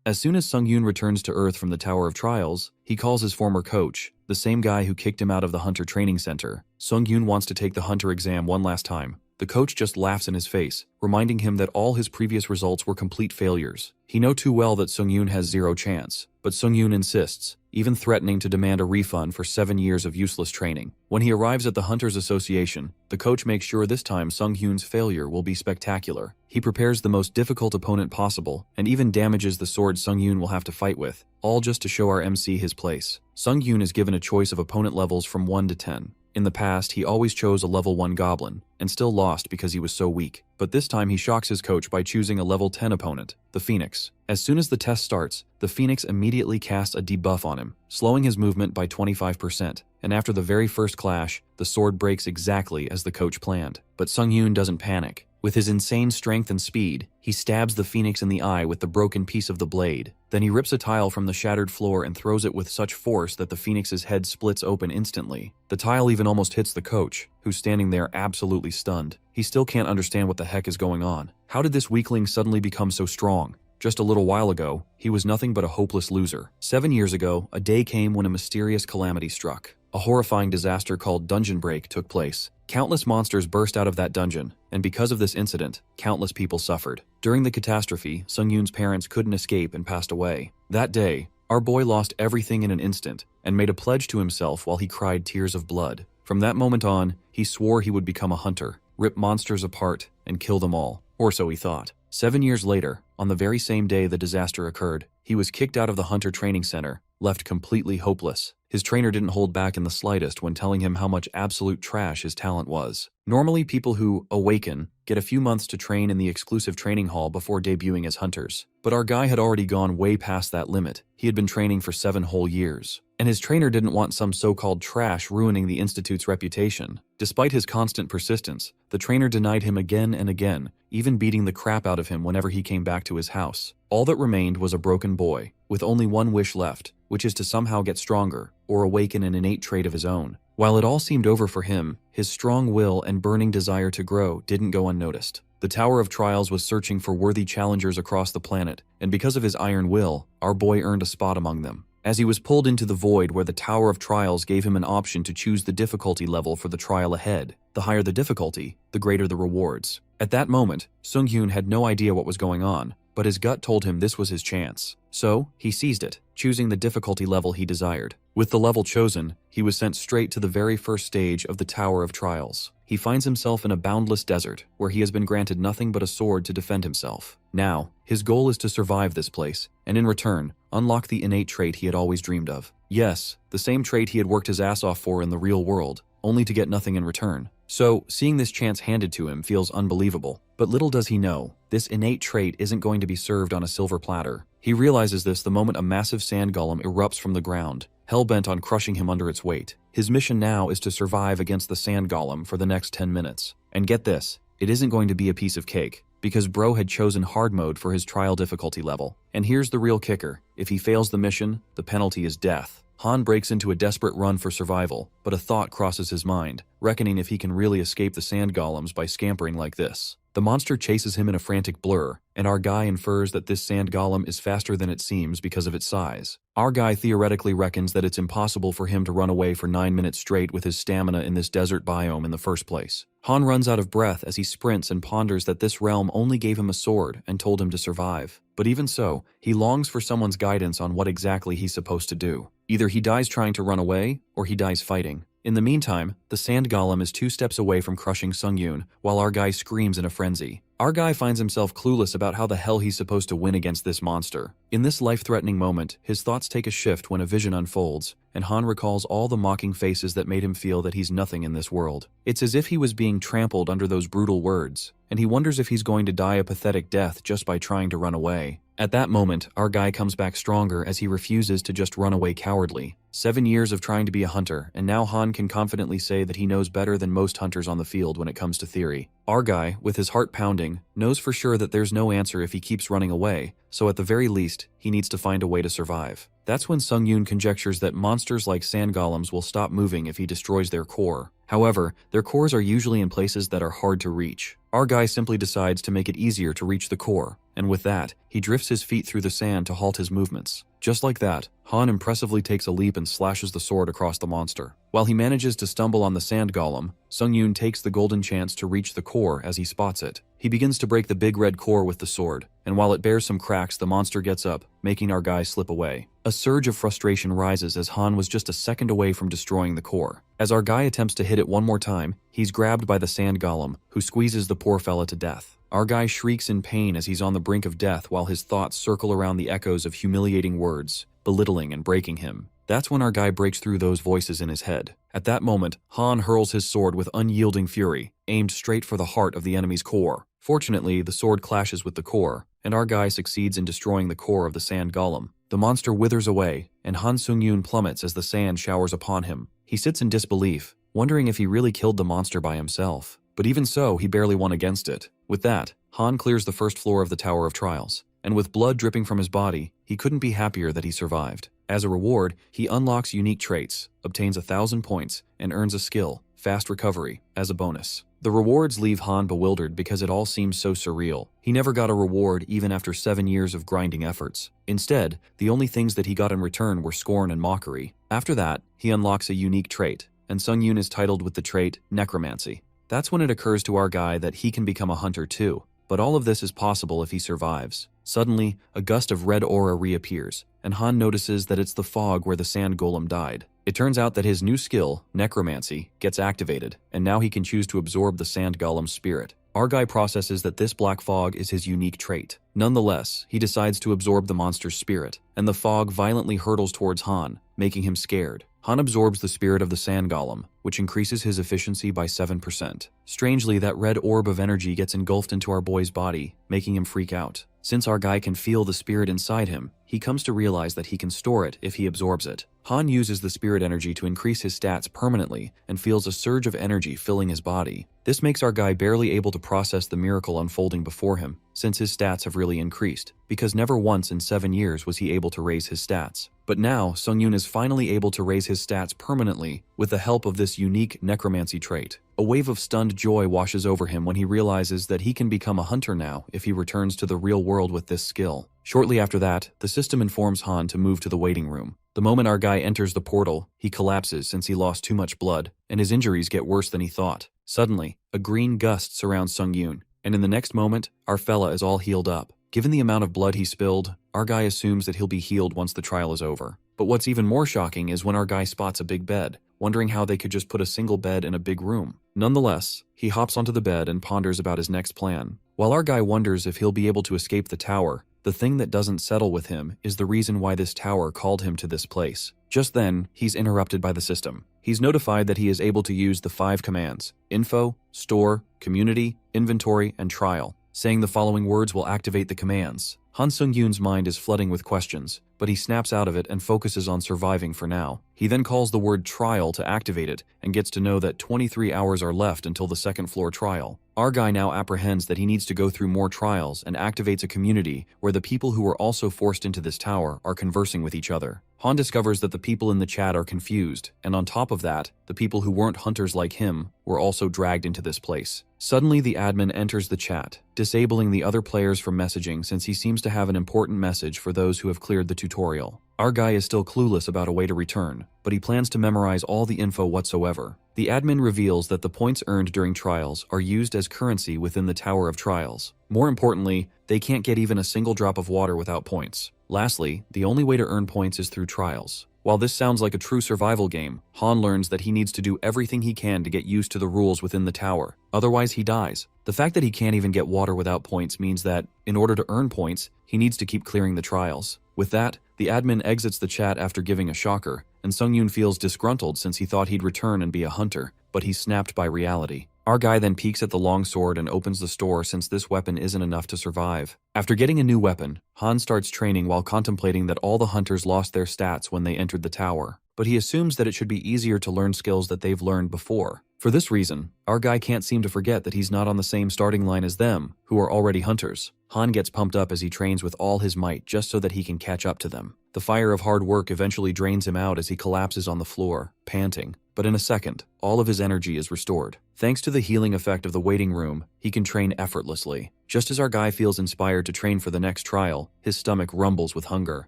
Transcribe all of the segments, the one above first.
As soon as Sung-yoon returns to Earth from the Tower of Trials, he calls his former coach, the same guy who kicked him out of the Hunter Training Center. Sung-yoon wants to take the Hunter exam one last time. The coach just laughs in his face, reminding him that all his previous results were complete failures. He knows too well that Sung-yoon has zero chance, but Sung-yoon insists, even threatening to demand a refund for 7 years of useless training. When he arrives at the Hunters Association, the coach makes sure this time Sung-yoon's failure will be spectacular. He prepares the most difficult opponent possible, and even damages the sword Sung-yoon will have to fight with, all just to show our MC his place. Sung-yoon is given a choice of opponent levels from 1 to 10. In the past, he always chose a level 1 goblin, and still lost because he was so weak. But this time he shocks his coach by choosing a level 10 opponent, the Phoenix. As soon as the test starts, the Phoenix immediately casts a debuff on him, slowing his movement by 25%, and after the very first clash, the sword breaks exactly as the coach planned. But Sung-yoon doesn't panic. With his insane strength and speed, he stabs the Phoenix in the eye with the broken piece of the blade. Then he rips a tile from the shattered floor and throws it with such force that the Phoenix's head splits open instantly. The tile even almost hits the coach, who's standing there absolutely stunned. He still can't understand what the heck is going on. How did this weakling suddenly become so strong? Just a little while ago, he was nothing but a hopeless loser. 7 years ago, a day came when a mysterious calamity struck. A horrifying disaster called Dungeon Break took place. Countless monsters burst out of that dungeon, and because of this incident, countless people suffered. During the catastrophe, Sung-yoon's parents couldn't escape and passed away. That day, our boy lost everything in an instant, and made a pledge to himself while he cried tears of blood. From that moment on, he swore he would become a hunter, rip monsters apart, and kill them all. Or so he thought. 7 years later, on the very same day the disaster occurred, he was kicked out of the Hunter Training Center, left completely hopeless. His trainer didn't hold back in the slightest when telling him how much absolute trash his talent was. Normally, people who awaken get a few months to train in the exclusive training hall before debuting as hunters. But our guy had already gone way past that limit. He had been training for 7 whole years. And his trainer didn't want some so-called trash ruining the institute's reputation. Despite his constant persistence, the trainer denied him again and again, even beating the crap out of him whenever he came back to his house. All that remained was a broken boy, with only one wish left, which is to somehow get stronger, or awaken an innate trait of his own. While it all seemed over for him, his strong will and burning desire to grow didn't go unnoticed. The Tower of Trials was searching for worthy challengers across the planet, and because of his iron will, our boy earned a spot among them. As he was pulled into the void where the Tower of Trials gave him an option to choose the difficulty level for the trial ahead. The higher the difficulty, the greater the rewards. At that moment, Sung-yoon had no idea what was going on, but his gut told him this was his chance. So, he seized it, choosing the difficulty level he desired. With the level chosen, he was sent straight to the very first stage of the Tower of Trials. He finds himself in a boundless desert, where he has been granted nothing but a sword to defend himself. Now, his goal is to survive this place, and in return, unlock the innate trait he had always dreamed of. Yes, the same trait he had worked his ass off for in the real world, only to get nothing in return. So, seeing this chance handed to him feels unbelievable. But little does he know, this innate trait isn't going to be served on a silver platter. He realizes this the moment a massive sand golem erupts from the ground, hell-bent on crushing him under its weight. His mission now is to survive against the sand golem for the next 10 minutes. And get this, it isn't going to be a piece of cake, because bro had chosen hard mode for his trial difficulty level. And here's the real kicker, if he fails the mission, the penalty is death. Han breaks into a desperate run for survival, but a thought crosses his mind, reckoning if he can really escape the sand golems by scampering like this. The monster chases him in a frantic blur, and our guy infers that this sand golem is faster than it seems because of its size. Our guy theoretically reckons that it's impossible for him to run away for 9 minutes straight with his stamina in this desert biome in the first place. Han runs out of breath as he sprints and ponders that this realm only gave him a sword and told him to survive. But even so, he longs for someone's guidance on what exactly he's supposed to do. Either he dies trying to run away, or he dies fighting. In the meantime, the sand golem is 2 steps away from crushing Sung-yoon, while our guy screams in a frenzy. Our guy finds himself clueless about how the hell he's supposed to win against this monster. In this life-threatening moment, his thoughts take a shift when a vision unfolds, and Han recalls all the mocking faces that made him feel that he's nothing in this world. It's as if he was being trampled under those brutal words, and he wonders if he's going to die a pathetic death just by trying to run away. At that moment, our guy comes back stronger as he refuses to just run away cowardly. 7 years of trying to be a hunter, and now Han can confidently say that he knows better than most hunters on the field when it comes to theory. Our guy, with his heart pounding, knows for sure that there's no answer if he keeps running away, so at the very least, he needs to find a way to survive. That's when Sung-yoon conjectures that monsters like sand golems will stop moving if he destroys their core. However, their cores are usually in places that are hard to reach. Our guy simply decides to make it easier to reach the core, and with that, he drifts his feet through the sand to halt his movements. Just like that, Han impressively takes a leap and slashes the sword across the monster. While he manages to stumble on the sand golem, Sungyun takes the golden chance to reach the core as he spots it. He begins to break the big red core with the sword, and while it bears some cracks, the monster gets up, making our guy slip away. A surge of frustration rises as Han was just a second away from destroying the core. As our guy attempts to hit it one more time, he's grabbed by the sand golem, who squeezes the poor fella to death. Our guy shrieks in pain as he's on the brink of death while his thoughts circle around the echoes of humiliating words, belittling and breaking him. That's when our guy breaks through those voices in his head. At that moment, Han hurls his sword with unyielding fury, aimed straight for the heart of the enemy's core. Fortunately, the sword clashes with the core, and our guy succeeds in destroying the core of the sand golem. The monster withers away, and Han Sungyun plummets as the sand showers upon him. He sits in disbelief, wondering if he really killed the monster by himself. But even so, he barely won against it. With that, Han clears the first floor of the Tower of Trials, and with blood dripping from his body, he couldn't be happier that he survived. As a reward, he unlocks unique traits, obtains 1,000 points, and earns a skill, Fast Recovery, as a bonus. The rewards leave Han bewildered because it all seems so surreal. He never got a reward even after 7 years of grinding efforts. Instead, the only things that he got in return were scorn and mockery. After that, he unlocks a unique trait, and Sungyun is titled with the trait Necromancy. That's when it occurs to our guy that he can become a hunter too. But all of this is possible if he survives. Suddenly, a gust of red aura reappears, and Han notices that it's the fog where the sand golem died. It turns out that his new skill, Necromancy, gets activated, and now he can choose to absorb the sand golem's spirit. Our guy processes that this black fog is his unique trait. Nonetheless, he decides to absorb the monster's spirit, and the fog violently hurtles towards Han, making him scared. Han absorbs the spirit of the sand golem, which increases his efficiency by 7%. Strangely, that red orb of energy gets engulfed into our boy's body, making him freak out. Since our guy can feel the spirit inside him, he comes to realize that he can store it if he absorbs it. Han uses the spirit energy to increase his stats permanently and feels a surge of energy filling his body. This makes our guy barely able to process the miracle unfolding before him, since his stats have really increased, because never once in 7 years was he able to raise his stats. But now, Sungyun is finally able to raise his stats permanently with the help of this unique necromancy trait. A wave of stunned joy washes over him when he realizes that he can become a hunter now if he returns to the real world with this skill. Shortly after that, the system informs Han to move to the waiting room. The moment our guy enters the portal, he collapses since he lost too much blood, and his injuries get worse than he thought. Suddenly, a green gust surrounds Sungyun, and in the next moment, our fella is all healed up. Given the amount of blood he spilled, our guy assumes that he'll be healed once the trial is over. But what's even more shocking is when our guy spots a big bed, wondering how they could just put a single bed in a big room. Nonetheless, he hops onto the bed and ponders about his next plan. While our guy wonders if he'll be able to escape the tower, the thing that doesn't settle with him is the reason why this tower called him to this place. Just then, he's interrupted by the system. He's notified that he is able to use the 5 commands: info, store, community, inventory, and trial. Saying the following words will activate the commands. Han Sungyun's mind is flooding with questions, but he snaps out of it and focuses on surviving for now. He then calls the word trial to activate it and gets to know that 23 hours are left until the second floor trial. Our guy now apprehends that he needs to go through more trials and activates a community where the people who were also forced into this tower are conversing with each other. Han discovers that the people in the chat are confused, and on top of that, the people who weren't hunters like him were also dragged into this place. Suddenly, the admin enters the chat, disabling the other players from messaging since he seems to have an important message for those who have cleared the tutorial. Our guy is still clueless about a way to return, but he plans to memorize all the info whatsoever. The admin reveals that the points earned during trials are used as currency within the Tower of Trials. More importantly, they can't get even a single drop of water without points. Lastly, the only way to earn points is through trials. While this sounds like a true survival game, Han learns that he needs to do everything he can to get used to the rules within the tower. Otherwise, he dies. The fact that he can't even get water without points means that, in order to earn points, he needs to keep clearing the trials. With that, the admin exits the chat after giving a shocker, and Sungyun feels disgruntled since he thought he'd return and be a hunter, but he's snapped by reality. Our guy then peeks at the longsword and opens the store since this weapon isn't enough to survive. After getting a new weapon, Han starts training while contemplating that all the hunters lost their stats when they entered the tower, but he assumes that it should be easier to learn skills that they've learned before. For this reason, our guy can't seem to forget that he's not on the same starting line as them, who are already hunters. Han gets pumped up as he trains with all his might just so that he can catch up to them. The fire of hard work eventually drains him out as he collapses on the floor, panting. but in a second, all of his energy is restored. Thanks to the healing effect of the waiting room, he can train effortlessly. Just as our guy feels inspired to train for the next trial, his stomach rumbles with hunger.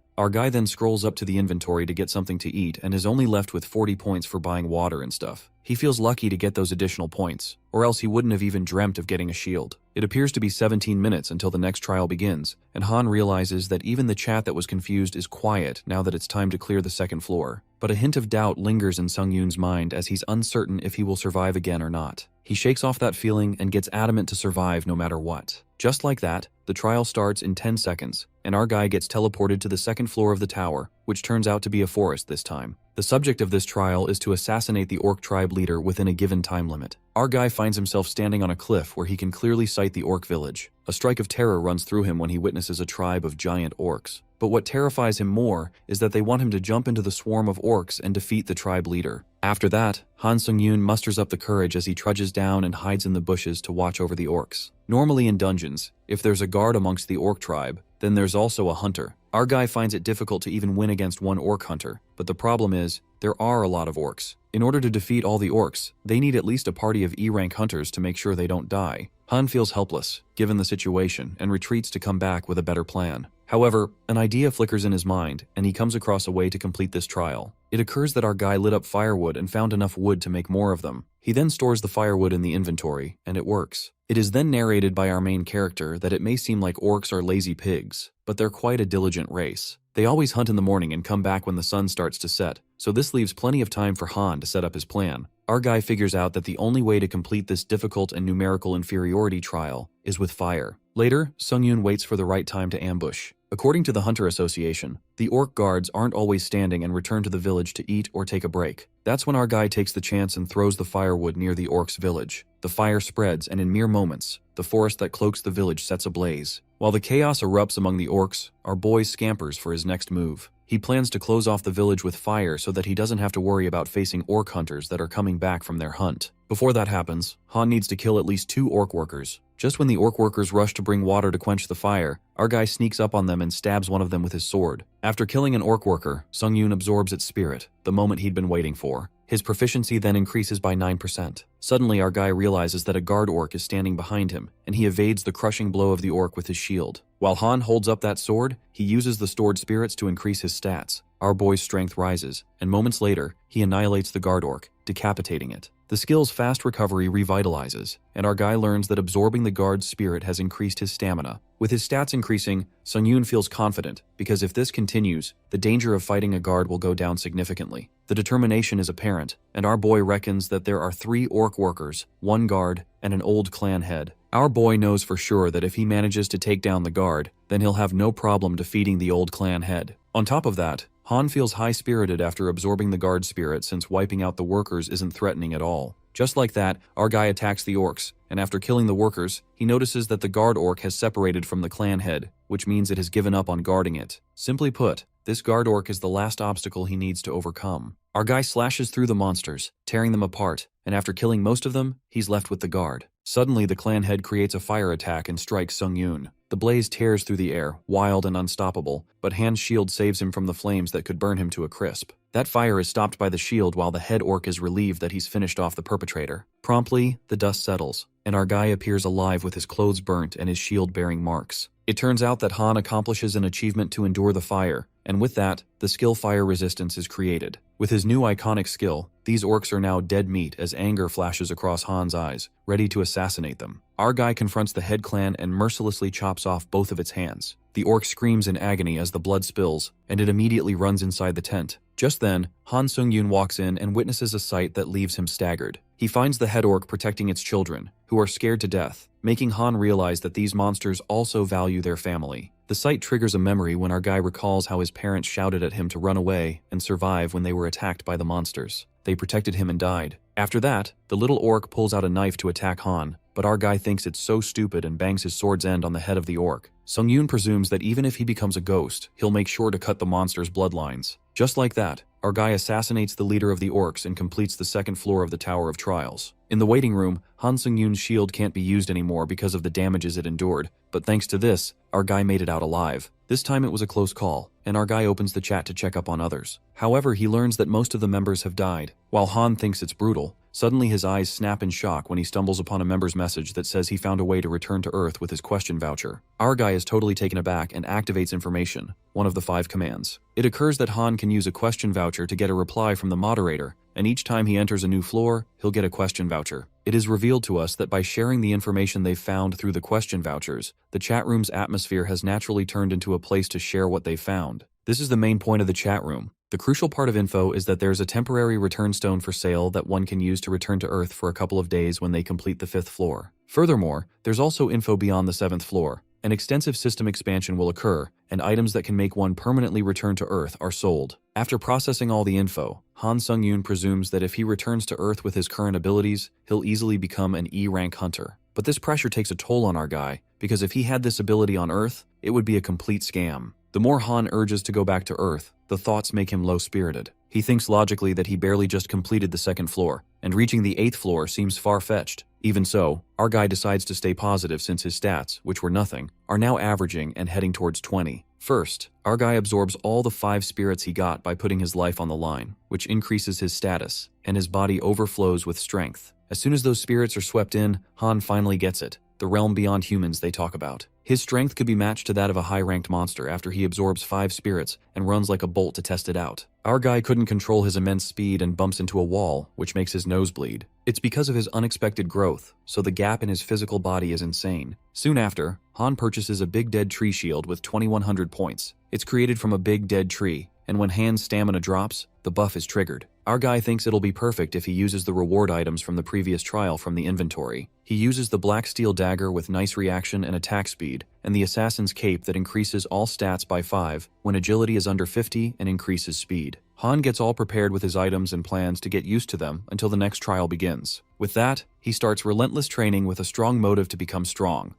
Our guy then scrolls up to the inventory to get something to eat and is only left with 40 points for buying water and stuff. He feels lucky to get those additional points, or else he wouldn't have even dreamt of getting a shield. It appears to be 17 minutes until the next trial begins, and Han realizes that even the chat that was confused is quiet now that it's time to clear the second floor. But a hint of doubt lingers in Sung-yoon's mind as he's uncertain if he will survive again or not. He shakes off that feeling and gets adamant to survive no matter what. Just like that, the trial starts in 10 seconds, and our guy gets teleported to the second floor of the tower, which turns out to be a forest this time. The subject of this trial is to assassinate the orc tribe leader within a given time limit. Our guy finds himself standing on a cliff where he can clearly sight the orc village. A strike of terror runs through him when he witnesses a tribe of giant orcs. But what terrifies him more is that they want him to jump into the swarm of orcs and defeat the tribe leader. After that, Han Sung-yoon musters up the courage as he trudges down and hides in the bushes to watch over the orcs. Normally in dungeons, if there's a guard amongst the orc tribe, then there's also a hunter. Our guy finds it difficult to even win against one orc hunter, but the problem is, there are a lot of orcs. In order to defeat all the orcs, they need at least a party of E-rank hunters to make sure they don't die. Han feels helpless, given the situation, and retreats to come back with a better plan. However, an idea flickers in his mind, and he comes across a way to complete this trial. It occurs that our guy lit up firewood and found enough wood to make more of them. He then stores the firewood in the inventory, and it works. It is then narrated by our main character that it may seem like orcs are lazy pigs, but they're quite a diligent race. They always hunt in the morning and come back when the sun starts to set, so this leaves plenty of time for Han to set up his plan. Our guy figures out that the only way to complete this difficult and numerical inferiority trial is with fire. Later, Sung-yoon waits for the right time to ambush. According to the Hunter Association, the orc guards aren't always standing and return to the village to eat or take a break. That's when our guy takes the chance and throws the firewood near the orcs' village. The fire spreads, and in mere moments, the forest that cloaks the village sets ablaze. While the chaos erupts among the orcs, our boy scampers for his next move. He plans to close off the village with fire so that he doesn't have to worry about facing orc hunters that are coming back from their hunt. Before that happens, Han needs to kill at least 2 orc workers. Just when the orc workers rush to bring water to quench the fire, our guy sneaks up on them and stabs one of them with his sword. After killing an orc worker, Sung-yoon absorbs its spirit, the moment he'd been waiting for. His proficiency then increases by 9%. Suddenly, our guy realizes that a guard orc is standing behind him, and he evades the crushing blow of the orc with his shield. While Han holds up that sword, he uses the stored spirits to increase his stats. Our boy's strength rises, and moments later, he annihilates the guard orc, decapitating it. The skill's fast recovery revitalizes, and our guy learns that absorbing the guard's spirit has increased his stamina. With his stats increasing, Sung-yoon feels confident, because if this continues, the danger of fighting a guard will go down significantly. The determination is apparent, and our boy reckons that there are 3 orc workers, 1 guard, and an old clan head. Our boy knows for sure that if he manages to take down the guard, then he'll have no problem defeating the old clan head. On top of that, Han feels high-spirited after absorbing the guard spirit since wiping out the workers isn't threatening at all. Just like that, our guy attacks the orcs, and after killing the workers, he notices that the guard orc has separated from the clan head, which means it has given up on guarding it. Simply put, this guard orc is the last obstacle he needs to overcome. Our guy slashes through the monsters, tearing them apart, and after killing most of them, he's left with the guard. Suddenly, the clan head creates a fire attack and strikes Sung-yoon. The blaze tears through the air, wild and unstoppable, but Han's shield saves him from the flames that could burn him to a crisp. That fire is stopped by the shield while the head orc is relieved that he's finished off the perpetrator. Promptly, the dust settles, and our guy appears alive with his clothes burnt and his shield bearing marks. It turns out that Han accomplishes an achievement to endure the fire, and with that, the skill fire resistance is created. With his new iconic skill, these orcs are now dead meat as anger flashes across Han's eyes, ready to assassinate them. Our guy confronts the head clan and mercilessly chops off both of its hands. The orc screams in agony as the blood spills, and it immediately runs inside the tent. Just then, Han Sung-yoon walks in and witnesses a sight that leaves him staggered. He finds the head orc protecting its children, who are scared to death, making Han realize that these monsters also value their family. The sight triggers a memory when our guy recalls how his parents shouted at him to run away and survive when they were attacked by the monsters. They protected him and died. After that, the little orc pulls out a knife to attack Han, but our guy thinks it's so stupid and bangs his sword's end on the head of the orc. Sung-yoon presumes that even if he becomes a ghost, he'll make sure to cut the monster's bloodlines. Just like that, our guy assassinates the leader of the orcs and completes the second floor of the Tower of Trials. In the waiting room, Han Sung-yoon's shield can't be used anymore because of the damages it endured, but thanks to this, our guy made it out alive. This time it was a close call. and our guy opens the chat to check up on others. However, he learns that most of the members have died. While Han thinks it's brutal, suddenly his eyes snap in shock when he stumbles upon a member's message that says he found a way to return to Earth with his question voucher. Our guy is totally taken aback and activates information, one of the 5 commands. It occurs that Han can use a question voucher to get a reply from the moderator, and each time he enters a new floor, he'll get a question voucher. It is revealed to us that by sharing the information they've found through the question vouchers, the chat room's atmosphere has naturally turned into a place to share what they found. This is the main point of the chat room. The crucial part of info is that there's a temporary return stone for sale that one can use to return to Earth for a couple of days when they complete the 5th floor. Furthermore, there's also info beyond the 7th floor. An extensive system expansion will occur, and items that can make one permanently return to Earth are sold. After processing all the info, Han Sung-yoon presumes that if he returns to Earth with his current abilities, he'll easily become an E-rank hunter. But this pressure takes a toll on our guy, because if he had this ability on Earth, it would be a complete scam. The more Han urges to go back to Earth, the thoughts make him low-spirited. He thinks logically that he barely just completed the 2nd floor, and reaching the 8th floor seems far-fetched. Even so, our guy decides to stay positive since his stats, which were nothing, are now averaging and heading towards 20. First, our guy absorbs all the 5 spirits he got by putting his life on the line, which increases his status, and his body overflows with strength. As soon as those spirits are swept in, Han finally gets it, the realm beyond humans they talk about. His strength could be matched to that of a high-ranked monster after he absorbs 5 spirits and runs like a bolt to test it out. Our guy couldn't control his immense speed and bumps into a wall, which makes his nose bleed. It's because of his unexpected growth, so the gap in his physical body is insane. Soon after, Han purchases a big dead tree shield with 2100 points. It's created from a big dead tree, and when Han's stamina drops, the buff is triggered. Our guy thinks it'll be perfect if he uses the reward items from the previous trial from the inventory. He uses the black steel dagger with nice reaction and attack speed, and the assassin's cape that increases all stats by 5 when agility is under 50 and increases speed. Han gets all prepared with his items and plans to get used to them until the next trial begins. With that, he starts relentless training with a strong motive to become strong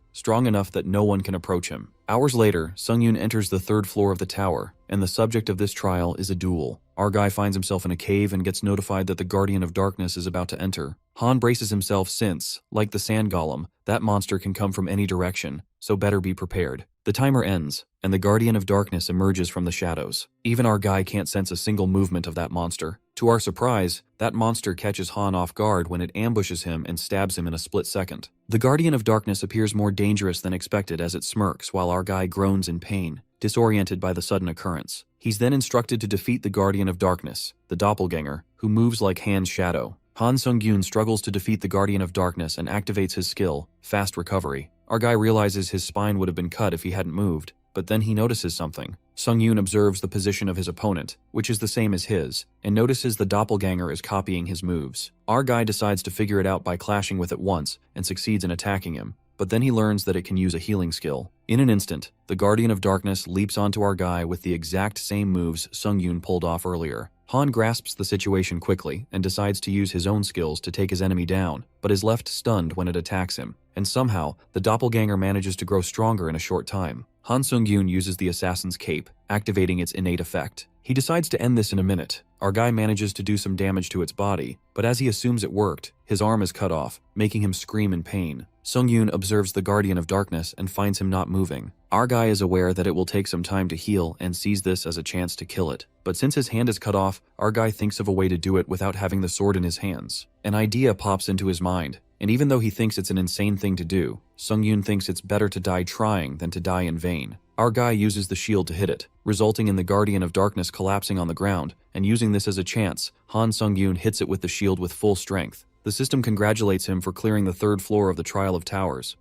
enough that no one can approach him. Hours later, Sung-yoon enters the 3rd floor of the tower, and the subject of this trial is a duel. Our guy finds himself in a cave and gets notified that the Guardian of Darkness is about to enter. Han braces himself since, like the sand golem, that monster can come from any direction, so better be prepared. The timer ends, and the Guardian of Darkness emerges from the shadows. Even our guy can't sense a single movement of that monster. To our surprise, that monster catches Han off guard when it ambushes him and stabs him in a split second. The Guardian of Darkness appears more dangerous than expected as it smirks while our guy groans in pain, disoriented by the sudden occurrence. He's then instructed to defeat the Guardian of Darkness, the doppelganger, who moves like Han's shadow. Han Sung-yoon struggles to defeat the Guardian of Darkness and activates his skill, Fast Recovery. Our guy realizes his spine would have been cut if he hadn't moved, but then he notices something. Sung-yoon observes the position of his opponent, which is the same as his, and notices the doppelganger is copying his moves. Our guy decides to figure it out by clashing with it once, and succeeds in attacking him, but then he learns that it can use a healing skill. In an instant, the Guardian of Darkness leaps onto our guy with the exact same moves Sung-yoon pulled off earlier. Han grasps the situation quickly and decides to use his own skills to take his enemy down, but is left stunned when it attacks him, and somehow, the doppelganger manages to grow stronger in a short time. Han Sung-yoon uses the assassin's cape, activating its innate effect. He decides to end this in a minute. Our guy manages to do some damage to its body, but as he assumes it worked, his arm is cut off, making him scream in pain. Sung-yoon observes the Guardian of Darkness and finds him not moving. Our guy is aware that it will take some time to heal and sees this as a chance to kill it. But since his hand is cut off, our guy thinks of a way to do it without having the sword in his hands. An idea pops into his mind, and even though he thinks it's an insane thing to do, Sung-yoon thinks it's better to die trying than to die in vain. Our guy uses the shield to hit it, resulting in the Guardian of Darkness collapsing on the ground, and using this as a chance, Han Sung-yoon hits it with the shield with full strength. The system congratulates him for clearing the 3rd floor of the Trial of Towers.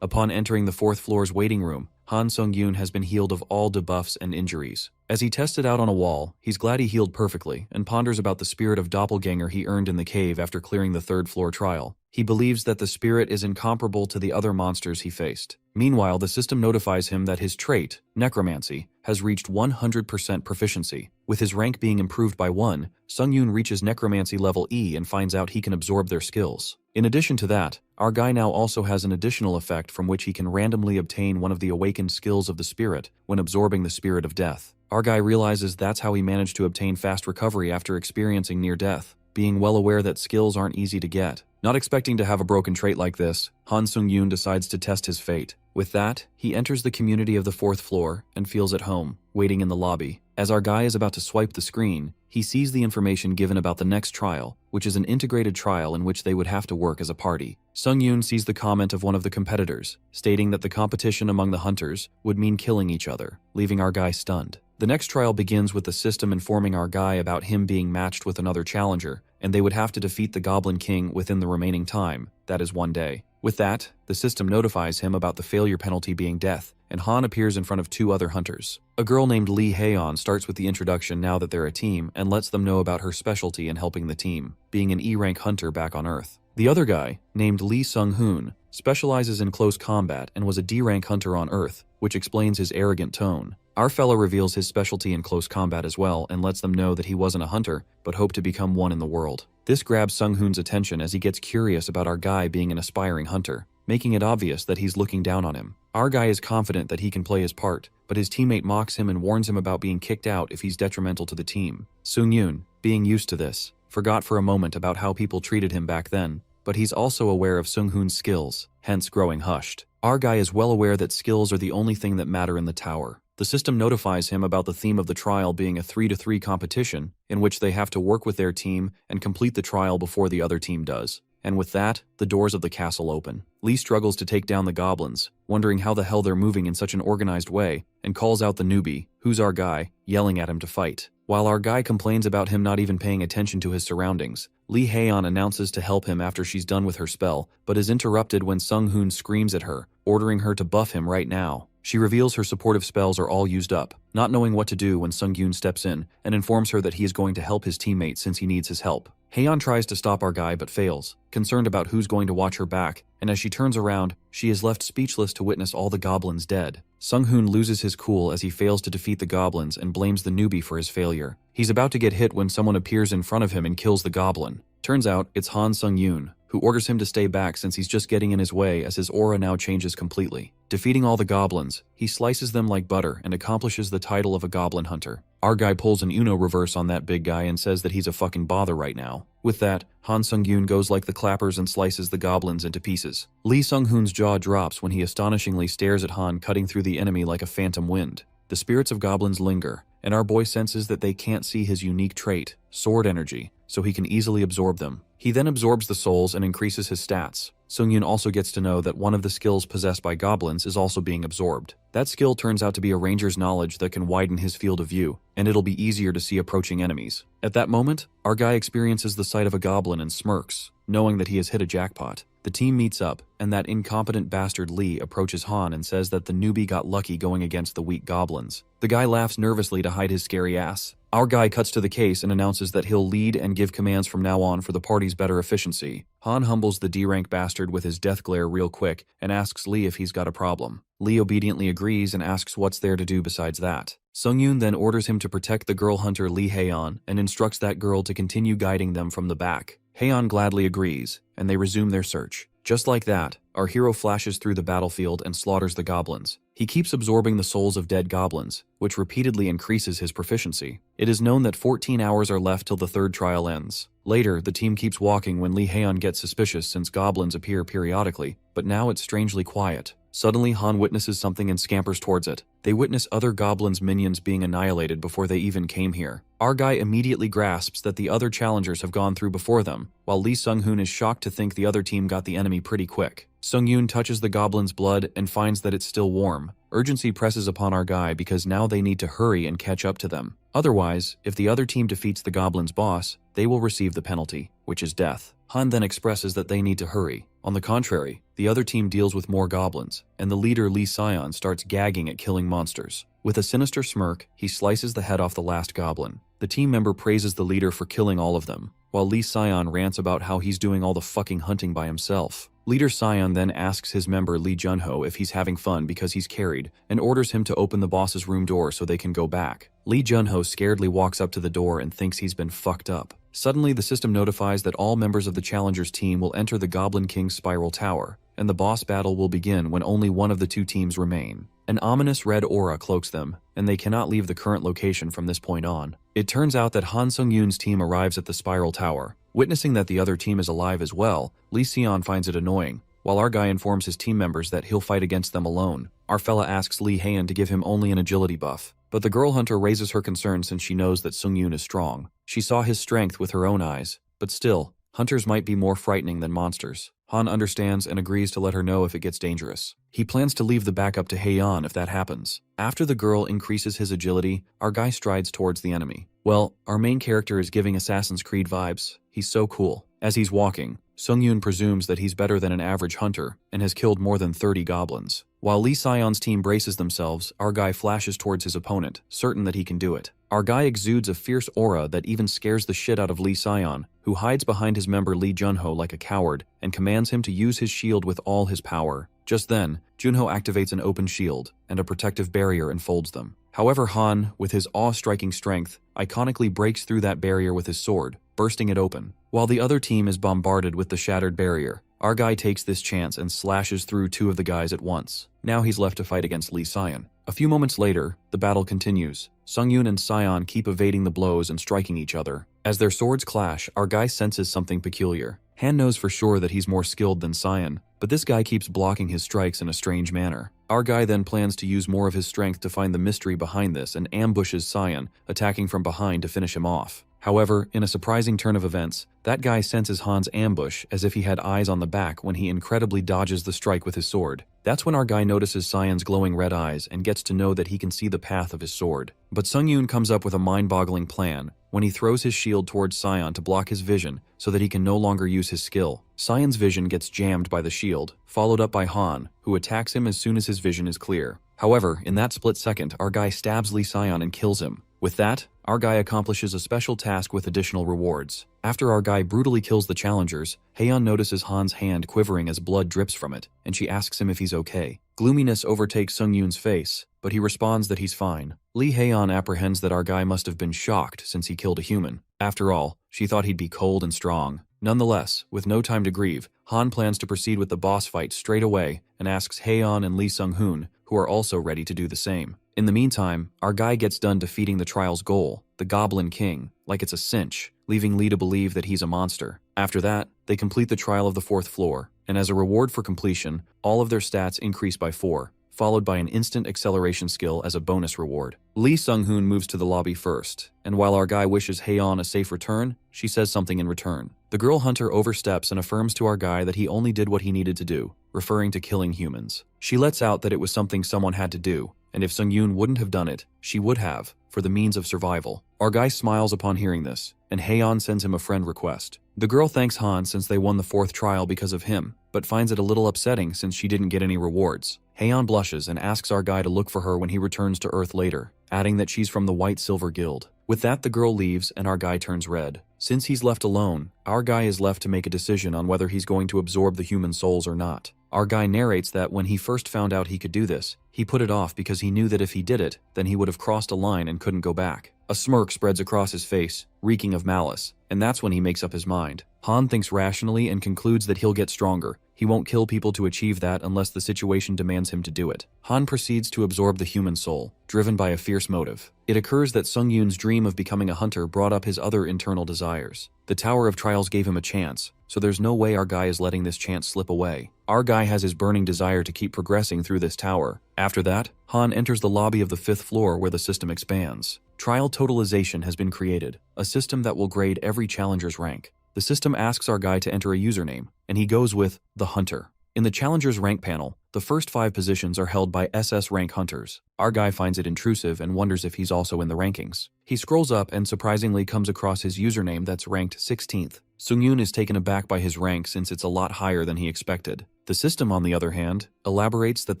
Upon entering the 4th floor's waiting room, Han Sung-yoon has been healed of all debuffs and injuries. As he tests it out on a wall, he's glad he healed perfectly and ponders about the spirit of doppelganger he earned in the cave after clearing the 3rd floor trial. He believes that the spirit is incomparable to the other monsters he faced. Meanwhile, the system notifies him that his trait, necromancy, has reached 100% proficiency. With his rank being improved by 1, Sung-yoon reaches necromancy level E and finds out he can absorb their skills. In addition to that, our guy now also has an additional effect from which he can randomly obtain one of the awakened skills of the spirit when absorbing the spirit of death. Our guy realizes that's how he managed to obtain fast recovery after experiencing near death. being well aware that skills aren't easy to get. Not expecting to have a broken trait like this, Han Sung-yoon decides to test his fate. With that, he enters the community of the 4th floor and feels at home, waiting in the lobby. As our guy is about to swipe the screen, he sees the information given about the next trial, which is an integrated trial in which they would have to work as a party. Sung-yoon sees the comment of one of the competitors, stating that the competition among the hunters would mean killing each other, leaving our guy stunned. The next trial begins with the system informing our guy about him being matched with another challenger, and they would have to defeat the Goblin King within the remaining time, that is 1 day. With that, the system notifies him about the failure penalty being death, and Han appears in front of 2 other hunters. A girl named Lee Haeon starts with the introduction now that they're a team and lets them know about her specialty in helping the team, being an E-rank hunter back on Earth. The other guy, named Lee Sung-hoon, specializes in close combat and was a D-rank hunter on Earth, which explains his arrogant tone. Our fellow reveals his specialty in close combat as well and lets them know that he wasn't a hunter, but hoped to become one in the world. This grabs Sung-hoon's attention as he gets curious about our guy being an aspiring hunter, making it obvious that he's looking down on him. Our guy is confident that he can play his part, but his teammate mocks him and warns him about being kicked out if he's detrimental to the team. Sung-yoon, being used to this, forgot for a moment about how people treated him back then, but he's also aware of Sung-hoon's skills, hence growing hushed. Our guy is well aware that skills are the only thing that matter in the tower. The system notifies him about the theme of the trial being a 3-to-3 competition, in which they have to work with their team and complete the trial before the other team does. And with that, the doors of the castle open. Lee struggles to take down the goblins, wondering how the hell they're moving in such an organized way, and calls out the newbie, who's our guy, yelling at him to fight. While our guy complains about him not even paying attention to his surroundings, Lee Haeon announces to help him after she's done with her spell, but is interrupted when Sung-hoon screams at her, ordering her to buff him right now. She reveals her supportive spells are all used up, not knowing what to do when Sung-yoon steps in and informs her that he is going to help his teammate since he needs his help. Haeon tries to stop our guy but fails, concerned about who's going to watch her back, and as she turns around, she is left speechless to witness all the goblins dead. Sung-hoon loses his cool as he fails to defeat the goblins and blames the newbie for his failure. He's about to get hit when someone appears in front of him and kills the goblin. Turns out, it's Han Sung-yoon, who orders him to stay back since he's just getting in his way as his aura now changes completely. Defeating all the goblins, he slices them like butter and accomplishes the title of a goblin hunter. Our guy pulls an Uno reverse on that big guy and says that he's a fucking bother right now. With that, Han Sung-yoon goes like the clappers and slices the goblins into pieces. Lee Sung-hoon's jaw drops when he astonishingly stares at Han cutting through the enemy like a phantom wind. The spirits of goblins linger, and our boy senses that they can't see his unique trait, sword energy, so he can easily absorb them. He then absorbs the souls and increases his stats. Sung-yoon also gets to know that one of the skills possessed by goblins is also being absorbed. That skill turns out to be a ranger's knowledge that can widen his field of view, and it'll be easier to see approaching enemies. At that moment, our guy experiences the sight of a goblin and smirks, knowing that he has hit a jackpot. The team meets up, and that incompetent bastard Lee approaches Han and says that the newbie got lucky going against the weak goblins. The guy laughs nervously to hide his scary ass. Our guy cuts to the case and announces that he'll lead and give commands from now on for the party's better efficiency. Han humbles the D-rank bastard with his death glare real quick and asks Lee if he's got a problem. Lee obediently agrees and asks what's there to do besides that. Sung-yoon then orders him to protect the girl hunter Lee Haeon and instructs that girl to continue guiding them from the back. Haeon gladly agrees, and they resume their search. Just like that, our hero flashes through the battlefield and slaughters the goblins. He keeps absorbing the souls of dead goblins, which repeatedly increases his proficiency. It is known that 14 hours are left till the 3rd trial ends. Later, the team keeps walking when Lee Haeon gets suspicious since goblins appear periodically, but now it's strangely quiet. Suddenly, Han witnesses something and scampers towards it. They witness other goblins' minions being annihilated before they even came here. Our guy immediately grasps that the other challengers have gone through before them, while Lee Sung-hoon is shocked to think the other team got the enemy pretty quick. Sung-yoon touches the goblin's blood and finds that it's still warm. Urgency presses upon our guy because now they need to hurry and catch up to them. Otherwise, if the other team defeats the goblin's boss, they will receive the penalty, which is death. Han then expresses that they need to hurry. On the contrary, the other team deals with more goblins, and the leader Lee Sion starts gagging at killing monsters. With a sinister smirk, he slices the head off the last goblin. The team member praises the leader for killing all of them, while Lee Sion rants about how he's doing all the fucking hunting by himself. Leader Sion then asks his member Lee Junho if he's having fun because he's carried, and orders him to open the boss's room door so they can go back. Lee Junho scaredly walks up to the door and thinks he's been fucked up. Suddenly, the system notifies that all members of the Challenger's team will enter the Goblin King's Spiral Tower, and the boss battle will begin when only one of the 2 teams remain. An ominous red aura cloaks them, and they cannot leave the current location from this point on. It turns out that Han Sung-yoon's team arrives at the Spiral Tower, Witnessing that the other team is alive as well, Lee Seon finds it annoying, while our guy informs his team members that he'll fight against them alone. Our fella asks Lee Haeun to give him only an agility buff, but the girl hunter raises her concern since she knows that Sung-yoon is strong. She saw his strength with her own eyes, but still, hunters might be more frightening than monsters. Han understands and agrees to let her know if it gets dangerous. He plans to leave the backup to Haeun if that happens. After the girl increases his agility, our guy strides towards the enemy. Well, our main character is giving Assassin's Creed vibes. He's so cool. As he's walking, Sung-yoon presumes that he's better than an average hunter and has killed more than 30 goblins. While Lee Sion's team braces themselves, our guy flashes towards his opponent, certain that he can do it. Our guy exudes a fierce aura that even scares the shit out of Lee Sion, who hides behind his member Lee Junho like a coward and commands him to use his shield with all his power. Just then, Junho activates an open shield, and a protective barrier enfolds them. However, Han, with his awe-striking strength, iconically breaks through that barrier with his sword, bursting it open. While the other team is bombarded with the shattered barrier, our guy takes this chance and slashes through two of the guys at once. Now he's left to fight against Lee Sion. A few moments later, the battle continues. Sung-yoon and Sion keep evading the blows and striking each other. As their swords clash, our guy senses something peculiar. Han knows for sure that he's more skilled than Sion, but this guy keeps blocking his strikes in a strange manner. Our guy then plans to use more of his strength to find the mystery behind this and ambushes Sion, attacking from behind to finish him off. However, in a surprising turn of events, that guy senses Han's ambush as if he had eyes on the back when he incredibly dodges the strike with his sword. That's when our guy notices Sion's glowing red eyes and gets to know that he can see the path of his sword. But Sung-yoon comes up with a mind-boggling plan when he throws his shield towards Sion to block his vision so that he can no longer use his skill. Sion's vision gets jammed by the shield, followed up by Han, who attacks him as soon as his vision is clear. However, in that split second, our guy stabs Lee Sion and kills him. With that, our guy accomplishes a special task with additional rewards. After our guy brutally kills the challengers, Haeun notices Han's hand quivering as blood drips from it, and she asks him if he's okay. Gloominess overtakes Sung-yoon's face, but he responds that he's fine. Lee Haeun apprehends that our guy must have been shocked since he killed a human. After all, she thought he'd be cold and strong. Nonetheless, with no time to grieve, Han plans to proceed with the boss fight straight away and asks Haeun and Lee Sung-hoon, who are also ready to do the same. In the meantime, our guy gets done defeating the trial's goal, the Goblin King, like it's a cinch, leaving Lee to believe that he's a monster. After that, they complete the trial of the 4th floor, and as a reward for completion, all of their stats increase by 4, followed by an instant acceleration skill as a bonus reward. Lee Sung-hoon moves to the lobby first, and while our guy wishes Haeun a safe return, she says something in return. The girl hunter oversteps and affirms to our guy that he only did what he needed to do, referring to killing humans. She lets out that it was something someone had to do, and if Sung-yoon wouldn't have done it, she would have, for the means of survival. Our guy smiles upon hearing this, and Haeun sends him a friend request. The girl thanks Han since they won the 4th trial because of him, but finds it a little upsetting since she didn't get any rewards. Haeun blushes and asks our guy to look for her when he returns to Earth later, adding that she's from the White Silver Guild. With that, the girl leaves and our guy turns red. Since he's left alone, our guy is left to make a decision on whether he's going to absorb the human souls or not. Our guy narrates that when he first found out he could do this, he put it off because he knew that if he did it, then he would have crossed a line and couldn't go back. A smirk spreads across his face, reeking of malice, and that's when he makes up his mind. Han thinks rationally and concludes that he'll get stronger. He won't kill people to achieve that unless the situation demands him to do it. Han proceeds to absorb the human soul, driven by a fierce motive. It occurs that Sung-yoon's dream of becoming a hunter brought up his other internal desires. The Tower of Trials gave him a chance, so there's no way our guy is letting this chance slip away. Our guy has his burning desire to keep progressing through this tower. After that, Han enters the lobby of the 5th floor where the system expands. Trial totalization has been created, a system that will grade every challenger's rank. The system asks our guy to enter a username, and he goes with the Hunter. In the challenger's rank panel, the first 5 positions are held by SS rank hunters. Our guy finds it intrusive and wonders if he's also in the rankings. He scrolls up and surprisingly comes across his username that's ranked 16th. Sung-yoon is taken aback by his rank since it's a lot higher than he expected. The system, on the other hand, elaborates that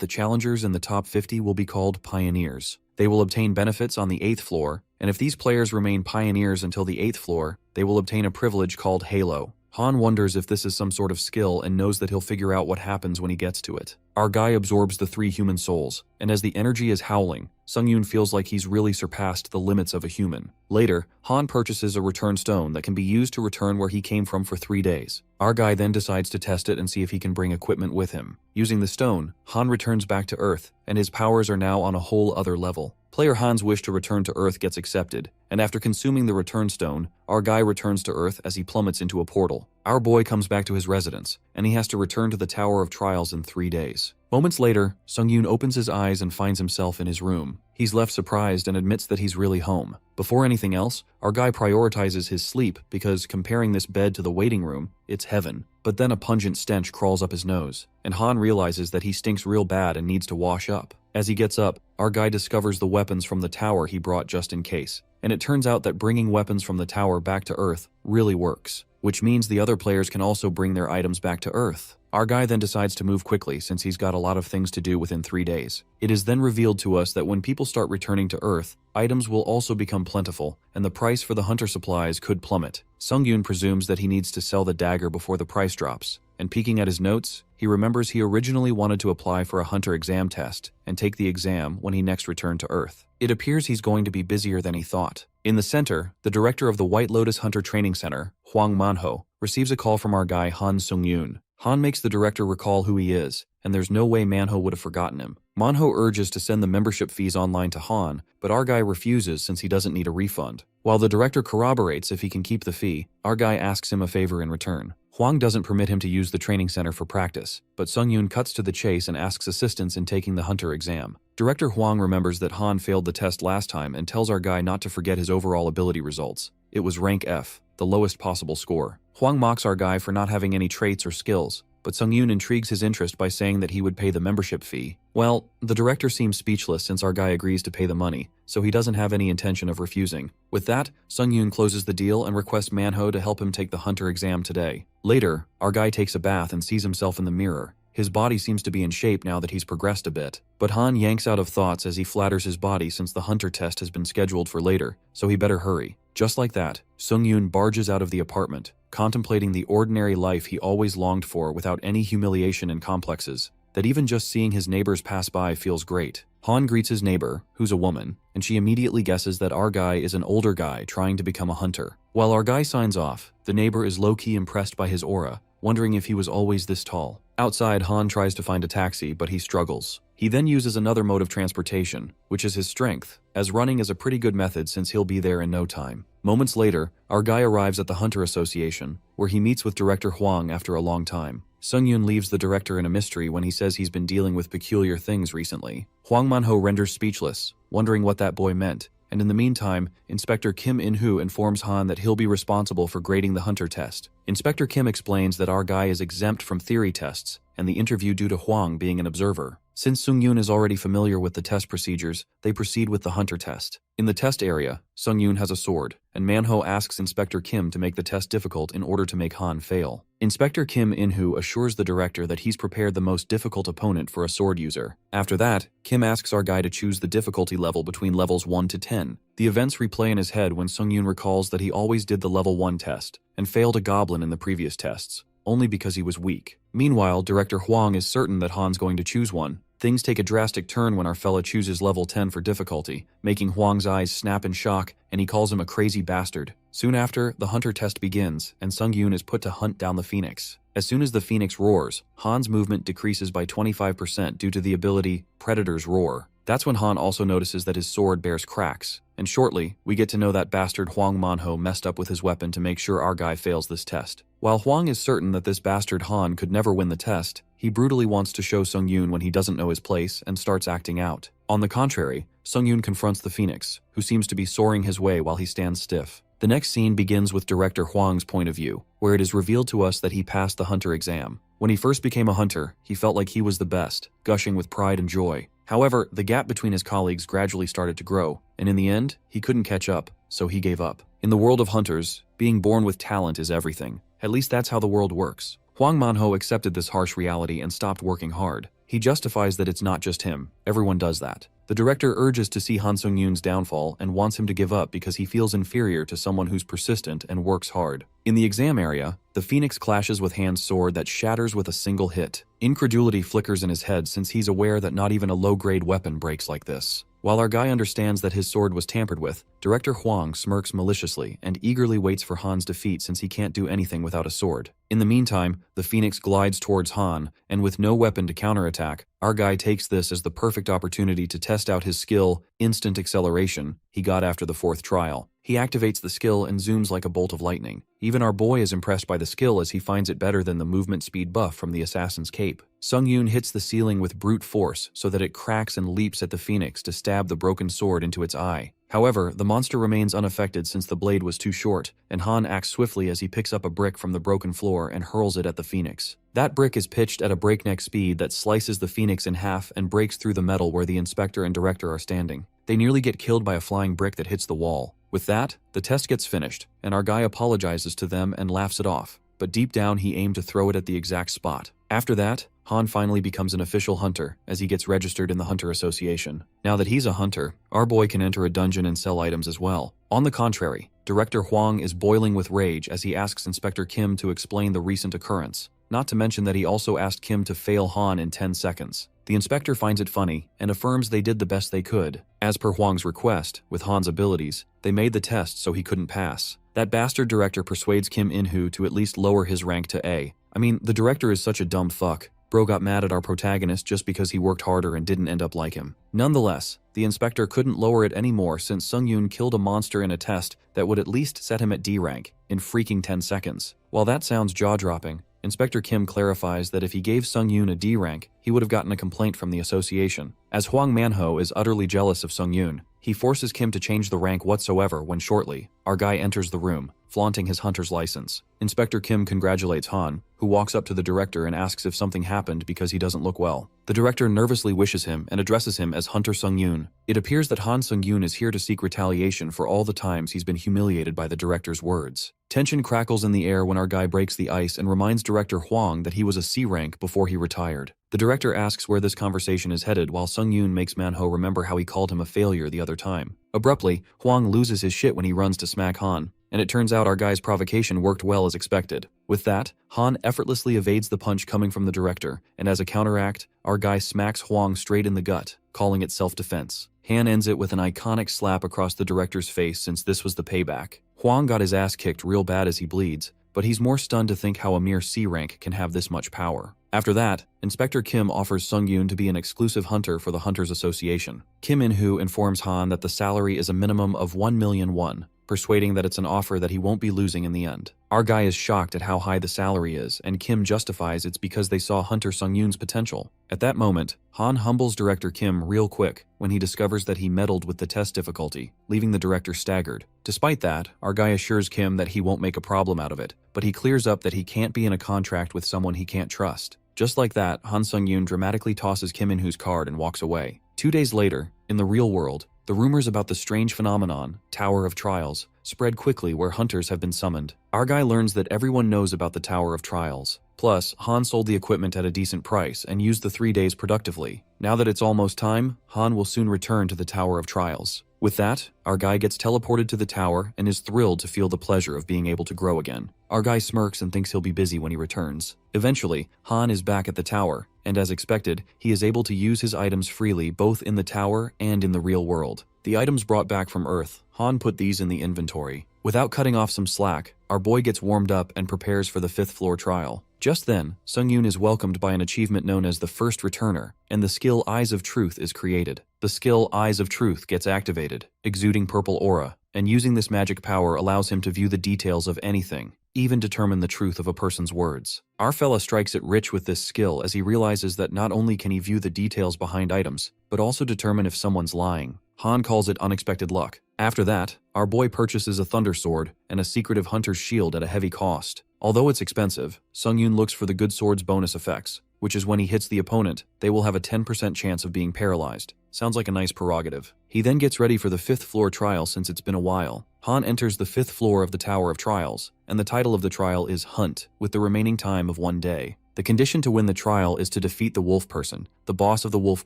the challengers in the top 50 will be called pioneers. They will obtain benefits on the 8th floor, and if these players remain pioneers until the 8th floor, they will obtain a privilege called Yahello. Han wonders if this is some sort of skill and knows that he'll figure out what happens when he gets to it. our guy absorbs the 3 human souls, and as the energy is howling, Sungyun feels like he's really surpassed the limits of a human. Later, Han purchases a return stone that can be used to return where he came from for 3 days. Our guy then decides to test it and see if he can bring equipment with him. Using the stone, Han returns back to Earth, and his powers are now on a whole other level. Player Han's wish to return to Earth gets accepted, and after consuming the return stone, our guy returns to Earth as he plummets into a portal. Our boy comes back to his residence, and he has to return to the Tower of Trials in 3 days. Moments later, Sungyun opens his eyes and finds himself in his room. He's left surprised and admits that he's really home. Before anything else, our guy prioritizes his sleep because, comparing this bed to the waiting room, it's heaven. But then a pungent stench crawls up his nose, and Han realizes that he stinks real bad and needs to wash up. As he gets up, our guy discovers the weapons from the tower he brought just in case, and it turns out that bringing weapons from the tower back to Earth really works, which means the other players can also bring their items back to Earth. Our guy then decides to move quickly since he's got a lot of things to do within 3 days. It is then revealed to us that when people start returning to Earth, items will also become plentiful, and the price for the hunter supplies could plummet. Sungyun presumes that he needs to sell the dagger before the price drops, and peeking at his notes, he remembers he originally wanted to apply for a hunter exam test and take the exam when he next returned to Earth. It appears he's going to be busier than he thought. In the center, the director of the White Lotus Hunter Training Center, Hwang Manhwa, receives a call from our guy Han Sungyun. Han makes the director recall who he is, and there's no way Manhwa would have forgotten him. Manhwa urges to send the membership fees online to Han, but our guy refuses since he doesn't need a refund. While the director corroborates if he can keep the fee, our guy asks him a favor in return. Hwang doesn't permit him to use the training center for practice, but Sungyun cuts to the chase and asks assistance in taking the hunter exam. Director Hwang remembers that Han failed the test last time and tells our guy not to forget his overall ability results. It was rank F, the lowest possible score. Hwang mocks our guy for not having any traits or skills, but Sungyun intrigues his interest by saying that he would pay the membership fee. Well, the director seems speechless since our guy agrees to pay the money, so he doesn't have any intention of refusing. With that, Sungyun closes the deal and requests Manhwa to help him take the hunter exam today. Later, our guy takes a bath and sees himself in the mirror. His body seems to be in shape now that he's progressed a bit, but Han yanks out of thoughts as he flatters his body since the hunter test has been scheduled for later, so he better hurry. Just like that, Sungyun barges out of the apartment, contemplating the ordinary life he always longed for without any humiliation and complexes, that even just seeing his neighbors pass by feels great. Han greets his neighbor, who's a woman, and she immediately guesses that our guy is an older guy trying to become a hunter. While our guy signs off, the neighbor is low-key impressed by his aura, wondering if he was always this tall. Outside, Han tries to find a taxi, but he struggles. He then uses another mode of transportation, which is his strength, as running is a pretty good method since he'll be there in no time. Moments later, our guy arrives at the Hunter Association, where he meets with Director Hwang after a long time. Sungyun leaves the director in a mystery when he says he's been dealing with peculiar things recently. Hwang Manhwa renders speechless, wondering what that boy meant, and in the meantime, Inspector Kim In-hoo informs Han that he'll be responsible for grading the hunter test. Inspector Kim explains that our guy is exempt from theory tests, and the interview due to Hwang being an observer. Since Sungyun is already familiar with the test procedures, they proceed with the hunter test. In the test area, Sungyun has a sword, and Manhwa asks Inspector Kim to make the test difficult in order to make Han fail. Inspector Kim In-hoo assures the director that he's prepared the most difficult opponent for a sword user. After that, Kim asks our guy to choose the difficulty level between levels 1 to 10. The events replay in his head when Sungyun recalls that he always did the level 1 test, and failed a goblin in the previous tests, only because he was weak. Meanwhile, Director Hwang is certain that Han's going to choose one. Things take a drastic turn when our fella chooses level 10 for difficulty, making Hwang's eyes snap in shock, and he calls him a crazy bastard. Soon after, the hunter test begins, and Sungyun is put to hunt down the phoenix. As soon as the phoenix roars, Han's movement decreases by 25% due to the ability Predator's Roar. That's when Han also notices that his sword bears cracks, and shortly, we get to know that bastard Hwang Manhwa messed up with his weapon to make sure our guy fails this test. While Hwang is certain that this bastard Han could never win the test, he brutally wants to show Sungyun when he doesn't know his place and starts acting out. On the contrary, Sungyun confronts the phoenix, who seems to be soaring his way while he stands stiff. The next scene begins with Director Hwang's point of view, where it is revealed to us that he passed the hunter exam. When he first became a hunter, he felt like he was the best, gushing with pride and joy. However, the gap between his colleagues gradually started to grow, and in the end, he couldn't catch up, so he gave up. In the world of hunters, being born with talent is everything. At least that's how the world works. Hwang Manhwa accepted this harsh reality and stopped working hard. He justifies that it's not just him, everyone does that. The director urges to see Han Sung-yoon's downfall and wants him to give up because he feels inferior to someone who's persistent and works hard. In the exam area, the Phoenix clashes with Han's sword that shatters with a single hit. Incredulity flickers in his head since he's aware that not even a low-grade weapon breaks like this. While our guy understands that his sword was tampered with, Director Hwang smirks maliciously and eagerly waits for Han's defeat since he can't do anything without a sword. In the meantime, the Phoenix glides towards Han, and with no weapon to counterattack, our guy takes this as the perfect opportunity to test out his skill, instant acceleration, he got after the 4th trial. He activates the skill and zooms like a bolt of lightning. Even our boy is impressed by the skill as he finds it better than the movement speed buff from the assassin's cape. Sung-yoon hits the ceiling with brute force so that it cracks and leaps at the Phoenix to stab the broken sword into its eye. However, the monster remains unaffected since the blade was too short, and Han acts swiftly as he picks up a brick from the broken floor and hurls it at the Phoenix. That brick is pitched at a breakneck speed that slices the Phoenix in half and breaks through the metal where the inspector and director are standing. They nearly get killed by a flying brick that hits the wall. With that, the test gets finished, and our guy apologizes to them and laughs it off, but deep down he aimed to throw it at the exact spot. After that, Han finally becomes an official hunter as he gets registered in the Hunter Association. Now that he's a hunter, our boy can enter a dungeon and sell items as well. On the contrary, Director Hwang is boiling with rage as he asks Inspector Kim to explain the recent occurrence, not to mention that he also asked Kim to fail Han in 10 seconds. The inspector finds it funny and affirms they did the best they could. As per Hwang's request, with Han's abilities, they made the test so he couldn't pass. That bastard director persuades Kim In-hoo to at least lower his rank to A. I mean, the director is such a dumb fuck. Bro got mad at our protagonist just because he worked harder and didn't end up like him. Nonetheless, the inspector couldn't lower it anymore since Sung-yoon killed a monster in a test that would at least set him at D rank in freaking 10 seconds. While that sounds jaw-dropping, Inspector Kim clarifies that if he gave Sung-yoon a D rank, he would have gotten a complaint from the association. As Hwang Manho is utterly jealous of Sung-yoon, he forces Kim to change the rank whatsoever when shortly, our guy enters the room, flaunting his hunter's license. Inspector Kim congratulates Han, who walks up to the director and asks if something happened because he doesn't look well. The director nervously wishes him and addresses him as Hunter Sung-yoon. It appears that Han Sung-yoon is here to seek retaliation for all the times he's been humiliated by the director's words. Tension crackles in the air when our guy breaks the ice and reminds Director Hwang that he was a C rank before he retired. The director asks where this conversation is headed while Sung-yoon makes Manho remember how he called him a failure the other time. Abruptly, Hwang loses his shit when he runs to smack Han, and it turns out our guy's provocation worked well as expected. With that, Han effortlessly evades the punch coming from the director, and as a counteract, our guy smacks Hwang straight in the gut, calling it self-defense. Han ends it with an iconic slap across the director's face since this was the payback. Hwang got his ass kicked real bad as he bleeds, but he's more stunned to think how a mere C rank can have this much power. After that, Inspector Kim offers Sung-yoon to be an exclusive hunter for the Hunters Association. Kim In-hoo informs Han that the salary is a minimum of 1 million won, persuading that it's an offer that he won't be losing in the end. Our guy is shocked at how high the salary is, and Kim justifies it's because they saw Hunter Sung-yoon's potential. At that moment, Han humbles Director Kim real quick when he discovers that he meddled with the test difficulty, leaving the director staggered. Despite that, our guy assures Kim that he won't make a problem out of it, but he clears up that he can't be in a contract with someone he can't trust. Just like that, Han Sung-yoon dramatically tosses Kim In-hoo's card and walks away. 2 days later, in the real world, the rumors about the strange phenomenon, Tower of Trials, spread quickly where hunters have been summoned. Our guy learns that everyone knows about the Tower of Trials. Plus, Han sold the equipment at a decent price and used the 3 days productively. Now that it's almost time, Han will soon return to the Tower of Trials. With that, our guy gets teleported to the tower and is thrilled to feel the pleasure of being able to grow again. Our guy smirks and thinks he'll be busy when he returns. Eventually, Han is back at the tower, and as expected, he is able to use his items freely both in the tower and in the real world. The items brought back from Earth, Han put these in the inventory. Without cutting off some slack, our boy gets warmed up and prepares for the 5th floor trial. Just then, Sung-yoon is welcomed by an achievement known as the First Returner, and the skill Eyes of Truth is created. The skill Eyes of Truth gets activated, exuding purple aura, and using this magic power allows him to view the details of anything, even determine the truth of a person's words. Our fella strikes it rich with this skill as he realizes that not only can he view the details behind items, but also determine if someone's lying. Han calls it unexpected luck. After that, our boy purchases a thunder sword and a secretive hunter's shield at a heavy cost. Although it's expensive, Sung-yoon looks for the good sword's bonus effects, which is when he hits the opponent, they will have a 10% chance of being paralyzed. Sounds like a nice prerogative. He then gets ready for the 5th floor trial since it's been a while. Han enters the 5th floor of the Tower of Trials, and the title of the trial is Hunt, with the remaining time of 1 day. The condition to win the trial is to defeat the wolf person, the boss of the Wolf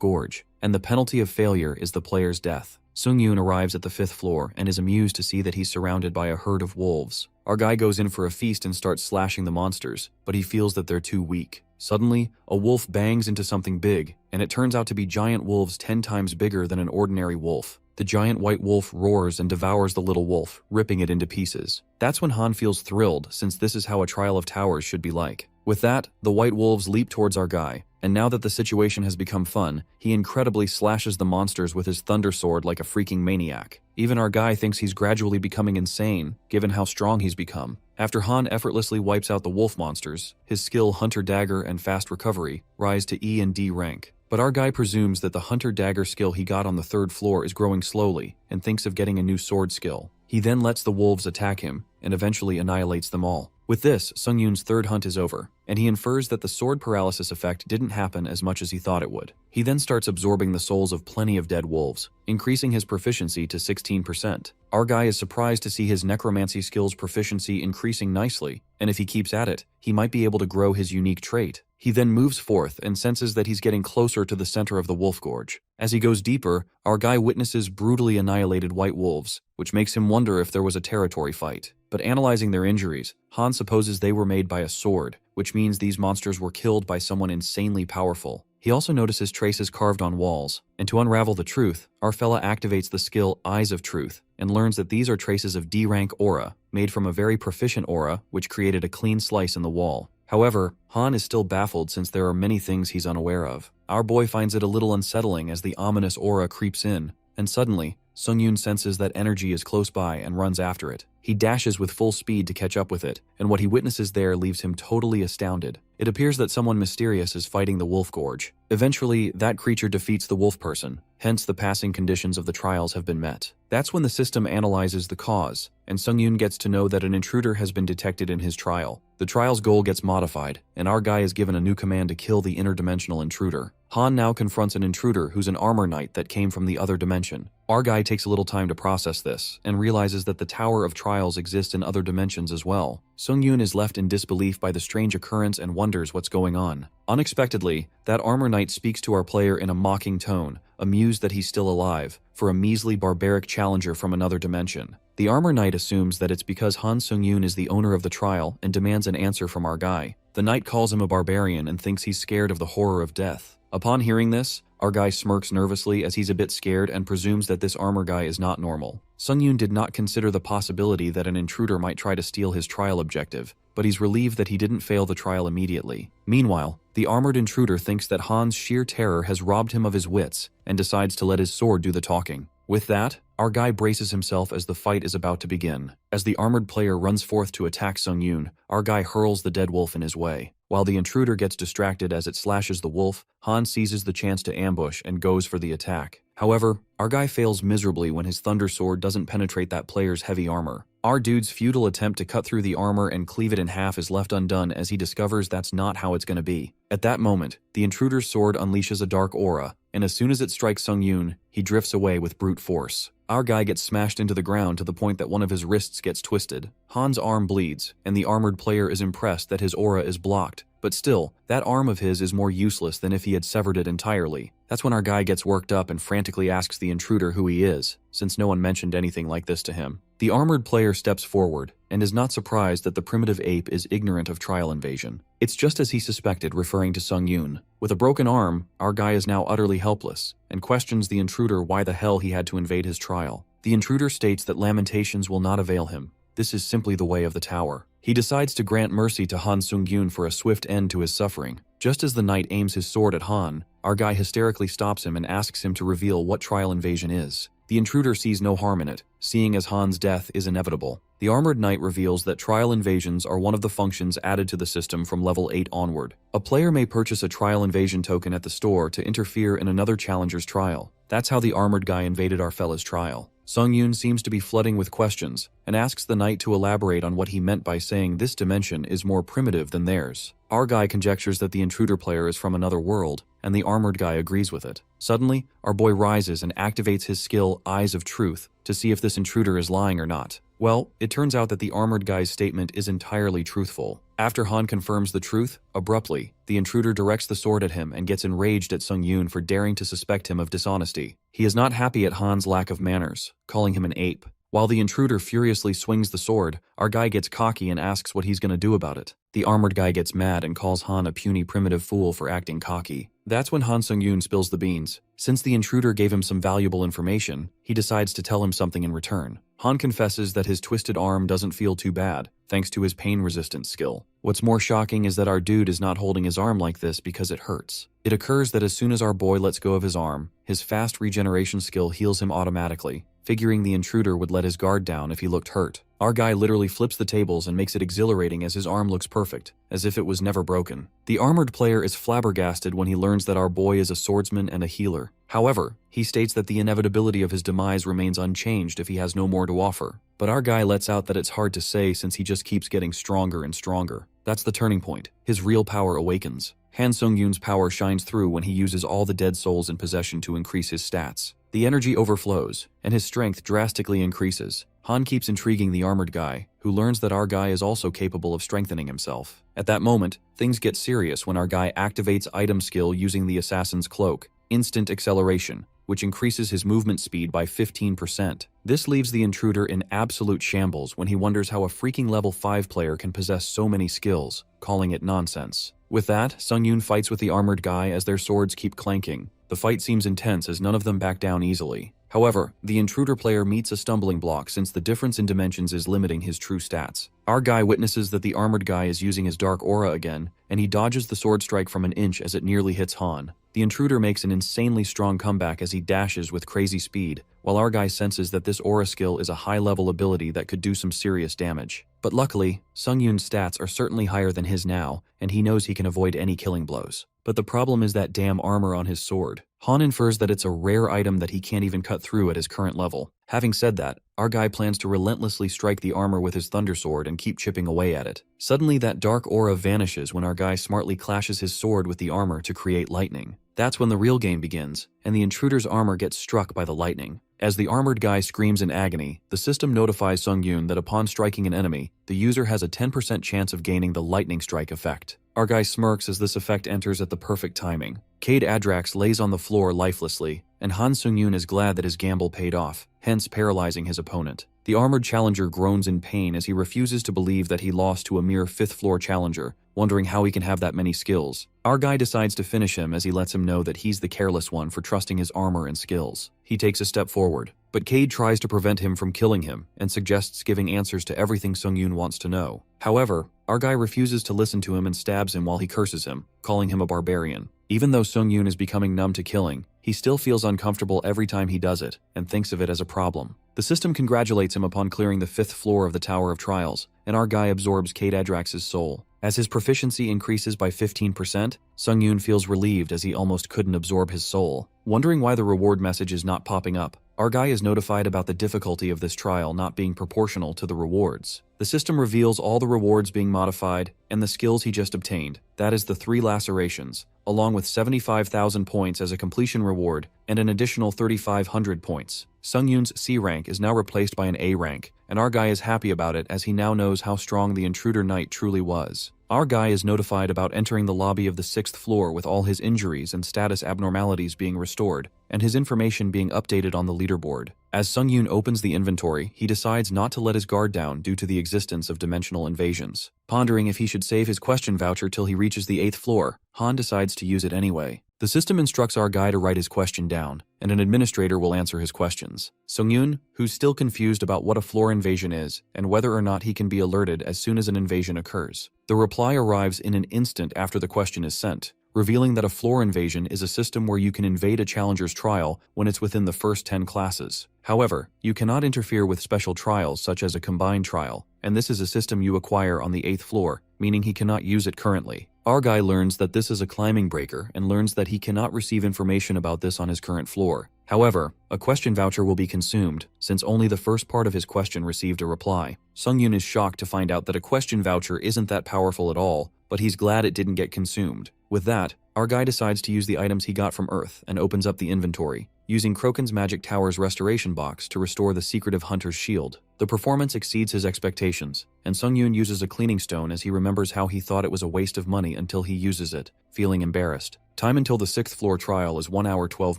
Gorge, and the penalty of failure is the player's death. Sung-yoon arrives at the 5th floor and is amused to see that he's surrounded by a herd of wolves. Our guy goes in for a feast and starts slashing the monsters, but he feels that they're too weak. Suddenly, a wolf bangs into something big, and it turns out to be giant wolves 10 times bigger than an ordinary wolf. The giant white wolf roars and devours the little wolf, ripping it into pieces. That's when Han feels thrilled, since this is how a trial of towers should be like. With that, the white wolves leap towards our guy, and now that the situation has become fun, he incredibly slashes the monsters with his thunder sword like a freaking maniac. Even our guy thinks he's gradually becoming insane, given how strong he's become. After Han effortlessly wipes out the wolf monsters, his skill Hunter Dagger and Fast Recovery rise to E and D rank. But our guy presumes that the Hunter Dagger skill he got on the 3rd floor is growing slowly, and thinks of getting a new sword skill. He then lets the wolves attack him, and eventually annihilates them all. With this, Sung-yoon's 3rd hunt is over, and he infers that the sword paralysis effect didn't happen as much as he thought it would. He then starts absorbing the souls of plenty of dead wolves, increasing his proficiency to 16%. Our guy is surprised to see his necromancy skills proficiency increasing nicely, and if he keeps at it, he might be able to grow his unique trait. He then moves forth and senses that he's getting closer to the center of the Wolf Gorge. As he goes deeper, our guy witnesses brutally annihilated white wolves, which makes him wonder if there was a territory fight. But analyzing their injuries, Han supposes they were made by a sword, which means these monsters were killed by someone insanely powerful. He also notices traces carved on walls, and to unravel the truth, our fella activates the skill Eyes of Truth, and learns that these are traces of D-rank aura, made from a very proficient aura which created a clean slice in the wall. However, Han is still baffled since there are many things he's unaware of. Our boy finds it a little unsettling as the ominous aura creeps in, and suddenly, Sung-yoon senses that energy is close by and runs after it. He dashes with full speed to catch up with it, and what he witnesses there leaves him totally astounded. It appears that someone mysterious is fighting the Wolf Gorge. Eventually, that creature defeats the wolf person, hence the passing conditions of the trials have been met. That's when the system analyzes the cause, and Sung-yoon gets to know that an intruder has been detected in his trial. The trial's goal gets modified, and our guy is given a new command to kill the interdimensional intruder. Han now confronts an intruder who's an armor knight that came from the other dimension. Our guy takes a little time to process this, and realizes that the Tower of Trials exists in other dimensions as well. Sung-yoon is left in disbelief by the strange occurrence and wonders what's going on. Unexpectedly, that armor knight speaks to our player in a mocking tone, amused that he's still alive, for a measly barbaric challenger from another dimension. The armor knight assumes that it's because Han Sung-yoon is the owner of the trial and demands an answer from our guy. The knight calls him a barbarian and thinks he's scared of the horror of death. Upon hearing this, our guy smirks nervously as he's a bit scared and presumes that this armor guy is not normal. Sung-yoon did not consider the possibility that an intruder might try to steal his trial objective, but he's relieved that he didn't fail the trial immediately. Meanwhile, the armored intruder thinks that Han's sheer terror has robbed him of his wits and decides to let his sword do the talking. With that, our guy braces himself as the fight is about to begin. As the armored player runs forth to attack Sung-yoon, our guy hurls the dead wolf in his way. While the intruder gets distracted as it slashes the wolf, Han seizes the chance to ambush and goes for the attack. However, our guy fails miserably when his thunder sword doesn't penetrate that player's heavy armor. Our dude's futile attempt to cut through the armor and cleave it in half is left undone as he discovers that's not how it's gonna be. At that moment, the intruder's sword unleashes a dark aura, and as soon as it strikes Sung-yoon, he drifts away with brute force. Our guy gets smashed into the ground to the point that one of his wrists gets twisted. Han's arm bleeds, and the armored player is impressed that his aura is blocked. But still, that arm of his is more useless than if he had severed it entirely. That's when our guy gets worked up and frantically asks the intruder who he is, since no one mentioned anything like this to him. The armored player steps forward, and is not surprised that the primitive ape is ignorant of trial invasion. It's just as he suspected, referring to Sung-yoon. With a broken arm, our guy is now utterly helpless, and questions the intruder why the hell he had to invade his trial. The intruder states that lamentations will not avail him. This is simply the way of the tower. He decides to grant mercy to Han Sung-yoon for a swift end to his suffering. Just as the knight aims his sword at Han, our guy hysterically stops him and asks him to reveal what trial invasion is. The intruder sees no harm in it, seeing as Han's death is inevitable. The armored knight reveals that trial invasions are one of the functions added to the system from level 8 onward. A player may purchase a trial invasion token at the store to interfere in another challenger's trial. That's how the armored guy invaded our fella's trial. Sung-yoon seems to be flooding with questions, and asks the knight to elaborate on what he meant by saying this dimension is more primitive than theirs. Our guy conjectures that the intruder player is from another world, and the armored guy agrees with it. Suddenly, our boy rises and activates his skill Eyes of Truth to see if this intruder is lying or not. Well, it turns out that the armored guy's statement is entirely truthful. After Han confirms the truth, abruptly, the intruder directs the sword at him and gets enraged at Sung-yoon for daring to suspect him of dishonesty. He is not happy at Han's lack of manners, calling him an ape. While the intruder furiously swings the sword, our guy gets cocky and asks what he's gonna do about it. The armored guy gets mad and calls Han a puny primitive fool for acting cocky. That's when Han Sung-yoon spills the beans. Since the intruder gave him some valuable information, he decides to tell him something in return. Han confesses that his twisted arm doesn't feel too bad, thanks to his pain resistance skill. What's more shocking is that our dude is not holding his arm like this because it hurts. It occurs that as soon as our boy lets go of his arm, his fast regeneration skill heals him automatically, figuring the intruder would let his guard down if he looked hurt. Our guy literally flips the tables and makes it exhilarating as his arm looks perfect, as if it was never broken. The armored player is flabbergasted when he learns that our boy is a swordsman and a healer. However, he states that the inevitability of his demise remains unchanged if he has no more to offer. But our guy lets out that it's hard to say since he just keeps getting stronger and stronger. That's the turning point. His real power awakens. Han Sung-yoon's power shines through when he uses all the dead souls in possession to increase his stats. The energy overflows, and his strength drastically increases. Han keeps intriguing the armored guy, who learns that our guy is also capable of strengthening himself. At that moment, things get serious when our guy activates item skill using the assassin's cloak, instant acceleration, which increases his movement speed by 15%. This leaves the intruder in absolute shambles when he wonders how a freaking level 5 player can possess so many skills, calling it nonsense. With that, Sung-yoon fights with the armored guy as their swords keep clanking. The fight seems intense as none of them back down easily. However, the intruder player meets a stumbling block since the difference in dimensions is limiting his true stats. Our guy witnesses that the armored guy is using his dark aura again, and he dodges the sword strike from an inch as it nearly hits Han. The intruder makes an insanely strong comeback as he dashes with crazy speed, while our guy senses that this aura skill is a high-level ability that could do some serious damage. But luckily, Sung-yoon's stats are certainly higher than his now, and he knows he can avoid any killing blows. But the problem is that damn armor on his sword. Han infers that it's a rare item that he can't even cut through at his current level. Having said that, our guy plans to relentlessly strike the armor with his thunder sword and keep chipping away at it. Suddenly, that dark aura vanishes when our guy smartly clashes his sword with the armor to create lightning. That's when the real game begins, and the intruder's armor gets struck by the lightning. As the armored guy screams in agony, the system notifies Sung-yoon that upon striking an enemy, the user has a 10% chance of gaining the lightning strike effect. Our guy smirks as this effect enters at the perfect timing. Cade Adrax lays on the floor lifelessly, and Han Sung-yoon is glad that his gamble paid off, hence paralyzing his opponent. The armored challenger groans in pain as he refuses to believe that he lost to a mere 5th floor challenger, wondering how he can have that many skills. Our guy decides to finish him as he lets him know that he's the careless one for trusting his armor and skills. He takes a step forward, but Cade tries to prevent him from killing him and suggests giving answers to everything Sung-yoon wants to know. However, our guy refuses to listen to him and stabs him while he curses him, calling him a barbarian. Even though Sung-yoon is becoming numb to killing, he still feels uncomfortable every time he does it and thinks of it as a problem. The system congratulates him upon clearing the 5th floor of the Tower of Trials, and our guy absorbs Cade Adrax's soul. As his proficiency increases by 15%, Sung-yoon feels relieved as he almost couldn't absorb his soul. Wondering why the reward message is not popping up, our guy is notified about the difficulty of this trial not being proportional to the rewards. The system reveals all the rewards being modified and the skills he just obtained. That is the 3 lacerations, along with 75,000 points as a completion reward and an additional 3,500 points. Sung-yoon's C rank is now replaced by an A rank, and our guy is happy about it as he now knows how strong the intruder knight truly was. Our guy is notified about entering the lobby of the 6th floor with all his injuries and status abnormalities being restored, and his information being updated on the leaderboard. As Sung-yoon opens the inventory, he decides not to let his guard down due to the existence of dimensional invasions. Pondering if he should save his question voucher till he reaches the 8th floor, Han decides to use it anyway. The system instructs our guy to write his question down, and an administrator will answer his questions. Sung-yoon, who's still confused about what a floor invasion is and whether or not he can be alerted as soon as an invasion occurs. The reply arrives in an instant after the question is sent, revealing that a floor invasion is a system where you can invade a challenger's trial when it's within the first 10 classes. However, you cannot interfere with special trials such as a combined trial, and this is a system you acquire on the 8th floor, meaning he cannot use it currently. Our guy learns that this is a climbing breaker and learns that he cannot receive information about this on his current floor. However, a question voucher will be consumed, since only the first part of his question received a reply. Sung-yoon is shocked to find out that a question voucher isn't that powerful at all, but he's glad it didn't get consumed. With that, our guy decides to use the items he got from Earth and opens up the inventory, using Kroken's Magic Tower's restoration box to restore the secretive hunter's shield. The performance exceeds his expectations, and Sung-yoon uses a cleaning stone as he remembers how he thought it was a waste of money until he uses it, feeling embarrassed. Time until the 6th floor trial is 1 hour 12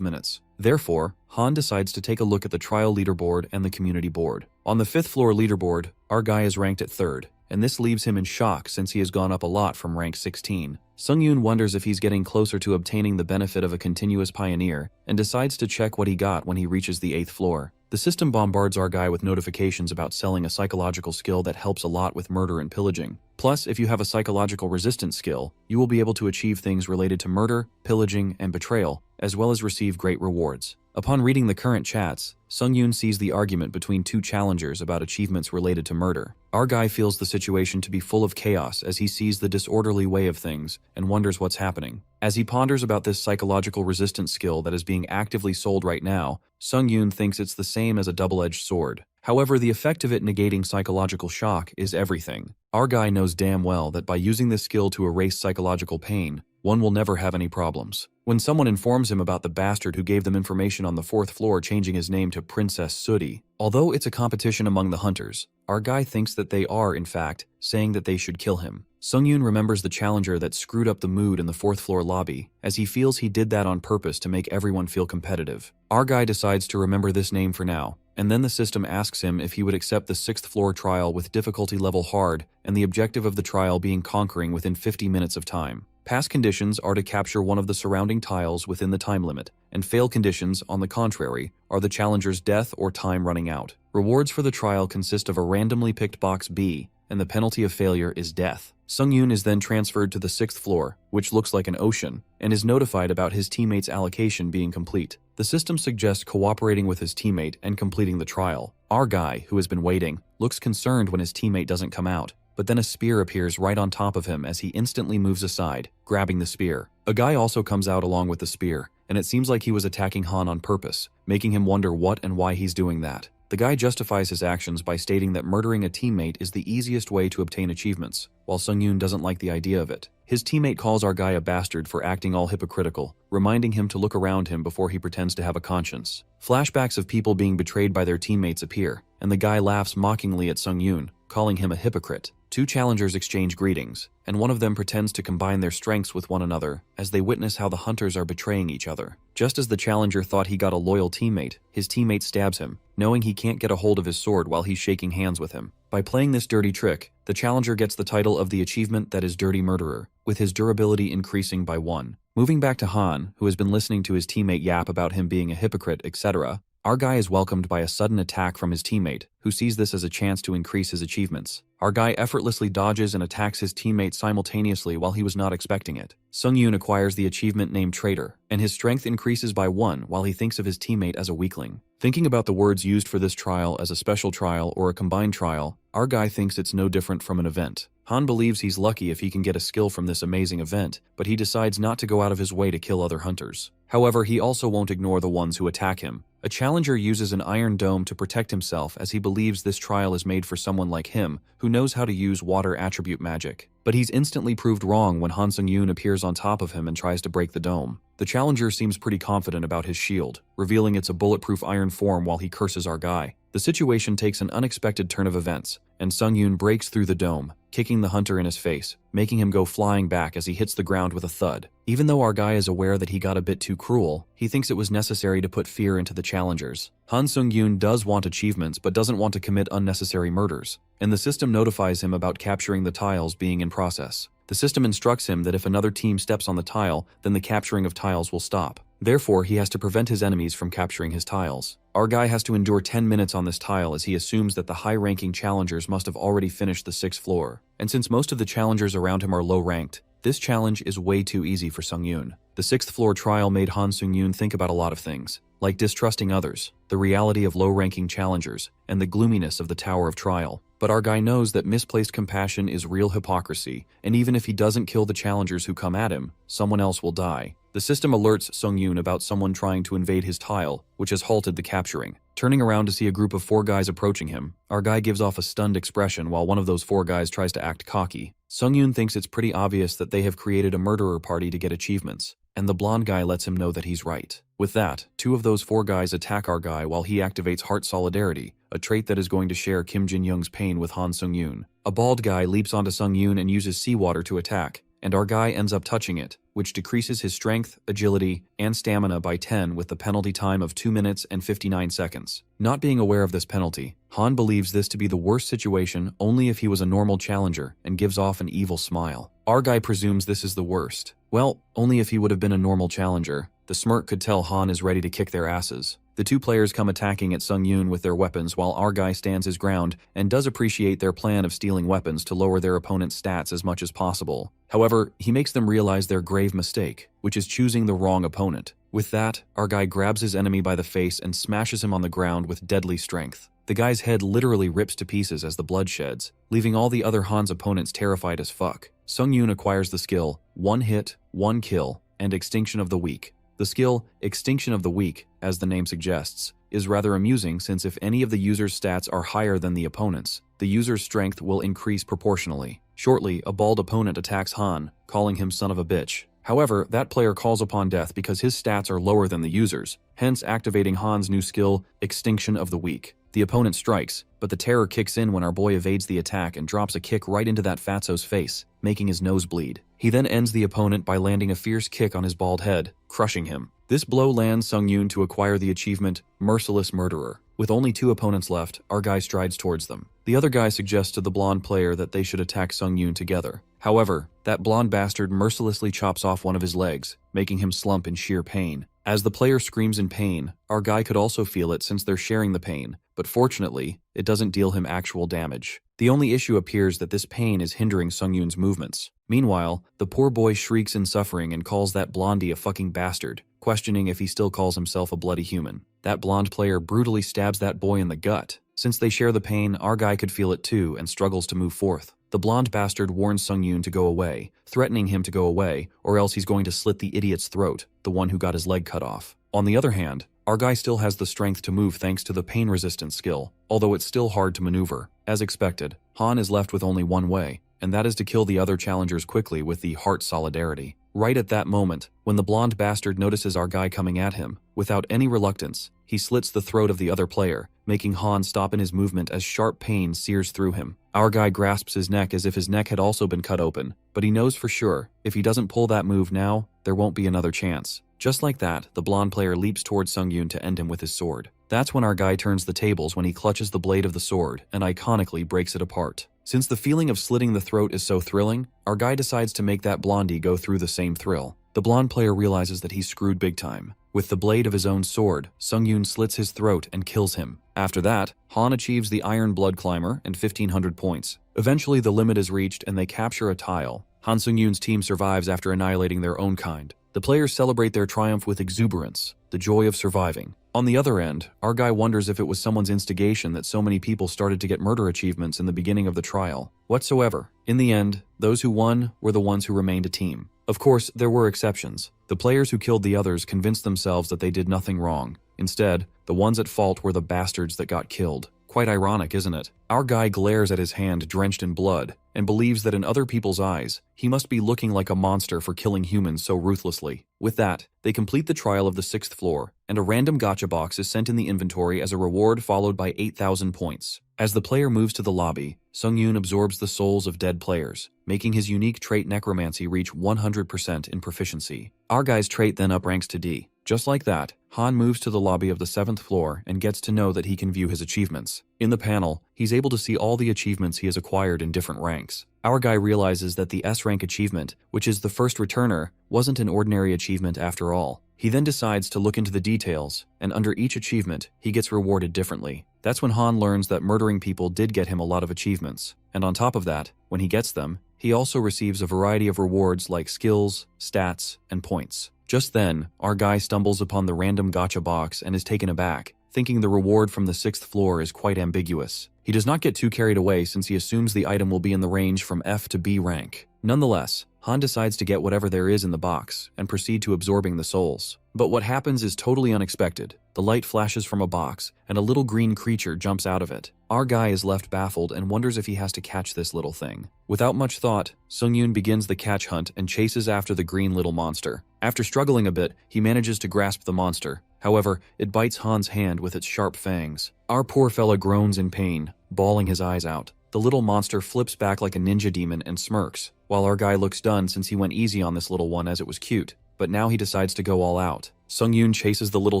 minutes. Therefore, Han decides to take a look at the trial leaderboard and the community board. On the 5th floor leaderboard, our guy is ranked at 3rd, and this leaves him in shock since he has gone up a lot from rank 16. Sung-yoon wonders if he's getting closer to obtaining the benefit of a continuous pioneer and decides to check what he got when he reaches the 8th floor. The system bombards our guy with notifications about selling a psychological skill that helps a lot with murder and pillaging. Plus, if you have a psychological resistance skill, you will be able to achieve things related to murder, pillaging, and betrayal, as well as receive great rewards. Upon reading the current chats, Sung-yoon sees the argument between two challengers about achievements related to murder. Our guy feels the situation to be full of chaos as he sees the disorderly way of things and wonders what's happening. As he ponders about this psychological resistance skill that is being actively sold right now, Sung-yoon thinks it's the same as a double-edged sword. However, the effect of it negating psychological shock is everything. Our guy knows damn well that by using this skill to erase psychological pain, one will never have any problems. When someone informs him about the bastard who gave them information on the 4th floor changing his name to Princess Sooty, although it's a competition among the hunters, our guy thinks that they are, in fact, saying that they should kill him. Sung-yoon remembers the challenger that screwed up the mood in the 4th floor lobby, as he feels he did that on purpose to make everyone feel competitive. Our guy decides to remember this name for now, and then the system asks him if he would accept the 6th floor trial with difficulty level hard and the objective of the trial being conquering within 50 minutes of time. Pass conditions are to capture one of the surrounding tiles within the time limit, and fail conditions, on the contrary, are the challenger's death or time running out. Rewards for the trial consist of a randomly picked box B, and the penalty of failure is death. Sung-yoon is then transferred to the 6th floor, which looks like an ocean, and is notified about his teammate's allocation being complete. The system suggests cooperating with his teammate and completing the trial. Our guy, who has been waiting, looks concerned when his teammate doesn't come out, but then a spear appears right on top of him as he instantly moves aside, grabbing the spear. A guy also comes out along with the spear, and it seems like he was attacking Han on purpose, making him wonder what and why he's doing that. The guy justifies his actions by stating that murdering a teammate is the easiest way to obtain achievements, while Sung-yoon doesn't like the idea of it. His teammate calls our guy a bastard for acting all hypocritical, reminding him to look around him before he pretends to have a conscience. Flashbacks of people being betrayed by their teammates appear, and the guy laughs mockingly at Sung-yoon, calling him a hypocrite. Two challengers exchange greetings, and one of them pretends to combine their strengths with one another as they witness how the hunters are betraying each other. Just as the challenger thought he got a loyal teammate, his teammate stabs him, knowing he can't get a hold of his sword while he's shaking hands with him. By playing this dirty trick, the challenger gets the title of the achievement that is Dirty Murderer, with his durability increasing by 1. Moving back to Han, who has been listening to his teammate yap about him being a hypocrite, etc., our guy is welcomed by a sudden attack from his teammate, who sees this as a chance to increase his achievements. Our guy effortlessly dodges and attacks his teammate simultaneously while he was not expecting it. Sung-yoon acquires the achievement named Traitor, and his strength increases by 1 while he thinks of his teammate as a weakling. Thinking about the words used for this trial as a special trial or a combined trial, our guy thinks it's no different from an event. Han believes he's lucky if he can get a skill from this amazing event, but he decides not to go out of his way to kill other hunters. However, he also won't ignore the ones who attack him. A challenger uses an iron dome to protect himself as he believes this trial is made for someone like him, who knows how to use water attribute magic. But he's instantly proved wrong when Han Sung-yoon appears on top of him and tries to break the dome. The challenger seems pretty confident about his shield, revealing it's a bulletproof iron form while he curses our guy. The situation takes an unexpected turn of events, and Sung-yoon breaks through the dome, kicking the hunter in his face, making him go flying back as he hits the ground with a thud. Even though our guy is aware that he got a bit too cruel, he thinks it was necessary to put fear into the challengers. Han Sung-yoon does want achievements but doesn't want to commit unnecessary murders, and the system notifies him about capturing the tiles being in process. The system instructs him that if another team steps on the tile, then the capturing of tiles will stop. Therefore, he has to prevent his enemies from capturing his tiles. Our guy has to endure 10 minutes on this tile as he assumes that the high-ranking challengers must have already finished the 6th floor. And since most of the challengers around him are low-ranked, this challenge is way too easy for Sung-yoon. The 6th floor trial made Han Sung-yoon think about a lot of things, like distrusting others, the reality of low-ranking challengers, and the gloominess of the Tower of Trial. But our guy knows that misplaced compassion is real hypocrisy, and even if he doesn't kill the challengers who come at him, someone else will die. The system alerts Sung-yoon about someone trying to invade his tile, which has halted the capturing. Turning around to see a group of 4 guys approaching him, our guy gives off a stunned expression while one of those 4 guys tries to act cocky. Sung-yoon thinks it's pretty obvious that they have created a murderer party to get achievements, and the blonde guy lets him know that he's right. With that, 2 of those 4 guys attack our guy while he activates Heart Solidarity, a trait that is going to share Kim Jin-young's pain with Han Sung-yoon. A bald guy leaps onto Sung-yoon and uses seawater to attack, and our guy ends up touching it, which decreases his strength, agility, and stamina by 10 with the penalty time of 2 minutes and 59 seconds. Not being aware of this penalty, Han believes this to be the worst situation only if he was a normal challenger and gives off an evil smile. Our guy presumes this is the worst. Well, only if he would have been a normal challenger. The smirk could tell Han is ready to kick their asses. The two players come attacking at Sung-yoon with their weapons while our guy stands his ground and does appreciate their plan of stealing weapons to lower their opponent's stats as much as possible. However, he makes them realize their grave mistake, which is choosing the wrong opponent. With that, our guy grabs his enemy by the face and smashes him on the ground with deadly strength. The guy's head literally rips to pieces as the blood sheds, leaving all the other Han's opponents terrified as fuck. Sung-yoon acquires the skill, 1 hit, 1 kill, and Extinction of the Weak. The skill, Extinction of the Weak, as the name suggests, is rather amusing since if any of the user's stats are higher than the opponent's, the user's strength will increase proportionally. Shortly, a bald opponent attacks Han, calling him son of a bitch. However, that player calls upon death because his stats are lower than the user's, hence activating Han's new skill, Extinction of the Weak. The opponent strikes, but the terror kicks in when our boy evades the attack and drops a kick right into that fatso's face, making his nose bleed. He then ends the opponent by landing a fierce kick on his bald head, crushing him. This blow lands Sung-yoon to acquire the achievement, Merciless Murderer. With only 2 opponents left, our guy strides towards them. The other guy suggests to the blonde player that they should attack Sung-yoon together. However, that blonde bastard mercilessly chops off one of his legs, making him slump in sheer pain. As the player screams in pain, our guy could also feel it since they're sharing the pain, but fortunately, it doesn't deal him actual damage. The only issue appears that this pain is hindering Sung-yoon's movements. Meanwhile, the poor boy shrieks in suffering and calls that blondie a fucking bastard, questioning if he still calls himself a bloody human. That blonde player brutally stabs that boy in the gut. Since they share the pain, our guy could feel it too and struggles to move forth. The blonde bastard warns Sung-yoon to go away, threatening him to go away, or else he's going to slit the idiot's throat, the one who got his leg cut off. On the other hand, our guy still has the strength to move thanks to the pain-resistant skill, although it's still hard to maneuver. As expected, Han is left with only one way, and that is to kill the other challengers quickly with the Heart Solidarity. Right at that moment, when the blonde bastard notices our guy coming at him, without any reluctance, he slits the throat of the other player, making Han stop in his movement as sharp pain sears through him. Our guy grasps his neck as if his neck had also been cut open, but he knows for sure, if he doesn't pull that move now, there won't be another chance. Just like that, the blonde player leaps towards Sung-yoon to end him with his sword. That's when our guy turns the tables when he clutches the blade of the sword and iconically breaks it apart. Since the feeling of slitting the throat is so thrilling, our guy decides to make that blondie go through the same thrill. The blonde player realizes that he's screwed big time. With the blade of his own sword, Sung-yoon slits his throat and kills him. After that, Han achieves the Iron Blood Climber and 1500 points. Eventually the limit is reached and they capture a tile. Han Sung-yoon's team survives after annihilating their own kind. The players celebrate their triumph with exuberance, the joy of surviving. On the other end, our guy wonders if it was someone's instigation that so many people started to get murder achievements in the beginning of the trial. Whatsoever. In the end, those who won were the ones who remained a team. Of course, there were exceptions. The players who killed the others convinced themselves that they did nothing wrong. Instead, the ones at fault were the bastards that got killed. Quite ironic, isn't it? Our guy glares at his hand drenched in blood and believes that in other people's eyes, he must be looking like a monster for killing humans so ruthlessly. With that, they complete the trial of the 6th floor, and a random gacha box is sent in the inventory as a reward followed by 8,000 points. As the player moves to the lobby, Sung-yoon absorbs the souls of dead players, making his unique trait Necromancy reach 100% in proficiency. Our guy's trait then upranks to D. Just like that, Han moves to the lobby of the 7th floor and gets to know that he can view his achievements. In the panel, he's able to see all the achievements he has acquired in different ranks. Our guy realizes that the S-rank achievement, which is the first returner, wasn't an ordinary achievement after all. He then decides to look into the details, and under each achievement, he gets rewarded differently. That's when Han learns that murdering people did get him a lot of achievements, and on top of that, when he gets them, he also receives a variety of rewards like skills, stats, and points. Just then, our guy stumbles upon the random gacha box and is taken aback, thinking the reward from the 6th floor is quite ambiguous. He does not get too carried away since he assumes the item will be in the range from F to B rank. Nonetheless, Han decides to get whatever there is in the box and proceed to absorbing the souls. But what happens is totally unexpected. The light flashes from a box, and a little green creature jumps out of it. Our guy is left baffled and wonders if he has to catch this little thing. Without much thought, Sung-yoon begins the catch hunt and chases after the green little monster. After struggling a bit, he manages to grasp the monster. However, it bites Han's hand with its sharp fangs. Our poor fella groans in pain, bawling his eyes out. The little monster flips back like a ninja demon and smirks, while our guy looks done since he went easy on this little one as it was cute. But now he decides to go all out. Sung-yoon chases the little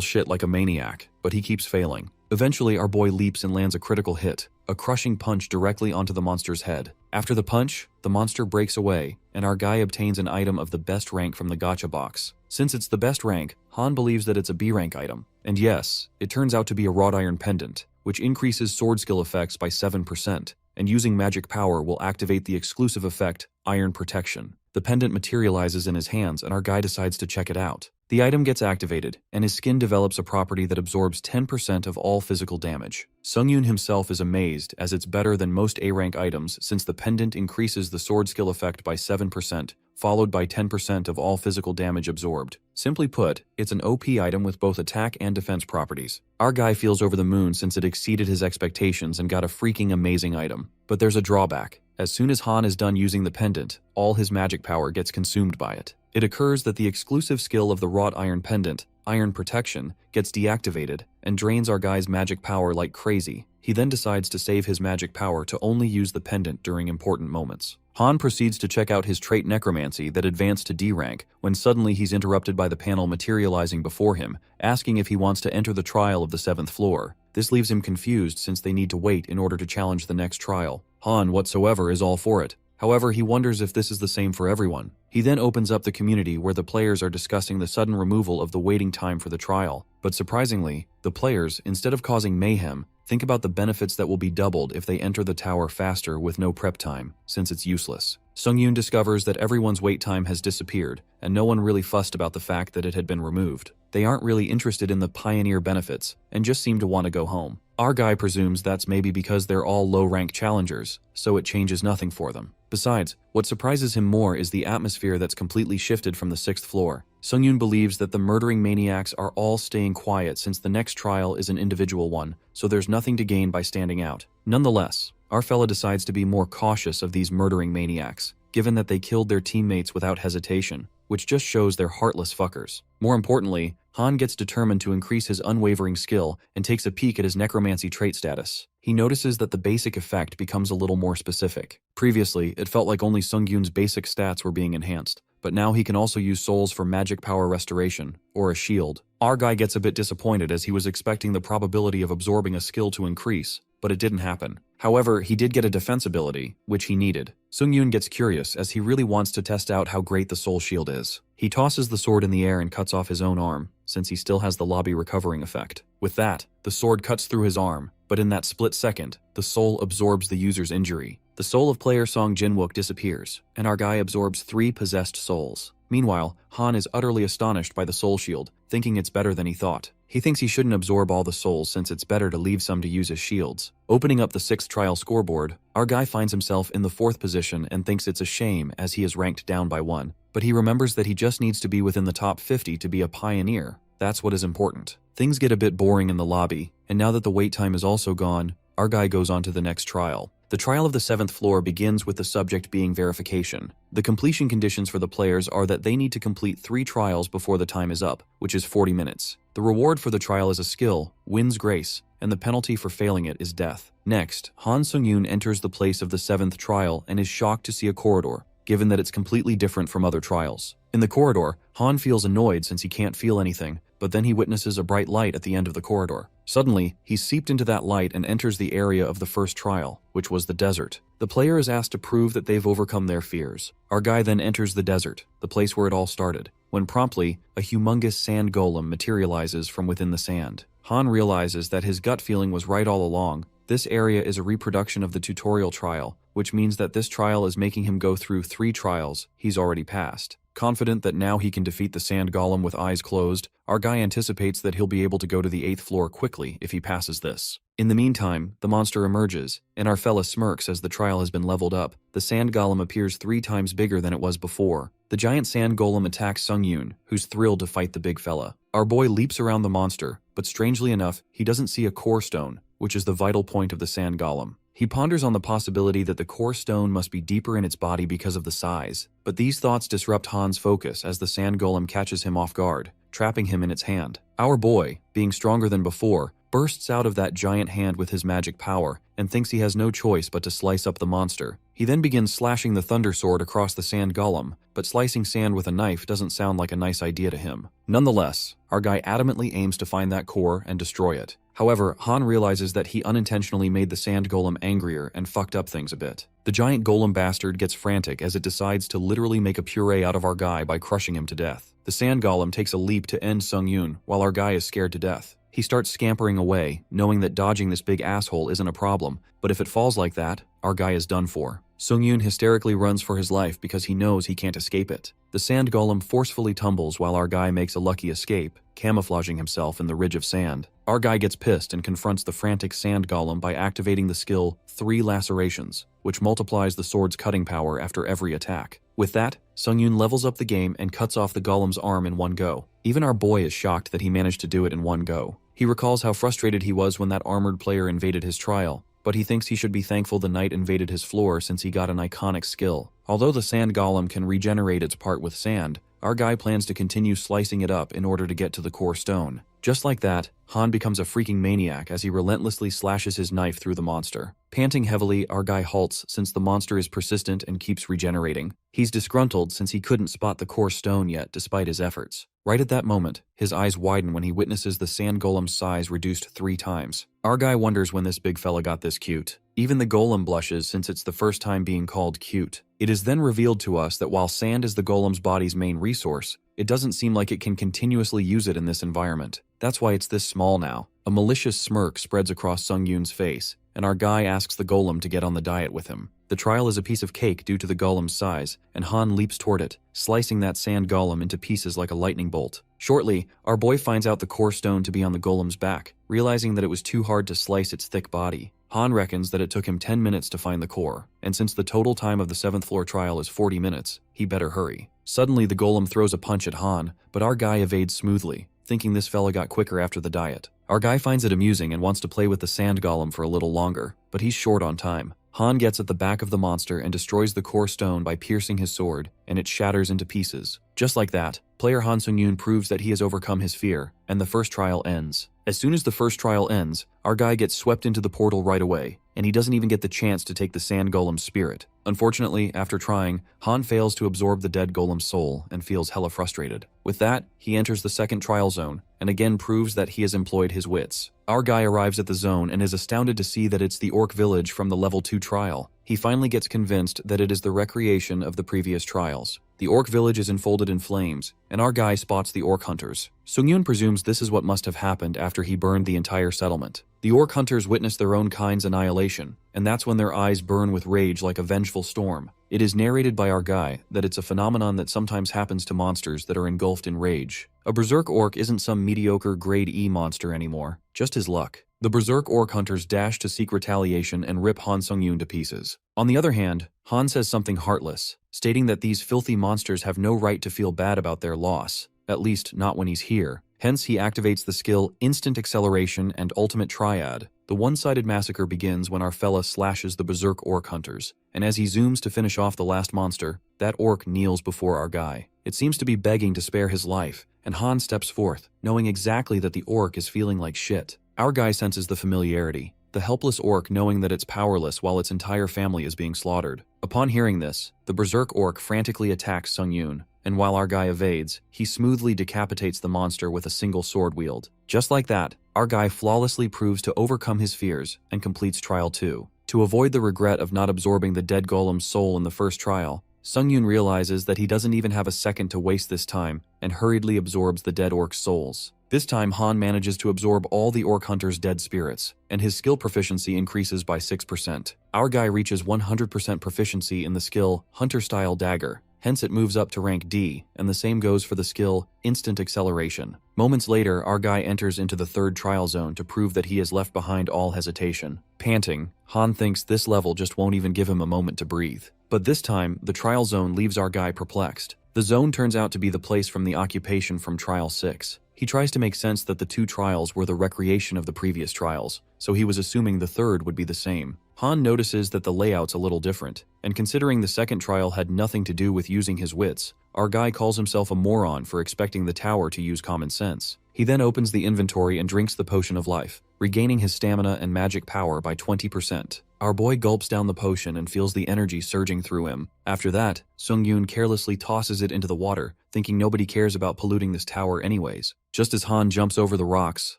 shit like a maniac, but he keeps failing. Eventually, our boy leaps and lands a critical hit, a crushing punch directly onto the monster's head. After the punch, the monster breaks away, and our guy obtains an item of the best rank from the gacha box. Since it's the best rank, Han believes that it's a B rank item. And yes, it turns out to be a wrought iron pendant, which increases sword skill effects by 7%, and using magic power will activate the exclusive effect, Iron Protection. The pendant materializes in his hands and our guy decides to check it out. The item gets activated, and his skin develops a property that absorbs 10% of all physical damage. Sung-yoon himself is amazed as it's better than most A-rank items since the pendant increases the sword skill effect by 7%, followed by 10% of all physical damage absorbed. Simply put, it's an OP item with both attack and defense properties. Our guy feels over the moon since it exceeded his expectations and got a freaking amazing item. But there's a drawback. As soon as Han is done using the pendant, all his magic power gets consumed by it. It occurs that the exclusive skill of the wrought iron pendant, Iron Protection, gets deactivated and drains our guy's magic power like crazy. He then decides to save his magic power to only use the pendant during important moments. Han proceeds to check out his trait Necromancy that advanced to D rank when suddenly he's interrupted by the panel materializing before him, asking if he wants to enter the trial of the 7th floor. This leaves him confused since they need to wait in order to challenge the next trial. Han whatsoever is all for it. However, he wonders if this is the same for everyone. He then opens up the community where the players are discussing the sudden removal of the waiting time for the trial. But surprisingly, the players, instead of causing mayhem, think about the benefits that will be doubled if they enter the tower faster with no prep time, since it's useless. Sung-yoon discovers that everyone's wait time has disappeared, and no one really fussed about the fact that it had been removed. They aren't really interested in the pioneer benefits, and just seem to want to go home. Our guy presumes that's maybe because they're all low-rank challengers, so it changes nothing for them. Besides, what surprises him more is the atmosphere that's completely shifted from the 6th floor. Sung-yoon believes that the murdering maniacs are all staying quiet since the next trial is an individual one, so there's nothing to gain by standing out. Nonetheless, our fella decides to be more cautious of these murdering maniacs, given that they killed their teammates without hesitation, which just shows they're heartless fuckers. More importantly, Han gets determined to increase his unwavering skill and takes a peek at his necromancy trait status. He notices that the basic effect becomes a little more specific. Previously, it felt like only Sung-yoon's basic stats were being enhanced, but now he can also use souls for magic power restoration, or a shield. Our guy gets a bit disappointed as he was expecting the probability of absorbing a skill to increase, but it didn't happen. However, he did get a defense ability, which he needed. Sung-yoon gets curious as he really wants to test out how great the soul shield is. He tosses the sword in the air and cuts off his own arm, since he still has the lobby recovering effect. With that, the sword cuts through his arm, but in that split second, the soul absorbs the user's injury. The soul of player Song Jinwook disappears, and our guy absorbs 3 possessed souls. Meanwhile, Han is utterly astonished by the soul shield, thinking it's better than he thought. He thinks he shouldn't absorb all the souls since it's better to leave some to use as shields. Opening up the 6th trial scoreboard, our guy finds himself in the 4th position and thinks it's a shame as he is ranked down by 1. But he remembers that he just needs to be within the top 50 to be a pioneer. That's what is important. Things get a bit boring in the lobby, and now that the wait time is also gone, our guy goes on to the next trial. The trial of the 7th floor begins with the subject being verification. The completion conditions for the players are that they need to complete 3 trials before the time is up, which is 40 minutes. The reward for the trial is a skill, Wins Grace, and the penalty for failing it is death. Next, Han Sung-yoon enters the place of the 7th trial and is shocked to see a corridor, given that it's completely different from other trials. In the corridor, Han feels annoyed since he can't feel anything, but then he witnesses a bright light at the end of the corridor. Suddenly, he's seeped into that light and enters the area of the first trial, which was the desert. The player is asked to prove that they've overcome their fears. Our guy then enters the desert, the place where it all started, when promptly, a humongous sand golem materializes from within the sand. Han realizes that his gut feeling was right all along. This area is a reproduction of the tutorial trial, which means that this trial is making him go through 3 trials he's already passed. Confident that now he can defeat the sand golem with eyes closed, our guy anticipates that he'll be able to go to the 8th floor quickly if he passes this. In the meantime, the monster emerges, and our fella smirks as the trial has been leveled up. The sand golem appears 3 times bigger than it was before. The giant sand golem attacks Sung-yoon, who's thrilled to fight the big fella. Our boy leaps around the monster, but strangely enough, he doesn't see a core stone, which is the vital point of the sand golem. He ponders on the possibility that the core stone must be deeper in its body because of the size, but these thoughts disrupt Han's focus as the sand golem catches him off guard, trapping him in its hand. Our boy, being stronger than before, bursts out of that giant hand with his magic power and thinks he has no choice but to slice up the monster. He then begins slashing the thunder sword across the sand golem, but slicing sand with a knife doesn't sound like a nice idea to him. Nonetheless, our guy adamantly aims to find that core and destroy it. However, Han realizes that he unintentionally made the sand golem angrier and fucked up things a bit. The giant golem bastard gets frantic as it decides to literally make a puree out of our guy by crushing him to death. The sand golem takes a leap to end Sungyun while our guy is scared to death. He starts scampering away, knowing that dodging this big asshole isn't a problem, but if it falls like that, our guy is done for. Sungyun hysterically runs for his life because he knows he can't escape it. The sand golem forcefully tumbles while our guy makes a lucky escape, camouflaging himself in the ridge of sand. Our guy gets pissed and confronts the frantic sand golem by activating the skill 3 Lacerations, which multiplies the sword's cutting power after every attack. With that, Sungyun levels up the game and cuts off the golem's arm in one go. Even our boy is shocked that he managed to do it in one go. He recalls how frustrated he was when that armored player invaded his trial, but he thinks he should be thankful the knight invaded his floor since he got an iconic skill. Although the sand golem can regenerate its part with sand, our guy plans to continue slicing it up in order to get to the core stone. Just like that, Han becomes a freaking maniac as he relentlessly slashes his knife through the monster. Panting heavily, our guy halts since the monster is persistent and keeps regenerating. He's disgruntled since he couldn't spot the core stone yet despite his efforts. Right at that moment, his eyes widen when he witnesses the sand golem's size reduced 3 times. Our guy wonders when this big fella got this cute. Even the golem blushes since it's the first time being called cute. It is then revealed to us that while sand is the golem's body's main resource, it doesn't seem like it can continuously use it in this environment. That's why it's this small now. A malicious smirk spreads across Sungyun's face, and our guy asks the golem to get on the diet with him. The trial is a piece of cake due to the golem's size, and Han leaps toward it, slicing that sand golem into pieces like a lightning bolt. Shortly, our boy finds out the core stone to be on the golem's back, realizing that it was too hard to slice its thick body. Han reckons that it took him 10 minutes to find the core, and since the total time of the 7th floor trial is 40 minutes, he better hurry. Suddenly, the golem throws a punch at Han, but our guy evades smoothly, thinking this fella got quicker after the diet. Our guy finds it amusing and wants to play with the sand golem for a little longer, but he's short on time. Han gets at the back of the monster and destroys the core stone by piercing his sword, and it shatters into pieces. Just like that, player Han Sungyun proves that he has overcome his fear, and the first trial ends. As soon as the first trial ends, our guy gets swept into the portal right away, and he doesn't even get the chance to take the sand golem's spirit. Unfortunately, after trying, Han fails to absorb the dead golem's soul and feels hella frustrated. With that, he enters the second trial zone, and again proves that he has employed his wits. Our guy arrives at the zone and is astounded to see that it's the orc village from the level 2 trial. He finally gets convinced that it is the recreation of the previous trials. The orc village is enfolded in flames, and our guy spots the orc hunters. Sungyun presumes this is what must have happened after he burned the entire settlement. The orc hunters witness their own kind's annihilation, and that's when their eyes burn with rage like a vengeful storm. It is narrated by our guy that it's a phenomenon that sometimes happens to monsters that are engulfed in rage. A berserk orc isn't some mediocre grade E monster anymore, just his luck. The berserk orc hunters dash to seek retaliation and rip Han Sungyun to pieces. On the other hand, Han says something heartless, stating that these filthy monsters have no right to feel bad about their loss, at least not when he's here. Hence, he activates the skill Instant Acceleration and Ultimate Triad. The one-sided massacre begins when our fella slashes the berserk orc hunters, and as he zooms to finish off the last monster, that orc kneels before our guy. It seems to be begging to spare his life, and Han steps forth, knowing exactly that the orc is feeling like shit. Our guy senses the familiarity, the helpless orc knowing that it's powerless while its entire family is being slaughtered. Upon hearing this, the berserk orc frantically attacks Sungyun, and while our guy evades, he smoothly decapitates the monster with a single sword wield. Just like that, our guy flawlessly proves to overcome his fears and completes trial 2. To avoid the regret of not absorbing the dead golem's soul in the first trial, Sungyun realizes that he doesn't even have a second to waste this time and hurriedly absorbs the dead orc's souls. This time, Han manages to absorb all the orc hunter's dead spirits, and his skill proficiency increases by 6%. Our guy reaches 100% proficiency in the skill Hunter-Style Dagger, hence it moves up to rank D, and the same goes for the skill Instant Acceleration. Moments later, our guy enters into the third trial zone to prove that he has left behind all hesitation. Panting, Han thinks this level just won't even give him a moment to breathe. But this time, the trial zone leaves our guy perplexed. The zone turns out to be the place from the occupation from Trial 6. He tries to make sense that the two trials were the recreation of the previous trials, so he was assuming the third would be the same. Han notices that the layout's a little different, and considering the second trial had nothing to do with using his wits, our guy calls himself a moron for expecting the tower to use common sense. He then opens the inventory and drinks the potion of life, regaining his stamina and magic power by 20%. Our boy gulps down the potion and feels the energy surging through him. After that, Sung-yoon carelessly tosses it into the water, thinking nobody cares about polluting this tower anyways. Just as Han jumps over the rocks,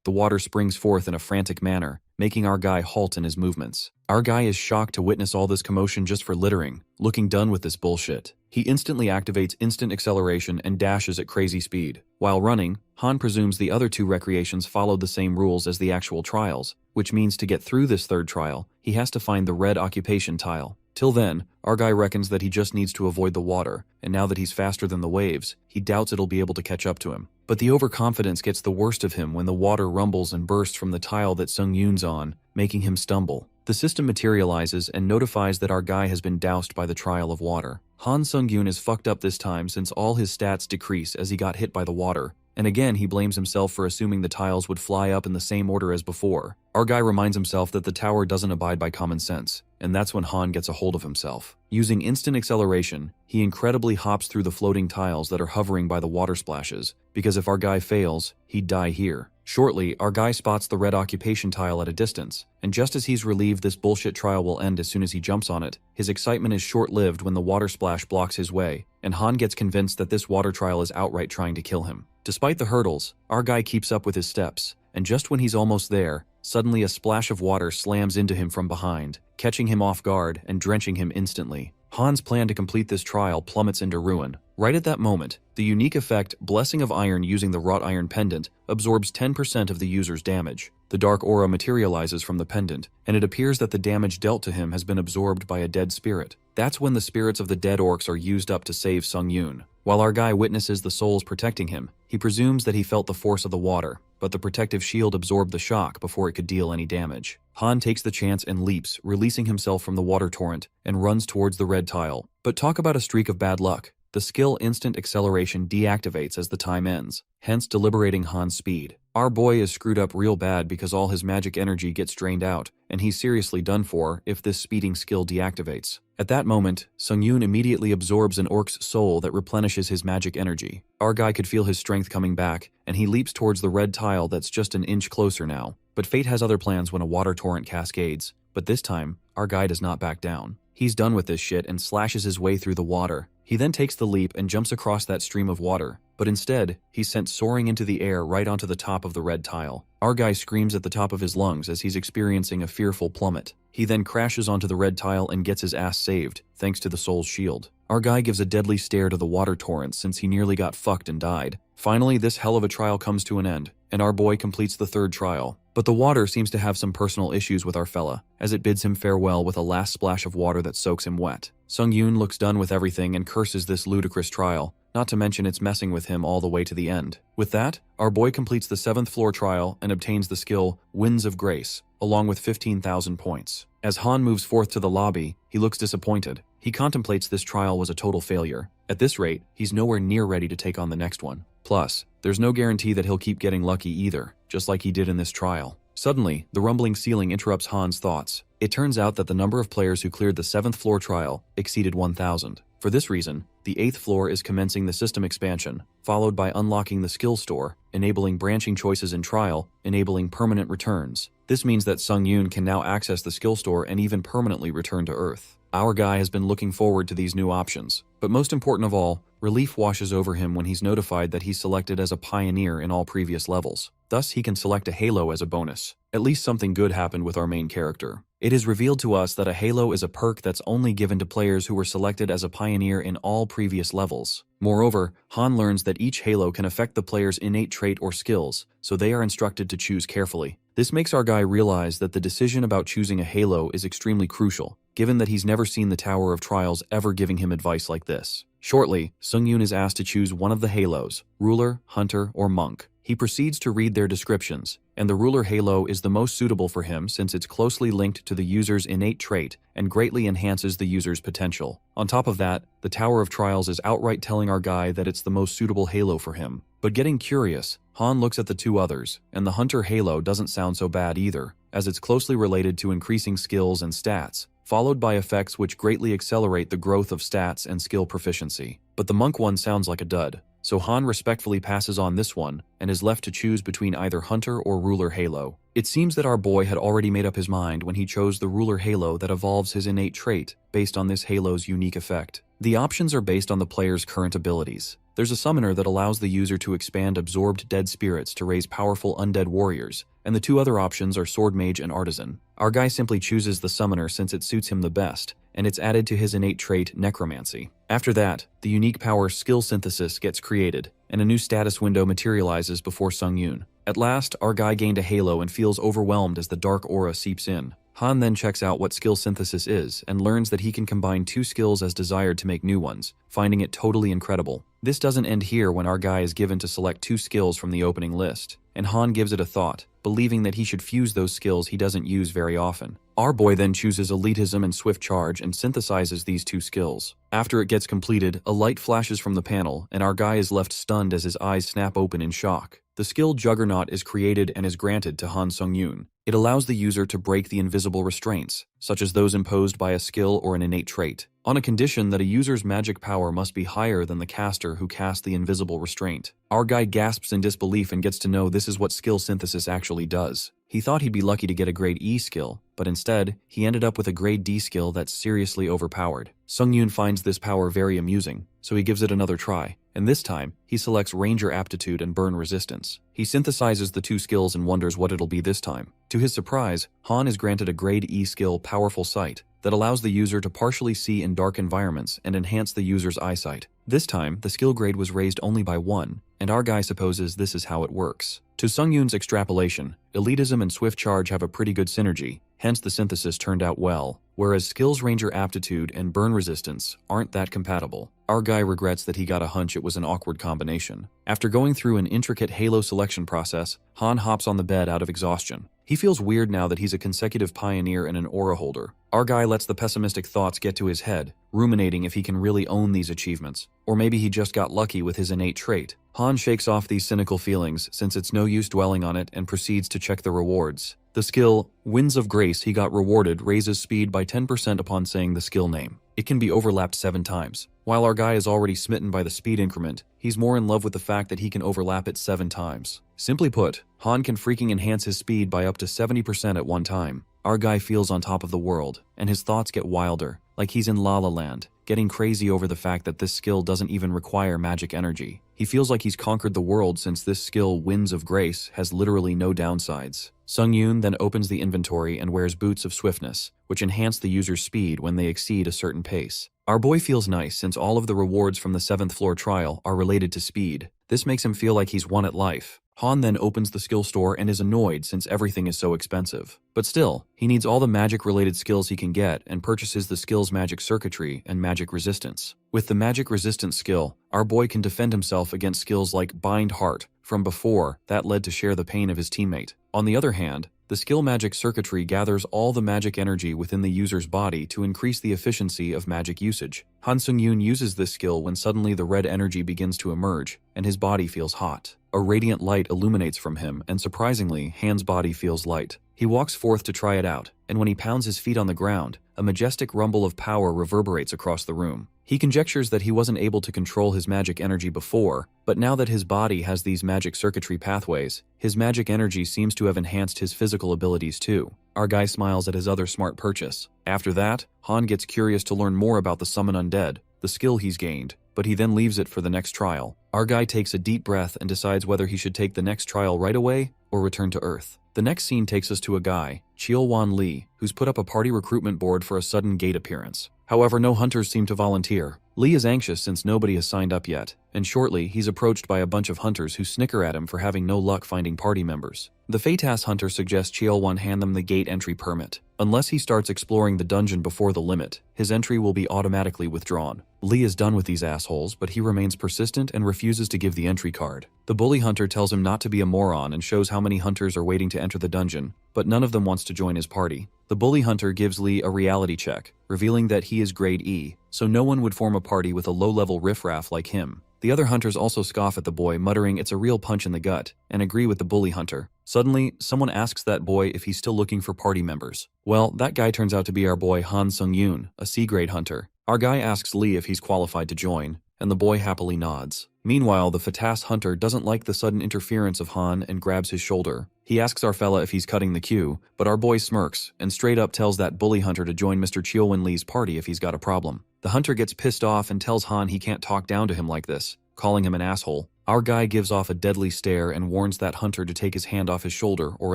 the water springs forth in a frantic manner, making our guy halt in his movements. Our guy is shocked to witness all this commotion just for littering, looking done with this bullshit. He instantly activates instant acceleration and dashes at crazy speed. While running, Han presumes the other two recreations followed the same rules as the actual trials, which means to get through this third trial, he has to find the red occupation tile. Till then, our guy reckons that he just needs to avoid the water, and now that he's faster than the waves, he doubts it'll be able to catch up to him. But the overconfidence gets the worst of him when the water rumbles and bursts from the tile that Sung-yoon's on, making him stumble. The system materializes and notifies that our guy has been doused by the trial of water. Han Sung-yoon is fucked up this time since all his stats decrease as he got hit by the water, and again he blames himself for assuming the tiles would fly up in the same order as before. Our guy reminds himself that the tower doesn't abide by common sense, and that's when Han gets a hold of himself. Using instant acceleration, he incredibly hops through the floating tiles that are hovering by the water splashes, because if our guy fails, he'd die here. Shortly, our guy spots the red occupation tile at a distance, and just as he's relieved this bullshit trial will end as soon as he jumps on it, his excitement is short-lived when the water splash blocks his way, and Han gets convinced that this water trial is outright trying to kill him. Despite the hurdles, our guy keeps up with his steps, and just when he's almost there, suddenly a splash of water slams into him from behind, catching him off guard and drenching him instantly. Han's plan to complete this trial plummets into ruin. Right at that moment, the unique effect Blessing of Iron using the wrought iron pendant absorbs 10% of the user's damage. The dark aura materializes from the pendant, and it appears that the damage dealt to him has been absorbed by a dead spirit. That's when the spirits of the dead orcs are used up to save Sung-yoon. While our guy witnesses the souls protecting him, he presumes that he felt the force of the water, but the protective shield absorbed the shock before it could deal any damage. Han takes the chance and leaps, releasing himself from the water torrent, and runs towards the red tile. But talk about a streak of bad luck. The skill instant acceleration deactivates as the time ends, hence deliberating Han's speed. Our boy is screwed up real bad because all his magic energy gets drained out, and he's seriously done for if this speeding skill deactivates. At that moment, Sung-yoon immediately absorbs an orc's soul that replenishes his magic energy. Our guy could feel his strength coming back, and he leaps towards the red tile that's just an inch closer now. But fate has other plans when a water torrent cascades, but this time, our guy does not back down. He's done with this shit and slashes his way through the water. He then takes the leap and jumps across that stream of water, but instead, he's sent soaring into the air right onto the top of the red tile. Our guy screams at the top of his lungs as he's experiencing a fearful plummet. He then crashes onto the red tile and gets his ass saved, thanks to the soul's shield. Our guy gives a deadly stare to the water torrent since he nearly got fucked and died. Finally, this hell of a trial comes to an end, and our boy completes the third trial. But the water seems to have some personal issues with our fella, as it bids him farewell with a last splash of water that soaks him wet. Sung-yoon looks done with everything and curses this ludicrous trial, not to mention it's messing with him all the way to the end. With that, our boy completes the 7th floor trial and obtains the skill Winds of Grace, along with 15,000 points. As Han moves forth to the lobby, he looks disappointed. He contemplates this trial was a total failure. At this rate, he's nowhere near ready to take on the next one. Plus, there's no guarantee that he'll keep getting lucky either, just like he did in this trial. Suddenly, the rumbling ceiling interrupts Han's thoughts. It turns out that the number of players who cleared the 7th floor trial exceeded 1,000. For this reason, the 8th floor is commencing the system expansion, followed by unlocking the skill store, enabling branching choices in trial, enabling permanent returns. This means that Sung-yoon can now access the skill store and even permanently return to Earth. Our guy has been looking forward to these new options, but most important of all, relief washes over him when he's notified that he's selected as a pioneer in all previous levels. Thus, he can select a halo as a bonus. At least something good happened with our main character. It is revealed to us that a halo is a perk that's only given to players who were selected as a pioneer in all previous levels. Moreover, Han learns that each halo can affect the player's innate trait or skills, so they are instructed to choose carefully. This makes our guy realize that the decision about choosing a halo is extremely crucial, given that he's never seen the Tower of Trials ever giving him advice like this. Shortly, Sung-yoon is asked to choose one of the halos, Ruler, Hunter, or Monk. He proceeds to read their descriptions, and the Ruler Halo is the most suitable for him since it's closely linked to the user's innate trait and greatly enhances the user's potential. On top of that, the Tower of Trials is outright telling our guy that it's the most suitable Halo for him. But getting curious, Han looks at the two others, and the hunter halo doesn't sound so bad either, as it's closely related to increasing skills and stats, followed by effects which greatly accelerate the growth of stats and skill proficiency. But the monk one sounds like a dud, so Han respectfully passes on this one and is left to choose between either hunter or ruler halo. It seems that our boy had already made up his mind when he chose the ruler halo that evolves his innate trait based on this halo's unique effect. The options are based on the player's current abilities. There's a summoner that allows the user to expand absorbed dead spirits to raise powerful undead warriors, and the two other options are sword mage and artisan. Our guy simply chooses the summoner since it suits him the best, and it's added to his innate trait necromancy. After that, the unique power skill synthesis gets created, and a new status window materializes before Sungyun. At last, our guy gained a halo and feels overwhelmed as the dark aura seeps in. Han then checks out what skill synthesis is and learns that he can combine two skills as desired to make new ones, finding it totally incredible. This doesn't end here when our guy is given to select two skills from the opening list, and Han gives it a thought, believing that he should fuse those skills he doesn't use very often. Our boy then chooses elitism and swift charge and synthesizes these two skills. After it gets completed, a light flashes from the panel, and our guy is left stunned as his eyes snap open in shock. The skill Juggernaut is created and is granted to Han Sungyun. It allows the user to break the invisible restraints, such as those imposed by a skill or an innate trait, on a condition that a user's magic power must be higher than the caster who cast the invisible restraint. Our guy gasps in disbelief and gets to know this is what skill synthesis actually does. He thought he'd be lucky to get a grade E skill, but instead, he ended up with a grade D skill that's seriously overpowered. Sungyun finds this power very amusing, so he gives it another try, and this time, he selects Ranger Aptitude and Burn Resistance. He synthesizes the two skills and wonders what it'll be this time. To his surprise, Han is granted a grade E skill Powerful Sight that allows the user to partially see in dark environments and enhance the user's eyesight. This time, the skill grade was raised only by 1, and our guy supposes this is how it works. To Sungyun's extrapolation, elitism and swift charge have a pretty good synergy, hence the synthesis turned out well, whereas skills Ranger Aptitude and Burn Resistance aren't that compatible. Our guy regrets that he got a hunch it was an awkward combination. After going through an intricate halo selection process, Han hops on the bed out of exhaustion. He feels weird now that he's a consecutive pioneer and an aura holder. Our guy lets the pessimistic thoughts get to his head, ruminating if he can really own these achievements. Or maybe he just got lucky with his innate trait. Han shakes off these cynical feelings since it's no use dwelling on it and proceeds to check the rewards. The skill, Winds of Grace, he got rewarded raises speed by 10% upon saying the skill name. It can be overlapped 7 times. While our guy is already smitten by the speed increment, he's more in love with the fact that he can overlap it 7 times. Simply put, Han can freaking enhance his speed by up to 70% at one time. Our guy feels on top of the world, and his thoughts get wilder, like he's in La La Land, getting crazy over the fact that this skill doesn't even require magic energy. He feels like he's conquered the world since this skill, Winds of Grace, has literally no downsides. Sungyun then opens the inventory and wears Boots of Swiftness, which enhance the user's speed when they exceed a certain pace. Our boy feels nice since all of the rewards from the 7th floor trial are related to speed. This makes him feel like he's won at life. Han then opens the skill store and is annoyed since everything is so expensive. But still, he needs all the magic-related skills he can get and purchases the skills Magic Circuitry and Magic Resistance. With the Magic Resistance skill, our boy can defend himself against skills like Bind Heart from before that led to share the pain of his teammate. On the other hand, the skill Magic Circuitry gathers all the magic energy within the user's body to increase the efficiency of magic usage. Han Sungyun uses this skill when suddenly the red energy begins to emerge, and his body feels hot. A radiant light illuminates from him, and surprisingly, Han's body feels light. He walks forth to try it out, and when he pounds his feet on the ground, a majestic rumble of power reverberates across the room. He conjectures that he wasn't able to control his magic energy before, but now that his body has these magic circuitry pathways, his magic energy seems to have enhanced his physical abilities too. Our guy smiles at his other smart purchase. After that, Han gets curious to learn more about the Summon Undead, the skill he's gained, but he then leaves it for the next trial. Our guy takes a deep breath and decides whether he should take the next trial right away or return to Earth. The next scene takes us to a guy, Cheolwan Lee, who's put up a party recruitment board for a sudden gate appearance. However, no hunters seem to volunteer. Lee is anxious since nobody has signed up yet, and shortly he's approached by a bunch of hunters who snicker at him for having no luck finding party members. The Fatas hunter suggests Cheolwan hand them the gate entry permit. Unless he starts exploring the dungeon before the limit, his entry will be automatically withdrawn. Lee is done with these assholes, but he remains persistent and refuses to give the entry card. The bully hunter tells him not to be a moron and shows how many hunters are waiting to enter the dungeon, but none of them wants to join his party. The bully hunter gives Lee a reality check, revealing that he is grade E, so no one would form a party with a low-level riffraff like him. The other hunters also scoff at the boy, muttering it's a real punch in the gut, and agree with the bully hunter. Suddenly, someone asks that boy if he's still looking for party members. Well, that guy turns out to be our boy Han Sung-yoon, a C-grade hunter. Our guy asks Lee if he's qualified to join, and the boy happily nods. Meanwhile, the Fatas hunter doesn't like the sudden interference of Han and grabs his shoulder. He asks our fella if he's cutting the queue, but our boy smirks and straight up tells that bully hunter to join Mr. Cheolwon Lee's party if he's got a problem. The hunter gets pissed off and tells Han he can't talk down to him like this, calling him an asshole. Our guy gives off a deadly stare and warns that hunter to take his hand off his shoulder or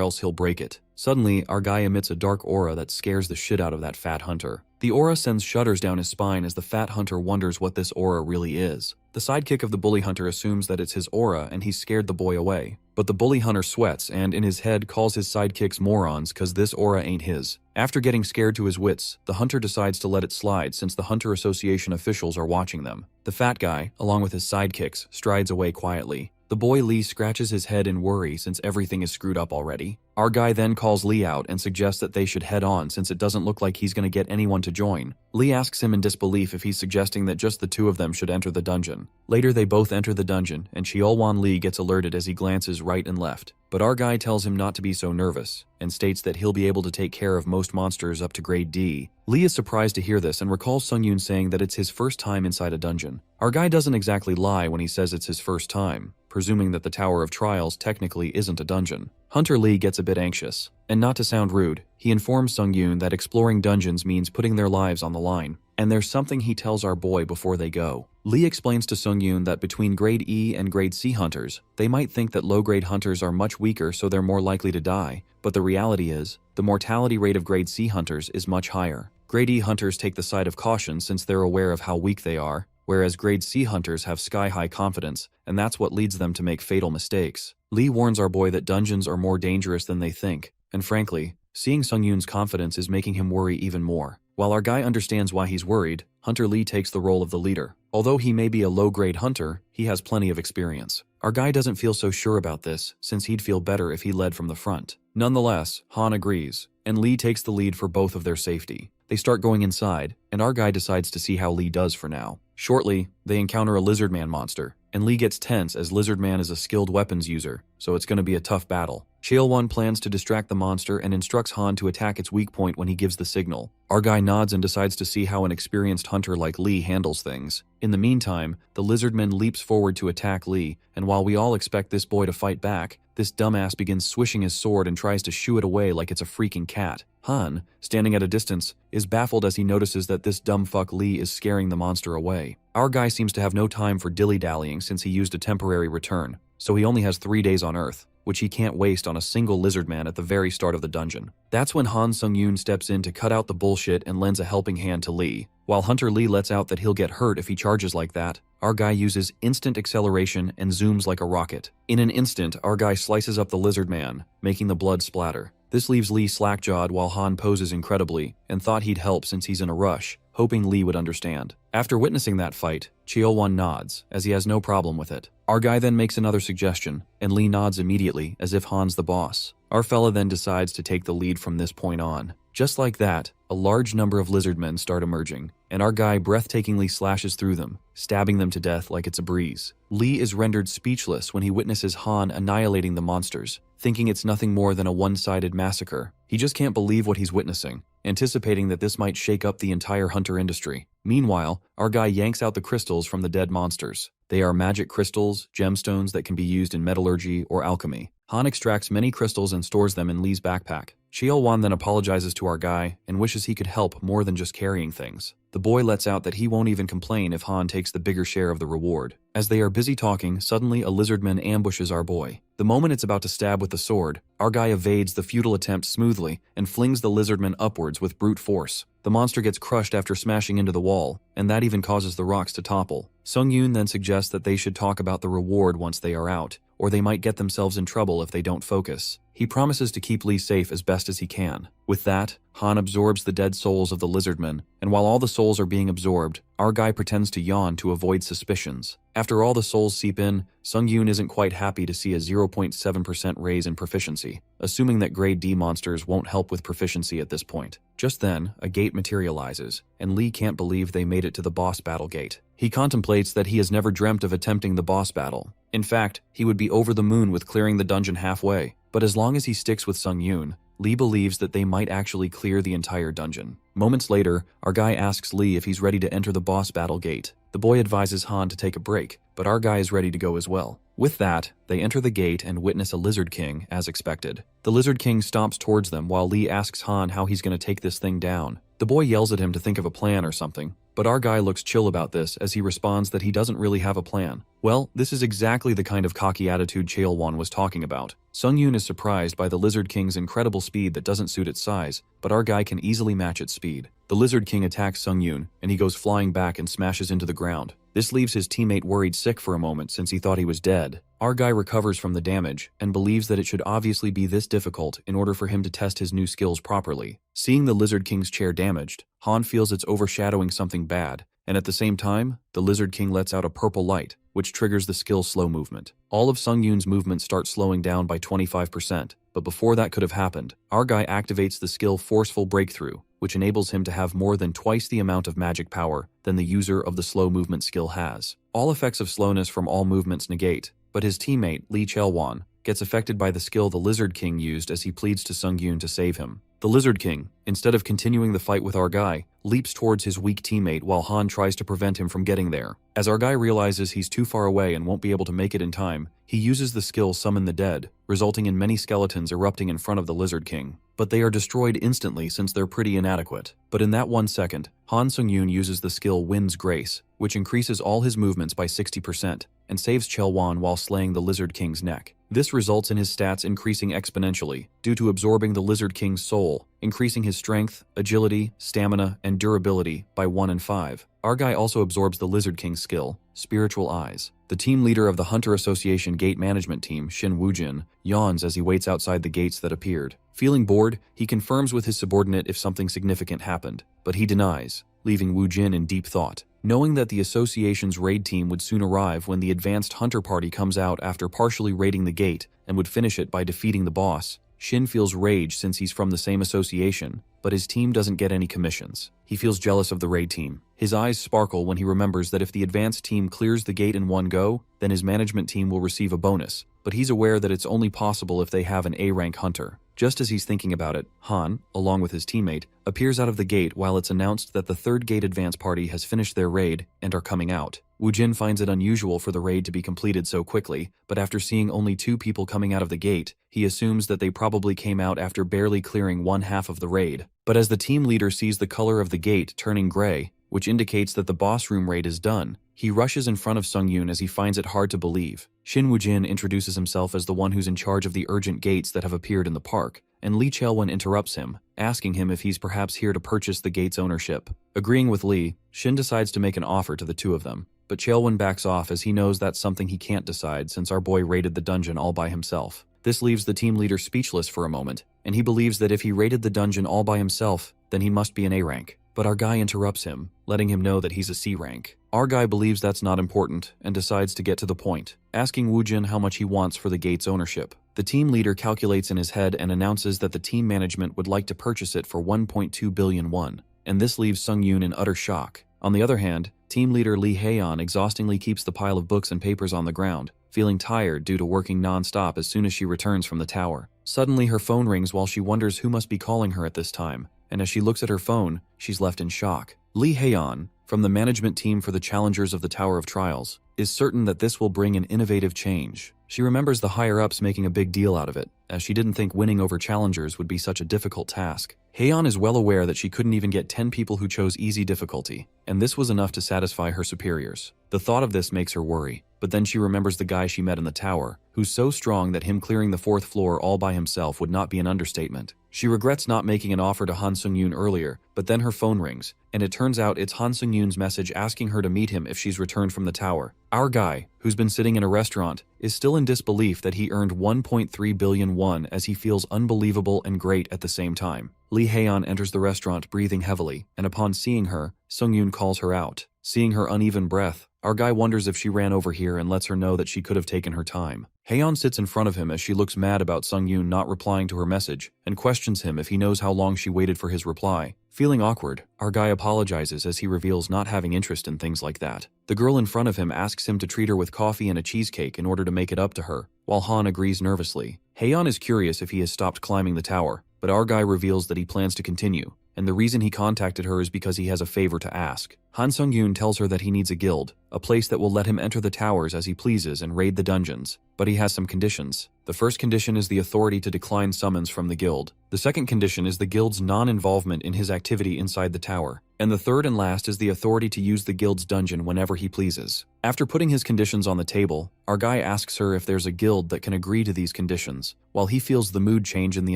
else he'll break it. Suddenly, our guy emits a dark aura that scares the shit out of that fat hunter. The aura sends shudders down his spine as the fat hunter wonders what this aura really is. The sidekick of the bully hunter assumes that it's his aura and he's scared the boy away. But the bully hunter sweats and in his head calls his sidekicks morons cause this aura ain't his. After getting scared to his wits, the hunter decides to let it slide since the Hunter Association officials are watching them. The fat guy, along with his sidekicks, strides away quietly. The boy Lee scratches his head in worry since everything is screwed up already. Our guy then calls Lee out and suggests that they should head on since it doesn't look like he's going to get anyone to join. Lee asks him in disbelief if he's suggesting that just the two of them should enter the dungeon. Later they both enter the dungeon and Cheolwon Lee gets alerted as he glances right and left. But our guy tells him not to be so nervous and states that he'll be able to take care of most monsters up to grade D. Lee is surprised to hear this and recalls Sung-yoon saying that it's his first time inside a dungeon. Our guy doesn't exactly lie when he says it's his first time, presuming that the Tower of Trials technically isn't a dungeon. Hunter Lee gets a bit anxious, and not to sound rude, he informs Sung-yoon that exploring dungeons means putting their lives on the line, and there's something he tells our boy before they go. Lee explains to Sung-yoon that between grade E and grade C hunters, they might think that low-grade hunters are much weaker so they're more likely to die, but the reality is, the mortality rate of grade C hunters is much higher. Grade E hunters take the side of caution since they're aware of how weak they are, whereas grade C hunters have sky-high confidence, and that's what leads them to make fatal mistakes. Lee warns our boy that dungeons are more dangerous than they think, and frankly, seeing Sung-yoon's confidence is making him worry even more. While our guy understands why he's worried, Hunter Lee takes the role of the leader. Although he may be a low-grade hunter, he has plenty of experience. Our guy doesn't feel so sure about this, since he'd feel better if he led from the front. Nonetheless, Han agrees, and Lee takes the lead for both of their safety. They start going inside, and our guy decides to see how Lee does for now. Shortly, they encounter a lizardman monster, and Lee gets tense as Lizardman is a skilled weapons user, so it's going to be a tough battle. Cheolwon plans to distract the monster and instructs Han to attack its weak point when he gives the signal. Our guy nods and decides to see how an experienced hunter like Lee handles things. In the meantime, the lizardman leaps forward to attack Lee, and while we all expect this boy to fight back, this dumbass begins swishing his sword and tries to shoo it away like it's a freaking cat. Han, standing at a distance, is baffled as he notices that this dumb fuck Lee is scaring the monster away. Our guy seems to have no time for dilly-dallying since he used a temporary return, so he only has 3 days on Earth, which he can't waste on a single lizardman at the very start of the dungeon. That's when Han Sung-yoon steps in to cut out the bullshit and lends a helping hand to Lee. While Hunter Lee lets out that he'll get hurt if he charges like that, our guy uses instant acceleration and zooms like a rocket. In an instant, our guy slices up the lizard man, making the blood splatter. This leaves Lee slack-jawed while Han poses incredibly and thought he'd help since he's in a rush, hoping Lee would understand. After witnessing that fight, Cheolwon nods, as he has no problem with it. Our guy then makes another suggestion, and Lee nods immediately, as if Han's the boss. Our fella then decides to take the lead from this point on. Just like that, a large number of lizardmen start emerging, and our guy breathtakingly slashes through them, stabbing them to death like it's a breeze. Lee is rendered speechless when he witnesses Han annihilating the monsters, thinking it's nothing more than a one-sided massacre. He just can't believe what he's witnessing, anticipating that this might shake up the entire hunter industry. Meanwhile, our guy yanks out the crystals from the dead monsters. They are magic crystals, gemstones that can be used in metallurgy or alchemy. Han extracts many crystals and stores them in Lee's backpack. Cheolwon then apologizes to our guy and wishes he could help more than just carrying things. The boy lets out that he won't even complain if Han takes the bigger share of the reward. As they are busy talking, suddenly a lizardman ambushes our boy. The moment it's about to stab with the sword, our guy evades the futile attempt smoothly and flings the lizardman upwards with brute force. The monster gets crushed after smashing into the wall, and that even causes the rocks to topple. Sung-yoon then suggests that they should talk about the reward once they are out, or they might get themselves in trouble if they don't focus. He promises to keep Lee safe as best as he can. With that, Han absorbs the dead souls of the lizardmen, and while all the souls are being absorbed, our guy pretends to yawn to avoid suspicions. After all the souls seep in, Sung-yoon isn't quite happy to see a 0.7% raise in proficiency, assuming that grade D monsters won't help with proficiency at this point. Just then, a gate materializes, and Lee can't believe they made it to the boss battle gate. He contemplates that he has never dreamt of attempting the boss battle. In fact, he would be over the moon with clearing the dungeon halfway. But as long as he sticks with Sung-yoon, Lee believes that they might actually clear the entire dungeon. Moments later, our guy asks Lee if he's ready to enter the boss battle gate. The boy advises Han to take a break, but our guy is ready to go as well. With that, they enter the gate and witness a Lizard King, as expected. The Lizard King stomps towards them while Lee asks Han how he's going to take this thing down. The boy yells at him to think of a plan or something, but our guy looks chill about this as he responds that he doesn't really have a plan. Well, this is exactly the kind of cocky attitude Chaewon was talking about. Sung-yoon is surprised by the Lizard King's incredible speed that doesn't suit its size, but our guy can easily match its speed. The Lizard King attacks Sung-yoon, and he goes flying back and smashes into the ground. This leaves his teammate worried sick for a moment since he thought he was dead. Our guy recovers from the damage and believes that it should obviously be this difficult in order for him to test his new skills properly. Seeing the Lizard King's chair damaged, Han feels it's overshadowing something bad, and at the same time, the Lizard King lets out a purple light, which triggers the skill slow movement. All of Sung-yoon's movements start slowing down by 25%, but before that could have happened, our guy activates the skill Forceful Breakthrough, which enables him to have more than twice the amount of magic power than the user of the slow movement skill has. All effects of slowness from all movements negate, but his teammate, Lee Chaewon, gets affected by the skill the Lizard King used as he pleads to Sung-yoon to save him. The Lizard King, instead of continuing the fight with our guy, leaps towards his weak teammate while Han tries to prevent him from getting there. As our guy realizes he's too far away and won't be able to make it in time, he uses the skill Summon the Dead, resulting in many skeletons erupting in front of the Lizard King. But they are destroyed instantly since they're pretty inadequate. But in that 1 second, Han Sung-yoon uses the skill Wind's Grace, which increases all his movements by 60% and saves Chaewon while slaying the Lizard King's neck. This results in his stats increasing exponentially due to absorbing the Lizard King's soul, increasing his strength, agility, stamina, and durability by 1 and 5. Our guy also absorbs the Lizard King's skill, Spiritual Eyes. The team leader of the Hunter Association Gate Management Team, Shin Woo-jin, yawns as he waits outside the gates that appeared. Feeling bored, he confirms with his subordinate if something significant happened, but he denies, leaving Woo-jin in deep thought. Knowing that the association's raid team would soon arrive when the advanced hunter party comes out after partially raiding the gate and would finish it by defeating the boss, Shin feels rage since he's from the same association, but his team doesn't get any commissions. He feels jealous of the raid team. His eyes sparkle when he remembers that if the advanced team clears the gate in one go, then his management team will receive a bonus, but he's aware that it's only possible if they have an A-rank hunter. Just as he's thinking about it, Han, along with his teammate, appears out of the gate while it's announced that the third gate advance party has finished their raid and are coming out. Woo-jin finds it unusual for the raid to be completed so quickly, but after seeing only 2 people coming out of the gate, he assumes that they probably came out after barely clearing 1/2 of the raid. But as the team leader sees the color of the gate turning gray, which indicates that the boss room raid is done, he rushes in front of Sung-yoon as he finds it hard to believe. Shin Woo-jin introduces himself as the one who's in charge of the urgent gates that have appeared in the park, and Lee Chaewon interrupts him, asking him if he's perhaps here to purchase the gate's ownership. Agreeing with Lee, Shin decides to make an offer to the two of them, but Chaewon backs off as he knows that's something he can't decide since our boy raided the dungeon all by himself. This leaves the team leader speechless for a moment, and he believes that if he raided the dungeon all by himself, then he must be an A-rank. But our guy interrupts him, letting him know that he's a C-rank. Our guy believes that's not important and decides to get to the point, asking Woo-jin how much he wants for the gate's ownership. The team leader calculates in his head and announces that the team management would like to purchase it for 1.2 billion won, and this leaves Sung-yoon in utter shock. On the other hand, team leader Lee Hae-yeon exhaustingly keeps the pile of books and papers on the ground, feeling tired due to working non-stop as soon as she returns from the tower. Suddenly her phone rings while she wonders who must be calling her at this time, and as she looks at her phone, she's left in shock. Lee Hae-yeon, from the management team for the Challengers of the Tower of Trials, is certain that this will bring an innovative change. She remembers the higher-ups making a big deal out of it, as she didn't think winning over challengers would be such a difficult task. Hae-yeon is well aware that she couldn't even get 10 people who chose easy difficulty, and this was enough to satisfy her superiors. The thought of this makes her worry, but then she remembers the guy she met in the tower, who's so strong that him clearing the 4th floor all by himself would not be an understatement. She regrets not making an offer to Han Sung-yoon earlier, but then her phone rings, and it turns out it's Han Sung-yoon's message asking her to meet him if she's returned from the tower. Our guy, who's been sitting in a restaurant, is still in disbelief that he earned 1.3 billion won as he feels unbelievable and great at the same time. Lee Hae-yeon enters the restaurant breathing heavily, and upon seeing her, Sung-yoon calls her out. Seeing her uneven breath, our guy wonders if she ran over here and lets her know that she could have taken her time. Hae-yeon sits in front of him as she looks mad about Sung-yoon not replying to her message and questions him if he knows how long she waited for his reply. Feeling awkward, our guy apologizes as he reveals not having interest in things like that. The girl in front of him asks him to treat her with coffee and a cheesecake in order to make it up to her, while Han agrees nervously. Haeyeon is curious if he has stopped climbing the tower, but our guy reveals that he plans to continue, and the reason he contacted her is because he has a favor to ask. Han Sung-yoon tells her that he needs a guild, a place that will let him enter the towers as he pleases and raid the dungeons, but he has some conditions. The first condition is the authority to decline summons from the guild. The second condition is the guild's non-involvement in his activity inside the tower. And the third and last is the authority to use the guild's dungeon whenever he pleases. After putting his conditions on the table, our guy asks her if there's a guild that can agree to these conditions, while he feels the mood change in the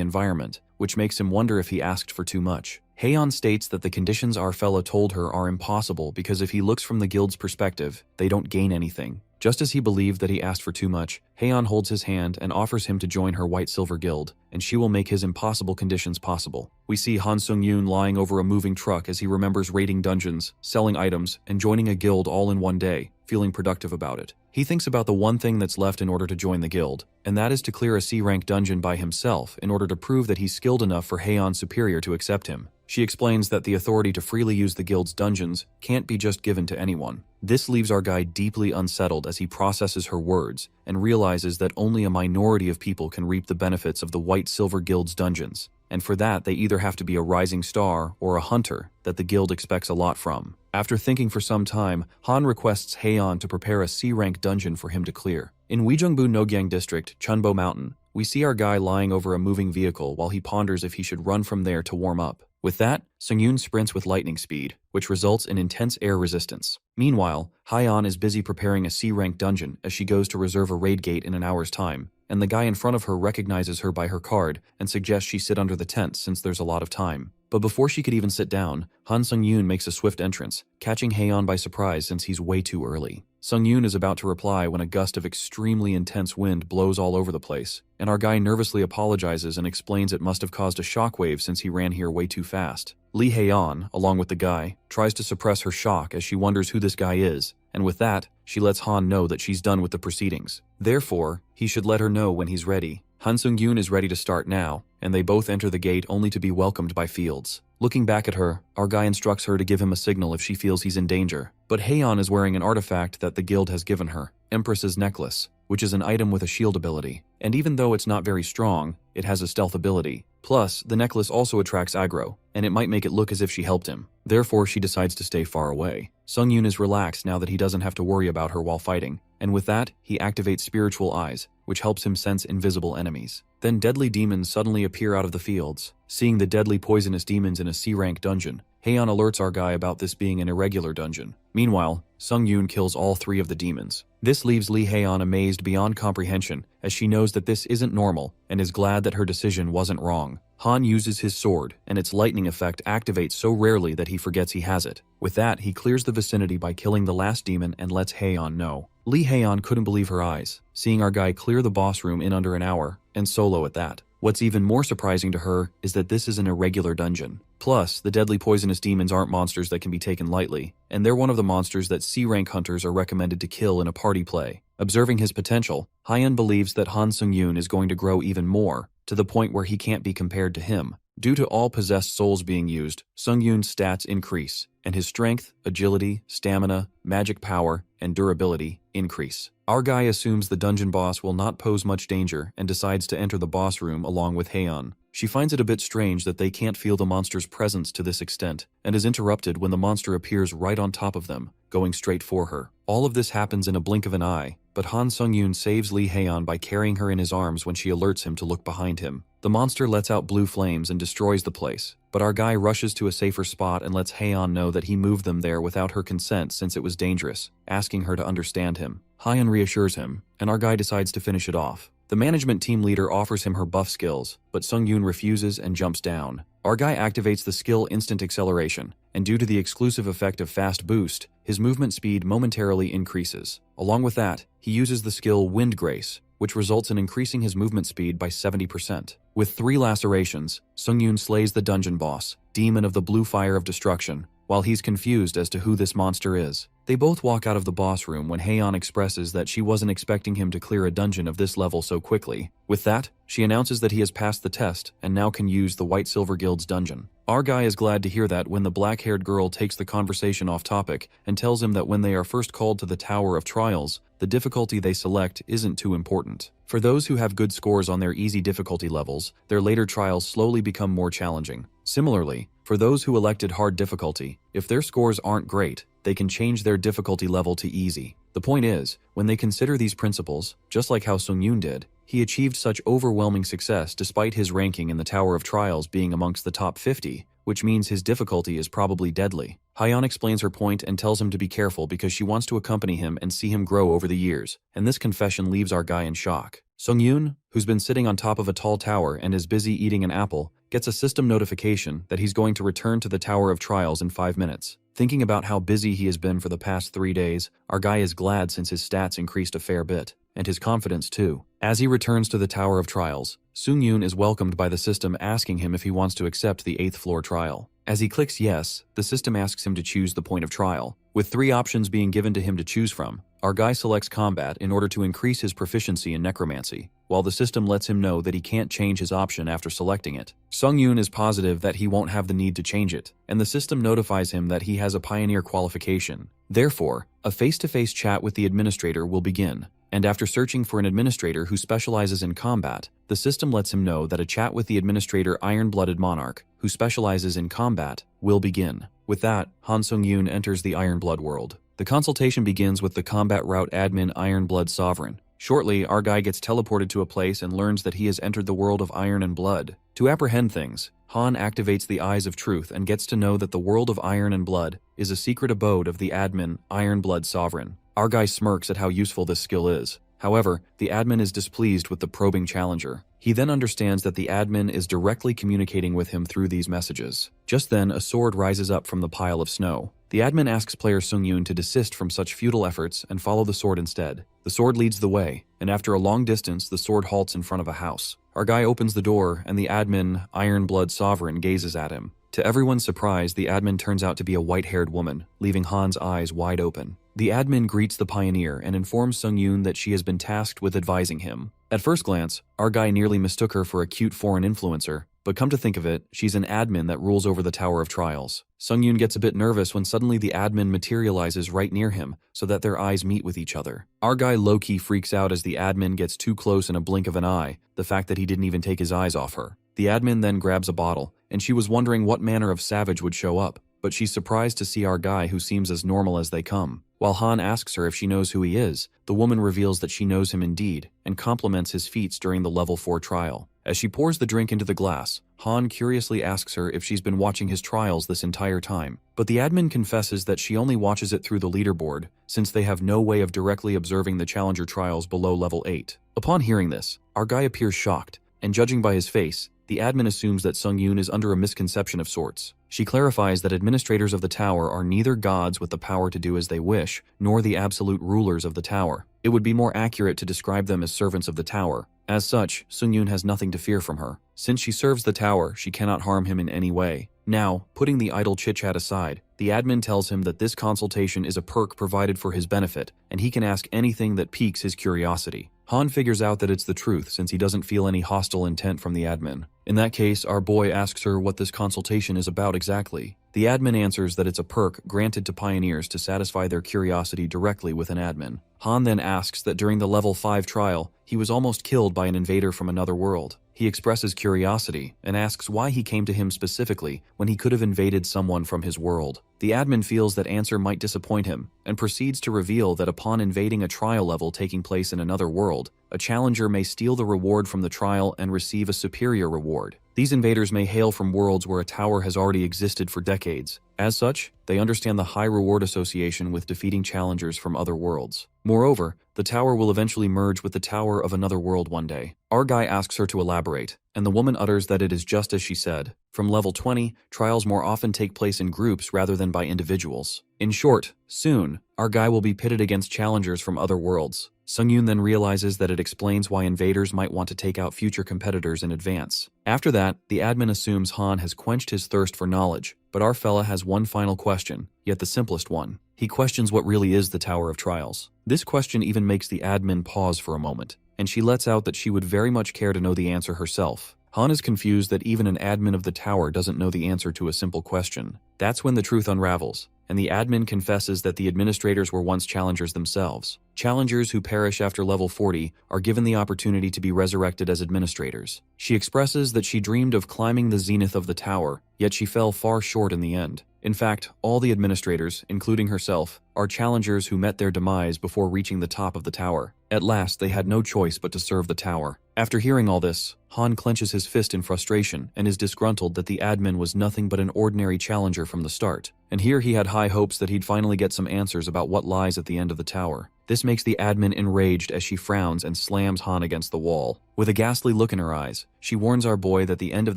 environment, which makes him wonder if he asked for too much. Haeyeon states that the conditions our fella told her are impossible because if he looks from the guild's perspective, they don't gain anything. Just as he believed that he asked for too much, Haeyeon holds his hand and offers him to join her White-Silver Guild, and she will make his impossible conditions possible. We see Han Sung-yoon lying over a moving truck as he remembers raiding dungeons, selling items, and joining a guild all in one day, feeling productive about it. He thinks about the one thing that's left in order to join the guild, and that is to clear a C-rank dungeon by himself in order to prove that he's skilled enough for Haeyeon's superior to accept him. She explains that the authority to freely use the guild's dungeons can't be just given to anyone. This leaves our guy deeply unsettled as he processes her words and realizes that only a minority of people can reap the benefits of the White-Silver Guild's dungeons, and for that they either have to be a rising star or a hunter that the guild expects a lot from. After thinking for some time, Han requests Haeyeon to prepare a C-rank dungeon for him to clear. In Uijeongbu Nogyang District, Chunbo Mountain, we see our guy lying over a moving vehicle while he ponders if he should run from there to warm up. With that, Sung-yoon sprints with lightning speed, which results in intense air resistance. Meanwhile, Haeyeon is busy preparing a C-rank dungeon as she goes to reserve a raid gate in an hour's time, and the guy in front of her recognizes her by her card and suggests she sit under the tent since there's a lot of time. But before she could even sit down, Han Sung-yoon makes a swift entrance, catching Haeyeon by surprise since he's way too early. Sung-yoon is about to reply when a gust of extremely intense wind blows all over the place, and our guy nervously apologizes and explains it must have caused a shockwave since he ran here way too fast. Lee Haeyeon, along with the guy, tries to suppress her shock as she wonders who this guy is, and with that, she lets Han know that she's done with the proceedings. Therefore, he should let her know when he's ready. Han Sung-yoon is ready to start now, and they both enter the gate only to be welcomed by Fields. Looking back at her, our guy instructs her to give him a signal if she feels he's in danger. But Haeyeon is wearing an artifact that the guild has given her, Empress's Necklace, which is an item with a shield ability. And even though it's not very strong, it has a stealth ability. Plus, the necklace also attracts aggro, and it might make it look as if she helped him. Therefore, she decides to stay far away. Sung-yoon is relaxed now that he doesn't have to worry about her while fighting, and with that, he activates Spiritual Eyes, which helps him sense invisible enemies. Then deadly demons suddenly appear out of the fields. Seeing the deadly poisonous demons in a C-rank dungeon, Haeyeon alerts our guy about this being an irregular dungeon. Meanwhile, Sung-yoon kills all 3 of the demons. This leaves Lee Haeyeon amazed beyond comprehension as she knows that this isn't normal and is glad that her decision wasn't wrong. Han uses his sword, and its lightning effect activates so rarely that he forgets he has it. With that, he clears the vicinity by killing the last demon and lets Haeyeon know. Lee Haeyeon couldn't believe her eyes, seeing our guy clear the boss room in under an hour, and solo at that. What's even more surprising to her is that this is an irregular dungeon. Plus, the deadly poisonous demons aren't monsters that can be taken lightly, and they're one of the monsters that C-rank hunters are recommended to kill in a party play. Observing his potential, Haeyeon believes that Han Sung-yoon is going to grow even more, to the point where he can't be compared to him. Due to all possessed souls being used, Sung-yoon's stats increase, and his strength, agility, stamina, magic power, and durability increase. Our guy assumes the dungeon boss will not pose much danger and decides to enter the boss room along with Haeyeon. She finds it a bit strange that they can't feel the monster's presence to this extent, and is interrupted when the monster appears right on top of them, going straight for her. All of this happens in a blink of an eye, but Han Sung-yoon saves Lee Haeyeon by carrying her in his arms when she alerts him to look behind him. The monster lets out blue flames and destroys the place, but our guy rushes to a safer spot and lets Haeyeon know that he moved them there without her consent since it was dangerous, asking her to understand him. Haeyeon reassures him, and our guy decides to finish it off. The management team leader offers him her buff skills, but Sung-yoon refuses and jumps down. Our guy activates the skill Instant Acceleration, and due to the exclusive effect of Fast Boost, his movement speed momentarily increases. Along with that, he uses the skill Wind Grace, which results in increasing his movement speed by 70%. With 3 lacerations, Sung-yoon slays the dungeon boss, Demon of the Blue Fire of Destruction, while he's confused as to who this monster is. They both walk out of the boss room when Haeyeon expresses that she wasn't expecting him to clear a dungeon of this level so quickly. With that, she announces that he has passed the test and now can use the White Silver Guild's dungeon. Our guy is glad to hear that when the black-haired girl takes the conversation off topic and tells him that when they are first called to the Tower of Trials, the difficulty they select isn't too important. For those who have good scores on their easy difficulty levels, their later trials slowly become more challenging. Similarly, for those who elected hard difficulty, if their scores aren't great, they can change their difficulty level to easy. The point is, when they consider these principles, just like how Sung-yoon did, he achieved such overwhelming success despite his ranking in the Tower of Trials being amongst the top 50, which means his difficulty is probably deadly. Haeyeon explains her point and tells him to be careful because she wants to accompany him and see him grow over the years, and this confession leaves our guy in shock. Sung-yoon, who's been sitting on top of a tall tower and is busy eating an apple, gets a system notification that he's going to return to the Tower of Trials in 5 minutes. Thinking about how busy he has been for the past 3 days, our guy is glad since his stats increased a fair bit, and his confidence too. As he returns to the Tower of Trials, Sung-yoon is welcomed by the system asking him if he wants to accept the 8th floor trial. As he clicks yes, the system asks him to choose the point of trial. With 3 options being given to him to choose from, our guy selects combat in order to increase his proficiency in necromancy, while the system lets him know that he can't change his option after selecting it. Sung-yoon is positive that he won't have the need to change it, and the system notifies him that he has a pioneer qualification. Therefore, a face-to-face chat with the administrator will begin, and after searching for an administrator who specializes in combat, the system lets him know that a chat with the administrator Iron-Blooded Monarch, who specializes in combat, will begin. With that, Han Sung-yoon enters the Iron-Blood world. The consultation begins with the combat route admin Iron-Blood Sovereign. Shortly, our guy gets teleported to a place and learns that he has entered the world of Iron and Blood. To apprehend things, Han activates the Eyes of Truth and gets to know that the world of Iron and Blood is a secret abode of the admin Iron-Blood Sovereign. Our guy smirks at how useful this skill is. However, the admin is displeased with the probing challenger. He then understands that the admin is directly communicating with him through these messages. Just then, a sword rises up from the pile of snow. The admin asks player Sung-yoon to desist from such futile efforts and follow the sword instead. The sword leads the way, and after a long distance, the sword halts in front of a house. Our guy opens the door, and the admin, Iron-Blood Sovereign, gazes at him. To everyone's surprise, the admin turns out to be a white-haired woman, leaving Han's eyes wide open. The admin greets the pioneer and informs Sung-yoon that she has been tasked with advising him. At first glance, our guy nearly mistook her for a cute foreign influencer, but come to think of it, she's an admin that rules over the Tower of Trials. Sung-yoon gets a bit nervous when suddenly the admin materializes right near him so that their eyes meet with each other. Our guy low-key freaks out as the admin gets too close in a blink of an eye, the fact that he didn't even take his eyes off her. The admin then grabs a bottle, and she was wondering what manner of savage would show up, but she's surprised to see our guy who seems as normal as they come. While Han asks her if she knows who he is, the woman reveals that she knows him indeed, and compliments his feats during the level 4 trial. As she pours the drink into the glass, Han curiously asks her if she's been watching his trials this entire time. But the admin confesses that she only watches it through the leaderboard, since they have no way of directly observing the challenger trials below level 8. Upon hearing this, our guy appears shocked, and judging by his face, the admin assumes that Sung-yoon is under a misconception of sorts. She clarifies that administrators of the tower are neither gods with the power to do as they wish, nor the absolute rulers of the tower. It would be more accurate to describe them as servants of the tower. As such, Sung-yoon has nothing to fear from her. Since she serves the tower, she cannot harm him in any way. Now, putting the idle chit-chat aside, the admin tells him that this consultation is a perk provided for his benefit, and he can ask anything that piques his curiosity. Han figures out that it's the truth since he doesn't feel any hostile intent from the admin. In that case, our boy asks her what this consultation is about exactly. The admin answers that it's a perk granted to pioneers to satisfy their curiosity directly with an admin. Han then asks that during the level 5 trial, he was almost killed by an invader from another world. He expresses curiosity and asks why he came to him specifically when he could have invaded someone from his world. The admin feels that answer might disappoint him and proceeds to reveal that upon invading a trial level taking place in another world, a challenger may steal the reward from the trial and receive a superior reward. These invaders may hail from worlds where a tower has already existed for decades. As such, they understand the high reward association with defeating challengers from other worlds. Moreover, the tower will eventually merge with the tower of another world one day. Our guy asks her to elaborate, and the woman utters that it is just as she said. From level 20, trials more often take place in groups rather than by individuals. In short, soon, our guy will be pitted against challengers from other worlds. Sung-yoon then realizes that it explains why invaders might want to take out future competitors in advance. After that, the admin assumes Han has quenched his thirst for knowledge, but our fella has one final question, yet the simplest one. He questions what really is the Tower of Trials. This question even makes the admin pause for a moment, and she lets out that she would very much care to know the answer herself. Han is confused that even an admin of the tower doesn't know the answer to a simple question. That's when the truth unravels, and the admin confesses that the administrators were once challengers themselves. Challengers who perish after level 40 are given the opportunity to be resurrected as administrators. She expresses that she dreamed of climbing the zenith of the tower, yet she fell far short in the end. In fact, all the administrators, including herself, are challengers who met their demise before reaching the top of the tower. At last, they had no choice but to serve the tower. After hearing all this, Han clenches his fist in frustration and is disgruntled that the admin was nothing but an ordinary challenger from the start. And here he had high hopes that he'd finally get some answers about what lies at the end of the tower. This makes the admin enraged as she frowns and slams Han against the wall. With a ghastly look in her eyes, she warns our boy that the end of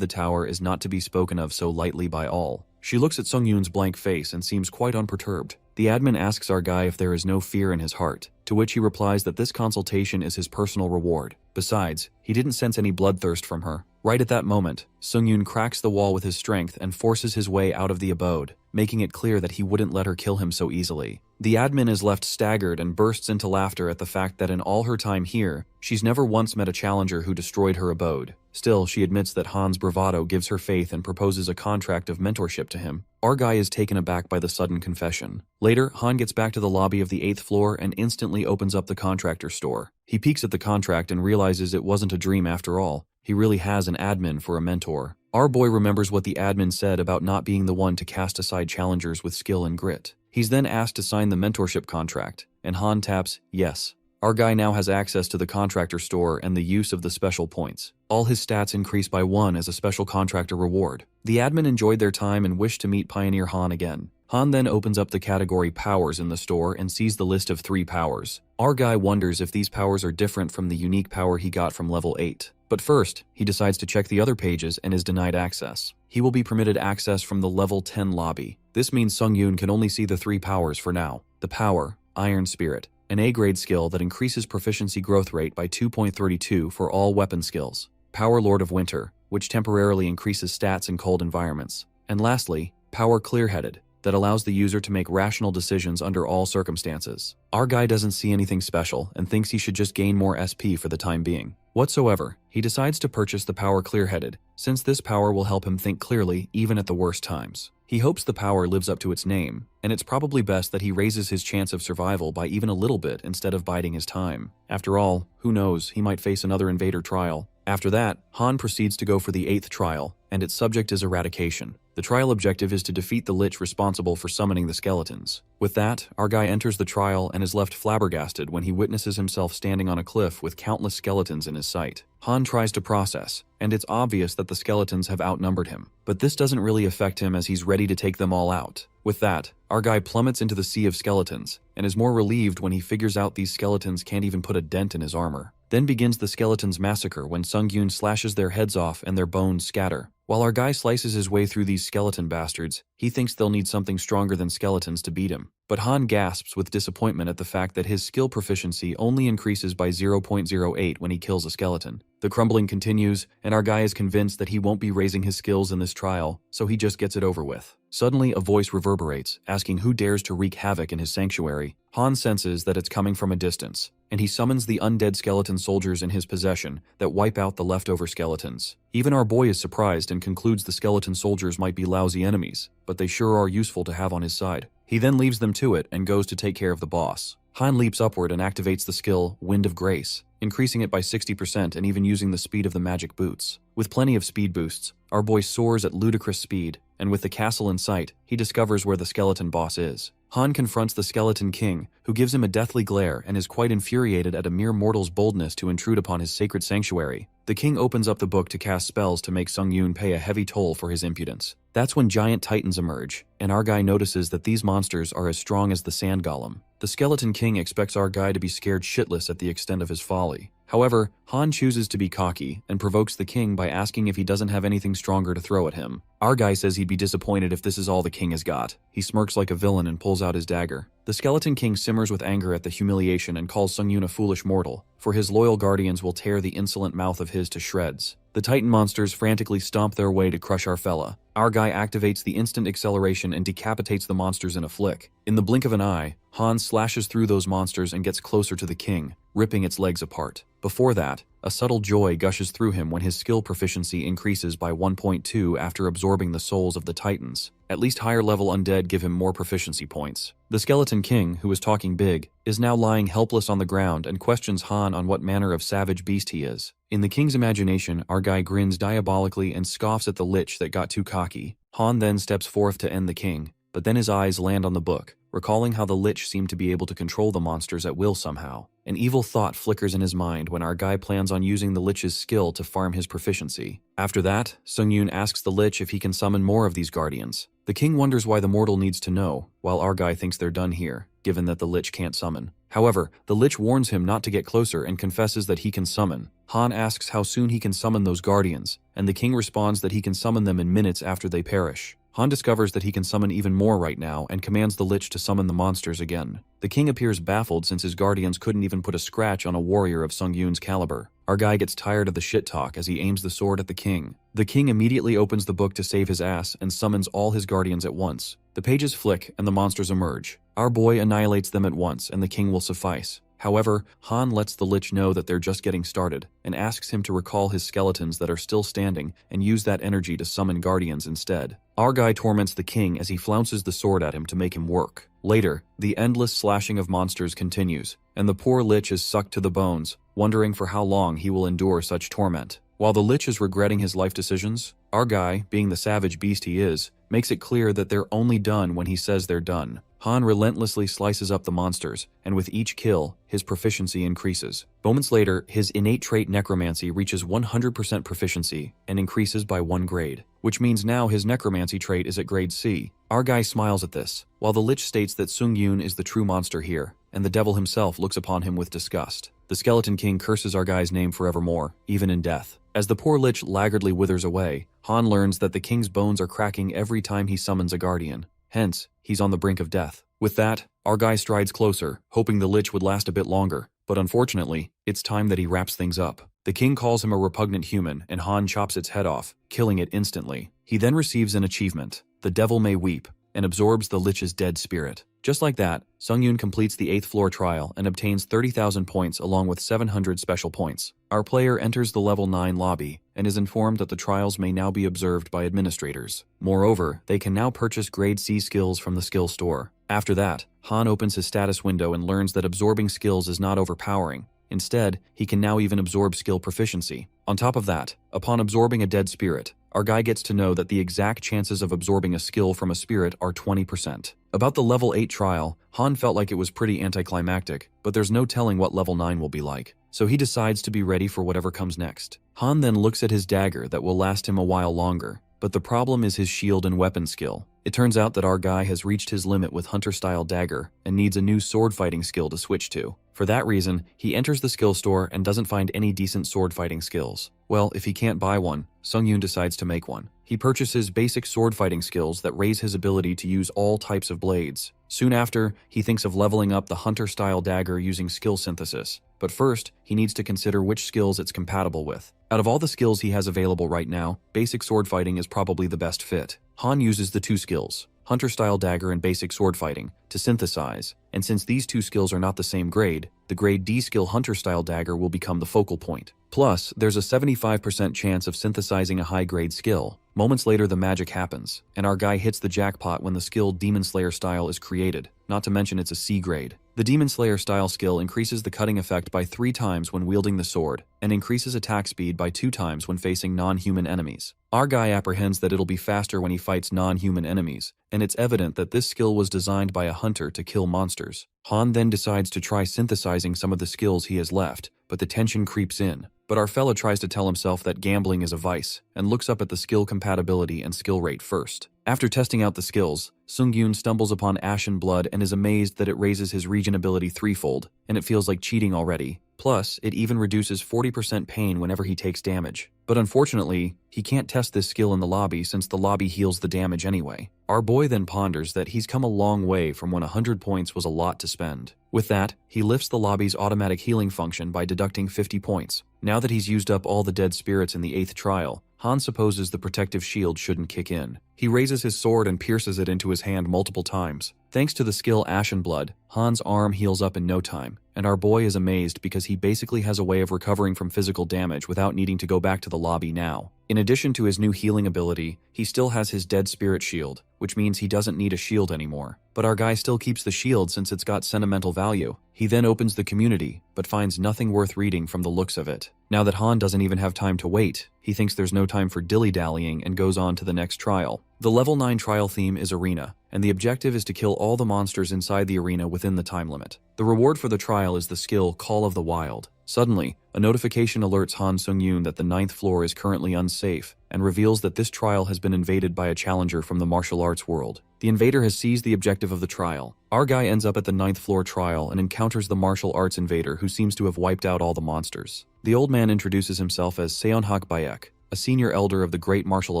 the tower is not to be spoken of so lightly by all. She looks at Sung-yoon's blank face and seems quite unperturbed. The admin asks our guy if there is no fear in his heart, to which he replies that this consultation is his personal reward. Besides, he didn't sense any bloodthirst from her. Right at that moment, Sung-yoon cracks the wall with his strength and forces his way out of the abode, making it clear that he wouldn't let her kill him so easily. The admin is left staggered and bursts into laughter at the fact that in all her time here, she's never once met a challenger who destroyed her abode. Still, she admits that Han's bravado gives her faith and proposes a contract of mentorship to him. Our guy is taken aback by the sudden confession. Later, Han gets back to the lobby of the 8th floor and instantly opens up the contractor store. He peeks at the contract and realizes it wasn't a dream after all. He really has an admin for a mentor. Our boy remembers what the admin said about not being the one to cast aside challengers with skill and grit. He's then asked to sign the mentorship contract, and Han taps yes. Our guy now has access to the contractor store and the use of the special points. All his stats increase by 1 as a special contractor reward. The admin enjoyed their time and wished to meet Pioneer Han again. Han then opens up the category powers in the store and sees the list of 3 powers. Our guy wonders if these powers are different from the unique power he got from level 8. But first, he decides to check the other pages and is denied access. He will be permitted access from the level 10 lobby. This means Sung-yoon can only see the 3 powers for now. The power, Iron Spirit, an A-grade skill that increases proficiency growth rate by 2.32 for all weapon skills. Power Lord of Winter, which temporarily increases stats in cold environments. And lastly, Power Clear-headed, that allows the user to make rational decisions under all circumstances. Our guy doesn't see anything special and thinks he should just gain more SP for the time being. Whatsoever, he decides to purchase the Power Clear-headed, since this power will help him think clearly even at the worst times. He hopes the power lives up to its name, and it's probably best that he raises his chance of survival by even a little bit instead of biding his time. After all, who knows, he might face another invader trial. After that, Han proceeds to go for the 8th trial, and its subject is eradication. The trial objective is to defeat the lich responsible for summoning the skeletons. With that, our guy enters the trial and is left flabbergasted when he witnesses himself standing on a cliff with countless skeletons in his sight. Han tries to process, and it's obvious that the skeletons have outnumbered him. But this doesn't really affect him as he's ready to take them all out. With that, our guy plummets into the sea of skeletons, and is more relieved when he figures out these skeletons can't even put a dent in his armor. Then begins the skeletons' massacre when Sung-yoon slashes their heads off and their bones scatter. While our guy slices his way through these skeleton bastards, he thinks they'll need something stronger than skeletons to beat him. But Han gasps with disappointment at the fact that his skill proficiency only increases by 0.08 when he kills a skeleton. The crumbling continues, and our guy is convinced that he won't be raising his skills in this trial, so he just gets it over with. Suddenly, a voice reverberates, asking who dares to wreak havoc in his sanctuary. Han senses that it's coming from a distance, and he summons the undead skeleton soldiers in his possession that wipe out the leftover skeletons. Even our boy is surprised and concludes the skeleton soldiers might be lousy enemies, but they sure are useful to have on his side. He then leaves them to it and goes to take care of the boss. Han leaps upward and activates the skill Wind of Grace, increasing it by 60% and even using the speed of the magic boots. With plenty of speed boosts, our boy soars at ludicrous speed, and with the castle in sight, he discovers where the skeleton boss is. Han confronts the Skeleton King, who gives him a deathly glare and is quite infuriated at a mere mortal's boldness to intrude upon his sacred sanctuary. The king opens up the book to cast spells to make Sung-yoon pay a heavy toll for his impudence. That's when giant titans emerge, and our guy notices that these monsters are as strong as the sand golem. The Skeleton King expects our guy to be scared shitless at the extent of his folly. However, Han chooses to be cocky and provokes the king by asking if he doesn't have anything stronger to throw at him. Our guy says he'd be disappointed if this is all the king has got. He smirks like a villain and pulls out his dagger. The Skeleton King simmers with anger at the humiliation and calls Sungyun a foolish mortal, for his loyal guardians will tear the insolent mouth of his to shreds. The Titan monsters frantically stomp their way to crush our fella. Our guy activates the instant acceleration and decapitates the monsters in a flick. In the blink of an eye, Han slashes through those monsters and gets closer to the king, ripping its legs apart. Before that, a subtle joy gushes through him when his skill proficiency increases by 1.2 after absorbing the souls of the Titans. At least higher level undead give him more proficiency points. The Skeleton King, who was talking big, is now lying helpless on the ground and questions Han on what manner of savage beast he is. In the king's imagination, our guy grins diabolically and scoffs at the lich that got too cocky. Han then steps forth to end the king, but then his eyes land on the book, recalling how the lich seemed to be able to control the monsters at will somehow. An evil thought flickers in his mind when our guy plans on using the lich's skill to farm his proficiency. After that, Sungyun asks the lich if he can summon more of these guardians. The king wonders why the mortal needs to know, while our guy thinks they're done here, given that the lich can't summon. However, the lich warns him not to get closer and confesses that he can summon. Han asks how soon he can summon those guardians, and the king responds that he can summon them in minutes after they perish. Han discovers that he can summon even more right now and commands the lich to summon the monsters again. The king appears baffled since his guardians couldn't even put a scratch on a warrior of Sungyun's caliber. Our guy gets tired of the shit talk as he aims the sword at the king. The king immediately opens the book to save his ass and summons all his guardians at once. The pages flick and the monsters emerge. Our boy annihilates them at once and the king will suffice. However, Han lets the lich know that they're just getting started and asks him to recall his skeletons that are still standing and use that energy to summon guardians instead. Our guy torments the king as he flounces the sword at him to make him work. Later, the endless slashing of monsters continues, and the poor lich is sucked to the bones, wondering for how long he will endure such torment. While the lich is regretting his life decisions, our guy, being the savage beast he is, makes it clear that they're only done when he says they're done. Han relentlessly slices up the monsters, and with each kill, his proficiency increases. Moments later, his innate trait necromancy reaches 100% proficiency and increases by 1 grade, which means now his necromancy trait is at grade C. Our guy smiles at this, while the lich states that Sungyun is the true monster here, and the devil himself looks upon him with disgust. The Skeleton King curses our guy's name forevermore, even in death. As the poor lich laggardly withers away, Han learns that the king's bones are cracking every time he summons a guardian. Hence, he's on the brink of death. With that, our guy strides closer, hoping the lich would last a bit longer. But unfortunately, it's time that he wraps things up. The king calls him a repugnant human, and Han chops its head off, killing it instantly. He then receives an achievement, The Devil May Weep, and absorbs the lich's dead spirit. Just like that, Sungyun completes the 8th floor trial and obtains 30,000 points along with 700 special points. Our player enters the level 9 lobby and is informed that the trials may now be observed by administrators. Moreover, they can now purchase grade C skills from the skill store. After that, Han opens his status window and learns that absorbing skills is not overpowering. Instead, he can now even absorb skill proficiency. On top of that, upon absorbing a dead spirit, our guy gets to know that the exact chances of absorbing a skill from a spirit are 20%. About the level 8 trial, Han felt like it was pretty anticlimactic, but there's no telling what level 9 will be like, so he decides to be ready for whatever comes next. Han then looks at his dagger that will last him a while longer, but the problem is his shield and weapon skill. It turns out that our guy has reached his limit with hunter-style dagger and needs a new sword-fighting skill to switch to. For that reason, he enters the skill store and doesn't find any decent sword-fighting skills. Well, if he can't buy one, Sungyun decides to make one. He purchases basic sword-fighting skills that raise his ability to use all types of blades. Soon after, he thinks of leveling up the hunter-style dagger using skill synthesis. But first, he needs to consider which skills it's compatible with. Out of all the skills he has available right now, basic sword fighting is probably the best fit. Han uses the 2 skills, hunter-style dagger and basic sword fighting, to synthesize, and since these 2 skills are not the same grade, the grade D skill hunter-style dagger will become the focal point. Plus, there's a 75% chance of synthesizing a high-grade skill. Moments later, the magic happens, and our guy hits the jackpot when the skill Demon Slayer style is created, not to mention it's a C grade. The Demon Slayer style skill increases the cutting effect by 3 times when wielding the sword, and increases attack speed by 2 times when facing non-human enemies. Our guy apprehends that it'll be faster when he fights non-human enemies, and it's evident that this skill was designed by a hunter to kill monsters. Han then decides to try synthesizing some of the skills he has left, but the tension creeps in. But our fella tries to tell himself that gambling is a vice, and looks up at the skill compatibility and skill rate first. After testing out the skills, Sungyun stumbles upon Ashen Blood and is amazed that it raises his regen ability 3-fold, and it feels like cheating already. Plus, it even reduces 40% pain whenever he takes damage. But unfortunately, he can't test this skill in the lobby since the lobby heals the damage anyway. Our boy then ponders that he's come a long way from when 100 points was a lot to spend. With that, he lifts the lobby's automatic healing function by deducting 50 points. Now that he's used up all the dead spirits in the 8th trial, Han supposes the protective shield shouldn't kick in. He raises his sword and pierces it into his hand multiple times. Thanks to the skill Ashen Blood, Han's arm heals up in no time, and our boy is amazed because he basically has a way of recovering from physical damage without needing to go back to the lobby now. In addition to his new healing ability, he still has his dead spirit shield, which means he doesn't need a shield anymore. But our guy still keeps the shield since it's got sentimental value. He then opens the community, but finds nothing worth reading from the looks of it. Now that Han doesn't even have time to wait, he thinks there's no time for dilly-dallying and goes on to the next trial. The level 9 trial theme is Arena, and the objective is to kill all the monsters inside the arena within the time limit. The reward for the trial is the skill Call of the Wild. Suddenly, a notification alerts Han Sung-yoon that the 9th floor is currently unsafe, and reveals that this trial has been invaded by a challenger from the martial arts world. The invader has seized the objective of the trial. Our guy ends up at the 9th floor trial and encounters the martial arts invader who seems to have wiped out all the monsters. The old man introduces himself as Seonhak Bayek, a senior elder of the Great Martial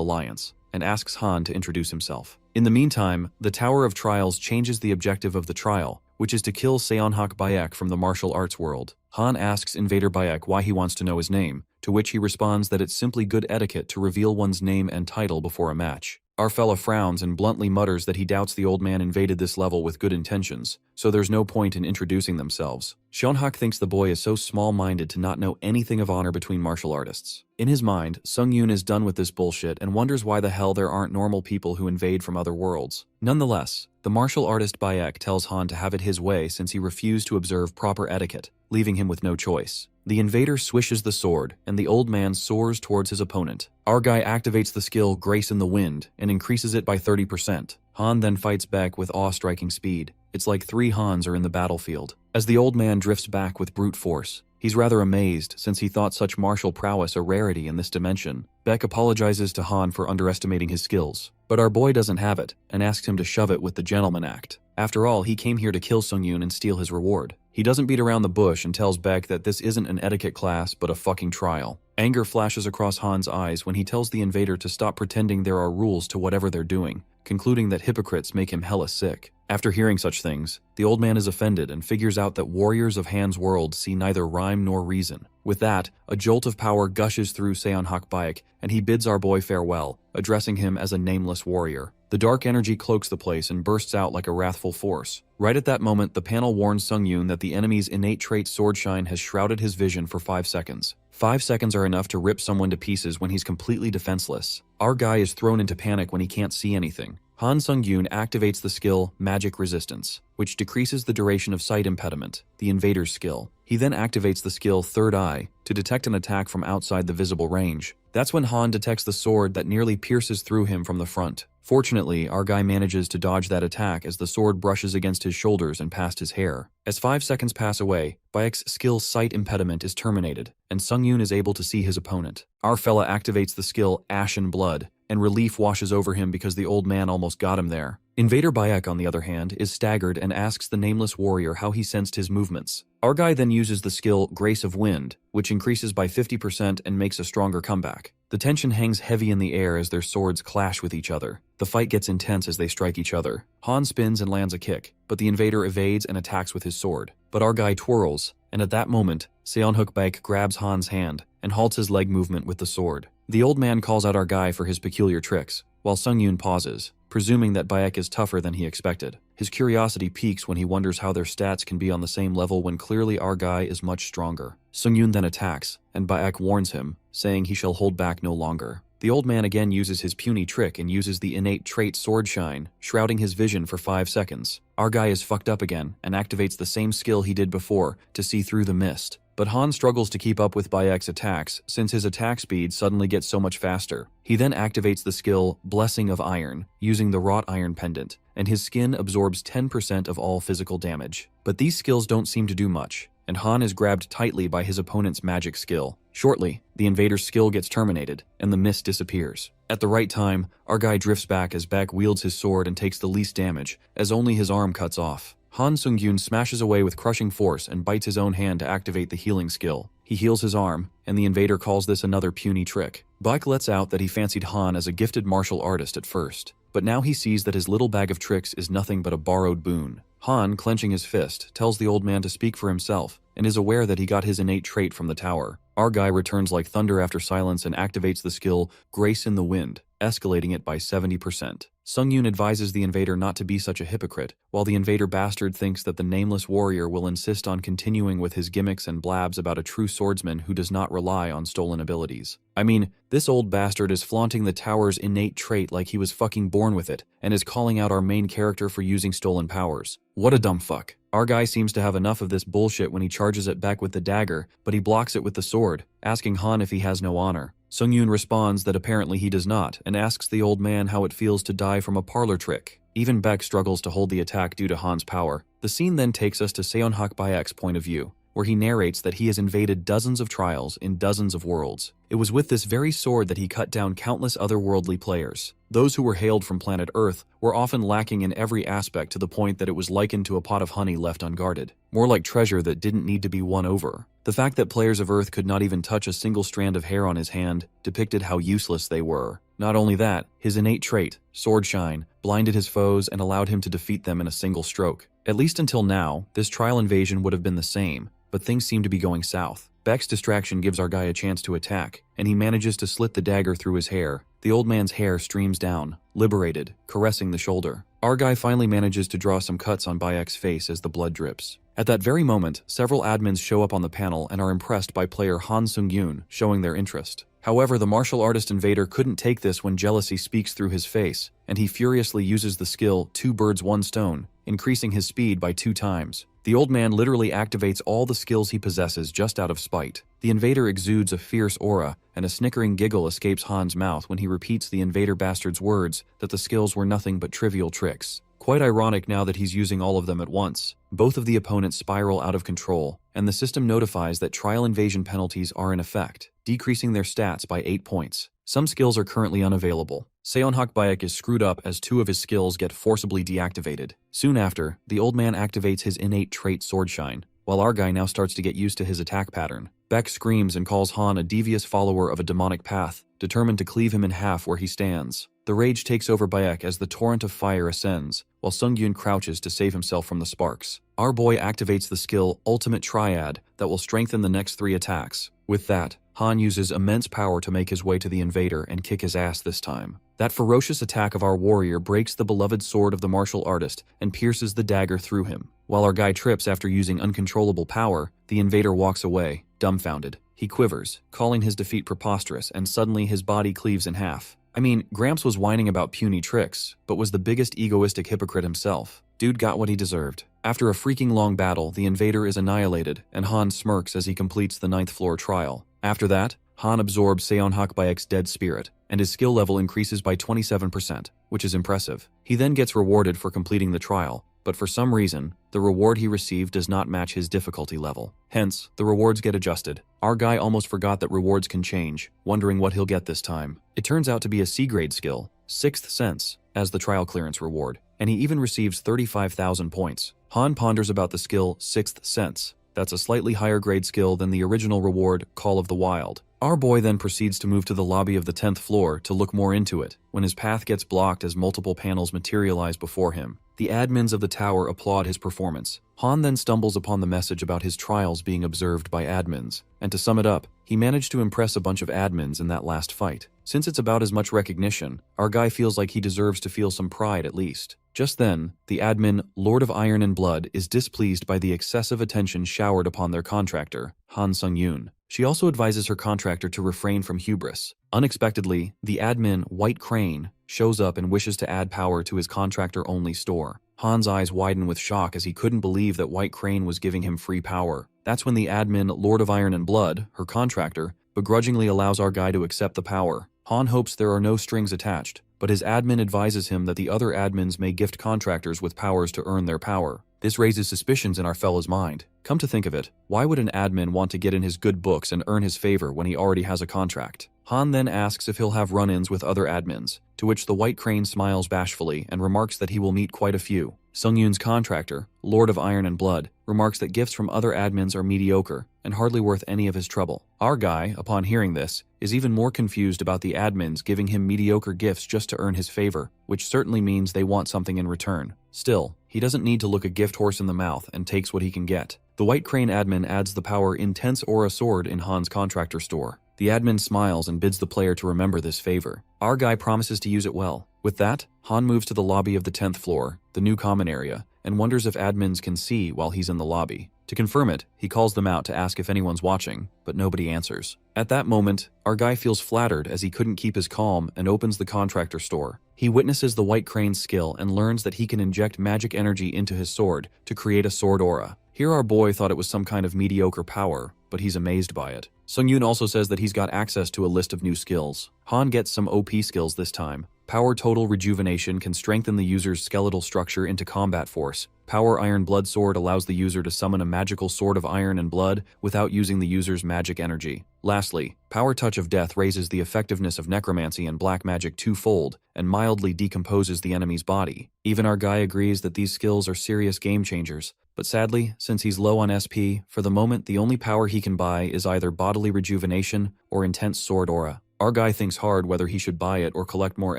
Alliance, and asks Han to introduce himself. In the meantime, the Tower of Trials changes the objective of the trial, which is to kill Seonhak Bayek from the martial arts world. Han asks Invader Bayek why he wants to know his name, to which he responds that it's simply good etiquette to reveal one's name and title before a match. Our fella frowns and bluntly mutters that he doubts the old man invaded this level with good intentions, so there's no point in introducing themselves. Seonhak thinks the boy is so small-minded to not know anything of honor between martial artists. In his mind, Sung-yoon is done with this bullshit and wonders why the hell there aren't normal people who invade from other worlds. Nonetheless, the martial artist Bayek tells Han to have it his way since he refused to observe proper etiquette, leaving him with no choice. The invader swishes the sword, and the old man soars towards his opponent. Our guy activates the skill Grace in the Wind and increases it by 30%. Han then fights back with awe-striking speed. It's like 3 Hans are in the battlefield. As the old man drifts back with brute force, he's rather amazed since he thought such martial prowess a rarity in this dimension. Beck apologizes to Han for underestimating his skills, but our boy doesn't have it and asks him to shove it with the gentleman act. After all, he came here to kill Sung-yoon and steal his reward. He doesn't beat around the bush and tells Beck that this isn't an etiquette class but a fucking trial. Anger flashes across Han's eyes when he tells the invader to stop pretending there are rules to whatever they're doing, concluding that hypocrites make him hella sick. After hearing such things, the old man is offended and figures out that warriors of Han's world see neither rhyme nor reason. With that, a jolt of power gushes through Seonhak Bayek, and he bids our boy farewell, addressing him as a nameless warrior. The dark energy cloaks the place and bursts out like a wrathful force. Right at that moment, the panel warns Sung-yoon that the enemy's innate trait Swordshine has shrouded his vision for 5 seconds. 5 seconds are enough to rip someone to pieces when he's completely defenseless. Our guy is thrown into panic when he can't see anything. Han Sung-yoon activates the skill Magic Resistance, which decreases the duration of sight impediment, the invader's skill. He then activates the skill Third Eye to detect an attack from outside the visible range. That's when Han detects the sword that nearly pierces through him from the front. Fortunately, our guy manages to dodge that attack as the sword brushes against his shoulders and past his hair. As 5 seconds pass away, Bayek's skill Sight Impediment is terminated, and Sung-yoon is able to see his opponent. Our fella activates the skill Ashen Blood, and relief washes over him because the old man almost got him there. Invader Bayek, on the other hand, is staggered and asks the nameless warrior how he sensed his movements. Our guy then uses the skill Grace of Wind, which increases by 50% and makes a stronger comeback. The tension hangs heavy in the air as their swords clash with each other. The fight gets intense as they strike each other. Han spins and lands a kick, but the invader evades and attacks with his sword. But our guy twirls, and at that moment, Seonhak Bayek grabs Han's hand and halts his leg movement with the sword. The old man calls out our guy for his peculiar tricks, while Sung-yoon pauses, presuming that Bayek is tougher than he expected. His curiosity peaks when he wonders how their stats can be on the same level when clearly our guy is much stronger. Sung-yoon then attacks, and Bayek warns him, saying he shall hold back no longer. The old man again uses his puny trick and uses the innate trait Swordshine, shrouding his vision for 5 seconds. Our guy is fucked up again and activates the same skill he did before to see through the mist. But Han struggles to keep up with Bayek's attacks since his attack speed suddenly gets so much faster. He then activates the skill Blessing of Iron, using the wrought iron pendant, and his skin absorbs 10% of all physical damage. But these skills don't seem to do much, and Han is grabbed tightly by his opponent's magic skill. Shortly, the invader's skill gets terminated, and the mist disappears. At the right time, our guy drifts back as Beck wields his sword and takes the least damage, as only his arm cuts off. Han Sung-gyun smashes away with crushing force and bites his own hand to activate the healing skill. He heals his arm, and the invader calls this another puny trick. Baek lets out that he fancied Han as a gifted martial artist at first, but now he sees that his little bag of tricks is nothing but a borrowed boon. Han, clenching his fist, tells the old man to speak for himself, and is aware that he got his innate trait from the tower. Our guy returns like thunder after silence and activates the skill Grace in the Wind, escalating it by 70%. Sung-yoon advises the invader not to be such a hypocrite, while the invader bastard thinks that the nameless warrior will insist on continuing with his gimmicks and blabs about a true swordsman who does not rely on stolen abilities. I mean, this old bastard is flaunting the tower's innate trait like he was fucking born with it, and is calling out our main character for using stolen powers. What a dumb fuck. Our guy seems to have enough of this bullshit when he charges at Baek with the dagger, but he blocks it with the sword, asking Han if he has no honor. Sung-yoon responds that apparently he does not, and asks the old man how it feels to die from a parlor trick. Even Baek struggles to hold the attack due to Han's power. The scene then takes us to Seonhak Baek's point of view, where he narrates that he has invaded dozens of trials in dozens of worlds. It was with this very sword that he cut down countless otherworldly players. Those who were hailed from planet Earth were often lacking in every aspect to the point that it was likened to a pot of honey left unguarded. More like treasure that didn't need to be won over. The fact that players of Earth could not even touch a single strand of hair on his hand depicted how useless they were. Not only that, his innate trait, Sword Shine, blinded his foes and allowed him to defeat them in a single stroke. At least until now, this trial invasion would have been the same, but things seem to be going south. Baek's distraction gives our guy a chance to attack, and he manages to slit the dagger through his hair. The old man's hair streams down, liberated, caressing the shoulder. Our guy finally manages to draw some cuts on Baek's face as the blood drips. At that very moment, several admins show up on the panel and are impressed by player Han Sung-yoon, showing their interest. However, the martial artist invader couldn't take this when jealousy speaks through his face, and he furiously uses the skill 2 birds 1 stone, increasing his speed by 2 times. The old man literally activates all the skills he possesses just out of spite. The invader exudes a fierce aura, and a snickering giggle escapes Han's mouth when he repeats the invader bastard's words that the skills were nothing but trivial tricks. Quite ironic now that he's using all of them at once. Both of the opponents spiral out of control, and the system notifies that trial invasion penalties are in effect, decreasing their stats by 8 points. Some skills are currently unavailable. Seonhak Baek is screwed up as 2 of his skills get forcibly deactivated. Soon after, the old man activates his innate trait Sword Shine, while our guy now starts to get used to his attack pattern. Baek screams and calls Han a devious follower of a demonic path, determined to cleave him in half where he stands. The rage takes over Baek as the torrent of fire ascends, while Sung-yoon crouches to save himself from the sparks. Our boy activates the skill Ultimate Triad that will strengthen the next 3 attacks. With that, Han uses immense power to make his way to the invader and kick his ass this time. That ferocious attack of our warrior breaks the beloved sword of the martial artist and pierces the dagger through him. While our guy trips after using uncontrollable power, the invader walks away, dumbfounded. He quivers, calling his defeat preposterous, and suddenly his body cleaves in half. I mean, Gramps was whining about puny tricks, but was the biggest egoistic hypocrite himself. Dude got what he deserved. After a freaking long battle, the invader is annihilated, and Han smirks as he completes the 9th floor trial. After that, Han absorbs Seonhak Baek's dead spirit, and his skill level increases by 27%, which is impressive. He then gets rewarded for completing the trial, but for some reason, the reward he received does not match his difficulty level. Hence, the rewards get adjusted. Our guy almost forgot that rewards can change, wondering what he'll get this time. It turns out to be a C-grade skill, 6th Sense, as the trial clearance reward, and he even receives 35,000 points. Han ponders about the skill 6th Sense. That's a slightly higher grade skill than the original reward, Call of the Wild. Our boy then proceeds to move to the lobby of the 10th floor to look more into it, when his path gets blocked as multiple panels materialize before him. The admins of the tower applaud his performance. Han then stumbles upon the message about his trials being observed by admins, and to sum it up, he managed to impress a bunch of admins in that last fight. Since it's about as much recognition, our guy feels like he deserves to feel some pride at least. Just then, the admin, Lord of Iron and Blood, is displeased by the excessive attention showered upon their contractor, Han Sung-yoon. She also advises her contractor to refrain from hubris. Unexpectedly, the admin, White Crane, shows up and wishes to add power to his contractor-only store. Han's eyes widen with shock as he couldn't believe that White Crane was giving him free power. That's when the admin, Lord of Iron and Blood, her contractor, begrudgingly allows our guy to accept the power. Han hopes there are no strings attached, but his admin advises him that the other admins may gift contractors with powers to earn their power. This raises suspicions in our fella's mind. Come to think of it, why would an admin want to get in his good books and earn his favor when he already has a contract? Han then asks if he'll have run-ins with other admins, to which the White Crane smiles bashfully and remarks that he will meet quite a few. Sungyun's contractor, Lord of Iron and Blood, remarks that gifts from other admins are mediocre and hardly worth any of his trouble. Our guy, upon hearing this, is even more confused about the admins giving him mediocre gifts just to earn his favor, which certainly means they want something in return. Still, he doesn't need to look a gift horse in the mouth and takes what he can get. The White Crane admin adds the power Intense Aura Sword in Han's contractor store. The admin smiles and bids the player to remember this favor. Our guy promises to use it well. With that, Han moves to the lobby of the 10th floor, the new common area, and wonders if admins can see while he's in the lobby. To confirm it, he calls them out to ask if anyone's watching, but nobody answers. At that moment, our guy feels flattered as he couldn't keep his calm and opens the contractor store. He witnesses the White Crane's skill and learns that he can inject magic energy into his sword to create a sword aura. Here our boy thought it was some kind of mediocre power, but he's amazed by it. Sungyun also says that he's got access to a list of new skills. Han gets some OP skills this time. Power Total Rejuvenation can strengthen the user's skeletal structure into combat force. Power Iron Blood Sword allows the user to summon a magical sword of iron and blood without using the user's magic energy. Lastly, Power Touch of Death raises the effectiveness of necromancy and black magic twofold and mildly decomposes the enemy's body. Even our guy agrees that these skills are serious game changers. But sadly, since he's low on SP, for the moment the only power he can buy is either Bodily Rejuvenation or Intense Sword Aura. Our guy thinks hard whether he should buy it or collect more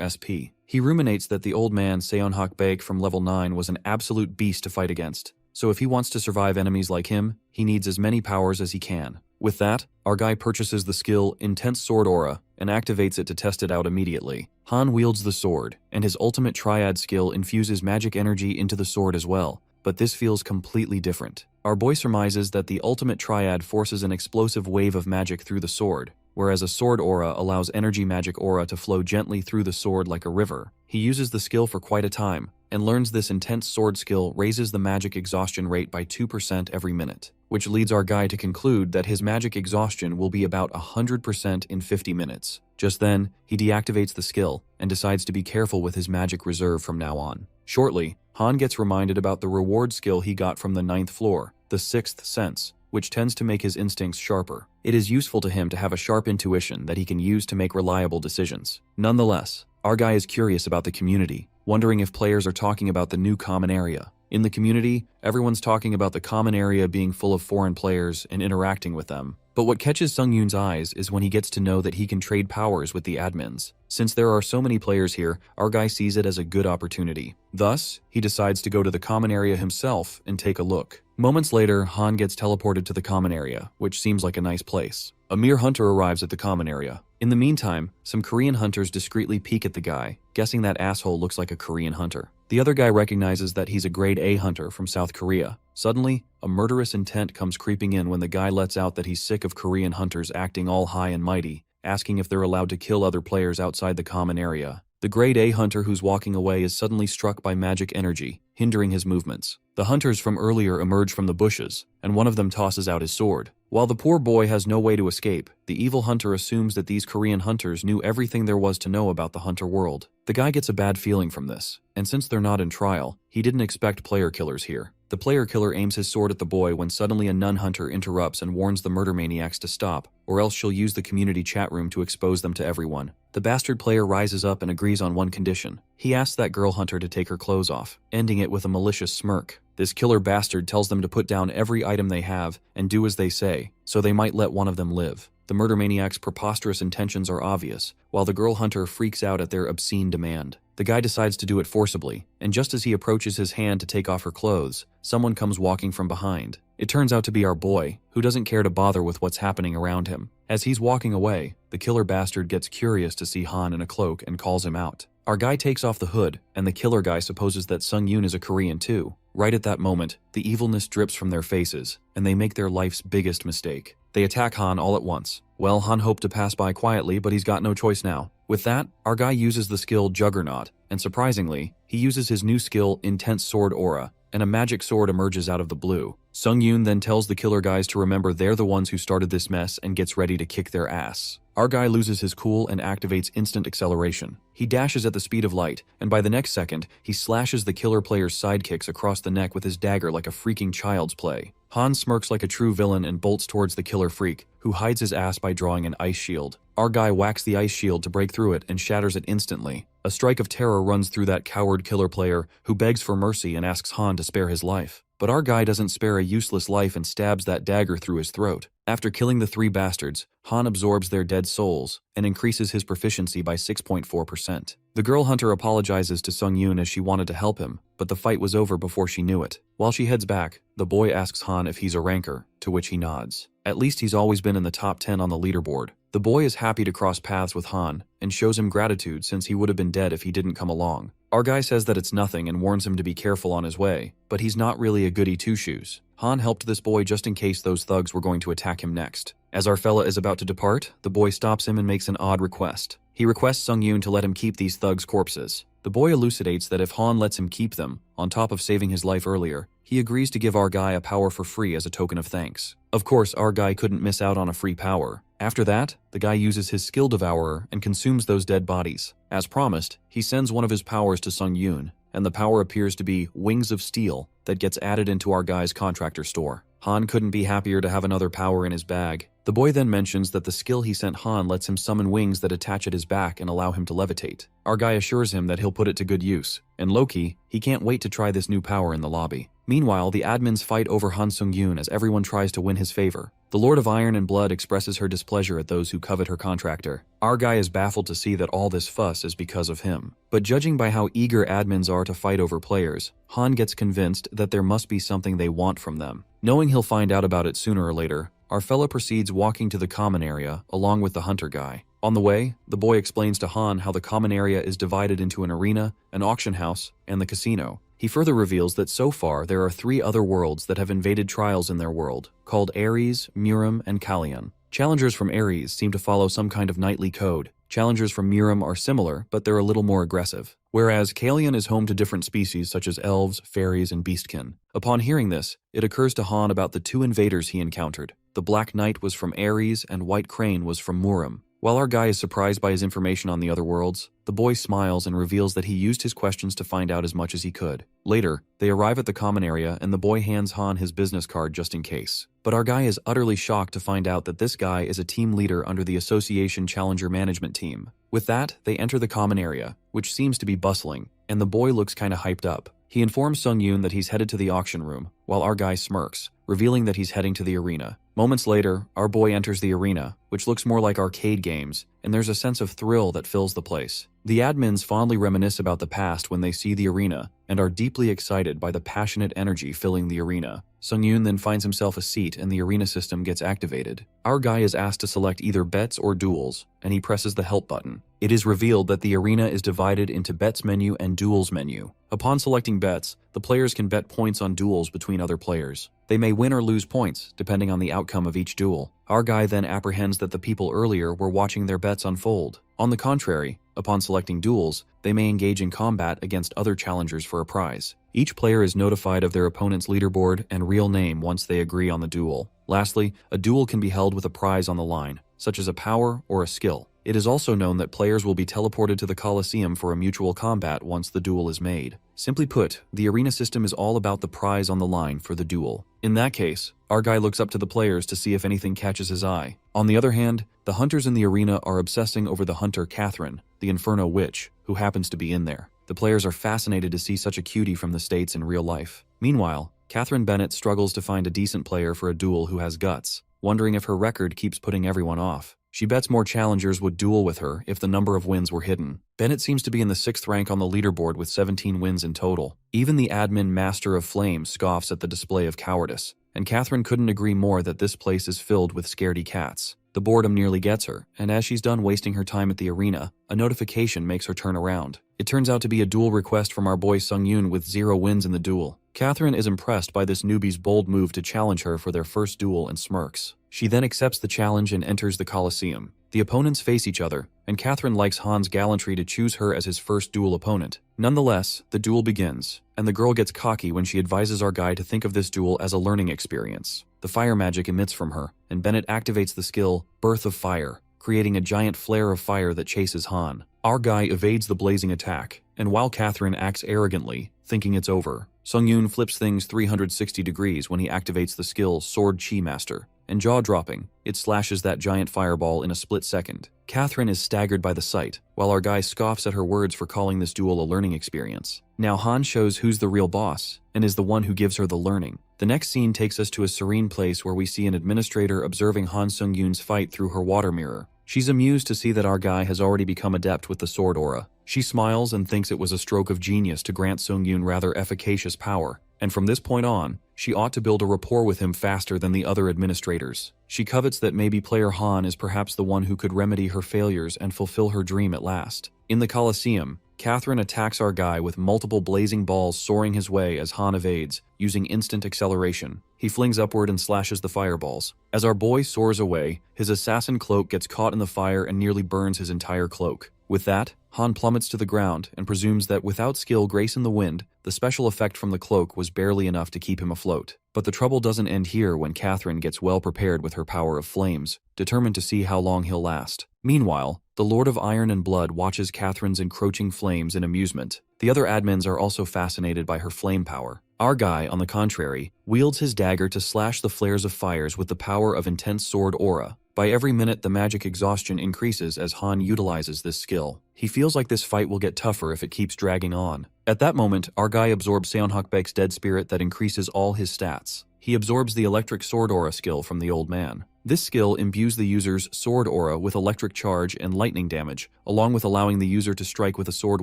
SP. He ruminates that the old man Seonhak Baek from level 9 was an absolute beast to fight against, so if he wants to survive enemies like him, he needs as many powers as he can. With that, our guy purchases the skill Intense Sword Aura and activates it to test it out immediately. Han wields the sword, and his ultimate triad skill infuses magic energy into the sword as well, but this feels completely different. Our boy surmises that the ultimate triad forces an explosive wave of magic through the sword, whereas a sword aura allows energy magic aura to flow gently through the sword like a river. He uses the skill for quite a time, and learns this intense sword skill raises the magic exhaustion rate by 2% every minute, which leads our guy to conclude that his magic exhaustion will be about 100% in 50 minutes. Just then, he deactivates the skill and decides to be careful with his magic reserve from now on. Shortly, Han gets reminded about the reward skill he got from the 9th floor, the 6th sense, which tends to make his instincts sharper. It is useful to him to have a sharp intuition that he can use to make reliable decisions. Nonetheless, our guy is curious about the community, wondering if players are talking about the new common area. In the community, everyone's talking about the common area being full of foreign players and interacting with them. But what catches Sungyun's eyes is when he gets to know that he can trade powers with the admins. Since there are so many players here, our guy sees it as a good opportunity. Thus, he decides to go to the common area himself and take a look. Moments later, Han gets teleported to the common area, which seems like a nice place. A mere hunter arrives at the common area. In the meantime, some Korean hunters discreetly peek at the guy, guessing that asshole looks like a Korean hunter. The other guy recognizes that he's a grade A hunter from South Korea. Suddenly, a murderous intent comes creeping in when the guy lets out that he's sick of Korean hunters acting all high and mighty, asking if they're allowed to kill other players outside the common area. The grade A hunter who's walking away is suddenly struck by magic energy, hindering his movements. The hunters from earlier emerge from the bushes, and one of them tosses out his sword. While the poor boy has no way to escape, the evil hunter assumes that these Korean hunters knew everything there was to know about the hunter world. The guy gets a bad feeling from this, and since they're not in trial, he didn't expect player killers here. The player killer aims his sword at the boy when suddenly a nun hunter interrupts and warns the murder maniacs to stop, or else she'll use the community chat room to expose them to everyone. The bastard player rises up and agrees on one condition. He asks that girl hunter to take her clothes off, ending it with a malicious smirk. This killer bastard tells them to put down every item they have and do as they say, so they might let one of them live. The murder maniac's preposterous intentions are obvious, while the girl hunter freaks out at their obscene demand. The guy decides to do it forcibly, and just as he approaches his hand to take off her clothes, someone comes walking from behind. It turns out to be our boy, who doesn't care to bother with what's happening around him. As he's walking away, the killer bastard gets curious to see Han in a cloak and calls him out. Our guy takes off the hood, and the killer guy supposes that Sungyun is a Korean too. Right at that moment, the evilness drips from their faces, and they make their life's biggest mistake. They attack Han all at once. Well, Han hoped to pass by quietly, but he's got no choice now. With that, our guy uses the skill Juggernaut, and surprisingly, he uses his new skill Intense Sword Aura, and a magic sword emerges out of the blue. Sungyun then tells the killer guys to remember they're the ones who started this mess and gets ready to kick their ass. Our guy loses his cool and activates instant acceleration. He dashes at the speed of light, and by the next second, he slashes the killer player's sidekicks across the neck with his dagger like a freaking child's play. Han smirks like a true villain and bolts towards the killer freak, who hides his ass by drawing an ice shield. Our guy whacks the ice shield to break through it and shatters it instantly. A strike of terror runs through that coward killer player who begs for mercy and asks Han to spare his life. But our guy doesn't spare a useless life and stabs that dagger through his throat. After killing the 3 bastards, Han absorbs their dead souls and increases his proficiency by 6.4%. The girl hunter apologizes to Sung-yoon as she wanted to help him, but the fight was over before she knew it. While she heads back, the boy asks Han if he's a ranker, to which he nods. At least he's always been in the top 10 on the leaderboard. The boy is happy to cross paths with Han and shows him gratitude since he would have been dead if he didn't come along. Our guy says that it's nothing and warns him to be careful on his way, but he's not really a goody two-shoes. Han helped this boy just in case those thugs were going to attack him next. As our fella is about to depart, the boy stops him and makes an odd request. He requests Sung-yoon to let him keep these thugs' corpses. The boy elucidates that if Han lets him keep them, on top of saving his life earlier, he agrees to give our guy a power for free as a token of thanks. Of course, our guy couldn't miss out on a free power. After that, the guy uses his skill devourer and consumes those dead bodies. As promised, he sends one of his powers to Sung-yoon, and the power appears to be Wings of Steel that gets added into our guy's contractor store. Han couldn't be happier to have another power in his bag. The boy then mentions that the skill he sent Han lets him summon wings that attach at his back and allow him to levitate. Our guy assures him that he'll put it to good use, and low-key, he can't wait to try this new power in the lobby. Meanwhile, the admins fight over Han Sung-yoon as everyone tries to win his favor. The Lord of Iron and Blood expresses her displeasure at those who covet her contractor. Our guy is baffled to see that all this fuss is because of him. But judging by how eager admins are to fight over players, Han gets convinced that there must be something they want from them. Knowing he'll find out about it sooner or later, our fella proceeds walking to the common area along with the hunter guy. On the way, the boy explains to Han how the common area is divided into an arena, an auction house, and the casino. He further reveals that so far there are 3 other worlds that have invaded trials in their world, called Ares, Murim, and Kallion. Challengers from Ares seem to follow some kind of knightly code. Challengers from Murim are similar, but they're a little more aggressive. Whereas Kallion is home to different species such as elves, fairies, and beastkin. Upon hearing this, it occurs to Han about the 2 invaders he encountered. The Black Knight was from Ares and White Crane was from Murim. While our guy is surprised by his information on the other worlds, the boy smiles and reveals that he used his questions to find out as much as he could. Later, they arrive at the common area and the boy hands Han his business card just in case. But our guy is utterly shocked to find out that this guy is a team leader under the Association Challenger Management Team. With that, they enter the common area, which seems to be bustling, and the boy looks kinda hyped up. He informs Sung-yoon that he's headed to the auction room, while our guy smirks, revealing that he's heading to the arena. Moments later, our boy enters the arena, which looks more like arcade games, and there's a sense of thrill that fills the place. The admins fondly reminisce about the past when they see the arena, and are deeply excited by the passionate energy filling the arena. Sung-yoon then finds himself a seat and the arena system gets activated. Our guy is asked to select either bets or duels, and he presses the help button. It is revealed that the arena is divided into bets menu and duels menu. Upon selecting bets, the players can bet points on duels between other players. They may win or lose points, depending on the outcome of each duel. Our guy then apprehends that the people earlier were watching their bets unfold. On the contrary, upon selecting duels, they may engage in combat against other challengers for a prize. Each player is notified of their opponent's leaderboard and real name once they agree on the duel. Lastly, a duel can be held with a prize on the line, such as a power or a skill. It is also known that players will be teleported to the Colosseum for a mutual combat once the duel is made. Simply put, the arena system is all about the prize on the line for the duel. In that case, our guy looks up to the players to see if anything catches his eye. On the other hand, the hunters in the arena are obsessing over the hunter Catherine, the Inferno Witch, who happens to be in there. The players are fascinated to see such a cutie from the States in real life. Meanwhile, Catherine Bennett struggles to find a decent player for a duel who has guts, wondering if her record keeps putting everyone off. She bets more challengers would duel with her if the number of wins were hidden. Bennett seems to be in the 6th rank on the leaderboard with 17 wins in total. Even the admin Master of Flame scoffs at the display of cowardice, and Catherine couldn't agree more that this place is filled with scaredy cats. The boredom nearly gets her, and as she's done wasting her time at the arena, a notification makes her turn around. It turns out to be a duel request from our boy Sung-yoon with 0 wins in the duel. Catherine is impressed by this newbie's bold move to challenge her for their first duel and smirks. She then accepts the challenge and enters the Colosseum. The opponents face each other, and Catherine likes Han's gallantry to choose her as his first duel opponent. Nonetheless, the duel begins, and the girl gets cocky when she advises our guy to think of this duel as a learning experience. The fire magic emits from her, and Bennett activates the skill Birth of Fire, creating a giant flare of fire that chases Han. Our guy evades the blazing attack, and while Catherine acts arrogantly, thinking it's over, Sung-yoon flips things 360 degrees when he activates the skill Sword Chi Master, and jaw-dropping, it slashes that giant fireball in a split second. Catherine is staggered by the sight, while our guy scoffs at her words for calling this duel a learning experience. Now Han shows who's the real boss, and is the one who gives her the learning. The next scene takes us to a serene place where we see an administrator observing Han Sung-yoon's fight through her water mirror. She's amused to see that our guy has already become adept with the sword aura. She smiles and thinks it was a stroke of genius to grant Sung-yoon rather efficacious power, and from this point on, she ought to build a rapport with him faster than the other administrators. She covets that maybe player Han is perhaps the one who could remedy her failures and fulfill her dream at last. In the Colosseum, Catherine attacks our guy with multiple blazing balls soaring his way as Han evades, using instant acceleration. He flings upward and slashes the fireballs. As our boy soars away, his assassin cloak gets caught in the fire and nearly burns his entire cloak. With that, Han plummets to the ground and presumes that without skill grace in the wind, the special effect from the cloak was barely enough to keep him afloat. But the trouble doesn't end here when Catherine gets well prepared with her power of flames, determined to see how long he'll last. Meanwhile, the Lord of Iron and Blood watches Catherine's encroaching flames in amusement. The other admins are also fascinated by her flame power. Our guy, on the contrary, wields his dagger to slash the flares of fires with the power of intense sword aura. By every minute, the magic exhaustion increases as Han utilizes this skill. He feels like this fight will get tougher if it keeps dragging on. At that moment, our guy absorbs Seonhakbaek's dead spirit that increases all his stats. He absorbs the electric sword aura skill from the old man. This skill imbues the user's sword aura with electric charge and lightning damage, along with allowing the user to strike with a sword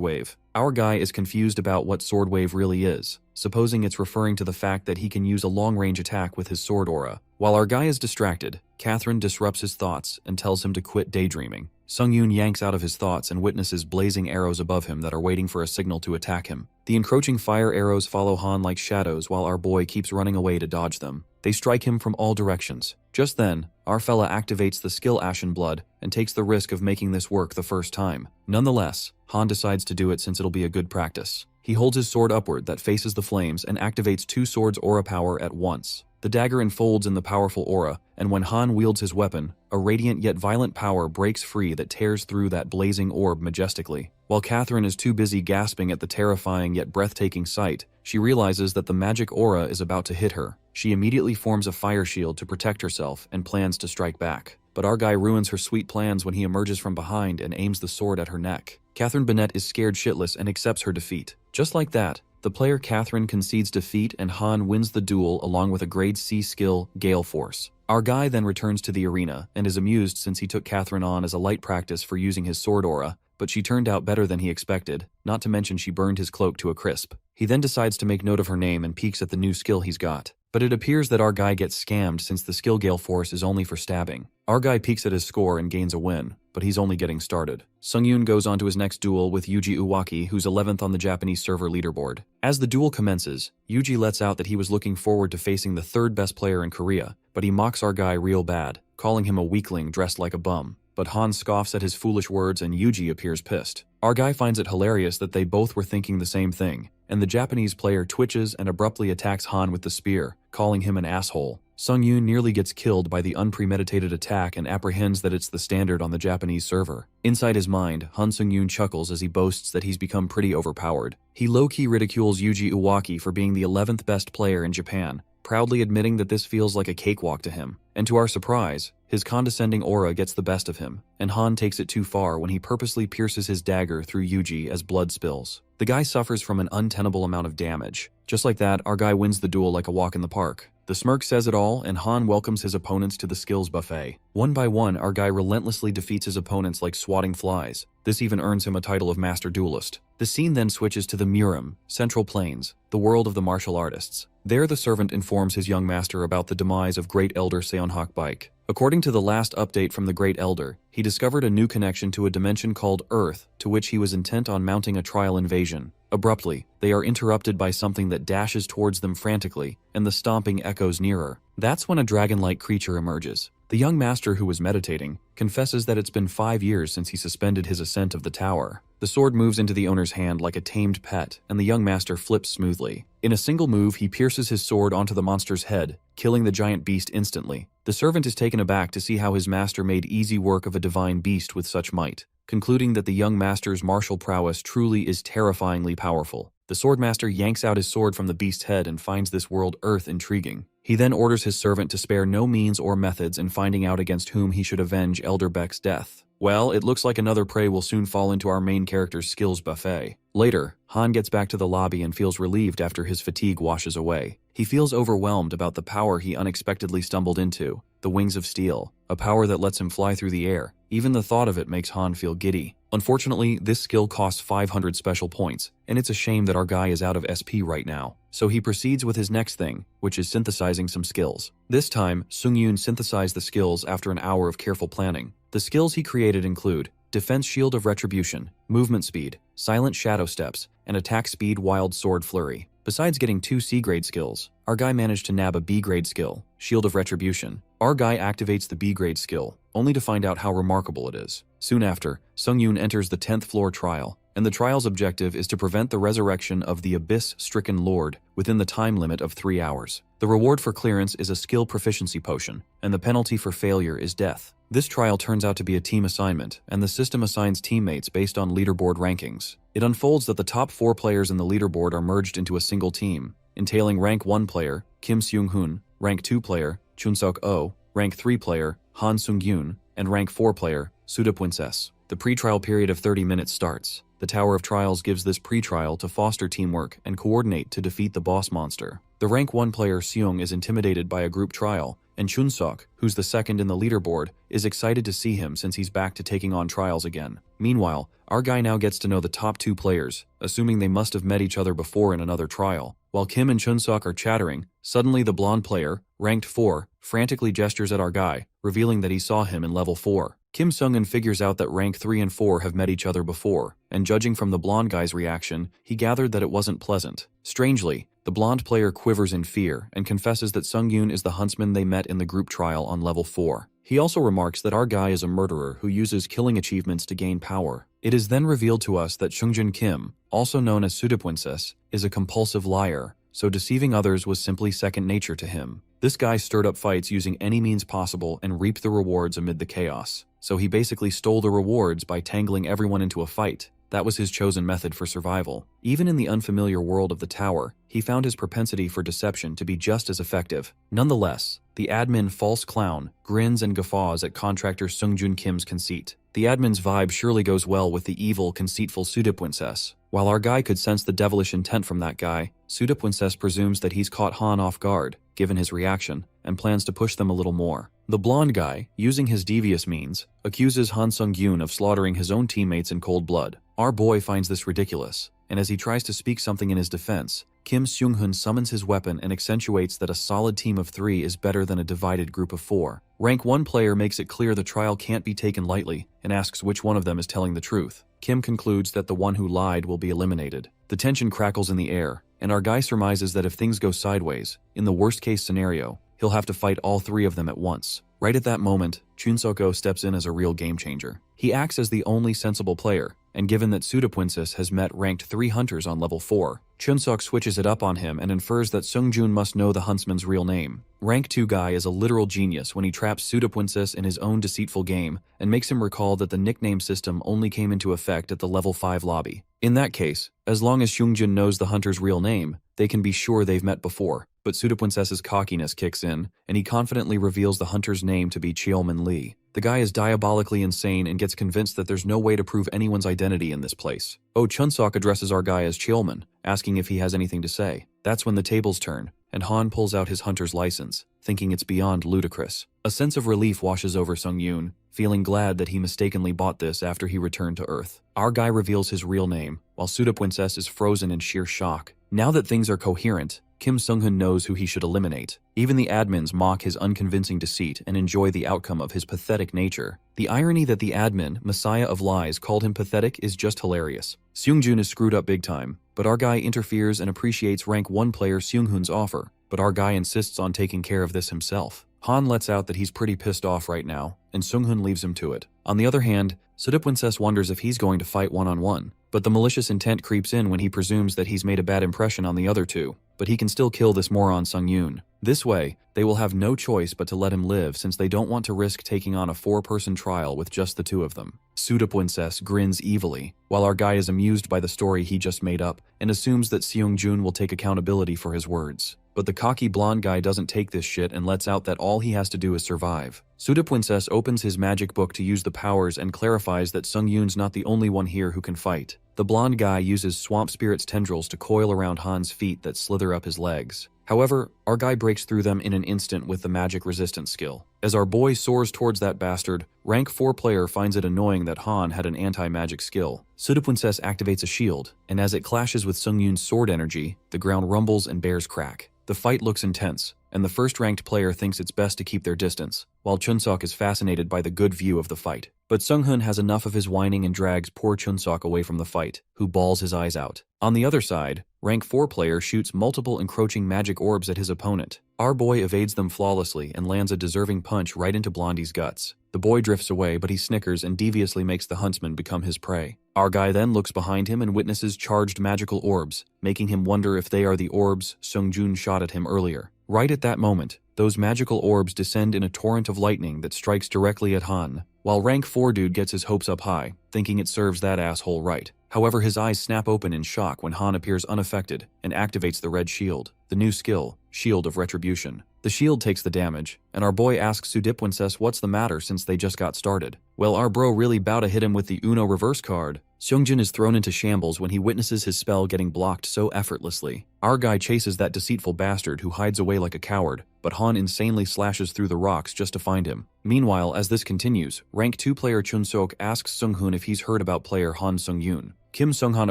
wave. Our guy is confused about what sword wave really is, supposing it's referring to the fact that he can use a long-range attack with his sword aura. While our guy is distracted, Catherine disrupts his thoughts and tells him to quit daydreaming. Sung-yoon yanks out of his thoughts and witnesses blazing arrows above him that are waiting for a signal to attack him. The encroaching fire arrows follow Han like shadows while our boy keeps running away to dodge them. They strike him from all directions. Just then, our fella activates the skill Ashen Blood and takes the risk of making this work the first time. Nonetheless, Han decides to do it since it'll be a good practice. He holds his sword upward that faces the flames and activates two swords aura power at once. The dagger enfolds in the powerful aura, and when Han wields his weapon, a radiant yet violent power breaks free that tears through that blazing orb majestically. While Catherine is too busy gasping at the terrifying yet breathtaking sight, she realizes that the magic aura is about to hit her. She immediately forms a fire shield to protect herself and plans to strike back. But our guy ruins her sweet plans when he emerges from behind and aims the sword at her neck. Catherine Bennett is scared shitless and accepts her defeat. Just like that, the player Catherine concedes defeat and Han wins the duel along with a grade C skill, Gale Force. Our guy then returns to the arena and is amused since he took Catherine on as a light practice for using his sword aura, but she turned out better than he expected, not to mention she burned his cloak to a crisp. He then decides to make note of her name and peeks at the new skill he's got. But it appears that our guy gets scammed since the skill Gale Force is only for stabbing. Our guy peeks at his score and gains a win, but he's only getting started. Sung-yoon goes on to his next duel with Yuji Uwaki, who's 11th on the Japanese server leaderboard. As the duel commences, Yuji lets out that he was looking forward to facing the third best player in Korea, but he mocks our guy real bad, calling him a weakling dressed like a bum. But Han scoffs at his foolish words and Yuji appears pissed. Our guy finds it hilarious that they both were thinking the same thing, and the Japanese player twitches and abruptly attacks Han with the spear, calling him an asshole. Sung-yoon nearly gets killed by the unpremeditated attack and apprehends that it's the standard on the Japanese server. Inside his mind, Han Sung-yoon chuckles as he boasts that he's become pretty overpowered. He low-key ridicules Yuji Uwaki for being the 11th best player in Japan, proudly admitting that this feels like a cakewalk to him. And to our surprise, his condescending aura gets the best of him, and Han takes it too far when he purposely pierces his dagger through Yuji as blood spills. The guy suffers from an untenable amount of damage. Just like that, our guy wins the duel like a walk in the park. The smirk says it all, and Han welcomes his opponents to the skills buffet. One by one, our guy relentlessly defeats his opponents like swatting flies. This even earns him a title of Master Duelist. The scene then switches to the Murim, Central Plains, the world of the martial artists. There, the servant informs his young master about the demise of Great Elder Seonhakbaek. According to the last update from the Great Elder, he discovered a new connection to a dimension called Earth, to which he was intent on mounting a trial invasion. Abruptly, they are interrupted by something that dashes towards them frantically, and the stomping echoes nearer. That's when a dragon-like creature emerges. The young master, who was meditating, confesses that it's been 5 years since he suspended his ascent of the tower. The sword moves into the owner's hand like a tamed pet, and the young master flips smoothly. In a single move, he pierces his sword onto the monster's head, killing the giant beast instantly. The servant is taken aback to see how his master made easy work of a divine beast with such might, concluding that the young master's martial prowess truly is terrifyingly powerful. The swordmaster yanks out his sword from the beast's head and finds this world Earth intriguing. He then orders his servant to spare no means or methods in finding out against whom he should avenge Elder Beck's death. Well, it looks like another prey will soon fall into our main character's skills buffet. Later, Han gets back to the lobby and feels relieved after his fatigue washes away. He feels overwhelmed about the power he unexpectedly stumbled into, the Wings of Steel, a power that lets him fly through the air. Even the thought of it makes Han feel giddy. Unfortunately, this skill costs 500 special points, and it's a shame that our guy is out of SP right now. So he proceeds with his next thing, which is synthesizing some skills. This time, Sungyun synthesized the skills after an hour of careful planning. The skills he created include Defense Shield of Retribution, Movement Speed, Silent Shadow Steps, and Attack Speed Wild Sword Flurry. Besides getting 2 C-grade skills, our guy managed to nab a B-grade skill, Shield of Retribution. Our guy activates the B-grade skill, only to find out how remarkable it is. Soon after, Sungyun enters the 10th floor trial, and the trial's objective is to prevent the resurrection of the Abyss-stricken Lord within the time limit of 3 hours. The reward for clearance is a skill proficiency potion, and the penalty for failure is death. This trial turns out to be a team assignment, and the system assigns teammates based on leaderboard rankings. It unfolds that the top 4 players in the leaderboard are merged into a single team, entailing rank 1 player, Kim Seung-hoon, rank 2 player, Chun-seok-oh, rank 3 player, Han Sung-yoon, and rank 4 player, Suda Princess. The pre-trial period of 30 minutes starts. The Tower of Trials gives this pre-trial to foster teamwork and coordinate to defeat the boss monster. The rank 1 player Seung is intimidated by a group trial, and Chun-seok, who's the second in the leaderboard, is excited to see him since he's back to taking on trials again. Meanwhile, our guy now gets to know the top 2 players, assuming they must have met each other before in another trial. While Kim and Chun-seok are chattering, suddenly the blonde player, ranked 4, frantically gestures at our guy, revealing that he saw him in level 4. Kim Sung-eun figures out that rank 3 and 4 have met each other before, and judging from the blonde guy's reaction, he gathered that it wasn't pleasant. Strangely, the blonde player quivers in fear and confesses that Sungyun is the huntsman they met in the group trial on level 4. He also remarks that our guy is a murderer who uses killing achievements to gain power. It is then revealed to us that Sungjun Kim, also known as Suda Princess, is a compulsive liar, so deceiving others was simply second nature to him. This guy stirred up fights using any means possible and reaped the rewards amid the chaos. So he basically stole the rewards by tangling everyone into a fight. That was his chosen method for survival. Even in the unfamiliar world of the tower, he found his propensity for deception to be just as effective. Nonetheless, the admin False Clown grins and guffaws at contractor Sungjun Kim's conceit. The admin's vibe surely goes well with the evil, conceitful Suda Princess. While our guy could sense the devilish intent from that guy, Suda Princess presumes that he's caught Han off guard, given his reaction, and plans to push them a little more. The blonde guy, using his devious means, accuses Han Sung-yoon of slaughtering his own teammates in cold blood. Our boy finds this ridiculous, and as he tries to speak something in his defense, Kim Seung-hoon summons his weapon and accentuates that a solid team of 3 is better than a divided group of 4. Rank 1 player makes it clear the trial can't be taken lightly and asks which one of them is telling the truth. Kim concludes that the one who lied will be eliminated. The tension crackles in the air, and our guy surmises that if things go sideways, in the worst-case scenario, he'll have to fight all 3 of them at once. Right at that moment, Chun-seok-oh steps in as a real game-changer. He acts as the only sensible player, and given that Suda Princess has met ranked 3 hunters on level 4, Chun-seok switches it up on him and infers that Sungjun must know the huntsman's real name. Rank 2 guy is a literal genius when he traps Suda Princess in his own deceitful game and makes him recall that the nickname system only came into effect at the level 5 lobby. In that case, as long as Sungjun knows the hunter's real name, they can be sure they've met before. But Suda Princess's cockiness kicks in, and he confidently reveals the hunter's name to be Cheolman Lee. The guy is diabolically insane and gets convinced that there's no way to prove anyone's identity in this place. Oh, Chun-seok addresses our guy as Cheolman, asking if he has anything to say. That's when the tables turn, and Han pulls out his hunter's license, thinking it's beyond ludicrous. A sense of relief washes over Sung-yoon, feeling glad that he mistakenly bought this after he returned to Earth. Our guy reveals his real name, while Suda Princess is frozen in sheer shock. Now that things are coherent, Kim Sung-hoon knows who he should eliminate. Even the admins mock his unconvincing deceit and enjoy the outcome of his pathetic nature. The irony that the admin, Messiah of Lies, called him pathetic is just hilarious. Seungjun is screwed up big time, but our guy interferes and appreciates rank 1 player Seunghoon's offer, but our guy insists on taking care of this himself. Han lets out that he's pretty pissed off right now, and Seunghoon leaves him to it. On the other hand, Suda Princess wonders if he's going to fight one-on-one, but the malicious intent creeps in when he presumes that he's made a bad impression on the other 2. but he can still kill this moron Sung-yoon. This way, they will have no choice but to let him live since they don't want to risk taking on a 4-person trial with just the 2 of them. Suda-princess grins evilly, while our guy is amused by the story he just made up and assumes that Seung-joon will take accountability for his words. But the cocky blonde guy doesn't take this shit and lets out that all he has to do is survive. Suda-princess opens his magic book to use the powers and clarifies that Sung-yoon's not the only one here who can fight. The blonde guy uses swamp spirit's tendrils to coil around Han's feet that slither up his legs. However, our guy breaks through them in an instant with the magic resistance skill. As our boy soars towards that bastard, rank 4 player finds it annoying that Han had an anti-magic skill. Suda-princess activates a shield, and as it clashes with Sung-yoon's sword energy, the ground rumbles and bears crack. The fight looks intense, and the first-ranked player thinks it's best to keep their distance, while Chun-sok is fascinated by the good view of the fight. But Sung-hoon has enough of his whining and drags poor Chun-sok away from the fight, who bawls his eyes out. On the other side, rank 4 player shoots multiple encroaching magic orbs at his opponent. Our boy evades them flawlessly and lands a deserving punch right into Blondie's guts. The boy drifts away, but he snickers and deviously makes the huntsman become his prey. Our guy then looks behind him and witnesses charged magical orbs, making him wonder if they are the orbs Sung-joon shot at him earlier. Right at that moment, those magical orbs descend in a torrent of lightning that strikes directly at Han, while rank 4 dude gets his hopes up high, thinking it serves that asshole right. However, his eyes snap open in shock when Han appears unaffected and activates the red shield, the new skill, Shield of Retribution. The shield takes the damage, and our boy asks Suda-princess what's the matter since they just got started. Well, our bro really bout to hit him with the Uno reverse card. Seung-jin is thrown into shambles when he witnesses his spell getting blocked so effortlessly. Our guy chases that deceitful bastard who hides away like a coward, but Han insanely slashes through the rocks just to find him. Meanwhile, as this continues, rank 2 player Chun-sok asks Sung-hoon if he's heard about player Han Sung-yoon. Kim Sung-han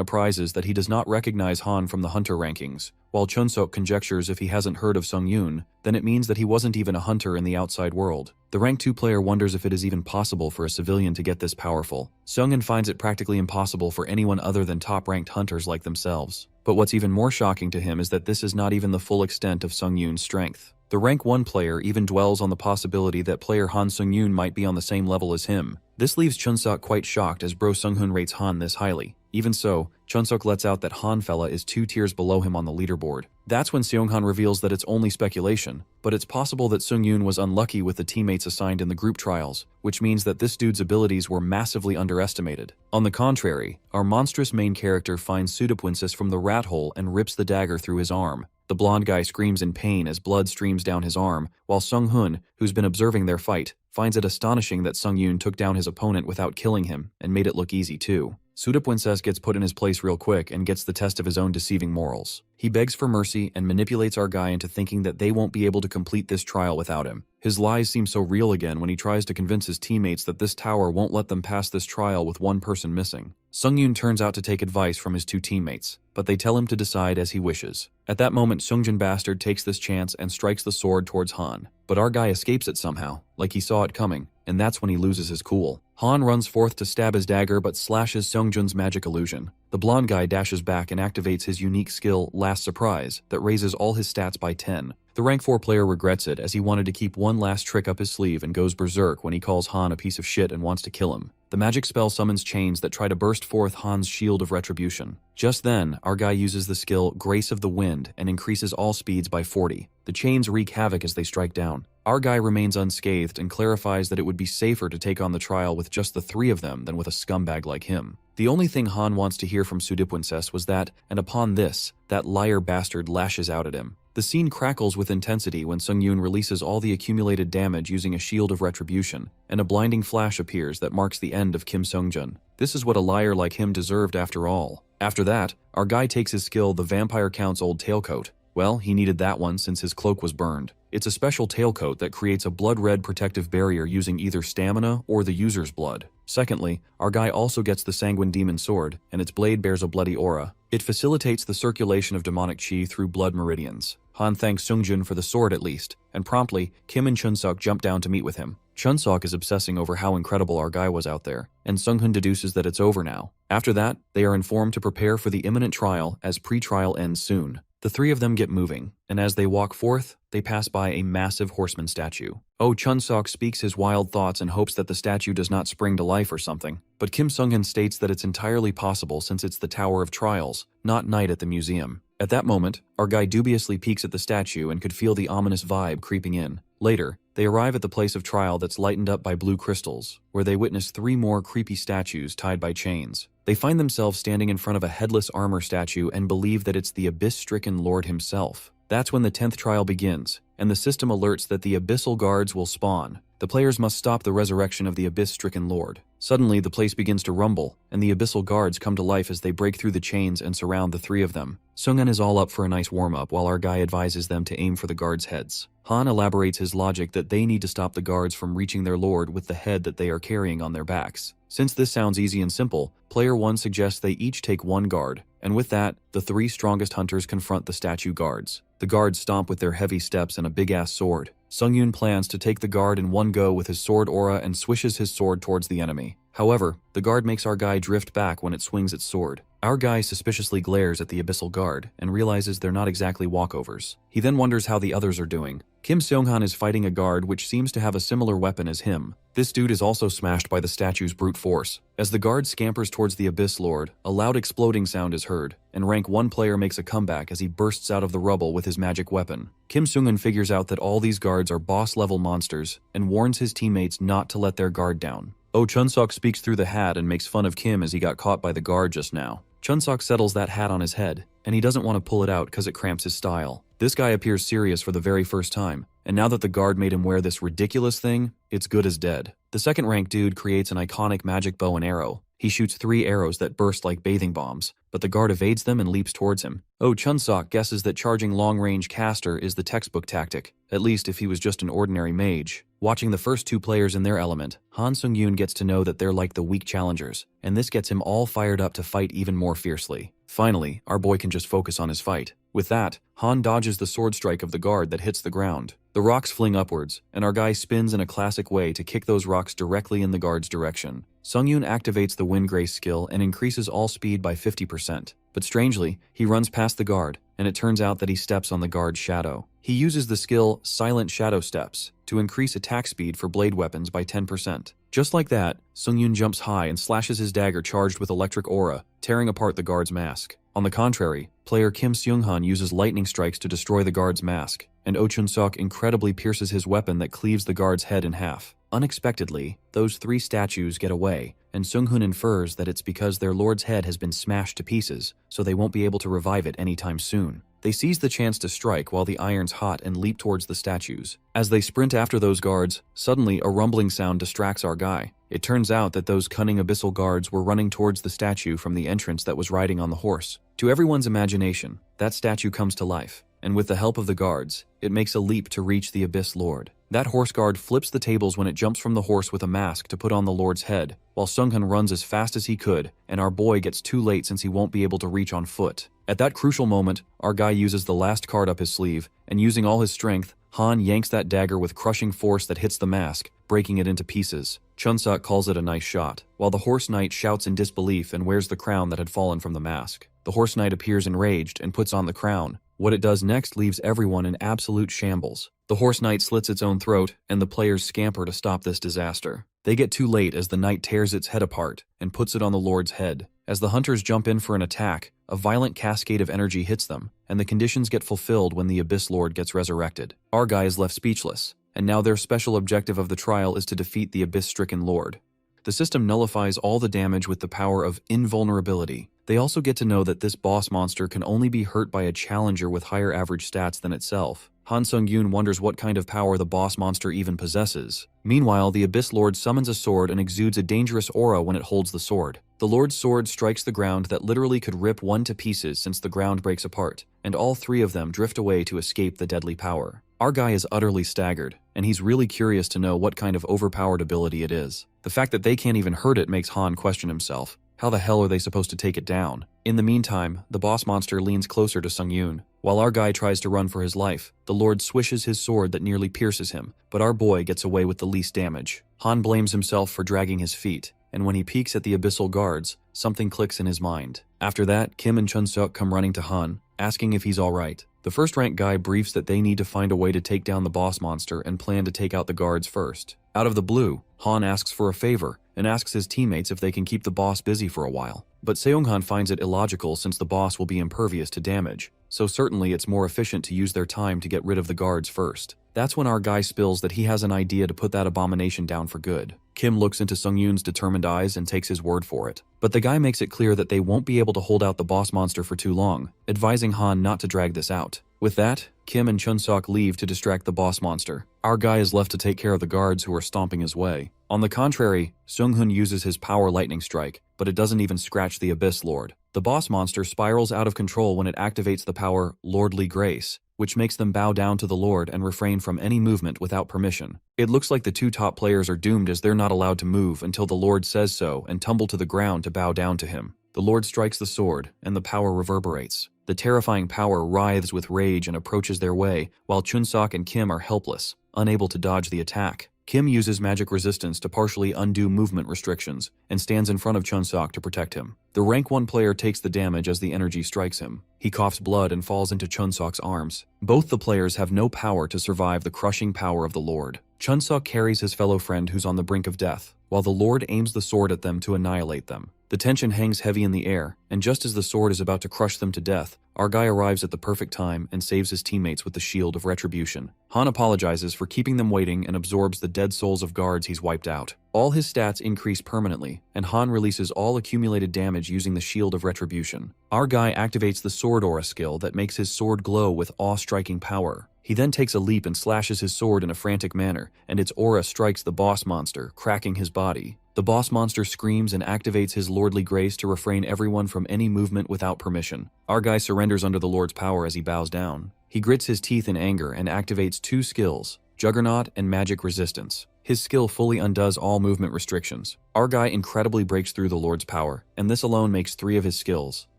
apprises that he does not recognize Han from the hunter rankings. While Chun-sok conjectures if he hasn't heard of Sung-yoon, then it means that he wasn't even a hunter in the outside world. The rank 2 player wonders if it is even possible for a civilian to get this powerful. Sung-in finds it practically impossible for anyone other than top-ranked hunters like themselves. But what's even more shocking to him is that this is not even the full extent of Sung-yoon's strength. The rank 1 player even dwells on the possibility that player Han Sung-yoon might be on the same level as him. This leaves Chun-sok quite shocked as bro Sung-hoon rates Han this highly. Even so, Chun-sok lets out that Han fella is 2 tiers below him on the leaderboard. That's when Seung-han reveals that it's only speculation, but it's possible that Sung-yoon was unlucky with the teammates assigned in the group trials, which means that this dude's abilities were massively underestimated. On the contrary, our monstrous main character finds Suda-princess from the rat hole and rips the dagger through his arm. The blonde guy screams in pain as blood streams down his arm, while Sung-hoon, who's been observing their fight, finds it astonishing that Sung-yoon took down his opponent without killing him and made it look easy too. Suda-princess gets put in his place real quick and gets the test of his own deceiving morals. He begs for mercy and manipulates our guy into thinking that they won't be able to complete this trial without him. His lies seem so real again when he tries to convince his teammates that this tower won't let them pass this trial with one person missing. Sung-yoon turns out to take advice from his 2 teammates, but they tell him to decide as he wishes. At that moment, Sung-jin bastard takes this chance and strikes the sword towards Han. But our guy escapes it somehow, like he saw it coming, and that's when he loses his cool. Han runs forth to stab his dagger but slashes Sung-jun's magic illusion. The blonde guy dashes back and activates his unique skill, Last Surprise, that raises all his stats by 10. The rank 4 player regrets it as he wanted to keep one last trick up his sleeve and goes berserk when he calls Han a piece of shit and wants to kill him. The magic spell summons chains that try to burst forth Han's Shield of Retribution. Just then, our guy uses the skill Grace of the Wind and increases all speeds by 40. The chains wreak havoc as they strike down. Our guy remains unscathed and clarifies that it would be safer to take on the trial with just the 3 of them than with a scumbag like him. The only thing Han wants to hear from Suda-princess was that, and upon this, that liar bastard lashes out at him. The scene crackles with intensity when Sung-yoon releases all the accumulated damage using a Shield of Retribution, and a blinding flash appears that marks the end of Kim Sung-jun. This is what a liar like him deserved after all. After that, our guy takes his skill, the Vampire Count's old tailcoat. Well, he needed that one since his cloak was burned. It's a special tailcoat that creates a blood-red protective barrier using either stamina or the user's blood. Secondly, our guy also gets the Sanguine Demon Sword, and its blade bears a bloody aura. It facilitates the circulation of demonic chi through blood meridians. Han thanks Sung-jun for the sword at least, and promptly, Kim and Chun-sok jump down to meet with him. Chun-sok is obsessing over how incredible our guy was out there, and Sung-hoon deduces that it's over now. After that, they are informed to prepare for the imminent trial as pre-trial ends soon. The 3 of them get moving, and as they walk forth, they pass by a massive horseman statue. Oh, Chun-sok speaks his wild thoughts and hopes that the statue does not spring to life or something, but Kim Sung-hoon states that it's entirely possible since it's the Tower of Trials, not Night at the Museum. At that moment, our guy dubiously peeks at the statue and could feel the ominous vibe creeping in. Later, they arrive at the place of trial that's lightened up by blue crystals, where they witness 3 more creepy statues tied by chains. They find themselves standing in front of a headless armor statue and believe that it's the abyss-stricken lord himself. That's when the 10th trial begins, and the system alerts that the abyssal guards will spawn. The players must stop the resurrection of the abyss-stricken lord. Suddenly, the place begins to rumble, and the abyssal guards come to life as they break through the chains and surround the 3 of them. Seung-eun is all up for a nice warm-up while our guy advises them to aim for the guards' heads. Han elaborates his logic that they need to stop the guards from reaching their lord with the head that they are carrying on their backs. Since this sounds easy and simple, Player 1 suggests they each take 1 guard, and with that, the 3 strongest hunters confront the statue guards. The guards stomp with their heavy steps and a big-ass sword. Seung-eun plans to take the guard in one go with his sword aura and swishes his sword towards the enemy. However, the guard makes our guy drift back when it swings its sword. Our guy suspiciously glares at the abyssal guard and realizes they're not exactly walkovers. He then wonders how the others are doing. Kim Seong-han is fighting a guard which seems to have a similar weapon as him. This dude is also smashed by the statue's brute force. As the guard scampers towards the Abyss Lord, a loud exploding sound is heard, and rank 1 player makes a comeback as he bursts out of the rubble with his magic weapon. Kim Seung-han figures out that all these guards are boss-level monsters and warns his teammates not to let their guard down. Oh Chun-sok speaks through the hat and makes fun of Kim as he got caught by the guard just now. Chun-sok settles that hat on his head, and he doesn't want to pull it out because it cramps his style. This guy appears serious for the very first time, and now that the guard made him wear this ridiculous thing, it's good as dead. The second-rank dude creates an iconic magic bow and arrow. He shoots 3 arrows that burst like bathing bombs, but the guard evades them and leaps towards him. Oh Chun-sok guesses that charging long-range caster is the textbook tactic, at least if he was just an ordinary mage. Watching the first 2 players in their element, Han Seung-yoon gets to know that they're like the weak challengers, and this gets him all fired up to fight even more fiercely. Finally, our boy can just focus on his fight. With that, Han dodges the sword strike of the guard that hits the ground. The rocks fling upwards, and our guy spins in a classic way to kick those rocks directly in the guard's direction. Seung-yoon activates the Wind Grace skill and increases all speed by 50%. But strangely, he runs past the guard, and it turns out that he steps on the guard's shadow. He uses the skill Silent Shadow Steps to increase attack speed for blade weapons by 10%. Just like that, Seung-yoon jumps high and slashes his dagger charged with electric aura, tearing apart the guard's mask. On the contrary, player Kim Seung-han uses lightning strikes to destroy the guard's mask, and Oh Chun-sok incredibly pierces his weapon that cleaves the guard's head in half. Unexpectedly, those 3 statues get away, and Seung-hoon infers that it's because their lord's head has been smashed to pieces, so they won't be able to revive it anytime soon. They seize the chance to strike while the iron's hot and leap towards the statues. As they sprint after those guards, suddenly a rumbling sound distracts our guy. It turns out that those cunning abyssal guards were running towards the statue from the entrance that was riding on the horse. To everyone's imagination, that statue comes to life, and with the help of the guards, it makes a leap to reach the Abyss Lord. That horse guard flips the tables when it jumps from the horse with a mask to put on the Lord's head, while Seung-hoon runs as fast as he could, and our boy gets too late since he won't be able to reach on foot. At that crucial moment, our guy uses the last card up his sleeve, and using all his strength, Han yanks that dagger with crushing force that hits the mask, breaking it into pieces. Chun-sok calls it a nice shot, while the horse knight shouts in disbelief and wears the crown that had fallen from the mask. The horse knight appears enraged and puts on the crown. What it does next leaves everyone in absolute shambles. The horse knight slits its own throat, and the players scamper to stop this disaster. They get too late as the knight tears its head apart and puts it on the Lord's head. As the hunters jump in for an attack, a violent cascade of energy hits them, and the conditions get fulfilled when the Abyss Lord gets resurrected. Our guy is left speechless, and now their special objective of the trial is to defeat the Abyss-stricken Lord. The system nullifies all the damage with the power of invulnerability. They also get to know that this boss monster can only be hurt by a challenger with higher average stats than itself. Han Seung-yoon wonders what kind of power the boss monster even possesses. Meanwhile, the Abyss Lord summons a sword and exudes a dangerous aura when it holds the sword. The Lord's sword strikes the ground that literally could rip one to pieces since the ground breaks apart, and all 3 of them drift away to escape the deadly power. Our guy is utterly staggered, and he's really curious to know what kind of overpowered ability it is. The fact that they can't even hurt it makes Han question himself. How the hell are they supposed to take it down? In the meantime, the boss monster leans closer to Seung-yoon. While our guy tries to run for his life, the Lord swishes his sword that nearly pierces him, but our boy gets away with the least damage. Han blames himself for dragging his feet, and when he peeks at the abyssal guards, something clicks in his mind. After that, Kim and Chun-sok come running to Han, asking if he's alright. The first-rank guy briefs that they need to find a way to take down the boss monster and plan to take out the guards first. Out of the blue, Han asks for a favor and asks his teammates if they can keep the boss busy for a while. But Seung-han finds it illogical since the boss will be impervious to damage. so certainly it's more efficient to use their time to get rid of the guards first. That's when our guy spills that he has an idea to put that abomination down for good. Kim looks into Sung-yoon's determined eyes and takes his word for it. But the guy makes it clear that they won't be able to hold out the boss monster for too long, advising Han not to drag this out. With that, Kim and Chun-sok leave to distract the boss monster. Our guy is left to take care of the guards who are stomping his way. On the contrary, Sung-hoon uses his power lightning strike, but it doesn't even scratch the Abyss Lord. The boss monster spirals out of control when it activates the power Lordly Grace, which makes them bow down to the Lord and refrain from any movement without permission. It looks like the two top players are doomed as they're not allowed to move until the Lord says so and tumble to the ground to bow down to him. The Lord strikes the sword, and the power reverberates. The terrifying power writhes with rage and approaches their way, while Chun-sok and Kim are helpless, unable to dodge the attack. Kim uses magic resistance to partially undo movement restrictions, and stands in front of Chun-sok to protect him. The rank 1 player takes the damage as the energy strikes him. He coughs blood and falls into Chun-sok's arms. Both the players have no power to survive the crushing power of the Lord. Chun-sok carries his fellow friend who's on the brink of death, while the Lord aims the sword at them to annihilate them. The tension hangs heavy in the air, and just as the sword is about to crush them to death, our guy arrives at the perfect time and saves his teammates with the Shield of Retribution. Han apologizes for keeping them waiting and absorbs the dead souls of guards he's wiped out. All his stats increase permanently, and Han releases all accumulated damage using the Shield of Retribution. Our guy activates the Sword Aura skill that makes his sword glow with awe-striking power. He then takes a leap and slashes his sword in a frantic manner, and its aura strikes the boss monster, cracking his body. The boss monster screams and activates his lordly grace to refrain everyone from any movement without permission. Our guy surrenders under the Lord's power as he bows down. He grits his teeth in anger and activates 2 skills, Juggernaut and Magic Resistance. His skill fully undoes all movement restrictions. Our guy incredibly breaks through the Lord's power, and this alone makes 3 of his skills,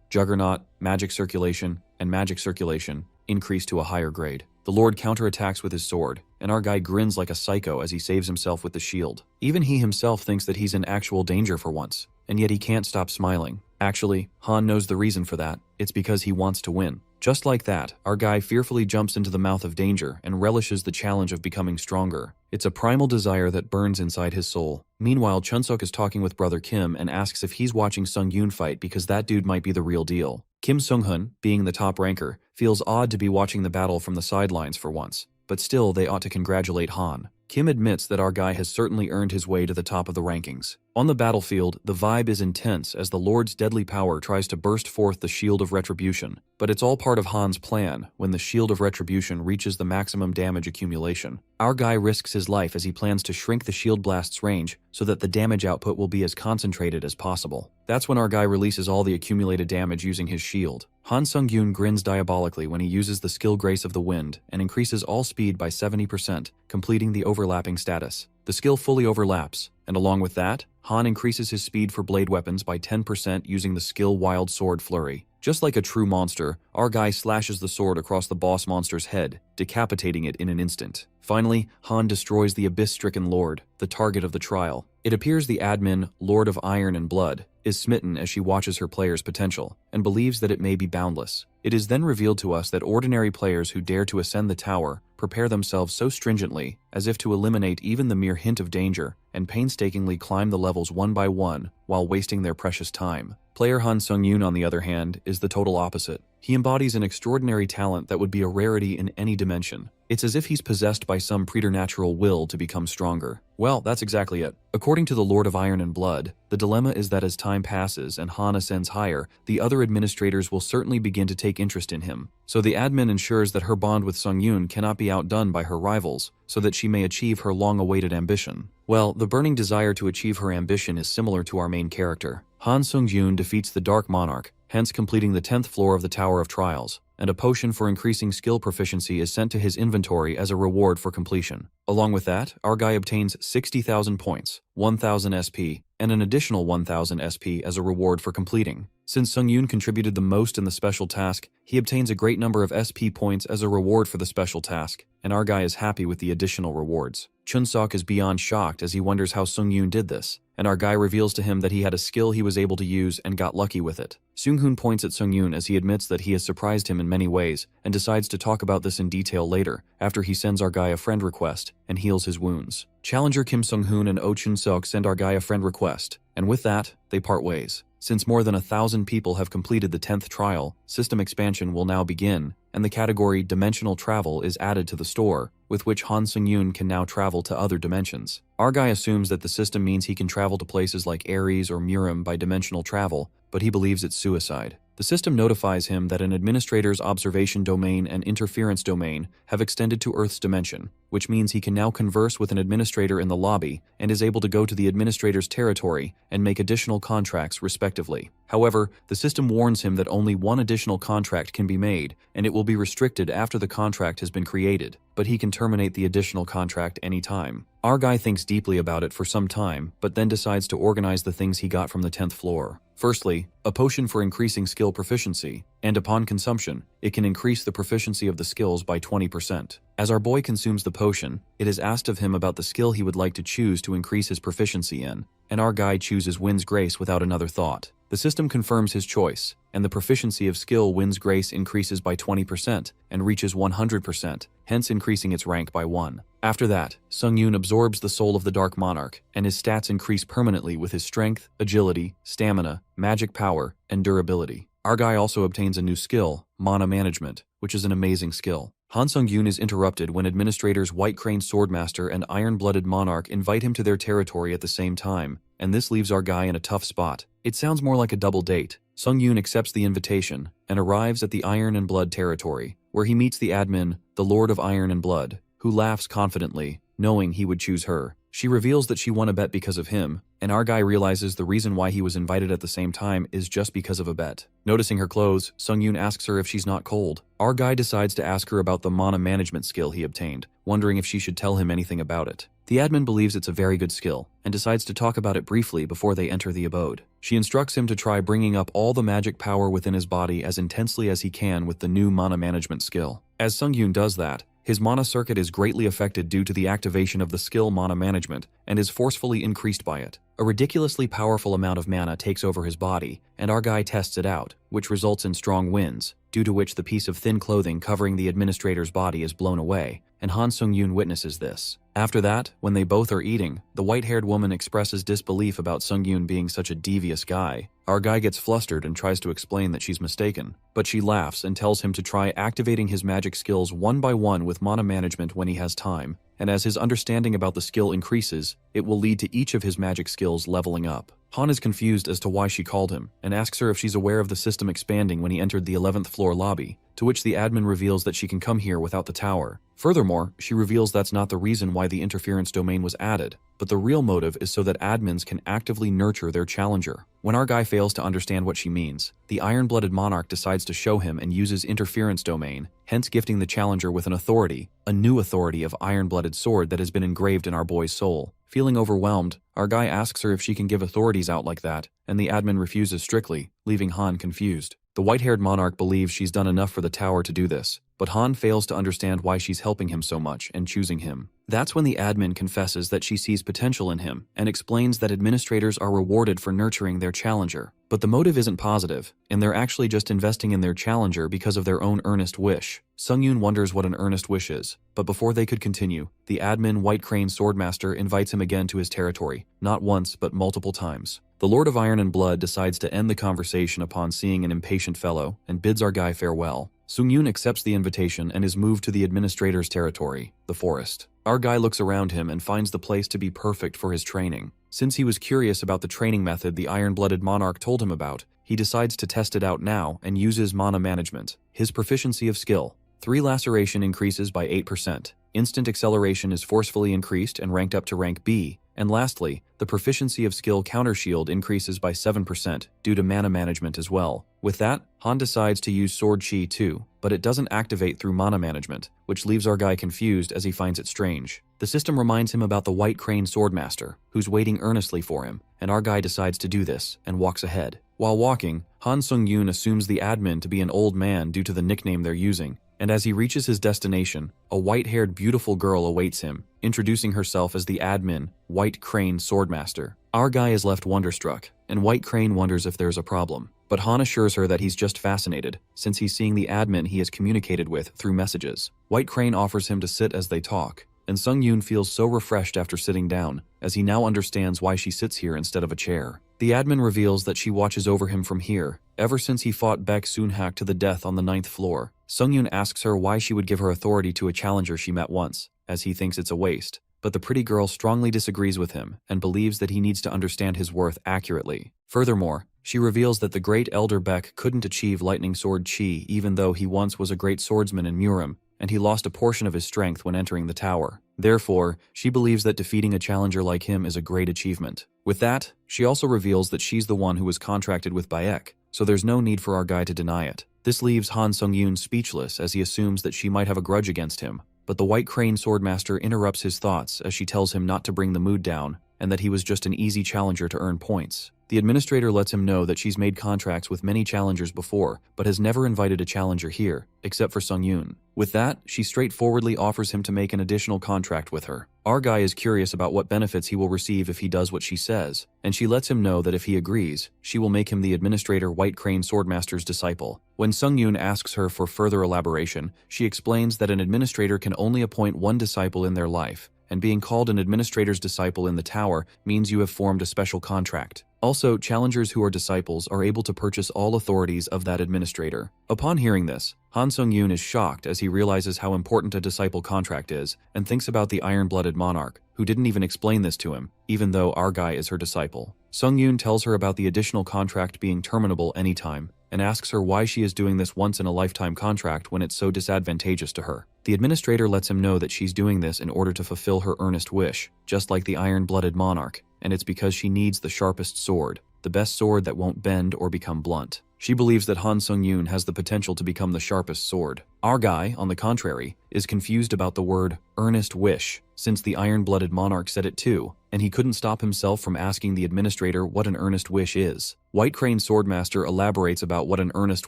Juggernaut, Magic Circulation, and Magic Circulation, increase to a higher grade. The Lord counterattacks with his sword, and our guy grins like a psycho as he saves himself with the shield. Even he himself thinks that he's in actual danger for once, and yet he can't stop smiling. Actually, Han knows the reason for that. It's because he wants to win. Just like that, our guy fearfully jumps into the mouth of danger and relishes the challenge of becoming stronger. It's a primal desire that burns inside his soul. Meanwhile, Chun-sok is talking with brother Kim and asks if he's watching Sung-yoon fight because that dude might be the real deal. Kim Sung-hoon, being the top ranker, feels odd to be watching the battle from the sidelines for once, but still they ought to congratulate Han. Kim admits that our guy has certainly earned his way to the top of the rankings. On the battlefield, the vibe is intense as the Lord's deadly power tries to burst forth the Shield of Retribution, but it's all part of Han's plan when the Shield of Retribution reaches the maximum damage accumulation. Our guy risks his life as he plans to shrink the shield blast's range so that the damage output will be as concentrated as possible. That's when our guy releases all the accumulated damage using his shield. Han Sung-yoon grins diabolically when he uses the skill Grace of the Wind and increases all speed by 70%, completing the overlapping status. The skill fully overlaps, and along with that, Han increases his speed for blade weapons by 10% using the skill Wild Sword Flurry. Just like a true monster, our guy slashes the sword across the boss monster's head, decapitating it in an instant. Finally, Han destroys the Abyss-stricken Lord, the target of the trial. It appears the admin, Lord of Iron and Blood, is smitten as she watches her player's potential, and believes that it may be boundless. It is then revealed to us that ordinary players who dare to ascend the tower prepare themselves so stringently as if to eliminate even the mere hint of danger, and painstakingly climb the levels one by one while wasting their precious time. Player Han Sung-yoon, on the other hand, is the total opposite. He embodies an extraordinary talent that would be a rarity in any dimension. It's as if he's possessed by some preternatural will to become stronger. Well, that's exactly it. According to the Lord of Iron and Blood, the dilemma is that as time passes and Han ascends higher, the other administrators will certainly begin to take interest in him. So the admin ensures that her bond with Sung-yoon cannot be outdone by her rivals, so that she may achieve her long-awaited ambition. Well, the burning desire to achieve her ambition is similar to our main character. Han Sung-yoon defeats the Dark Monarch, hence completing the 10th floor of the Tower of Trials, and a potion for increasing skill proficiency is sent to his inventory as a reward for completion. Along with that, our guy obtains 60,000 points, 1,000 SP, and an additional 1,000 SP as a reward for completing. Since Sung-yoon contributed the most in the special task, he obtains a great number of SP points as a reward for the special task, and our guy is happy with the additional rewards. Chun-sok is beyond shocked as he wonders how Sung-yoon did this, and our guy reveals to him that he had a skill he was able to use and got lucky with it. Sung-hoon points at Sung-yoon as he admits that he has surprised him in many ways, and decides to talk about this in detail later, after he sends our guy a friend request and heals his wounds. Challenger Kim Sung-hoon and Oh Chun-sok send our guy a friend request, and with that, they part ways. Since more than 1,000 people have completed the 10th trial, system expansion will now begin, and the category Dimensional Travel is added to the store, with which Han Sung-yoon can now travel to other dimensions. Our guy assumes that the system means he can travel to places like Ares or Murim by dimensional travel, but he believes it's suicide. The system notifies him that an administrator's observation domain and interference domain have extended to Earth's dimension, which means he can now converse with an administrator in the lobby and is able to go to the administrator's territory and make additional contracts respectively. However, the system warns him that only one additional contract can be made, and it will be restricted after the contract has been created, but he can terminate the additional contract anytime. Our guy thinks deeply about it for some time, but then decides to organize the things he got from the 10th floor. Firstly, a potion for increasing skill proficiency, and upon consumption, it can increase the proficiency of the skills by 20%. As our boy consumes the potion, it is asked of him about the skill he would like to choose to increase his proficiency in, and our guy chooses Wind's Grace without another thought. The system confirms his choice, and the proficiency of skill Wind's Grace increases by 20% and reaches 100%, hence increasing its rank by 1. After that, Sung-yoon absorbs the soul of the Dark Monarch, and his stats increase permanently with his strength, agility, stamina, magic power, and durability. Our guy also obtains a new skill, Mana Management, which is an amazing skill. Han Sung-yoon is interrupted when administrators White Crane Swordmaster and Iron-Blooded Monarch invite him to their territory at the same time, and this leaves our guy in a tough spot. It sounds more like a double date. Sung-yoon accepts the invitation and arrives at the Iron and Blood territory, where he meets the admin, the Lord of Iron and Blood, who laughs confidently, knowing he would choose her. She reveals that she won a bet because of him, and our guy realizes the reason why he was invited at the same time is just because of a bet. Noticing her clothes, Sung-yoon asks her if she's not cold. Our guy decides to ask her about the mana management skill he obtained, wondering if she should tell him anything about it. The admin believes it's a very good skill, and decides to talk about it briefly before they enter the abode. She instructs him to try bringing up all the magic power within his body as intensely as he can with the new mana management skill. As Sung-yoon does that, his mana circuit is greatly affected due to the activation of the skill Mana Management and is forcefully increased by it. A ridiculously powerful amount of mana takes over his body, and our guy tests it out, which results in strong winds, due to which the piece of thin clothing covering the administrator's body is blown away, and Han Sung-yoon witnesses this. After that, when they both are eating, the white-haired woman expresses disbelief about Sung-yoon being such a devious guy. Our guy gets flustered and tries to explain that she's mistaken, but she laughs and tells him to try activating his magic skills one by one with mana management when he has time, and as his understanding about the skill increases, it will lead to each of his magic skills leveling up. Han is confused as to why she called him, and asks her if she's aware of the system expanding when he entered the 11th floor lobby, to which the admin reveals that she can come here without the tower. Furthermore, she reveals that's not the reason why the interference domain was added, but the real motive is so that admins can actively nurture their challenger. When our guy fails to understand what she means, the Iron-Blooded Monarch decides to show him and uses interference domain, hence gifting the challenger with an authority, a new authority of Iron-Blooded Sword that has been engraved in our boy's soul. Feeling overwhelmed, our guy asks her if she can give authorities out like that, and the admin refuses strictly, leaving Han confused. The white-haired monarch believes she's done enough for the tower to do this, but Han fails to understand why she's helping him so much and choosing him. That's when the admin confesses that she sees potential in him and explains that administrators are rewarded for nurturing their challenger. But the motive isn't positive, and they're actually just investing in their challenger because of their own earnest wish. Sung-yoon wonders what an earnest wish is, but before they could continue, the admin White Crane Swordmaster invites him again to his territory, not once but multiple times. The Lord of Iron and Blood decides to end the conversation upon seeing an impatient fellow and bids our guy farewell. Sung-yoon accepts the invitation and is moved to the administrator's territory, the forest. Our guy looks around him and finds the place to be perfect for his training. Since he was curious about the training method the Iron-Blooded Monarch told him about, he decides to test it out now and uses mana management. His proficiency of skill. 3 laceration increases by 8%. Instant acceleration is forcefully increased and ranked up to rank B. And lastly, the proficiency of skill Counter Shield increases by 7% due to mana management as well. With that, Han decides to use Sword Chi too, but it doesn't activate through mana management, which leaves our guy confused as he finds it strange. The system reminds him about the White Crane Swordmaster, who's waiting earnestly for him, and our guy decides to do this and walks ahead. While walking, Han Sung-yoon assumes the admin to be an old man due to the nickname they're using, and as he reaches his destination, a white-haired beautiful girl awaits him, introducing herself as the admin, White Crane Swordmaster. Our guy is left wonderstruck, and White Crane wonders if there's a problem. But Han assures her that he's just fascinated, since he's seeing the admin he has communicated with through messages. White Crane offers him to sit as they talk, and Sung-yoon feels so refreshed after sitting down, as he now understands why she sits here instead of a chair. The admin reveals that she watches over him from here, ever since he fought Baek Soon-hak to the death on the 9th floor. Sung-yoon asks her why she would give her authority to a challenger she met once, as he thinks it's a waste. But the pretty girl strongly disagrees with him and believes that he needs to understand his worth accurately. Furthermore, she reveals that the great elder Baek couldn't achieve lightning sword chi even though he once was a great swordsman in Murim, and he lost a portion of his strength when entering the tower. Therefore, she believes that defeating a challenger like him is a great achievement. With that, she also reveals that she's the one who was contracted with Baek, so there's no need for our guy to deny it. This leaves Han Sung-yoon speechless as he assumes that she might have a grudge against him. But the White Crane Swordmaster interrupts his thoughts as she tells him not to bring the mood down and that he was just an easy challenger to earn points. The administrator lets him know that she's made contracts with many challengers before, but has never invited a challenger here, except for Sung-yoon. With that, she straightforwardly offers him to make an additional contract with her. Our guy is curious about what benefits he will receive if he does what she says, and she lets him know that if he agrees, she will make him the administrator White Crane Swordmaster's disciple. When Sung-yoon asks her for further elaboration, she explains that an administrator can only appoint one disciple in their life, and being called an administrator's disciple in the tower means you have formed a special contract. Also, challengers who are disciples are able to purchase all authorities of that administrator. Upon hearing this, Han Sung-yoon is shocked as he realizes how important a disciple contract is and thinks about the iron-blooded monarch, who didn't even explain this to him, even though our guy is her disciple. Sung-yoon tells her about the additional contract being terminable anytime, and asks her why she is doing this once-in-a-lifetime contract when it's so disadvantageous to her. The administrator lets him know that she's doing this in order to fulfill her earnest wish, just like the iron-blooded monarch, and it's because she needs the sharpest sword, the best sword that won't bend or become blunt. She believes that Han Sung-yoon has the potential to become the sharpest sword. Our guy, on the contrary, is confused about the word earnest wish, since the iron-blooded monarch said it too, and he couldn't stop himself from asking the administrator what an earnest wish is. White Crane Swordmaster elaborates about what an earnest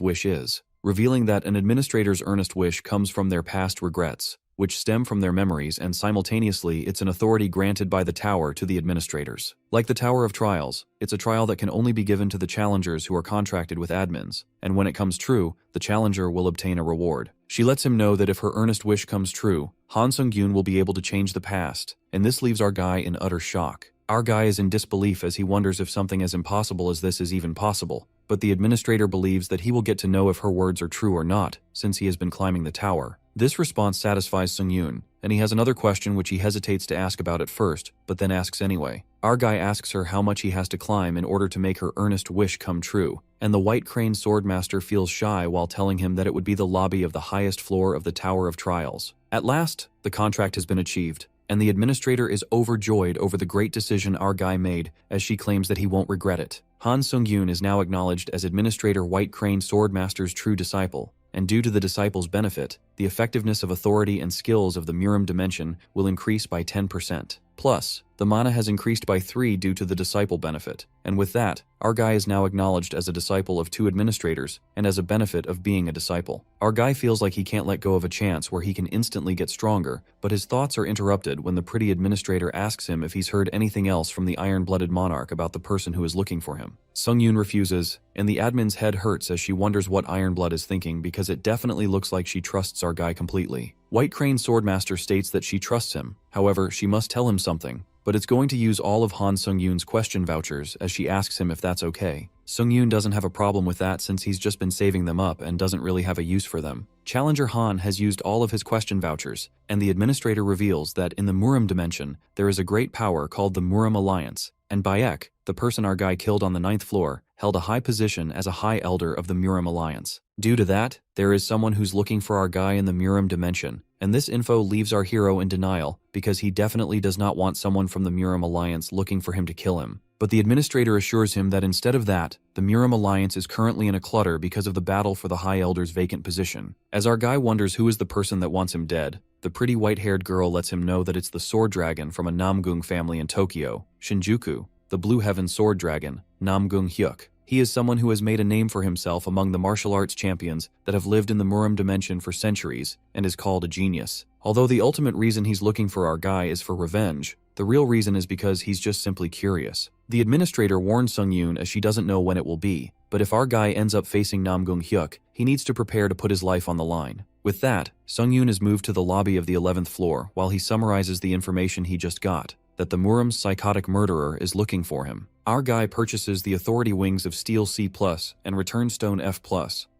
wish is, revealing that an administrator's earnest wish comes from their past regrets, which stem from their memories, and simultaneously it's an authority granted by the tower to the administrators. Like the Tower of Trials, it's a trial that can only be given to the challengers who are contracted with admins, and when it comes true, the challenger will obtain a reward. She lets him know that if her earnest wish comes true, Han Sung-yoon will be able to change the past, and this leaves our guy in utter shock. Our guy is in disbelief as he wonders if something as impossible as this is even possible, but the administrator believes that he will get to know if her words are true or not, since he has been climbing the tower. This response satisfies Sung-yoon, and he has another question which he hesitates to ask about at first, but then asks anyway. Our guy asks her how much he has to climb in order to make her earnest wish come true, and the White Crane Swordmaster feels shy while telling him that it would be the lobby of the highest floor of the Tower of Trials. At last, the contract has been achieved, and the administrator is overjoyed over the great decision our guy made, as she claims that he won't regret it. Han Sung-yoon is now acknowledged as Administrator White Crane Swordmaster's true disciple, and due to the disciple's benefit, the effectiveness of authority and skills of the Murim dimension will increase by 10%. Plus, the mana has increased by 3 due to the disciple benefit, and with that, our guy is now acknowledged as a disciple of 2 administrators, and as a benefit of being a disciple. Our guy feels like he can't let go of a chance where he can instantly get stronger, but his thoughts are interrupted when the pretty administrator asks him if he's heard anything else from the iron-blooded monarch about the person who is looking for him. Sung-yoon refuses, and the admin's head hurts as she wonders what Ironblood is thinking because it definitely looks like she trusts our guy completely. White Crane Swordmaster states that she trusts him, however, she must tell him something, but it's going to use all of Han Sung-yoon's question vouchers as she asks him if that's okay. Sung-yoon doesn't have a problem with that since he's just been saving them up and doesn't really have a use for them. Challenger Han has used all of his question vouchers, and the administrator reveals that in the Murim dimension, there is a great power called the Murim Alliance, and Baek, the person our guy killed on the 9th floor, held a high position as a High Elder of the Murim Alliance. Due to that, there is someone who's looking for our guy in the Murim dimension, and this info leaves our hero in denial because he definitely does not want someone from the Murim Alliance looking for him to kill him. But the administrator assures him that instead of that, the Murim Alliance is currently in a clutter because of the battle for the High Elder's vacant position. As our guy wonders who is the person that wants him dead, the pretty white-haired girl lets him know that it's the sword dragon from a Namgung family in Tokyo, Shinjuku, the Blue Heaven sword dragon, Namgung Hyuk. He is someone who has made a name for himself among the martial arts champions that have lived in the Murim dimension for centuries and is called a genius. Although the ultimate reason he's looking for our guy is for revenge, the real reason is because he's just simply curious. The administrator warns Sung-yoon as she doesn't know when it will be, but if our guy ends up facing Namgung Hyuk, he needs to prepare to put his life on the line. With that, Sung-yoon is moved to the lobby of the 11th floor while he summarizes the information he just got, that the Muram's psychotic murderer is looking for him. Our guy purchases the Authority Wings of Steel C+, and Return Stone F+,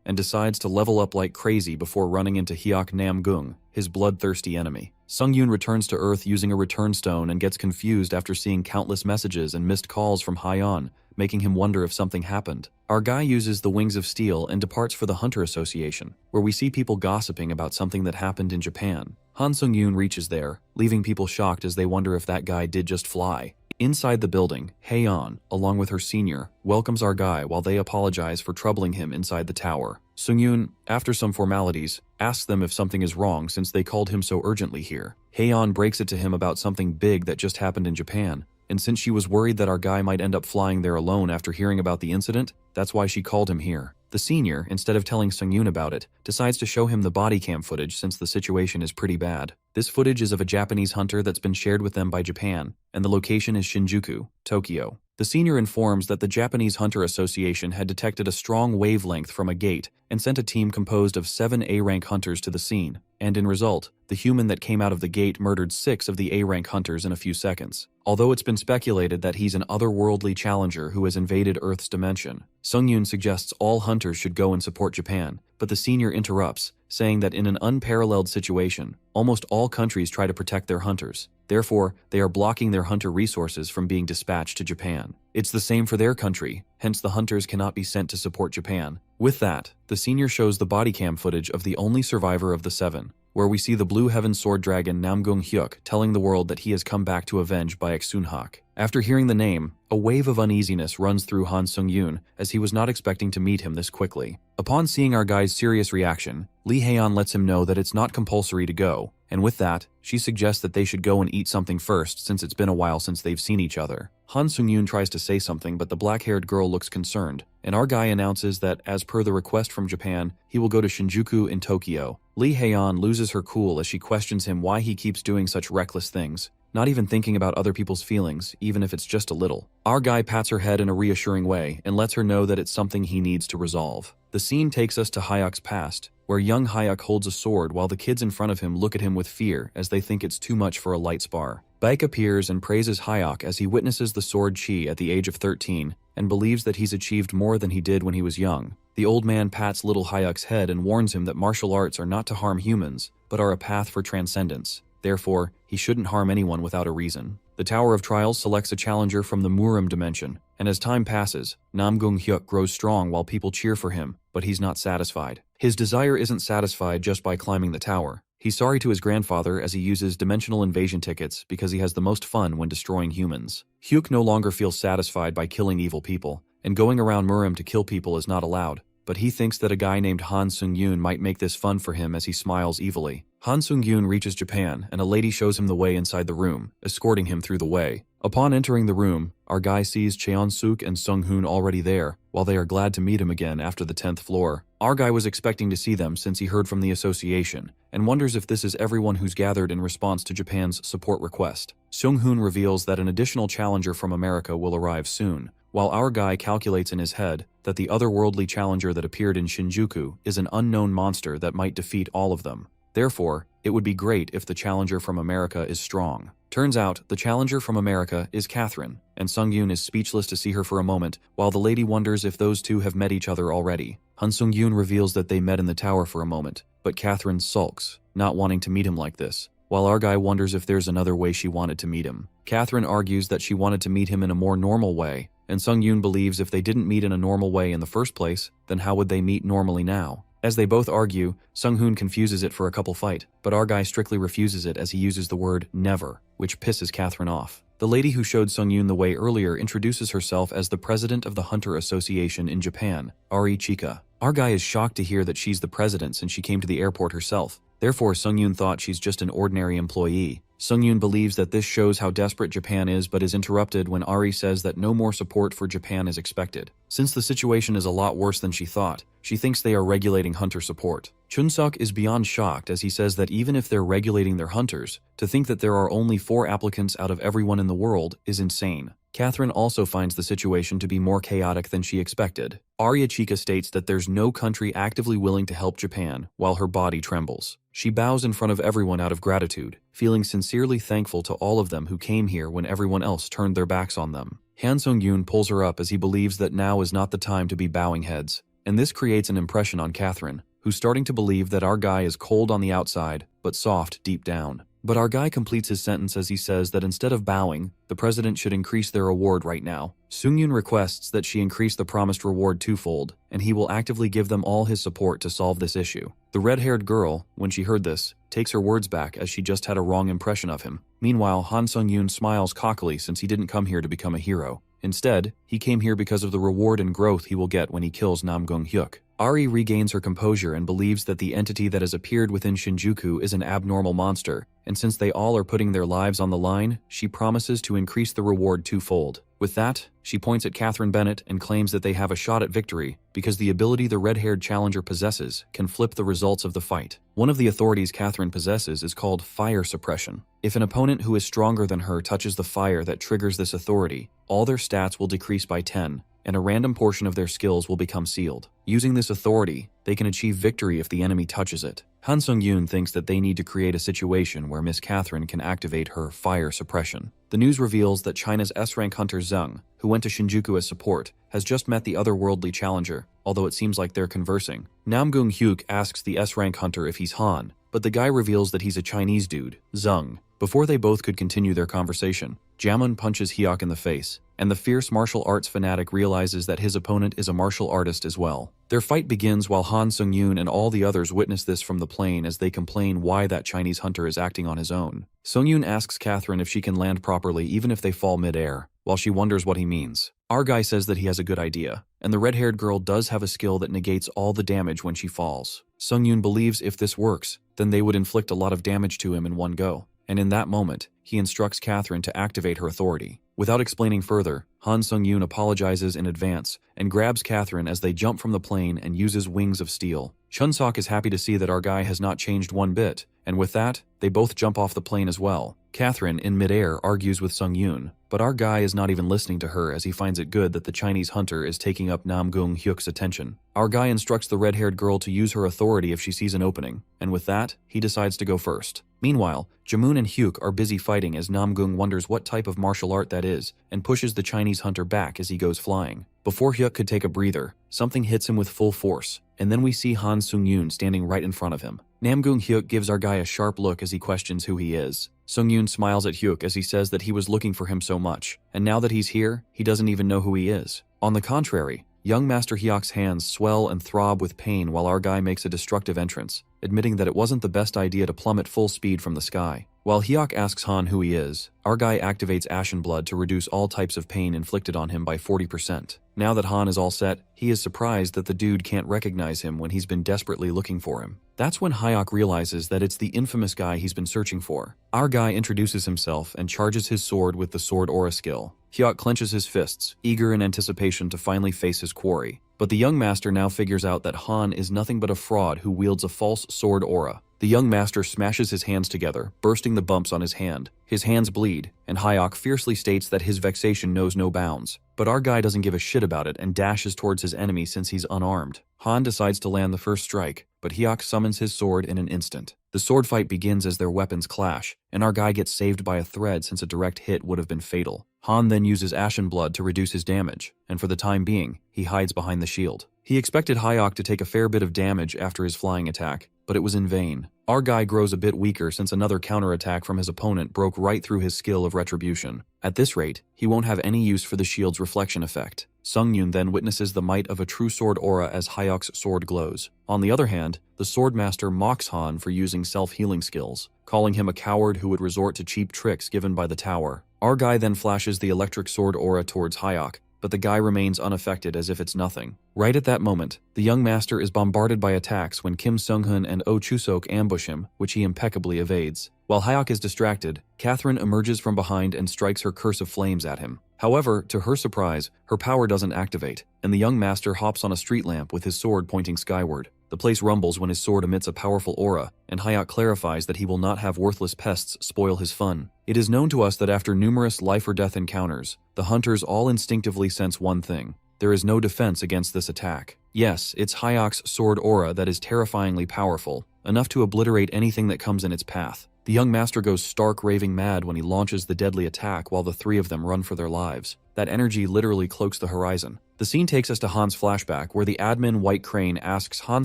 and decides to level up like crazy before running into Hyuk Nam-gung, his bloodthirsty enemy. Sung-yoon returns to Earth using a return stone and gets confused after seeing countless messages and missed calls from Hyeon, making him wonder if something happened. Our guy uses the Wings of Steel and departs for the Hunter Association, where we see people gossiping about something that happened in Japan. Han Sung-yoon reaches there, leaving people shocked as they wonder if that guy did just fly. Inside the building, Haeyeon, along with her senior, welcomes our guy while they apologize for troubling him inside the tower. Sung-yoon, after some formalities, asks them if something is wrong since they called him so urgently here. Haeyeon breaks it to him about something big that just happened in Japan, and since she was worried that our guy might end up flying there alone after hearing about the incident, that's why she called him here. The senior, instead of telling Sung-yoon about it, decides to show him the body cam footage since the situation is pretty bad. This footage is of a Japanese hunter that's been shared with them by Japan, and the location is Shinjuku, Tokyo. The senior informs that the Japanese Hunter Association had detected a strong wavelength from a gate and sent a team composed of 7 A-rank hunters to the scene, and in result, the human that came out of the gate murdered 6 of the A-rank hunters in a few seconds. Although it's been speculated that he's an otherworldly challenger who has invaded Earth's dimension, Sung-yoon suggests all hunters should go and support Japan, but the senior interrupts, saying that in an unparalleled situation, almost all countries try to protect their hunters. Therefore, they are blocking their hunter resources from being dispatched to Japan. It's the same for their country, hence the hunters cannot be sent to support Japan. With that, the senior shows the body cam footage of the only survivor of the 7, where we see the Blue Heaven Sword Dragon Namgung Hyuk telling the world that he has come back to avenge Baek Sunhak. After hearing the name, a wave of uneasiness runs through Han Sung-yoon as he was not expecting to meet him this quickly. Upon seeing our guy's serious reaction, Lee Haeyeon lets him know that it's not compulsory to go, and with that, she suggests that they should go and eat something first since it's been a while since they've seen each other. Han Sung-yoon tries to say something, but the black-haired girl looks concerned, and our guy announces that, as per the request from Japan, he will go to Shinjuku in Tokyo. Lee Haeyeon loses her cool as she questions him why he keeps doing such reckless things, not even thinking about other people's feelings, even if it's just a little. Our guy pats her head in a reassuring way and lets her know that it's something he needs to resolve. The scene takes us to Hyuk's past, where young Hyuk holds a sword while the kids in front of him look at him with fear as they think it's too much for a light spar. Baek appears and praises Hyuk as he witnesses the sword chi at the age of 13 and believes that he's achieved more than he did when he was young. The old man pats little Hyuk's head and warns him that martial arts are not to harm humans, but are a path for transcendence. Therefore, he shouldn't harm anyone without a reason. The Tower of Trials selects a challenger from the Muram dimension, and as time passes, Namgung Hyuk grows strong while people cheer for him, but he's not satisfied. His desire isn't satisfied just by climbing the tower. He's sorry to his grandfather as he uses dimensional invasion tickets because he has the most fun when destroying humans. Hyuk no longer feels satisfied by killing evil people, and going around Muram to kill people is not allowed, but he thinks that a guy named Han Sung-yoon might make this fun for him as he smiles evilly. Han Sung-yoon reaches Japan, and a lady shows him the way inside the room, escorting him through the way. Upon entering the room, our guy sees Cheon-suk and Sung-hoon already there, while they are glad to meet him again after the 10th floor. Our guy was expecting to see them since he heard from the association, and wonders if this is everyone who's gathered in response to Japan's support request. Sung-hoon reveals that an additional challenger from America will arrive soon, while our guy calculates in his head that the otherworldly challenger that appeared in Shinjuku is an unknown monster that might defeat all of them. Therefore, it would be great if the challenger from America is strong. Turns out, the challenger from America is Catherine, and Sung-yoon is speechless to see her for a moment, while the lady wonders if those two have met each other already. Han Sung-yoon reveals that they met in the tower for a moment, but Catherine sulks, not wanting to meet him like this, while our guy wonders if there's another way she wanted to meet him. Catherine argues that she wanted to meet him in a more normal way, and Sung-yoon believes if they didn't meet in a normal way in the first place, then how would they meet normally now? As they both argue, Sung-hoon confuses it for a couple fight, but our guy strictly refuses it as he uses the word never, which pisses Catherine off. The lady who showed Sung-yoon the way earlier introduces herself as the president of the Hunter Association in Japan, Ari Chika. Our guy is shocked to hear that she's the president since she came to the airport herself. Therefore, Sung-yoon thought she's just an ordinary employee. Sung-yoon believes that this shows how desperate Japan is, but is interrupted when Ari says that no more support for Japan is expected. Since the situation is a lot worse than she thought, she thinks they are regulating hunter support. Chun-suk is beyond shocked as he says that even if they're regulating their hunters, to think that there are only 4 applicants out of everyone in the world is insane. Catherine also finds the situation to be more chaotic than she expected. Arya Chica states that there's no country actively willing to help Japan, while her body trembles. She bows in front of everyone out of gratitude, feeling sincerely thankful to all of them who came here when everyone else turned their backs on them. Han Sung-yoon pulls her up as he believes that now is not the time to be bowing heads, and this creates an impression on Catherine, who's starting to believe that our guy is cold on the outside, but soft deep down. But our guy completes his sentence as he says that instead of bowing, the president should increase their award right now. Sung-yoon requests that she increase the promised reward twofold, and he will actively give them all his support to solve this issue. The red-haired girl, when she heard this, takes her words back as she just had a wrong impression of him. Meanwhile, Han Sung-yoon smiles cockily since he didn't come here to become a hero. Instead, he came here because of the reward and growth he will get when he kills Nam Gung-hyuk. Ari regains her composure and believes that the entity that has appeared within Shinjuku is an abnormal monster, and since they all are putting their lives on the line, she promises to increase the reward twofold. With that, she points at Catherine Bennett and claims that they have a shot at victory because the ability the red-haired challenger possesses can flip the results of the fight. One of the authorities Catherine possesses is called fire suppression. If an opponent who is stronger than her touches the fire that triggers this authority, all their stats will decrease by 10, and a random portion of their skills will become sealed. Using this authority, they can achieve victory if the enemy touches it. Han Sung-yoon thinks that they need to create a situation where Miss Catherine can activate her fire suppression. The news reveals that China's S-rank hunter Zheng, who went to Shinjuku as support, has just met the otherworldly challenger, although it seems like they're conversing. Nam Gung-hyuk asks the S-rank hunter if he's Han, but the guy reveals that he's a Chinese dude, Zheng. Before they both could continue their conversation, Jamun punches Hyuk in the face, and the fierce martial arts fanatic realizes that his opponent is a martial artist as well. Their fight begins while Han Sung-yoon and all the others witness this from the plane as they complain why that Chinese hunter is acting on his own. Sung-yoon asks Catherine if she can land properly even if they fall mid-air, while she wonders what he means. Our guy says that he has a good idea, and the red-haired girl does have a skill that negates all the damage when she falls. Sung-yoon believes if this works, then they would inflict a lot of damage to him in one go. And in that moment, he instructs Catherine to activate her authority. Without explaining further, Han Sung-yoon apologizes in advance and grabs Catherine as they jump from the plane and uses wings of steel. Chun-sok is happy to see that our guy has not changed one bit, and with that, they both jump off the plane as well. Catherine, in midair, argues with Sung-yoon, but our guy is not even listening to her as he finds it good that the Chinese hunter is taking up Nam Gung-hyuk's attention. Our guy instructs the red-haired girl to use her authority if she sees an opening, and with that, he decides to go first. Meanwhile, Jamun and Hyuk are busy fighting as Nam Gung wonders what type of martial art that is and pushes the Chinese hunter back as he goes flying. Before Hyuk could take a breather, something hits him with full force, and then we see Han Sung-yoon standing right in front of him. Nam Gung-hyuk gives our guy a sharp look as he questions who he is. Sung-yoon smiles at Hyuk as he says that he was looking for him so much, and now that he's here, he doesn't even know who he is. On the contrary, young Master Hyuk's hands swell and throb with pain while our guy makes a destructive entrance, admitting that it wasn't the best idea to plummet full speed from the sky. While Hyuk asks Han who he is, our guy activates Ashen Blood to reduce all types of pain inflicted on him by 40%. Now that Han is all set, he is surprised that the dude can't recognize him when he's been desperately looking for him. That's when Hyuk realizes that it's the infamous guy he's been searching for. Our guy introduces himself and charges his sword with the Sword Aura skill. Hyuk clenches his fists, eager in anticipation to finally face his quarry. But the young master now figures out that Han is nothing but a fraud who wields a false sword aura. The young master smashes his hands together, bursting the bumps on his hand. His hands bleed, and Hyuk fiercely states that his vexation knows no bounds. But our guy doesn't give a shit about it and dashes towards his enemy since he's unarmed. Han decides to land the first strike, but Hyuk summons his sword in an instant. The sword fight begins as their weapons clash, and our guy gets saved by a thread since a direct hit would have been fatal. Han then uses Ashen Blood to reduce his damage, and for the time being, he hides behind the shield. He expected Hyuk to take a fair bit of damage after his flying attack, but it was in vain. Our guy grows a bit weaker since another counterattack from his opponent broke right through his skill of retribution. At this rate, he won't have any use for the shield's reflection effect. Sung-yoon then witnesses the might of a true sword aura as Hyuk's sword glows. On the other hand, the swordmaster mocks Han for using self-healing skills, calling him a coward who would resort to cheap tricks given by the tower. Our guy then flashes the electric sword aura towards Hyuk, but the guy remains unaffected as if it's nothing. Right at that moment, the young master is bombarded by attacks when Kim Sung-hun and Oh Chusok ambush him, which he impeccably evades. While Hyuk is distracted, Catherine emerges from behind and strikes her curse of flames at him. However, to her surprise, her power doesn't activate, and the young master hops on a street lamp with his sword pointing skyward. The place rumbles when his sword emits a powerful aura, and Hayek clarifies that he will not have worthless pests spoil his fun. It is known to us that after numerous life-or-death encounters, the hunters all instinctively sense one thing: there is no defense against this attack. Yes, it's Hayek's sword aura that is terrifyingly powerful, enough to obliterate anything that comes in its path. The young master goes stark raving mad when he launches the deadly attack while the three of them run for their lives. That energy literally cloaks the horizon. The scene takes us to Han's flashback, where the admin White Crane asks Han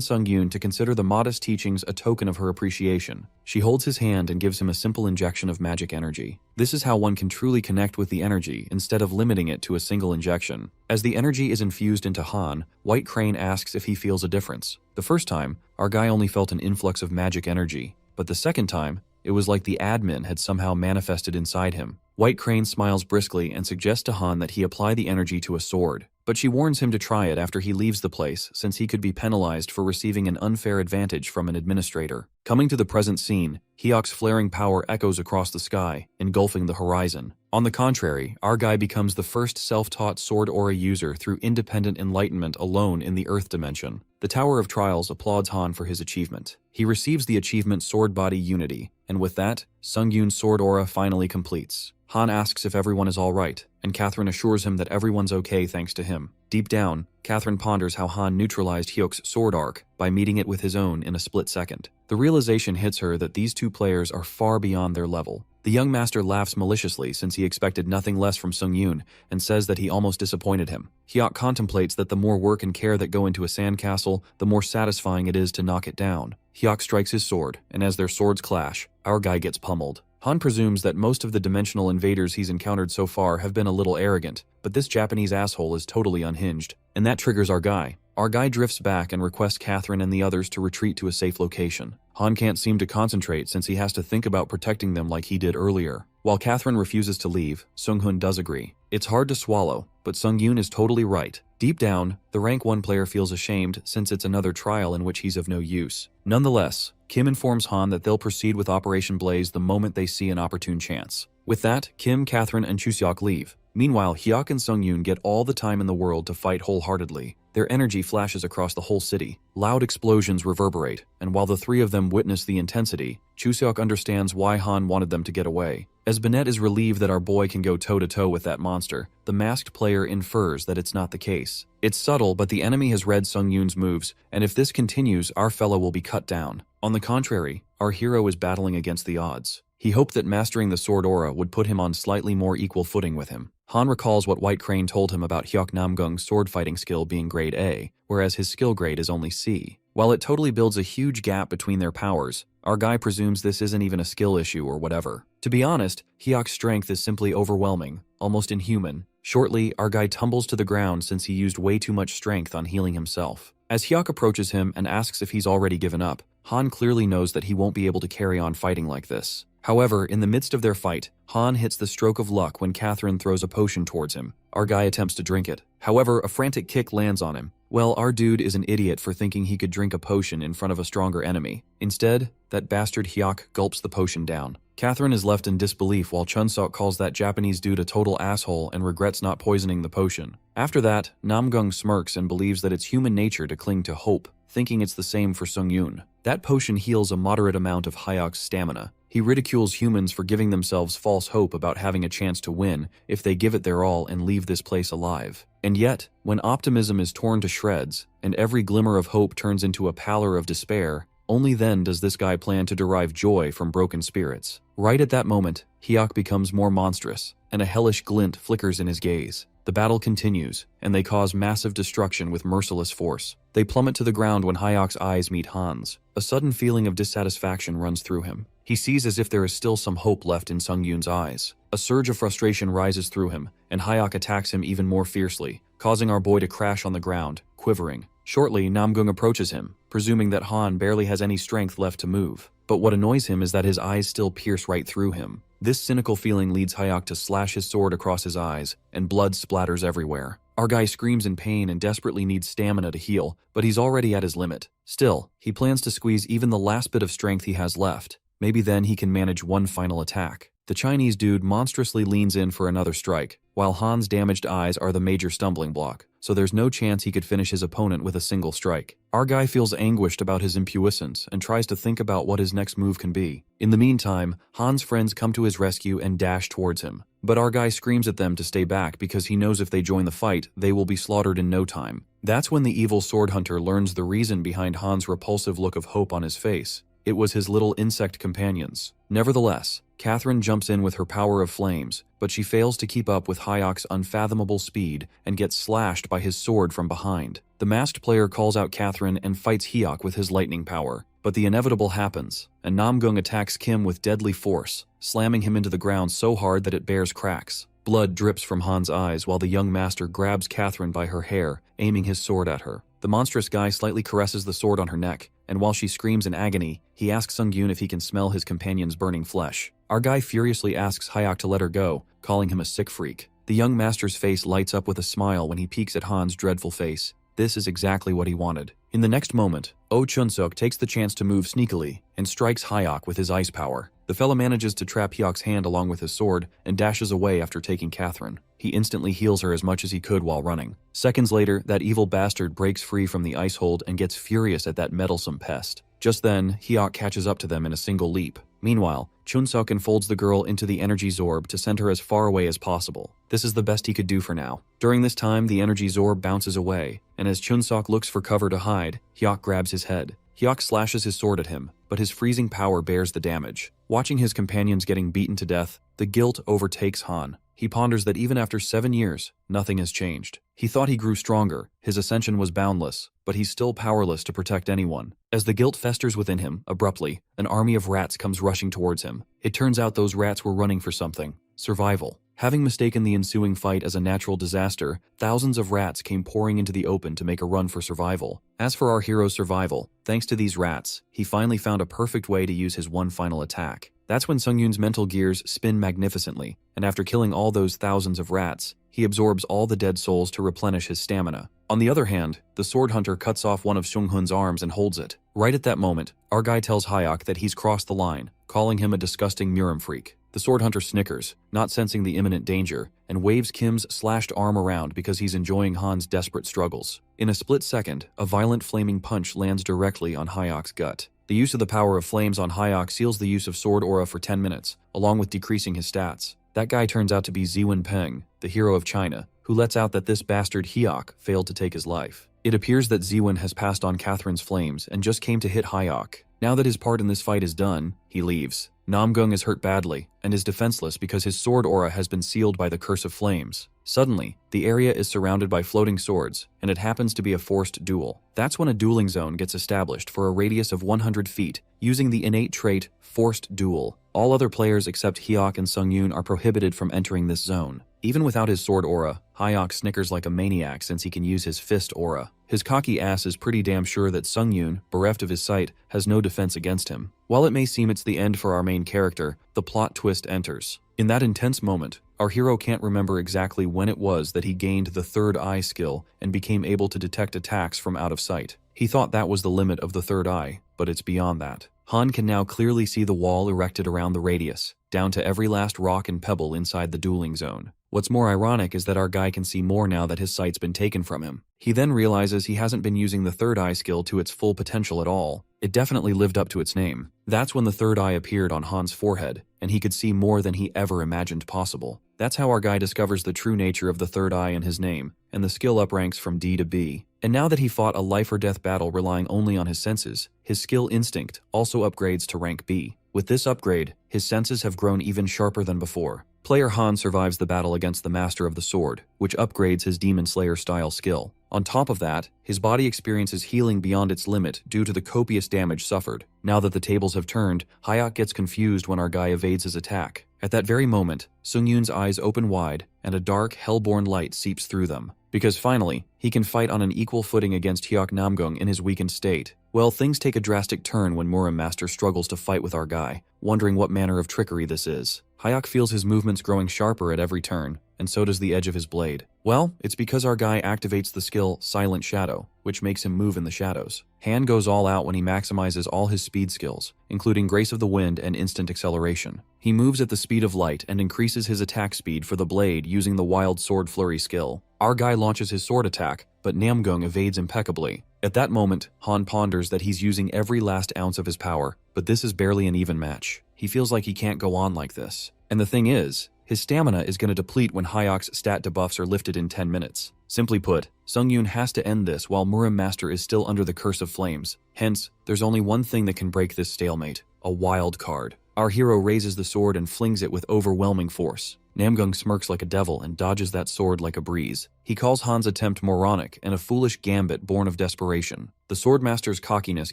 Sung-yoon to consider the modest teachings a token of her appreciation. She holds his hand and gives him a simple injection of magic energy. This is how one can truly connect with the energy instead of limiting it to a single injection. As the energy is infused into Han, White Crane asks if he feels a difference. The first time, our guy only felt an influx of magic energy, but the second time, it was like the admin had somehow manifested inside him. White Crane smiles briskly and suggests to Han that he apply the energy to a sword, but she warns him to try it after he leaves the place, since he could be penalized for receiving an unfair advantage from an administrator. Coming to the present scene, Hyok's flaring power echoes across the sky, engulfing the horizon. On the contrary, our guy becomes the first self-taught sword aura user through independent enlightenment alone in the Earth dimension. The Tower of Trials applauds Han for his achievement. He receives the achievement Sword Body Unity, and with that, Sung-yoon's sword aura finally completes. Han asks if everyone is alright, and Catherine assures him that everyone's okay thanks to him. Deep down, Catherine ponders how Han neutralized Hyok's sword arc by meeting it with his own in a split second. The realization hits her that these two players are far beyond their level. The young master laughs maliciously since he expected nothing less from Sung-yoon and says that he almost disappointed him. Hyok contemplates that the more work and care that go into a sandcastle, the more satisfying it is to knock it down. Hyok strikes his sword, and as their swords clash, our guy gets pummeled. Han presumes that most of the dimensional invaders he's encountered so far have been a little arrogant, but this Japanese asshole is totally unhinged, and that triggers our guy. Our guy drifts back and requests Catherine and the others to retreat to a safe location. Han can't seem to concentrate since he has to think about protecting them like he did earlier. While Catherine refuses to leave, Sung-hoon does agree. It's hard to swallow, but Sung-yoon is totally right. Deep down, the rank 1 player feels ashamed since it's another trial in which he's of no use. Nonetheless, Kim informs Han that they'll proceed with Operation Blaze the moment they see an opportune chance. With that, Kim, Catherine, and Chuseok leave. Meanwhile, Hyok and Sung-yoon get all the time in the world to fight wholeheartedly. Their energy flashes across the whole city. Loud explosions reverberate, and while the three of them witness the intensity, Chuseok understands why Han wanted them to get away. As Bennett is relieved that our boy can go toe-to-toe with that monster, the masked player infers that it's not the case. It's subtle, but the enemy has read Sung-yoon's moves, and if this continues, our fellow will be cut down. On the contrary, our hero is battling against the odds. He hoped that mastering the sword aura would put him on slightly more equal footing with him. Han recalls what White Crane told him about Hyok Namgung's sword fighting skill being grade A, whereas his skill grade is only C. While it totally builds a huge gap between their powers, our guy presumes this isn't even a skill issue or whatever. To be honest, Hyok's strength is simply overwhelming, almost inhuman. Shortly, our guy tumbles to the ground since he used way too much strength on healing himself. As Hyok approaches him and asks if he's already given up, Han clearly knows that he won't be able to carry on fighting like this. However, in the midst of their fight, Han hits the stroke of luck when Catherine throws a potion towards him. Our guy attempts to drink it. However, a frantic kick lands on him. Well, our dude is an idiot for thinking he could drink a potion in front of a stronger enemy. Instead, that bastard Hyok gulps the potion down. Catherine is left in disbelief while Chun-seok calls that Japanese dude a total asshole and regrets not poisoning the potion. After that, Namgung smirks and believes that it's human nature to cling to hope, thinking it's the same for Sung-yoon. That potion heals a moderate amount of Hyok's stamina. He ridicules humans for giving themselves false hope about having a chance to win if they give it their all and leave this place alive. And yet, when optimism is torn to shreds, and every glimmer of hope turns into a pallor of despair, only then does this guy plan to derive joy from broken spirits. Right at that moment, Hyok becomes more monstrous, and a hellish glint flickers in his gaze. The battle continues, and they cause massive destruction with merciless force. They plummet to the ground when Hyok's eyes meet Han's. A sudden feeling of dissatisfaction runs through him. He sees as if there is still some hope left in Sung-yoon's eyes. A surge of frustration rises through him, and Hyok attacks him even more fiercely, causing our boy to crash on the ground, quivering. Shortly, Namgung approaches him, presuming that Han barely has any strength left to move. But what annoys him is that his eyes still pierce right through him. This cynical feeling leads Hyok to slash his sword across his eyes, and blood splatters everywhere. Our guy screams in pain and desperately needs stamina to heal, but he's already at his limit. Still, he plans to squeeze even the last bit of strength he has left. Maybe then he can manage one final attack. The Chinese dude monstrously leans in for another strike, while Han's damaged eyes are the major stumbling block, so there's no chance he could finish his opponent with a single strike. Our guy feels anguished about his impuissance and tries to think about what his next move can be. In the meantime, Han's friends come to his rescue and dash towards him. But our guy screams at them to stay back because he knows if they join the fight, they will be slaughtered in no time. That's when the evil sword hunter learns the reason behind Han's repulsive look of hope on his face. It was his little insect companions. Nevertheless, Catherine jumps in with her power of flames, but she fails to keep up with Hyok's unfathomable speed and gets slashed by his sword from behind. The masked player calls out Catherine and fights Hyok with his lightning power. But the inevitable happens, and Namgung attacks Kim with deadly force, slamming him into the ground so hard that it bears cracks. Blood drips from Han's eyes while the young master grabs Catherine by her hair, aiming his sword at her. The monstrous guy slightly caresses the sword on her neck, and while she screams in agony, he asks Sungyun if he can smell his companion's burning flesh. Our guy furiously asks Hyok to let her go, calling him a sick freak. The young master's face lights up with a smile when he peeks at Han's dreadful face. This is exactly what he wanted. In the next moment, Oh Chun-suk takes the chance to move sneakily and strikes Hyok with his ice power. The fella manages to trap Hyok's hand along with his sword and dashes away after taking Catherine. He instantly heals her as much as he could while running. Seconds later, that evil bastard breaks free from the ice hold and gets furious at that meddlesome pest. Just then, Hyok catches up to them in a single leap. Meanwhile, Chun-suk enfolds the girl into the energy zorb to send her as far away as possible. This is the best he could do for now. During this time, the energy zorb bounces away, and as Chun-suk looks for cover to hide, Hyok grabs his head. Hyok slashes his sword at him, but his freezing power bears the damage. Watching his companions getting beaten to death, the guilt overtakes Han. He ponders that even after 7 years, nothing has changed. He thought he grew stronger, his ascension was boundless, but he's still powerless to protect anyone. As the guilt festers within him, abruptly, an army of rats comes rushing towards him. It turns out those rats were running for something: survival. Having mistaken the ensuing fight as a natural disaster, thousands of rats came pouring into the open to make a run for survival. As for our hero's survival, thanks to these rats, he finally found a perfect way to use his one final attack. That's when Sungyun's mental gears spin magnificently, and after killing all those thousands of rats, he absorbs all the dead souls to replenish his stamina. On the other hand, the sword hunter cuts off one of Sunghun's arms and holds it. Right at that moment, our guy tells Hyok that he's crossed the line, calling him a disgusting Murim freak. The sword hunter snickers, not sensing the imminent danger, and waves Kim's slashed arm around because he's enjoying Han's desperate struggles. In a split second, a violent flaming punch lands directly on Hyok's gut. The use of the power of flames on Hyok seals the use of sword aura for 10 minutes, along with decreasing his stats. That guy turns out to be Ziwen Peng, the hero of China, who lets out that this bastard Hyok failed to take his life. It appears that Ziwen has passed on Catherine's flames and just came to hit Hyok. Now that his part in this fight is done, he leaves. Namgung is hurt badly, and is defenseless because his sword aura has been sealed by the curse of flames. Suddenly, the area is surrounded by floating swords, and it happens to be a forced duel. That's when a dueling zone gets established for a radius of 100 feet, using the innate trait, Forced Duel. All other players except Hyok and Sungyun are prohibited from entering this zone. Even without his sword aura, Hyok snickers like a maniac since he can use his fist aura. His cocky ass is pretty damn sure that Sungyun, bereft of his sight, has no defense against him. While it may seem it's the end for our main character, the plot twist enters. In that intense moment, our hero can't remember exactly when it was that he gained the third eye skill and became able to detect attacks from out of sight. He thought that was the limit of the third eye, but it's beyond that. Han can now clearly see the wall erected around the radius, down to every last rock and pebble inside the dueling zone. What's more ironic is that our guy can see more now that his sight's been taken from him. He then realizes he hasn't been using the third eye skill to its full potential at all. It definitely lived up to its name. That's when the third eye appeared on Han's forehead, and he could see more than he ever imagined possible. That's how our guy discovers the true nature of the third eye in his name, and the skill upranks from D to B. And now that he fought a life-or-death battle relying only on his senses, his skill instinct also upgrades to rank B. With this upgrade, his senses have grown even sharper than before. Player Han survives the battle against the Master of the Sword, which upgrades his Demon Slayer-style skill. On top of that, his body experiences healing beyond its limit due to the copious damage suffered. Now that the tables have turned, Hyok gets confused when our guy evades his attack. At that very moment, Sungyun's eyes open wide, and a dark, hellborn light seeps through them. because finally, he can fight on an equal footing against Hyuk Namgung in his weakened state. Well, things take a drastic turn when Muram Master struggles to fight with our guy, wondering what manner of trickery this is. Hyuk feels his movements growing sharper at every turn, and so does the edge of his blade. Well, it's because our guy activates the skill Silent Shadow, which makes him move in the shadows. Han goes all out when he maximizes all his speed skills, including Grace of the Wind and Instant Acceleration. He moves at the speed of light and increases his attack speed for the blade using the Wild Sword Flurry skill. Our guy launches his sword attack, but Namgung evades impeccably. At that moment, Han ponders that he's using every last ounce of his power, but this is barely an even match. He feels like he can't go on like this. And the thing is, his stamina is going to deplete when Hyuk's stat debuffs are lifted in 10 minutes. Simply put, Sungyun has to end this while Muram Master is still under the Curse of Flames. Hence, there's only one thing that can break this stalemate: a wild card. Our hero raises the sword and flings it with overwhelming force. Namgung smirks like a devil and dodges that sword like a breeze. He calls Han's attempt moronic and a foolish gambit born of desperation. The Swordmaster's cockiness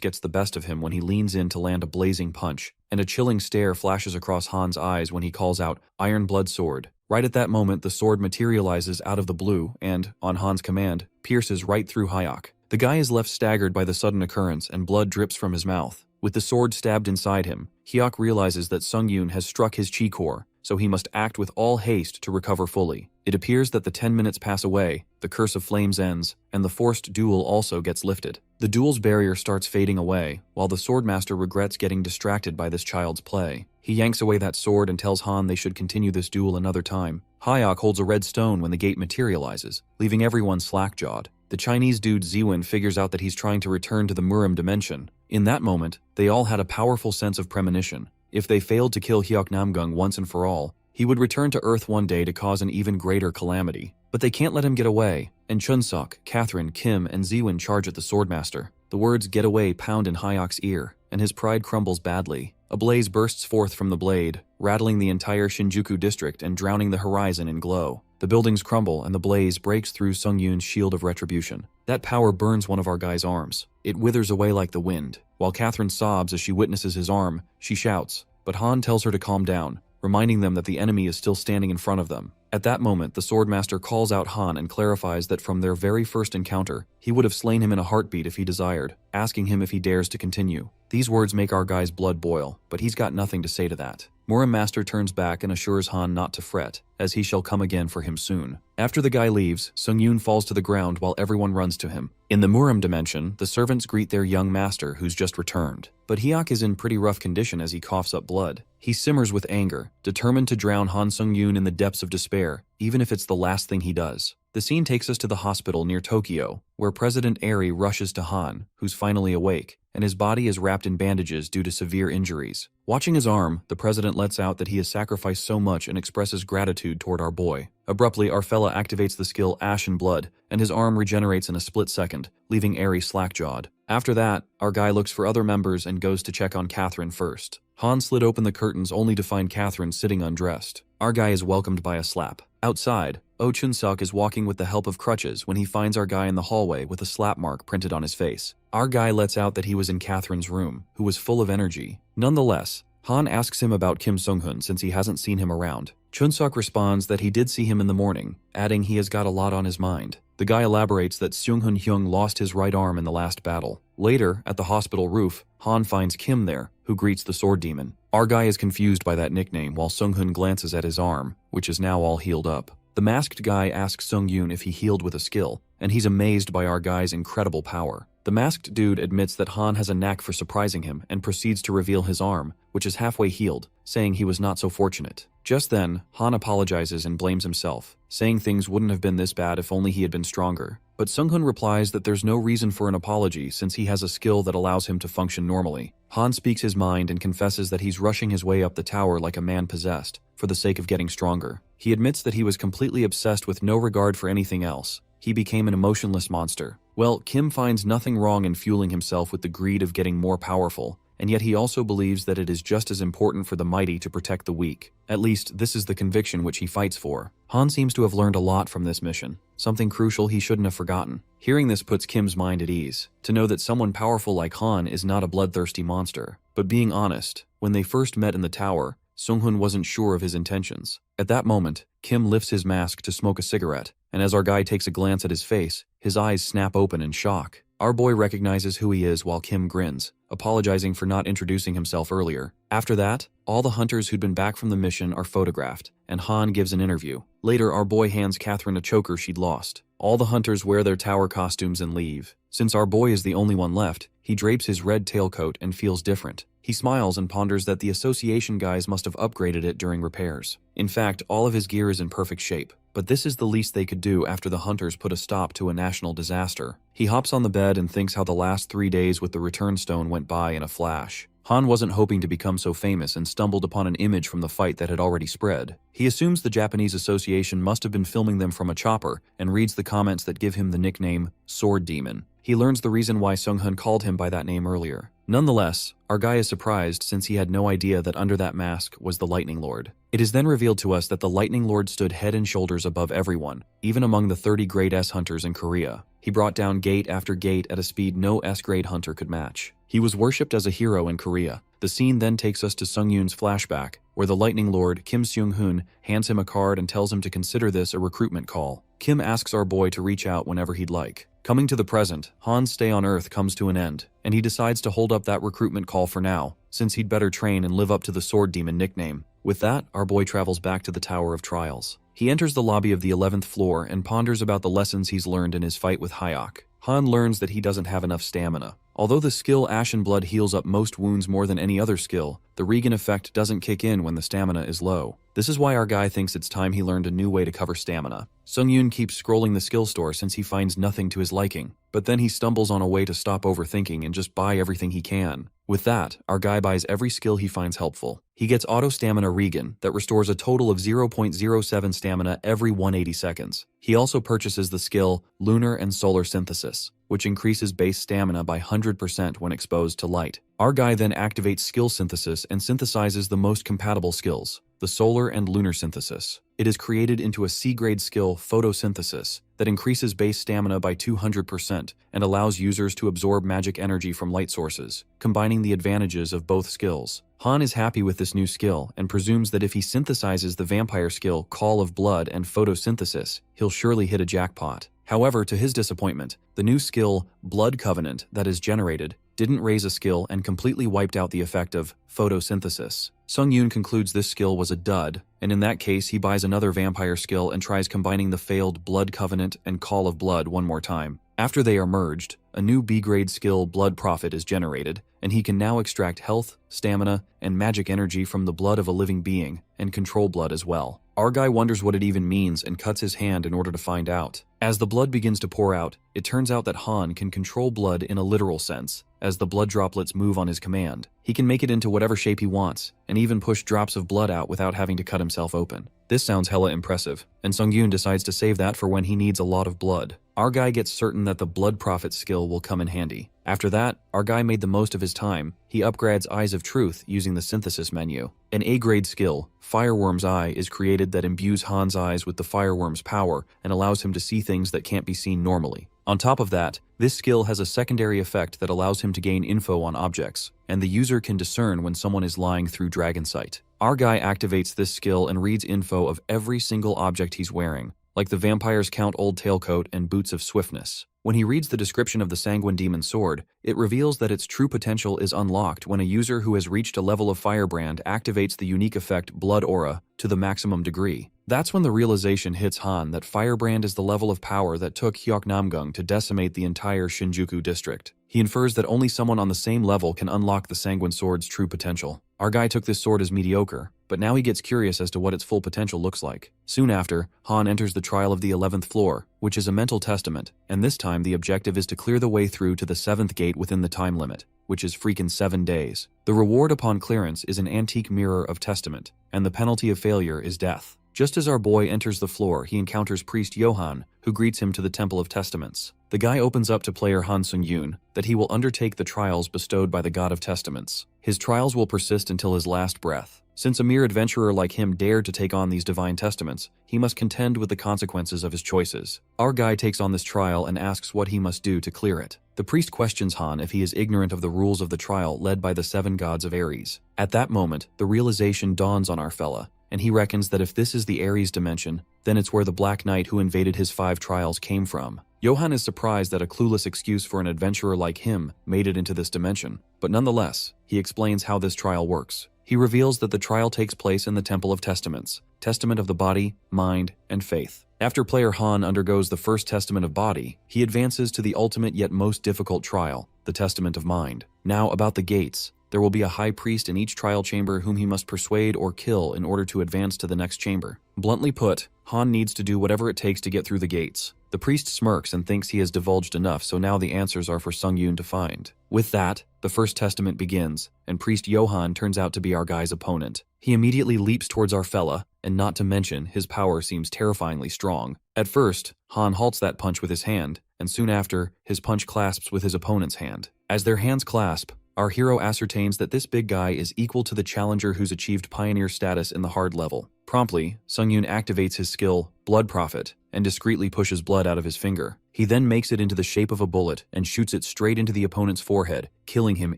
gets the best of him when he leans in to land a blazing punch, and a chilling stare flashes across Han's eyes when he calls out, "Iron Blood Sword." Right at that moment, the sword materializes out of the blue and, on Han's command, pierces right through Hyuk. The guy is left staggered by the sudden occurrence and blood drips from his mouth. With the sword stabbed inside him, Hyuk realizes that Sungyun has struck his chi core, so he must act with all haste to recover fully. It appears that the 10 minutes pass away, the Curse of Flames ends, and the forced duel also gets lifted. The duel's barrier starts fading away, while the Swordmaster regrets getting distracted by this child's play. He yanks away that sword and tells Han they should continue this duel another time. Hyuk holds a red stone when the gate materializes, leaving everyone slack-jawed. The Chinese dude Ziwen figures out that he's trying to return to the Muram dimension. In that moment, they all had a powerful sense of premonition. If they failed to kill Hyuk Namgung once and for all, he would return to Earth one day to cause an even greater calamity. But they can't let him get away, and Chunsuk, Catherine, Kim, and Ziwen charge at the Swordmaster. The words "get away" pound in Hyuk's ear, and his pride crumbles badly. A blaze bursts forth from the blade, rattling the entire Shinjuku district and drowning the horizon in glow. The buildings crumble and the blaze breaks through Sungyun's shield of retribution. That power burns one of our guy's arms. It withers away like the wind. While Catherine sobs as she witnesses his arm, she shouts, but Han tells her to calm down, reminding them that the enemy is still standing in front of them. At that moment, the Swordmaster calls out Han and clarifies that from their very first encounter, he would have slain him in a heartbeat if he desired, asking him if he dares to continue. These words make our guy's blood boil, but he's got nothing to say to that. Muram Master turns back and assures Han not to fret, as he shall come again for him soon. After the guy leaves, Sungyun falls to the ground while everyone runs to him. In the Muram dimension, the servants greet their young master who's just returned. But Hyuk is in pretty rough condition as he coughs up blood. He simmers with anger, determined to drown Han Sungyun in the depths of despair, even if it's the last thing he does. The scene takes us to the hospital near Tokyo, where President Eri rushes to Han, who's finally awake, and his body is wrapped in bandages due to severe injuries. Watching his arm, the president lets out that he has sacrificed so much and expresses gratitude toward our boy. Abruptly, our fella activates the skill Ashen Blood, and his arm regenerates in a split second, leaving Eri slack-jawed. After that, our guy looks for other members and goes to check on Catherine first. Han slid open the curtains only to find Catherine sitting undressed. Our guy is welcomed by a slap. Outside, Oh Chun-suk is walking with the help of crutches when he finds our guy in the hallway with a slap mark printed on his face. Our guy lets out that he was in Catherine's room, who was full of energy. Nonetheless, Han asks him about Kim Sung-hun since he hasn't seen him around. Chun-suk responds that he did see him in the morning, adding he has got a lot on his mind. The guy elaborates that Seung-hun Hyung lost his right arm in the last battle. Later, at the hospital roof, Han finds Kim there, who greets the sword demon. Our guy is confused by that nickname while Seung-hun glances at his arm, which is now all healed up. The masked guy asks Sung-yoon if he healed with a skill, and he's amazed by our guy's incredible power. The masked dude admits that Han has a knack for surprising him and proceeds to reveal his arm, which is halfway healed, saying he was not so fortunate. Just then, Han apologizes and blames himself, saying things wouldn't have been this bad if only he had been stronger. But Sung-hun replies that there's no reason for an apology since he has a skill that allows him to function normally. Han speaks his mind and confesses that he's rushing his way up the tower like a man possessed, for the sake of getting stronger. He admits that he was completely obsessed with no regard for anything else. He became an emotionless monster. Well, Kim finds nothing wrong in fueling himself with the greed of getting more powerful, and yet he also believes that it is just as important for the mighty to protect the weak. At least, this is the conviction which he fights for. Han seems to have learned a lot from this mission, something crucial he shouldn't have forgotten. Hearing this puts Kim's mind at ease, to know that someone powerful like Han is not a bloodthirsty monster. But being honest, when they first met in the tower, Sung-hun wasn't sure of his intentions. At that moment, Kim lifts his mask to smoke a cigarette, and as our guy takes a glance at his face, his eyes snap open in shock. Our boy recognizes who he is while Kim grins, apologizing for not introducing himself earlier. After that, all the hunters who'd been back from the mission are photographed, and Han gives an interview. Later, our boy hands Catherine a choker she'd lost. All the hunters wear their tower costumes and leave. Since our boy is the only one left, he drapes his red tailcoat and feels different. He smiles and ponders that the association guys must have upgraded it during repairs. In fact, all of his gear is in perfect shape, but this is the least they could do after the hunters put a stop to a national disaster. He hops on the bed and thinks how the last 3 days with the return stone went by in a flash. Han wasn't hoping to become so famous and stumbled upon an image from the fight that had already spread. He assumes the Japanese association must have been filming them from a chopper and reads the comments that give him the nickname Sword Demon. He learns the reason why Sung-hun called him by that name earlier. Nonetheless, our guy is surprised since he had no idea that under that mask was the Lightning Lord. It is then revealed to us that the Lightning Lord stood head and shoulders above everyone, even among the 30 grade S hunters in Korea. He brought down gate after gate at a speed no S-grade hunter could match. He was worshipped as a hero in Korea. The scene then takes us to Sung-yoon's flashback, where the Lightning Lord, Kim Seung-hoon, hands him a card and tells him to consider this a recruitment call. Kim asks our boy to reach out whenever he'd like. Coming to the present, Han's stay on Earth comes to an end, and he decides to hold up that recruitment call for now, since he'd better train and live up to the Sword Demon nickname. With that, our boy travels back to the Tower of Trials. He enters the lobby of the 11th floor and ponders about the lessons he's learned in his fight with Hyok. Han learns that he doesn't have enough stamina. Although the skill Ashen Blood heals up most wounds more than any other skill, the Regan effect doesn't kick in when the stamina is low. This is why our guy thinks it's time he learned a new way to cover stamina. Sung-yoon keeps scrolling the skill store since he finds nothing to his liking, but then he stumbles on a way to stop overthinking and just buy everything he can. With that, our guy buys every skill he finds helpful. He gets Auto Stamina Regan that restores a total of 0.07 stamina every 180 seconds. He also purchases the skill Lunar and Solar Synthesis, which increases base stamina by 100% when exposed to light. Our guy then activates Skill Synthesis and synthesizes the most compatible skills, the Solar and Lunar Synthesis. It is created into a C-grade skill, Photosynthesis, that increases base stamina by 200% and allows users to absorb magic energy from light sources, combining the advantages of both skills. Han is happy with this new skill and presumes that if he synthesizes the vampire skill Call of Blood and Photosynthesis, he'll surely hit a jackpot. However, to his disappointment, the new skill, Blood Covenant, that is generated, didn't raise a skill and completely wiped out the effect of photosynthesis. Sung-yoon concludes this skill was a dud, and in that case he buys another vampire skill and tries combining the failed Blood Covenant and Call of Blood one more time. After they are merged, a new B-grade skill Blood Prophet is generated, and he can now extract health, stamina, and magic energy from the blood of a living being, and control blood as well. Our guy wonders what it even means and cuts his hand in order to find out. As the blood begins to pour out, it turns out that Han can control blood in a literal sense, as the blood droplets move on his command. He can make it into whatever shape he wants, and even push drops of blood out without having to cut himself open. This sounds hella impressive, and Sung-yoon decides to save that for when he needs a lot of blood. Our guy gets certain that the Blood Prophet skill will come in handy. After that, our guy made the most of his time. He upgrades Eyes of Truth using the synthesis menu. An A-grade skill, Fireworm's Eye, is created that imbues Han's eyes with the Fireworm's power and allows him to see things that can't be seen normally. On top of that, this skill has a secondary effect that allows him to gain info on objects, and the user can discern when someone is lying through Dragon Sight. Our guy activates this skill and reads info of every single object he's wearing, like the vampire's Count Old Tailcoat and Boots of Swiftness. When he reads the description of the Sanguine Demon Sword, it reveals that its true potential is unlocked when a user who has reached a level of Firebrand activates the unique effect Blood Aura to the maximum degree. That's when the realization hits Han that Firebrand is the level of power that took Hyoknamgung to decimate the entire Shinjuku district. He infers that only someone on the same level can unlock the Sanguine Sword's true potential. Our guy took this sword as mediocre, but now he gets curious as to what its full potential looks like. Soon after, Han enters the trial of the 11th floor, which is a mental testament, and this time the objective is to clear the way through to the 7th gate within the time limit, which is freaking 7 days. The reward upon clearance is an antique mirror of testament, and the penalty of failure is death. Just as our boy enters the floor, he encounters Priest Johan, who greets him to the Temple of Testaments. The guy opens up to player Han Sung-yoon that he will undertake the trials bestowed by the God of Testaments. His trials will persist until his last breath. Since a mere adventurer like him dared to take on these divine testaments, he must contend with the consequences of his choices. Our guy takes on this trial and asks what he must do to clear it. The priest questions Han if he is ignorant of the rules of the trial led by the 7 gods of Ares. At that moment, the realization dawns on our fella. and he reckons that if this is the Ares dimension, then it's where the Black Knight who invaded his 5 trials came from. Johann is surprised that a clueless excuse for an adventurer like him made it into this dimension, but nonetheless, he explains how this trial works. He reveals that the trial takes place in the Temple of Testaments, testament of the body, mind, and faith. After player Han undergoes the first testament of body, he advances to the ultimate yet most difficult trial, the testament of mind. Now about the gates. There will be a high priest in each trial chamber whom he must persuade or kill in order to advance to the next chamber. Bluntly put, Han needs to do whatever it takes to get through the gates. The priest smirks and thinks he has divulged enough, so now the answers are for Sung-yoon to find. With that, the first testament begins, and priest Johann turns out to be our guy's opponent. He immediately leaps towards our fella, and not to mention, his power seems terrifyingly strong. At first, Han halts that punch with his hand, and soon after, his punch clasps with his opponent's hand. As their hands clasp, our hero ascertains that this big guy is equal to the challenger who's achieved pioneer status in the hard level. Promptly, Sung-yoon activates his skill, Blood Prophet, and discreetly pushes blood out of his finger. He then makes it into the shape of a bullet and shoots it straight into the opponent's forehead, killing him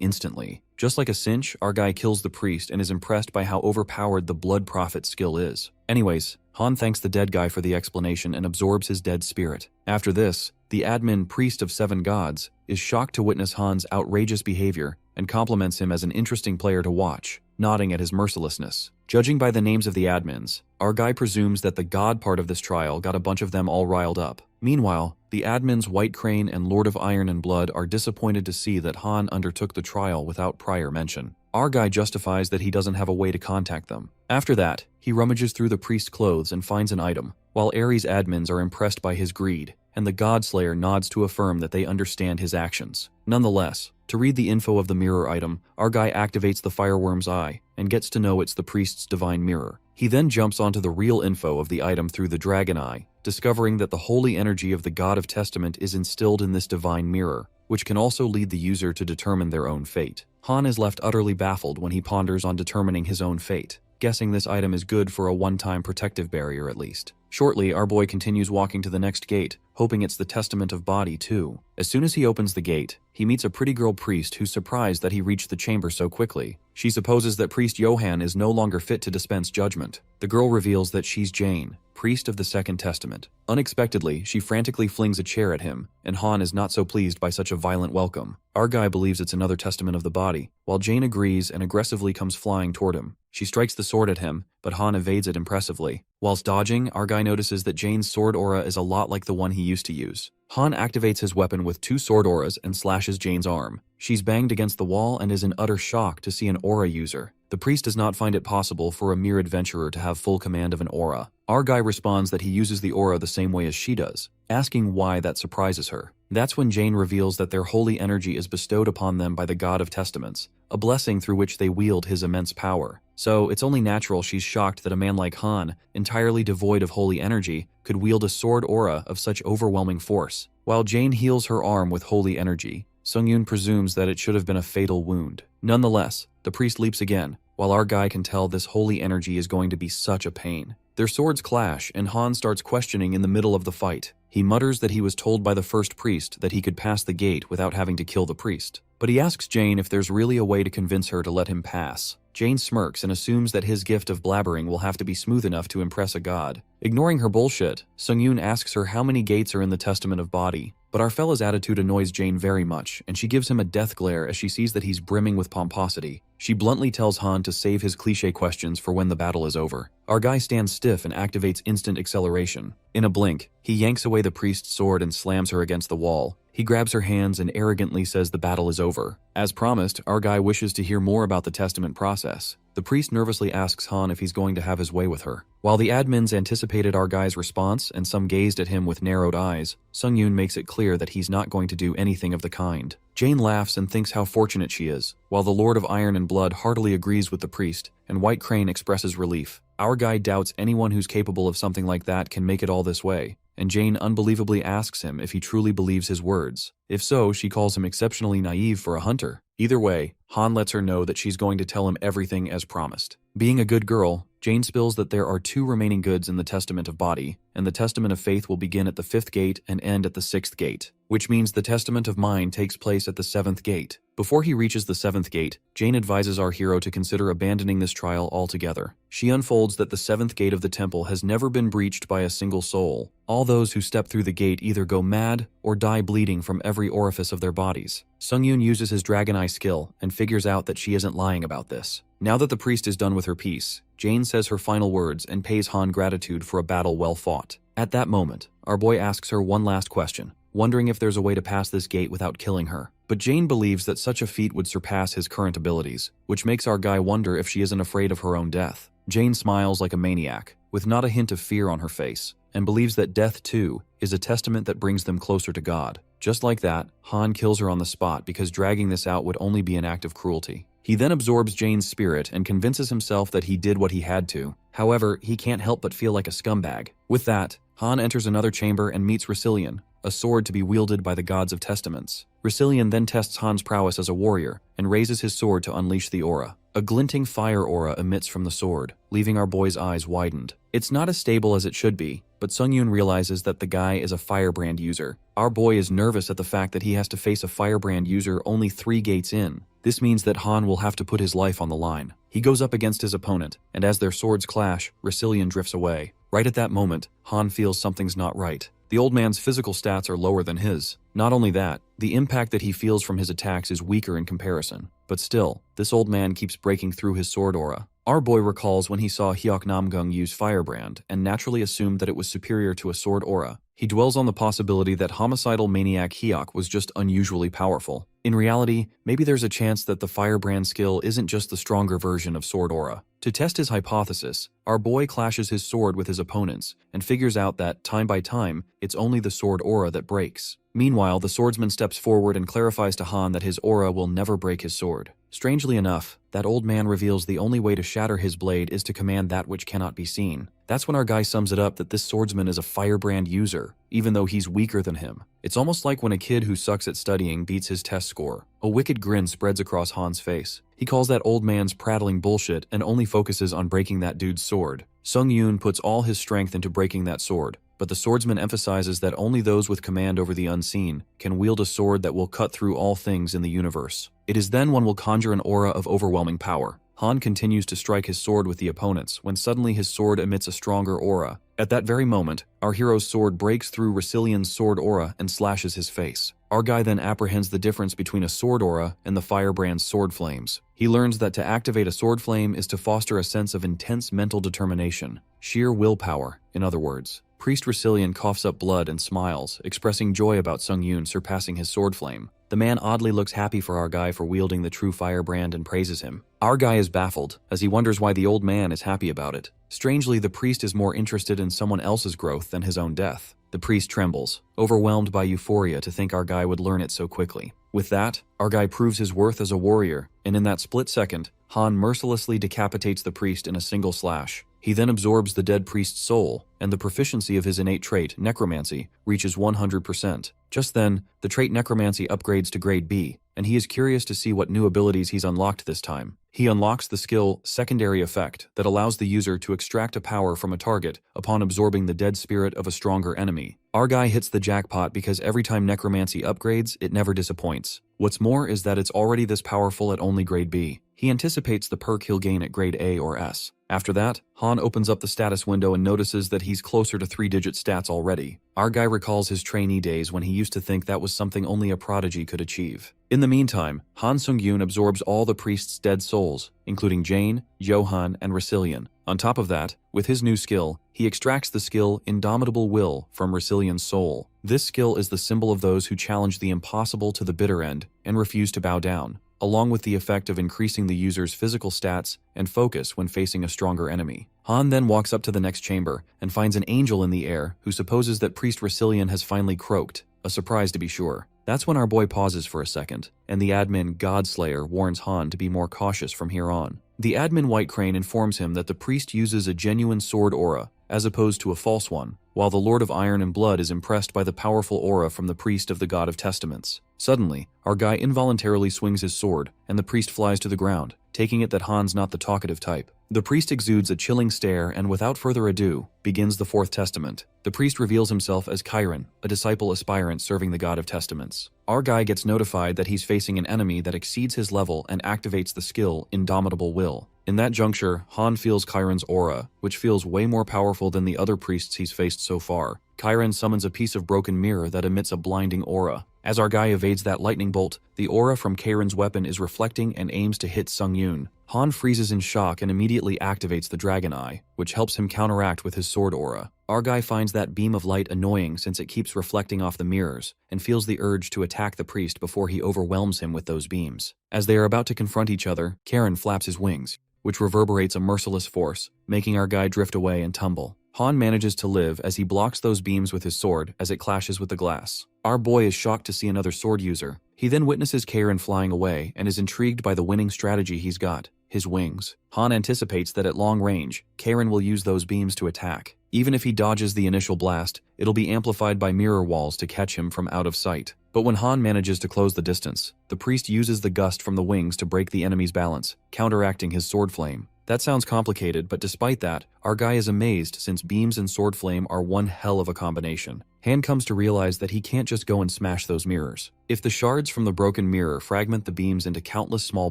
instantly. Just like a cinch, our guy kills the priest and is impressed by how overpowered the Blood Prophet skill is. Anyways, Han thanks the dead guy for the explanation and absorbs his dead spirit. After this, the admin priest of 7 gods is shocked to witness Han's outrageous behavior and compliments him as an interesting player to watch, nodding at his mercilessness. Judging by the names of the admins, our guy presumes that the god part of this trial got a bunch of them all riled up. Meanwhile, the admins White Crane and Lord of Iron and Blood are disappointed to see that Han undertook the trial without prior mention. Our guy justifies that he doesn't have a way to contact them. After that, he rummages through the priest's clothes and finds an item, while Ares admins are impressed by his greed, and the Godslayer nods to affirm that they understand his actions. Nonetheless, to read the info of the mirror item, our guy activates the Fireworm's Eye and gets to know it's the priest's divine mirror. He then jumps onto the real info of the item through the Dragon Eye, discovering that the holy energy of the God of Testament is instilled in this divine mirror, which can also lead the user to determine their own fate. Han is left utterly baffled when he ponders on determining his own fate, guessing this item is good for a one-time protective barrier at least. Shortly, our boy continues walking to the next gate, hoping it's the Testament of Body too. As soon as he opens the gate, he meets a pretty girl priest who's surprised that he reached the chamber so quickly. She supposes that priest Johann is no longer fit to dispense judgment. The girl reveals that she's Jane, priest of the Second Testament. Unexpectedly, she frantically flings a chair at him, and Han is not so pleased by such a violent welcome. Our guy believes it's another testament of the body, while Jane agrees and aggressively comes flying toward him. She strikes the sword at him, but Han evades it impressively. Whilst dodging, our guy notices that Jane's sword aura is a lot like the one he used to use. Han activates his weapon with 2 sword auras and slashes Jane's arm. She's banged against the wall and is in utter shock to see an aura user. The priest does not find it possible for a mere adventurer to have full command of an aura. Our guy responds that he uses the aura the same way as she does, asking why that surprises her. That's when Jane reveals that their holy energy is bestowed upon them by the God of Testaments, a blessing through which they wield his immense power. So it's only natural she's shocked that a man like Han, entirely devoid of holy energy, could wield a sword aura of such overwhelming force. While Jane heals her arm with holy energy, Sung-yoon presumes that it should have been a fatal wound. Nonetheless, the priest leaps again, while our guy can tell this holy energy is going to be such a pain. Their swords clash, and Han starts questioning in the middle of the fight. He mutters that he was told by the first priest that he could pass the gate without having to kill the priest. But he asks Jane if there's really a way to convince her to let him pass. Jane smirks and assumes that his gift of blabbering will have to be smooth enough to impress a god. Ignoring her bullshit, Sung-yoon asks her how many gates are in the Testament of Body. But our fella's attitude annoys Jane very much, and she gives him a death glare as she sees that he's brimming with pomposity. She bluntly tells Han to save his cliché questions for when the battle is over. Our guy stands stiff and activates instant acceleration. In a blink, he yanks away the priest's sword and slams her against the wall. He grabs her hands and arrogantly says the battle is over. As promised, our guy wishes to hear more about the testament process. The priest nervously asks Han if he's going to have his way with her. While the admins anticipated our guy's response and some gazed at him with narrowed eyes, Sung-yoon makes it clear that he's not going to do anything of the kind. Jane laughs and thinks how fortunate she is, while the Lord of Iron and Blood heartily agrees with the priest, and White Crane expresses relief. Our guy doubts anyone who's capable of something like that can make it all this way, and Jane unbelievably asks him if he truly believes his words. If so, she calls him exceptionally naive for a hunter. Either way, Han lets her know that she's going to tell him everything as promised. Being a good girl, Jane spills that there are 2 remaining goods in the Testament of Body, and the Testament of Faith will begin at the 5th gate and end at the 6th gate, which means the Testament of Mind takes place at the 7th gate. Before he reaches the 7th gate, Jane advises our hero to consider abandoning this trial altogether. She unfolds that the 7th gate of the temple has never been breached by a single soul. All those who step through the gate either go mad or die bleeding from every orifice of their bodies. Sung-yoon uses his Dragon Eye skill and figures out that she isn't lying about this. Now that the priest is done with her piece, Jane says her final words and pays Han gratitude for a battle well fought. At that moment, our boy asks her one last question, wondering if there's a way to pass this gate without killing her. But Jane believes that such a feat would surpass his current abilities, which makes our guy wonder if she isn't afraid of her own death. Jane smiles like a maniac, with not a hint of fear on her face, and believes that death, too, is a testament that brings them closer to God. Just like that, Han kills her on the spot because dragging this out would only be an act of cruelty. He then absorbs Jane's spirit and convinces himself that he did what he had to. However, he can't help but feel like a scumbag. With that, Han enters another chamber and meets Resilian, a sword to be wielded by the gods of testaments. Resilian then tests Han's prowess as a warrior and raises his sword to unleash the aura. A glinting fire aura emits from the sword, leaving our boy's eyes widened. It's not as stable as it should be, but Sung-yoon realizes that the guy is a firebrand user. Our boy is nervous at the fact that he has to face a firebrand user only 3 gates in. This means that Han will have to put his life on the line. He goes up against his opponent, and as their swords clash, Resilian drifts away. Right at that moment, Han feels something's not right. The old man's physical stats are lower than his. Not only that, the impact that he feels from his attacks is weaker in comparison. But still, this old man keeps breaking through his sword aura. Our boy recalls when he saw Hyuk Namgung use Firebrand and naturally assumed that it was superior to a sword aura. He dwells on the possibility that homicidal maniac Hyuk was just unusually powerful. In reality, maybe there's a chance that the Firebrand skill isn't just the stronger version of sword aura. To test his hypothesis, our boy clashes his sword with his opponent's and figures out that, time by time, it's only the sword aura that breaks. Meanwhile, the swordsman steps forward and clarifies to Han that his aura will never break his sword. Strangely enough, that old man reveals the only way to shatter his blade is to command that which cannot be seen. That's when our guy sums it up that this swordsman is a firebrand user, even though he's weaker than him. It's almost like when a kid who sucks at studying beats his test score. A wicked grin spreads across Han's face. He calls that old man's prattling bullshit and only focuses on breaking that dude's sword. Sung-yoon puts all his strength into breaking that sword, but the swordsman emphasizes that only those with command over the unseen can wield a sword that will cut through all things in the universe. It is then one will conjure an aura of overwhelming power. Han continues to strike his sword with the opponents when suddenly his sword emits a stronger aura. At that very moment, our hero's sword breaks through Resilian's sword aura and slashes his face. Our guy then apprehends the difference between a sword aura and the firebrand's sword flames. He learns that to activate a sword flame is to foster a sense of intense mental determination, sheer willpower, in other words. Priest Resilian coughs up blood and smiles, expressing joy about Sung-yoon surpassing his sword flame. The man oddly looks happy for our guy for wielding the true firebrand and praises him. Our guy is baffled, as he wonders why the old man is happy about it. Strangely, the priest is more interested in someone else's growth than his own death. The priest trembles, overwhelmed by euphoria to think our guy would learn it so quickly. With that, our guy proves his worth as a warrior, and in that split second, Han mercilessly decapitates the priest in a single slash. He then absorbs the dead priest's soul, and the proficiency of his innate trait, necromancy, reaches 100%. Just then, the trait necromancy upgrades to grade B, and he is curious to see what new abilities he's unlocked this time. He unlocks the skill Secondary Effect that allows the user to extract a power from a target upon absorbing the dead spirit of a stronger enemy. Our guy hits the jackpot because every time necromancy upgrades, it never disappoints. What's more is that it's already this powerful at only grade B. He anticipates the perk he'll gain at grade A or S. After that, Han opens up the status window and notices that he's closer to 3-digit stats already. Our guy recalls his trainee days when he used to think that was something only a prodigy could achieve. In the meantime, Han Sung-yoon absorbs all the priest's dead souls, including Jane, Johan, and Resilian. On top of that, with his new skill, he extracts the skill Indomitable Will from Resilian's soul. This skill is the symbol of those who challenge the impossible to the bitter end and refuse to bow down, along with the effect of increasing the user's physical stats and focus when facing a stronger enemy. Han then walks up to the next chamber and finds an angel in the air who supposes that Priest Resilian has finally croaked, a surprise to be sure. That's when our boy pauses for a second, and the admin Godslayer warns Han to be more cautious from here on. The admin White Crane informs him that the priest uses a genuine sword aura, as opposed to a false one, while the Lord of Iron and Blood is impressed by the powerful aura from the priest of the God of Testaments. Suddenly, our guy involuntarily swings his sword, and the priest flies to the ground, taking it that Han's not the talkative type. The priest exudes a chilling stare and without further ado, begins the Fourth Testament. The priest reveals himself as Chiron, a disciple aspirant serving the god of testaments. Our guy gets notified that he's facing an enemy that exceeds his level and activates the skill Indomitable Will. In that juncture, Han feels Chiron's aura, which feels way more powerful than the other priests he's faced so far. Chiron summons a piece of broken mirror that emits a blinding aura. As our guy evades that lightning bolt, the aura from Chiron's weapon is reflecting and aims to hit Sung-Yoon. Han freezes in shock and immediately activates the Dragon Eye, which helps him counteract with his sword aura. Our guy finds that beam of light annoying since it keeps reflecting off the mirrors, and feels the urge to attack the priest before he overwhelms him with those beams. As they are about to confront each other, Chiron flaps his wings, which reverberates a merciless force, making our guy drift away and tumble. Han manages to live as he blocks those beams with his sword as it clashes with the glass. Our boy is shocked to see another sword user. He then witnesses Chiron flying away and is intrigued by the winning strategy he's got, his wings. Han anticipates that at long range, Chiron will use those beams to attack. Even if he dodges the initial blast, it'll be amplified by mirror walls to catch him from out of sight. But when Han manages to close the distance, the priest uses the gust from the wings to break the enemy's balance, counteracting his sword flame. That sounds complicated, but despite that, our guy is amazed since beams and sword flame are one hell of a combination. Han comes to realize that he can't just go and smash those mirrors. If the shards from the broken mirror fragment the beams into countless small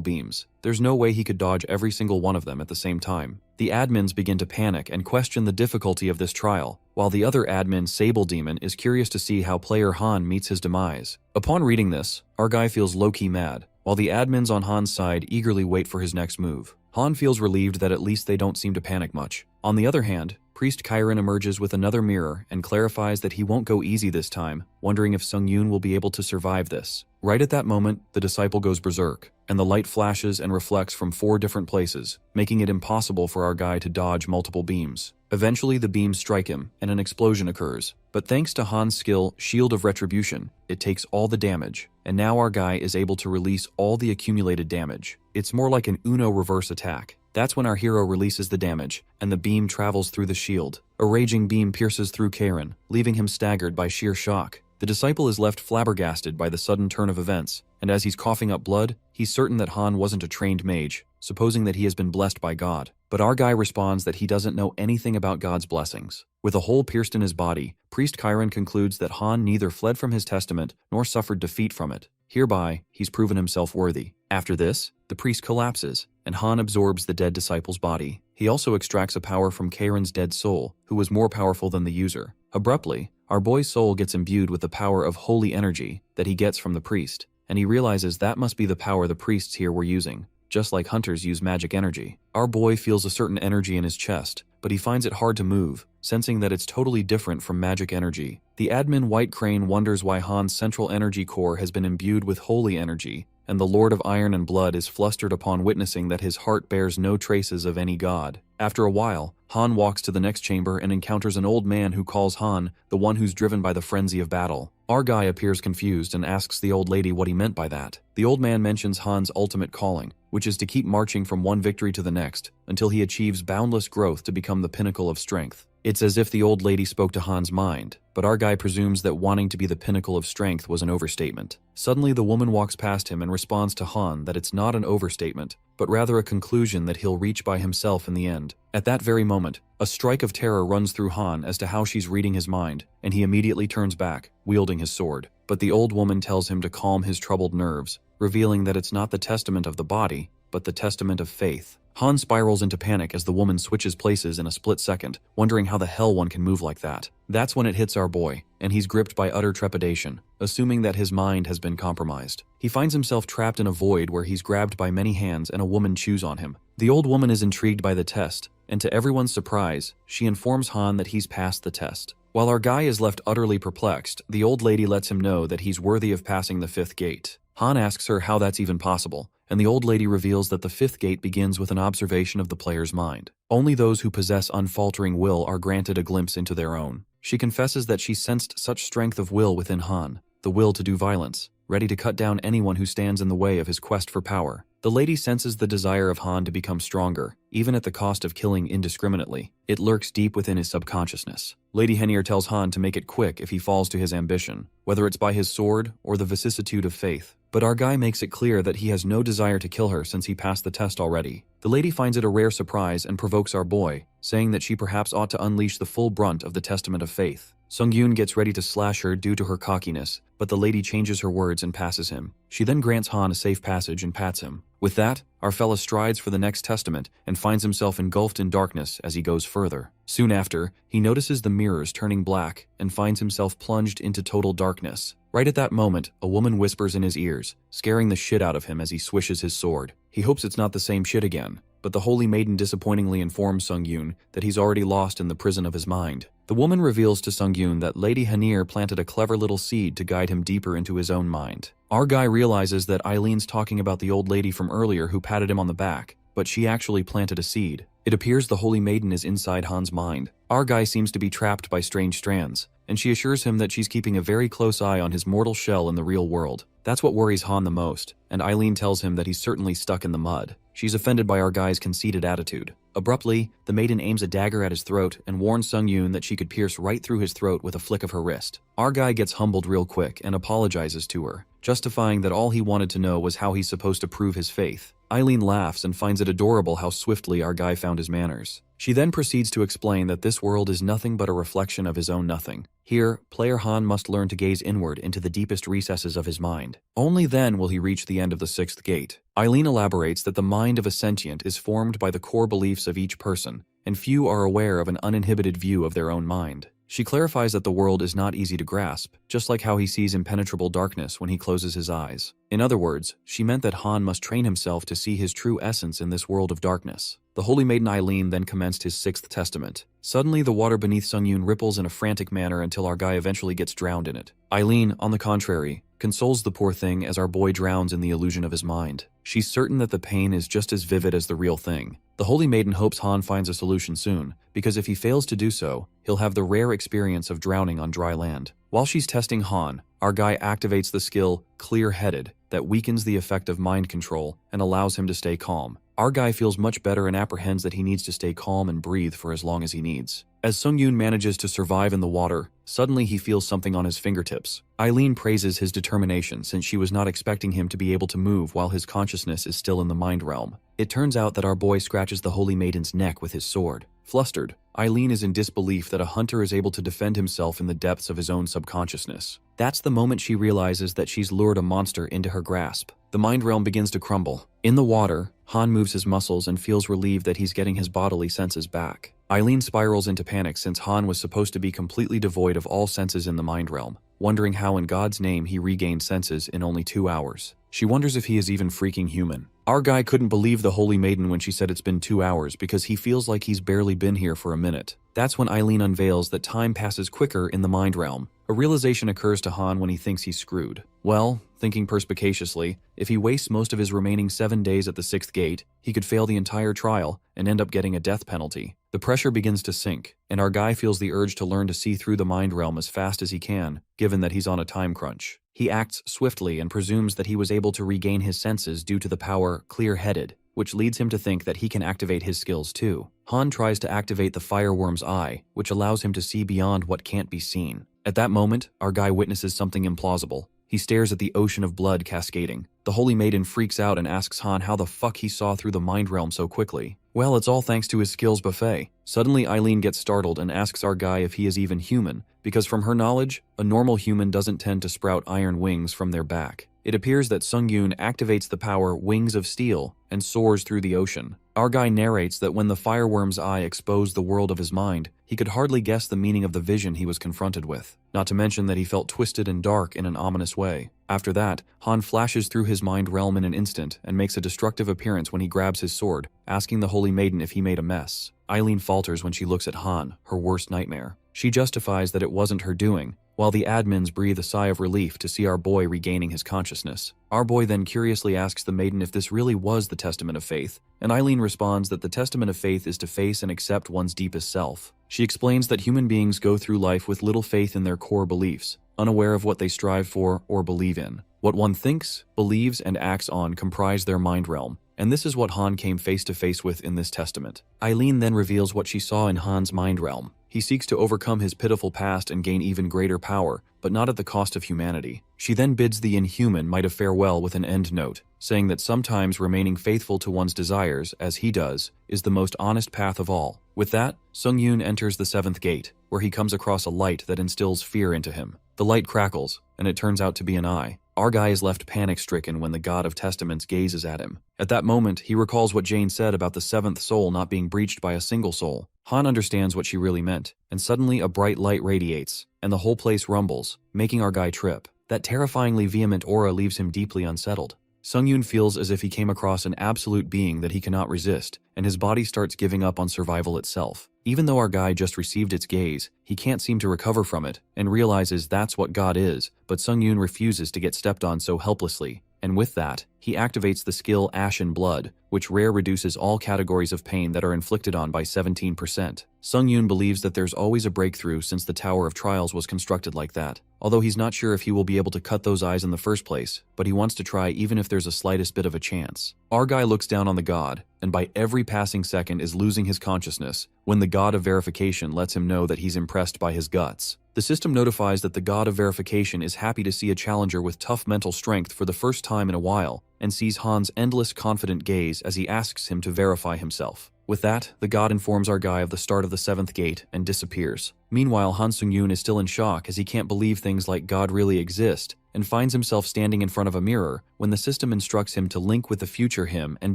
beams, there's no way he could dodge every single one of them at the same time. The admins begin to panic and question the difficulty of this trial, while the other admin, Sable Demon, is curious to see how player Han meets his demise. Upon reading this, our guy feels low-key mad, while the admins on Han's side eagerly wait for his next move. Han feels relieved that at least they don't seem to panic much. On the other hand, Priest Chiron emerges with another mirror and clarifies that he won't go easy this time, wondering if Sung-Yoon will be able to survive this. Right at that moment, the disciple goes berserk, and the light flashes and reflects from 4 different places, making it impossible for our guy to dodge multiple beams. Eventually, the beams strike him, and an explosion occurs. But thanks to Han's skill, Shield of Retribution, it takes all the damage, and now our guy is able to release all the accumulated damage. It's more like an Uno reverse attack. That's when our hero releases the damage, and the beam travels through the shield. A raging beam pierces through Chiron, leaving him staggered by sheer shock. The disciple is left flabbergasted by the sudden turn of events, and as he's coughing up blood, he's certain that Han wasn't a trained mage, supposing that he has been blessed by God. But our guy responds that he doesn't know anything about God's blessings. With a hole pierced in his body, Priest Chiron concludes that Han neither fled from his testament nor suffered defeat from it. Hereby, he's proven himself worthy. After this, the priest collapses, and Han absorbs the dead disciple's body. He also extracts a power from Chiron's dead soul, who was more powerful than the user. Abruptly, our boy's soul gets imbued with the power of holy energy that he gets from the priest, and he realizes that must be the power the priests here were using, just like hunters use magic energy. Our boy feels a certain energy in his chest, but he finds it hard to move, sensing that it's totally different from magic energy. The admin White Crane wonders why Han's central energy core has been imbued with holy energy, and the Lord of Iron and Blood is flustered upon witnessing that his heart bears no traces of any god. After a while, Han walks to the next chamber and encounters an old man who calls Han the one who's driven by the frenzy of battle. Our guy appears confused and asks the old lady what he meant by that. The old man mentions Han's ultimate calling, which is to keep marching from one victory to the next until he achieves boundless growth to become the pinnacle of strength. It's as if the old lady spoke to Han's mind, but our guy presumes that wanting to be the pinnacle of strength was an overstatement. Suddenly, the woman walks past him and responds to Han that it's not an overstatement, but rather a conclusion that he'll reach by himself in the end. At that very moment, a strike of terror runs through Han as to how she's reading his mind, and he immediately turns back, wielding his sword. But the old woman tells him to calm his troubled nerves, revealing that it's not the testament of the body, but the testament of faith. Han spirals into panic as the woman switches places in a split second, wondering how the hell one can move like that. That's when it hits our boy, and he's gripped by utter trepidation, assuming that his mind has been compromised. He finds himself trapped in a void where he's grabbed by many hands and a woman chews on him. The old woman is intrigued by the test, and to everyone's surprise, she informs Han that he's passed the test. While our guy is left utterly perplexed, the old lady lets him know that he's worthy of passing the 5th gate. Han asks her how that's even possible, and the old lady reveals that the 5th gate begins with an observation of the player's mind. Only those who possess unfaltering will are granted a glimpse into their own. She confesses that she sensed such strength of will within Han, the will to do violence, ready to cut down anyone who stands in the way of his quest for power. The lady senses the desire of Han to become stronger, even at the cost of killing indiscriminately. It lurks deep within his subconsciousness. Lady Henier tells Han to make it quick if he falls to his ambition, whether it's by his sword or the vicissitude of faith. But our guy makes it clear that he has no desire to kill her since he passed the test already. The lady finds it a rare surprise and provokes our boy, saying that she perhaps ought to unleash the full brunt of the testament of faith. Sung-yoon gets ready to slash her due to her cockiness, but the lady changes her words and passes him. She then grants Han a safe passage and pats him. With that, our fella strides for the next testament and finds himself engulfed in darkness as he goes further. Soon after, he notices the mirrors turning black and finds himself plunged into total darkness. Right at that moment, a woman whispers in his ears, scaring the shit out of him as he swishes his sword. He hopes it's not the same shit again, but the holy maiden disappointingly informs Sung-yoon that he's already lost in the prison of his mind. The woman reveals to Sung-yoon that Lady Henier planted a clever little seed to guide him deeper into his own mind. Our guy realizes that Eileen's talking about the old lady from earlier who patted him on the back, but she actually planted a seed. It appears the holy maiden is inside Han's mind. Our guy seems to be trapped by strange strands, and she assures him that she's keeping a very close eye on his mortal shell in the real world. That's what worries Han the most, and Eileen tells him that he's certainly stuck in the mud. She's offended by our guy's conceited attitude. Abruptly, the maiden aims a dagger at his throat and warns Sung-yoon that she could pierce right through his throat with a flick of her wrist. Our guy gets humbled real quick and apologizes to her, justifying that all he wanted to know was how he's supposed to prove his faith. Eileen laughs and finds it adorable how swiftly our guy found his manners. She then proceeds to explain that this world is nothing but a reflection of his own nothing. Here, player Han must learn to gaze inward into the deepest recesses of his mind. Only then will he reach the end of the sixth gate. Eileen elaborates that the mind of a sentient is formed by the core beliefs of each person, and few are aware of an uninhibited view of their own mind. She clarifies that the world is not easy to grasp, just like how he sees impenetrable darkness when he closes his eyes. In other words, she meant that Han must train himself to see his true essence in this world of darkness. The holy maiden Eileen then commenced his sixth testament. Suddenly, the water beneath Sung-yoon ripples in a frantic manner until our guy eventually gets drowned in it. Eileen, on the contrary, consoles the poor thing as our boy drowns in the illusion of his mind. She's certain that the pain is just as vivid as the real thing. The holy maiden hopes Han finds a solution soon, because if he fails to do so, he'll have the rare experience of drowning on dry land. While she's testing Han, our guy activates the skill Clear-Headed that weakens the effect of mind control and allows him to stay calm. Our guy feels much better and apprehends that he needs to stay calm and breathe for as long as he needs. As Sung-yoon manages to survive in the water, suddenly he feels something on his fingertips. Eileen praises his determination since she was not expecting him to be able to move while his consciousness is still in the mind realm. It turns out that our boy scratches the holy maiden's neck with his sword. Flustered, Eileen is in disbelief that a hunter is able to defend himself in the depths of his own subconsciousness. That's the moment she realizes that she's lured a monster into her grasp. The mind realm begins to crumble. In the water, Han moves his muscles and feels relieved that he's getting his bodily senses back. Eileen spirals into panic since Han was supposed to be completely devoid of all senses in the mind realm, wondering how in God's name he regained senses in only 2 hours. She wonders if he is even freaking human. Our guy couldn't believe the holy maiden when she said it's been 2 hours because he feels like he's barely been here for a minute. That's when Eileen unveils that time passes quicker in the mind realm. A realization occurs to Han when he thinks he's screwed. Well, thinking perspicaciously, if he wastes most of his remaining 7 days at the sixth gate, he could fail the entire trial and end up getting a death penalty. The pressure begins to sink, and our guy feels the urge to learn to see through the mind realm as fast as he can, given that he's on a time crunch. He acts swiftly and presumes that he was able to regain his senses due to the power Clear-Headed, which leads him to think that he can activate his skills too. Han tries to activate the fireworm's eye, which allows him to see beyond what can't be seen. At that moment, our guy witnesses something implausible. He stares at the ocean of blood cascading. The holy maiden freaks out and asks Han how the fuck he saw through the mind realm so quickly. Well, it's all thanks to his skills buffet. Suddenly, Eileen gets startled and asks our guy if he is even human, because from her knowledge, a normal human doesn't tend to sprout iron wings from their back. It appears that Sung-yoon activates the power Wings of Steel and soars through the ocean. Our guy narrates that when the fireworm's eye exposed the world of his mind, he could hardly guess the meaning of the vision he was confronted with, not to mention that he felt twisted and dark in an ominous way. After that, Han flashes through his mind realm in an instant and makes a destructive appearance when he grabs his sword, asking the holy maiden if he made a mess. Eileen falters when she looks at Han, her worst nightmare. She justifies that it wasn't her doing, while the admins breathe a sigh of relief to see our boy regaining his consciousness. Our boy then curiously asks the maiden if this really was the testament of faith, and Eileen responds that the testament of faith is to face and accept one's deepest self. She explains that human beings go through life with little faith in their core beliefs, unaware of what they strive for or believe in. What one thinks, believes, and acts on comprise their mind realm, and this is what Han came face to face with in this testament. Eileen then reveals what she saw in Han's mind realm. He seeks to overcome his pitiful past and gain even greater power, but not at the cost of humanity. She then bids the inhuman might a farewell with an end note, saying that sometimes remaining faithful to one's desires, as he does, is the most honest path of all. With that, Sung-yoon enters the 7th gate, where he comes across a light that instills fear into him. The light crackles, and it turns out to be an eye. Our guy is left panic-stricken when the God of Testaments gazes at him. At that moment, he recalls what Jane said about the 7th soul not being breached by a single soul. Han understands what she really meant, and suddenly a bright light radiates, and the whole place rumbles, making our guy trip. That terrifyingly vehement aura leaves him deeply unsettled. Sung-yoon feels as if he came across an absolute being that he cannot resist, and his body starts giving up on survival itself. Even though our guy just received its gaze, he can't seem to recover from it, and realizes that's what God is, but Sung-yoon refuses to get stepped on so helplessly. And with that, he activates the skill Ashen Blood, which rare reduces all categories of pain that are inflicted on by 17%. Sung-yoon believes that there's always a breakthrough since the Tower of Trials was constructed like that. Although he's not sure if he will be able to cut those eyes in the first place, but he wants to try even if there's a slightest bit of a chance. Our guy looks down on the god, and by every passing second is losing his consciousness, when the god of verification lets him know that he's impressed by his guts. The system notifies that the god of verification is happy to see a challenger with tough mental strength for the first time in a while, and sees Han's endless confident gaze as he asks him to verify himself. With that, the god informs our guy of the start of the 7th gate and disappears. Meanwhile, Han Sung-yoon is still in shock as he can't believe things like God really exist, and finds himself standing in front of a mirror when the system instructs him to link with the future him and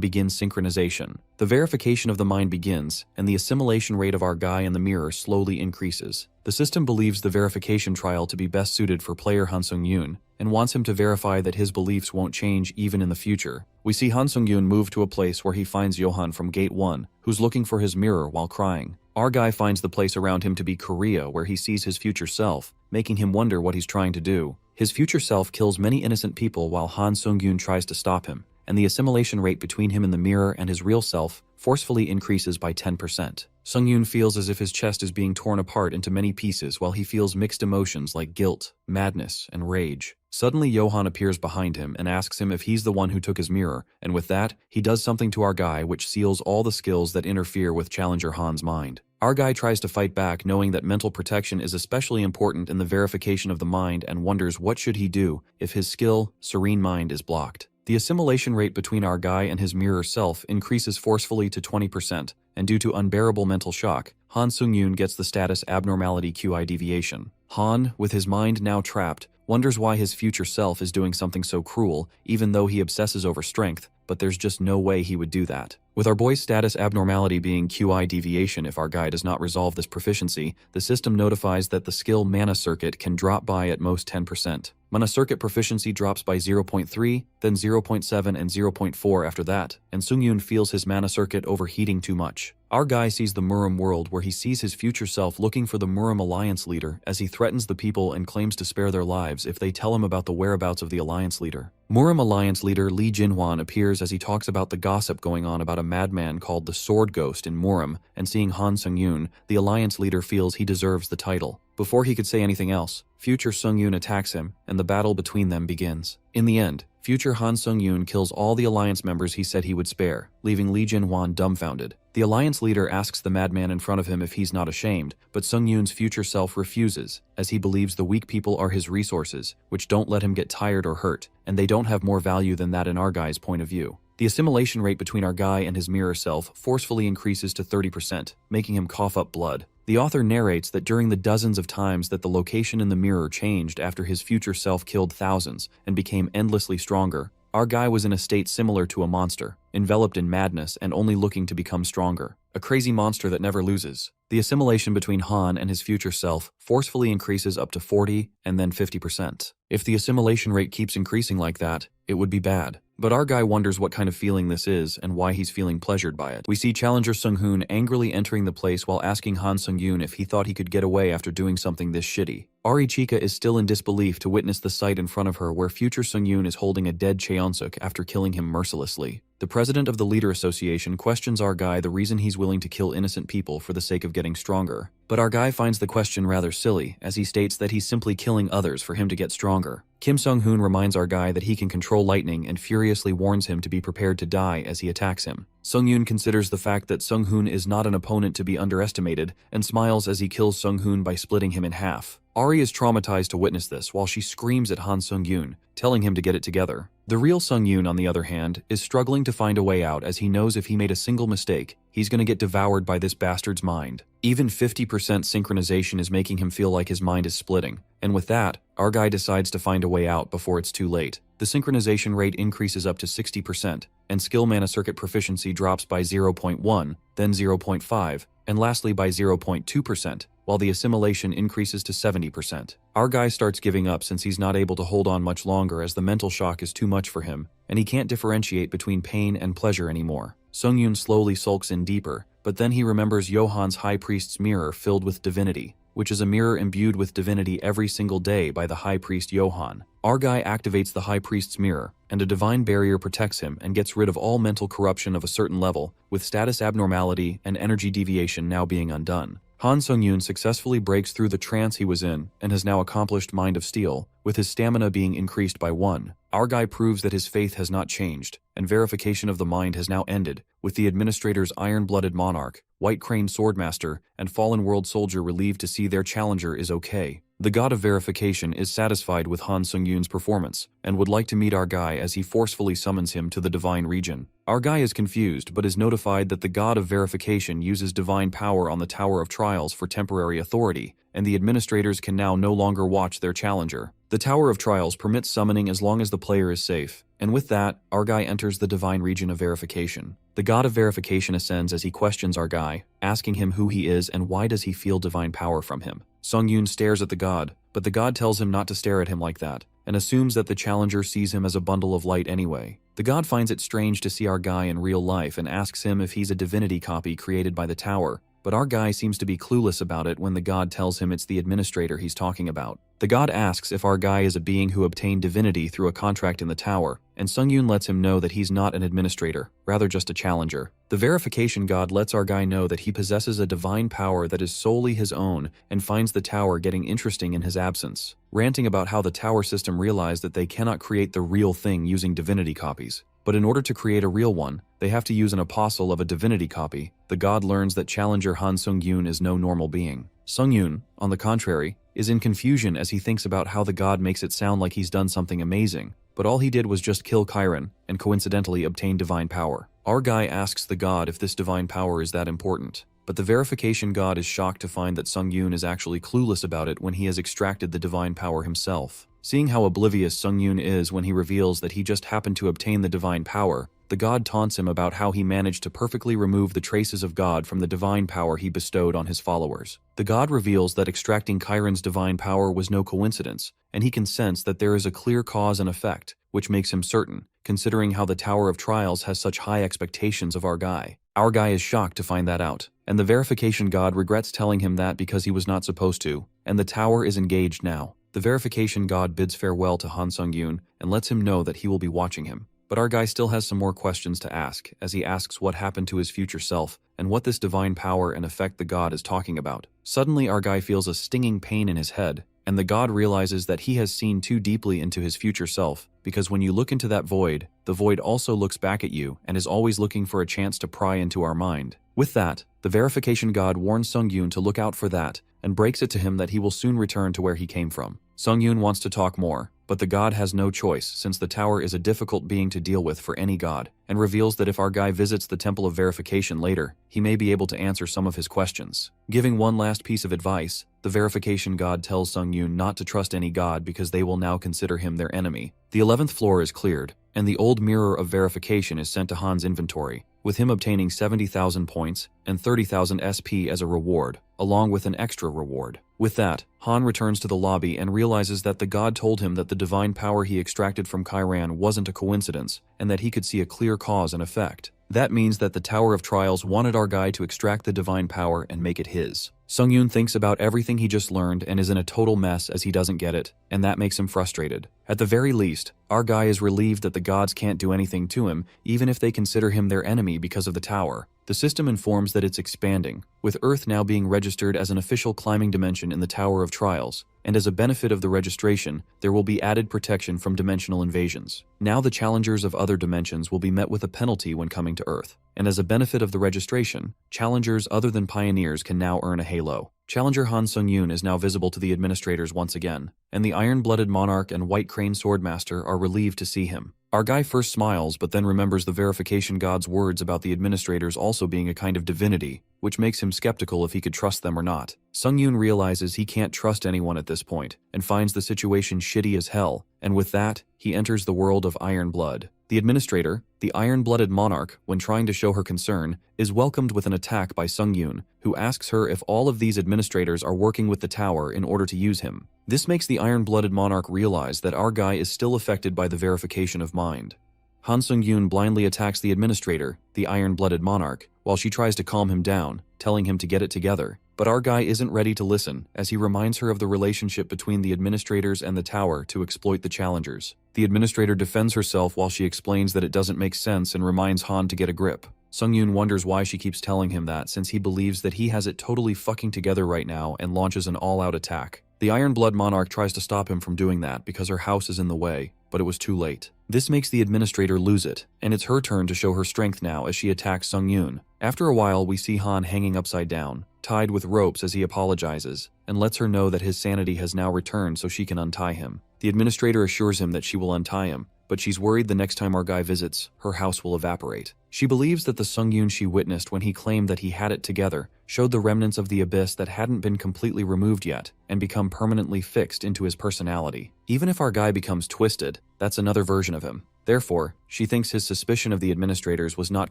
begin synchronization. The verification of the mind begins, and the assimilation rate of our guy in the mirror slowly increases. The system believes the verification trial to be best suited for player Han Sung-yoon, and wants him to verify that his beliefs won't change even in the future. We see Han Sung-yoon move to a place where he finds Johan from Gate 1, who's looking for his mirror while crying. Our guy finds the place around him to be Korea, where he sees his future self, making him wonder what he's trying to do. His future self kills many innocent people while Han Sung-yoon tries to stop him, and the assimilation rate between him in the mirror and his real self forcefully increases by 10%. Sung-yoon feels as if his chest is being torn apart into many pieces while he feels mixed emotions like guilt, madness, and rage. Suddenly, Johan appears behind him and asks him if he's the one who took his mirror, and with that, he does something to our guy which seals all the skills that interfere with Challenger Han's mind. Our guy tries to fight back, knowing that mental protection is especially important in the verification of the mind, and wonders what should he do if his skill, Serene Mind, is blocked. The assimilation rate between our guy and his mirror self increases forcefully to 20%, and due to unbearable mental shock, Han Sung-yoon gets the status Abnormality QI Deviation. Han, with his mind now trapped, wonders why his future self is doing something so cruel, even though he obsesses over strength, but there's just no way he would do that. With our boy's status abnormality being QI deviation if our guy does not resolve this proficiency, the system notifies that the skill Mana Circuit can drop by at most 10%. Mana Circuit proficiency drops by 0.3, then 0.7 and 0.4 after that, and Sung-yoon feels his Mana Circuit overheating too much. Our guy sees the Murim world where he sees his future self looking for the Murim Alliance leader as he threatens the people and claims to spare their lives if they tell him about the whereabouts of the Alliance leader. Murim Alliance leader Lee Jinhwan appears as he talks about the gossip going on about a madman called the Sword Ghost in Murim, and seeing Han Sung-yoon, the Alliance leader feels he deserves the title. Before he could say anything else, future Sung-yoon attacks him, and the battle between them begins. In the end, future Han Sung-yoon kills all the Alliance members he said he would spare, leaving Lee Jinhwan dumbfounded. The Alliance leader asks the madman in front of him if he's not ashamed, but Sung-yoon's future self refuses, as he believes the weak people are his resources, which don't let him get tired or hurt, and they don't have more value than that in our guy's point of view. The assimilation rate between our guy and his mirror self forcefully increases to 30%, making him cough up blood. The author narrates that during the dozens of times that the location in the mirror changed after his future self killed thousands and became endlessly stronger, our guy was in a state similar to a monster, enveloped in madness and only looking to become stronger. A crazy monster that never loses. The assimilation between Han and his future self forcefully increases up to 40 and then 50%. If the assimilation rate keeps increasing like that, it would be bad. But our guy wonders what kind of feeling this is and why he's feeling pleasured by it. We see Challenger Sung-hoon angrily entering the place while asking Han Sung-yoon if he thought he could get away after doing something this shitty. Ari Chika is still in disbelief to witness the sight in front of her where future Sung-yoon is holding a dead Cheon-suk after killing him mercilessly. The president of the Leader Association questions our guy the reason he's willing to kill innocent people for the sake of getting stronger. But our guy finds the question rather silly, as he states that he's simply killing others for him to get stronger. Kim Sung-hoon reminds our guy that he can control lightning and furiously warns him to be prepared to die as he attacks him. Sung-yoon considers the fact that Sung-hoon is not an opponent to be underestimated and smiles as he kills Sung-hoon by splitting him in half. Ari is traumatized to witness this while she screams at Han Sung-yoon, telling him to get it together. The real Sung-yoon, on the other hand, is struggling to find a way out as he knows if he made a single mistake, he's gonna get devoured by this bastard's mind. Even 50% synchronization is making him feel like his mind is splitting, and with that, our guy decides to find a way out before it's too late. The synchronization rate increases up to 60%, and skill mana circuit proficiency drops by 0.1, then 0.5, and lastly by 0.2%, while the assimilation increases to 70%. Our guy starts giving up since he's not able to hold on much longer as the mental shock is too much for him, and he can't differentiate between pain and pleasure anymore. Sung-yoon slowly sulks in deeper, but then he remembers Johan's High Priest's mirror filled with divinity, which is a mirror imbued with divinity every single day by the High Priest Johan. Our guy activates the High Priest's mirror, and a divine barrier protects him and gets rid of all mental corruption of a certain level, with status abnormality and energy deviation now being undone. Han Sung-yoon successfully breaks through the trance he was in and has now accomplished Mind of Steel, with his stamina being increased by 1. Our guy proves that his faith has not changed, and verification of the mind has now ended, with the administrator's iron-blooded monarch, White Crane Swordmaster, and Fallen World Soldier relieved to see their challenger is okay. The god of verification is satisfied with Han Sung-yoon's performance, and would like to meet our guy as he forcefully summons him to the divine region. Our guy is confused but is notified that the god of verification uses divine power on the Tower of Trials for temporary authority, and the administrators can now no longer watch their challenger. The Tower of Trials permits summoning as long as the player is safe, and with that, our guy enters the divine region of verification. The god of verification ascends as he questions our guy, asking him who he is and why does he feel divine power from him. Sung-yoon stares at the god, but the god tells him not to stare at him like that, and assumes that the challenger sees him as a bundle of light anyway. The god finds it strange to see our guy in real life and asks him if he's a divinity copy created by the tower, but our guy seems to be clueless about it when the god tells him it's the administrator he's talking about. The god asks if our guy is a being who obtained divinity through a contract in the tower, and Sung-yoon lets him know that he's not an administrator, rather just a challenger. The verification god lets our guy know that he possesses a divine power that is solely his own and finds the tower getting interesting in his absence, ranting about how the tower system realized that they cannot create the real thing using divinity copies. But in order to create a real one, they have to use an apostle of a divinity copy. The god learns that challenger Han Sung-yoon is no normal being. Sung-yoon, on the contrary, is in confusion as he thinks about how the god makes it sound like he's done something amazing, but all he did was just kill Chiron and coincidentally obtain divine power. Our guy asks the god if this divine power is that important, but the verification god is shocked to find that Sung-yoon is actually clueless about it when he has extracted the divine power himself. Seeing how oblivious Sung-yoon is when he reveals that he just happened to obtain the divine power, the god taunts him about how he managed to perfectly remove the traces of God from the divine power he bestowed on his followers. The god reveals that extracting Chiron's divine power was no coincidence, and he can sense that there is a clear cause and effect, which makes him certain, considering how the Tower of Trials has such high expectations of our guy. Our guy is shocked to find that out, and the verification god regrets telling him that because he was not supposed to, and the tower is engaged now. The verification god bids farewell to Han Sung-yoon and lets him know that he will be watching him. But our guy still has some more questions to ask, as he asks what happened to his future self and what this divine power and effect the god is talking about. Suddenly our guy feels a stinging pain in his head, and the god realizes that he has seen too deeply into his future self, because when you look into that void, the void also looks back at you and is always looking for a chance to pry into our mind. With that, the verification god warns Sung-yoon to look out for that, and breaks it to him that he will soon return to where he came from. Sung-yoon wants to talk more, but the god has no choice since the tower is a difficult being to deal with for any god, and reveals that if our guy visits the Temple of Verification later, he may be able to answer some of his questions. Giving one last piece of advice, the verification god tells Sung-yoon not to trust any god because they will now consider him their enemy. The 11th floor is cleared, and the old mirror of verification is sent to Han's inventory, with him obtaining 70,000 points and 30,000 SP as a reward, along with an extra reward. With that, Han returns to the lobby and realizes that the god told him that the divine power he extracted from Chiran wasn't a coincidence, and that he could see a clear cause and effect. That means that the Tower of Trials wanted our guy to extract the divine power and make it his. Sungyun thinks about everything he just learned and is in a total mess as he doesn't get it, and that makes him frustrated. At the very least, our guy is relieved that the gods can't do anything to him, even if they consider him their enemy because of the tower. The system informs that it's expanding, with Earth now being registered as an official climbing dimension in the Tower of Trials, and as a benefit of the registration, there will be added protection from dimensional invasions. Now the challengers of other dimensions will be met with a penalty when coming to Earth, and as a benefit of the registration, challengers other than pioneers can now earn a halo. Challenger Han Sung-yoon is now visible to the administrators once again, and the Iron-Blooded Monarch and White Crane Swordmaster are relieved to see him. Our guy first smiles but then remembers the verification god's words about the administrators also being a kind of divinity, which makes him skeptical if he could trust them or not. Sung-yoon realizes he can't trust anyone at this point, and finds the situation shitty as hell, and with that, he enters the world of Iron Blood. The administrator, the Iron-Blooded Monarch, when trying to show her concern, is welcomed with an attack by Sung-yoon, who asks her if all of these administrators are working with the tower in order to use him. This makes the Iron-Blooded Monarch realize that our guy is still affected by the verification of mind. Han Sung-yoon blindly attacks the administrator, the Iron-Blooded Monarch, while she tries to calm him down, telling him to get it together. But our guy isn't ready to listen, as he reminds her of the relationship between the administrators and the tower to exploit the challengers. The administrator defends herself while she explains that it doesn't make sense and reminds Han to get a grip. Sung-yoon wonders why she keeps telling him that, since he believes that he has it totally fucking together right now and launches an all-out attack. The Iron-Blood Monarch tries to stop him from doing that because her house is in the way, but it was too late. This makes the administrator lose it, and it's her turn to show her strength now as she attacks Sung-yoon. After a while, we see Han hanging upside down, tied with ropes as he apologizes, and lets her know that his sanity has now returned so she can untie him. The administrator assures him that she will untie him, but she's worried the next time our guy visits, her house will evaporate. She believes that the Sung-yoon she witnessed when he claimed that he had it together showed the remnants of the abyss that hadn't been completely removed yet and become permanently fixed into his personality. Even if our guy becomes twisted, that's another version of him. Therefore, she thinks his suspicion of the administrators was not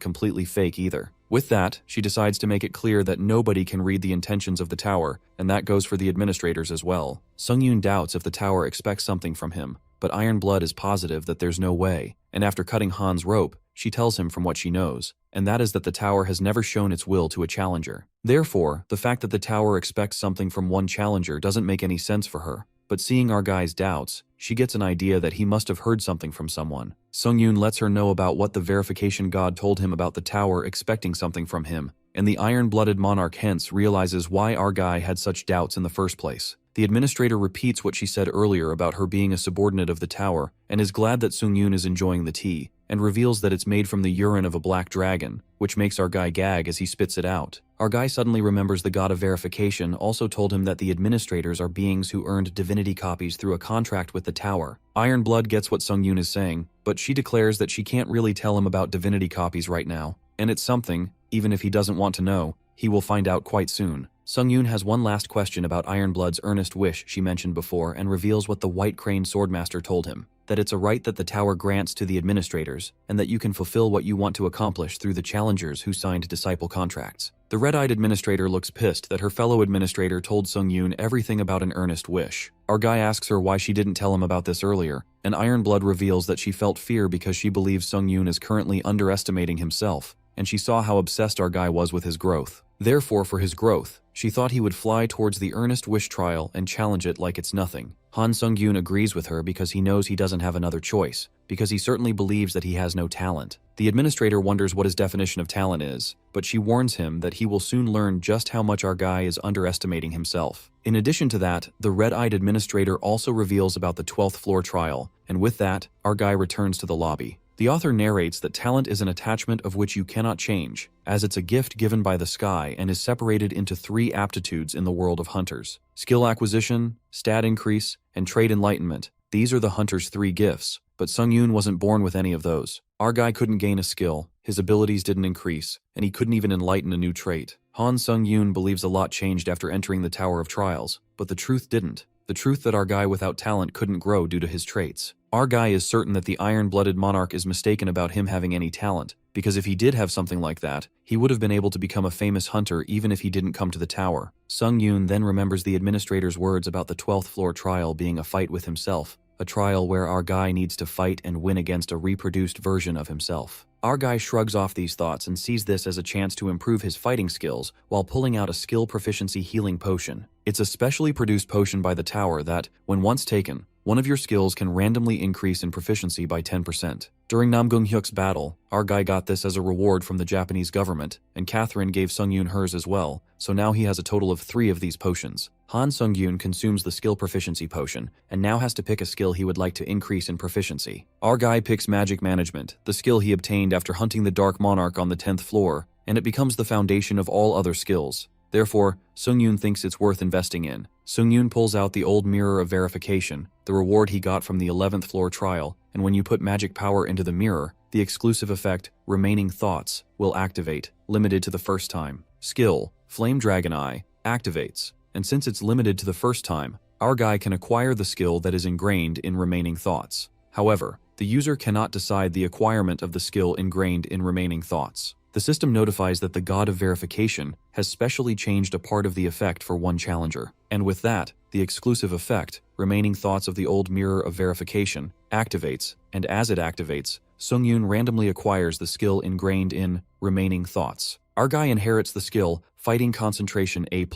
completely fake either. With that, she decides to make it clear that nobody can read the intentions of the tower, and that goes for the administrators as well. Sung-yoon doubts if the tower expects something from him, but Iron Blood is positive that there's no way, and after cutting Han's rope, she tells him from what she knows, and that is that the tower has never shown its will to a challenger. Therefore, the fact that the tower expects something from one challenger doesn't make any sense for her. But seeing our guy's doubts, she gets an idea that he must have heard something from someone. Sung-yoon lets her know about what the verification god told him about the tower expecting something from him, and the Iron-Blooded Monarch hence realizes why our guy had such doubts in the first place. The administrator repeats what she said earlier about her being a subordinate of the tower, and is glad that Sung-yoon is enjoying the tea, and reveals that it's made from the urine of a black dragon, which makes our guy gag as he spits it out. Our guy suddenly remembers the god of verification also told him that the administrators are beings who earned divinity copies through a contract with the tower. Iron Blood gets what Sung-yoon is saying, but she declares that she can't really tell him about divinity copies right now, and it's something, even if he doesn't want to know, he will find out quite soon. Sung-yoon has one last question about Iron Blood's earnest wish she mentioned before and reveals what the White Crane Swordmaster told him, that it's a right that the tower grants to the administrators, and that you can fulfill what you want to accomplish through the challengers who signed disciple contracts. The red-eyed administrator looks pissed that her fellow administrator told Sung-yoon everything about an earnest wish. Our guy asks her why she didn't tell him about this earlier, and Iron Blood reveals that she felt fear because she believes Sung-yoon is currently underestimating himself, and she saw how obsessed our guy was with his growth. Therefore, for his growth, she thought he would fly towards the earnest wish trial and challenge it like it's nothing. Han Sung-yoon agrees with her because he knows he doesn't have another choice, because he certainly believes that he has no talent. The administrator wonders what his definition of talent is, but she warns him that he will soon learn just how much our guy is underestimating himself. In addition to that, the red-eyed administrator also reveals about the 12th floor trial, and with that, our guy returns to the lobby. The author narrates that talent is an attachment of which you cannot change, as it's a gift given by the sky and is separated into 3 aptitudes in the world of hunters: skill acquisition, stat increase, and trait enlightenment. These are the hunter's 3 gifts, but Sung-yoon wasn't born with any of those. Our guy couldn't gain a skill, his abilities didn't increase, and he couldn't even enlighten a new trait. Han Sung-yoon believes a lot changed after entering the Tower of Trials, but the truth didn't. The truth that our guy without talent couldn't grow due to his traits. Our guy is certain that the Iron-Blooded Monarch is mistaken about him having any talent, because if he did have something like that, he would have been able to become a famous hunter even if he didn't come to the tower. Sung-yoon then remembers the administrator's words about the 12th floor trial being a fight with himself, a trial where our guy needs to fight and win against a reproduced version of himself. Our guy shrugs off these thoughts and sees this as a chance to improve his fighting skills while pulling out a skill proficiency healing potion. It's a specially produced potion by the tower that, when once taken, one of your skills can randomly increase in proficiency by 10%. During Namgung-hyuk's battle, our guy got this as a reward from the Japanese government, and Catherine gave Sung-yoon hers as well, so now he has a total of 3 of these potions. Han Sung-yoon consumes the skill proficiency potion, and now has to pick a skill he would like to increase in proficiency. Our guy picks magic management, the skill he obtained after hunting the Dark Monarch on the 10th floor, and it becomes the foundation of all other skills. Therefore, Sung-yoon thinks it's worth investing in. Sung-yoon pulls out the old mirror of verification, the reward he got from the 11th floor trial, and when you put magic power into the mirror, the exclusive effect, Remaining Thoughts, will activate, limited to the first time. Skill, Flame Dragon Eye, activates, and since it's limited to the first time, our guy can acquire the skill that is ingrained in Remaining Thoughts. However, the user cannot decide the acquirement of the skill ingrained in Remaining Thoughts. The system notifies that the God of Verification has specially changed a part of the effect for one challenger, and with that, the exclusive effect, Remaining Thoughts of the Old Mirror of Verification, activates, and as it activates, Sung-yoon randomly acquires the skill ingrained in Remaining Thoughts. Our guy inherits the skill Fighting Concentration A+,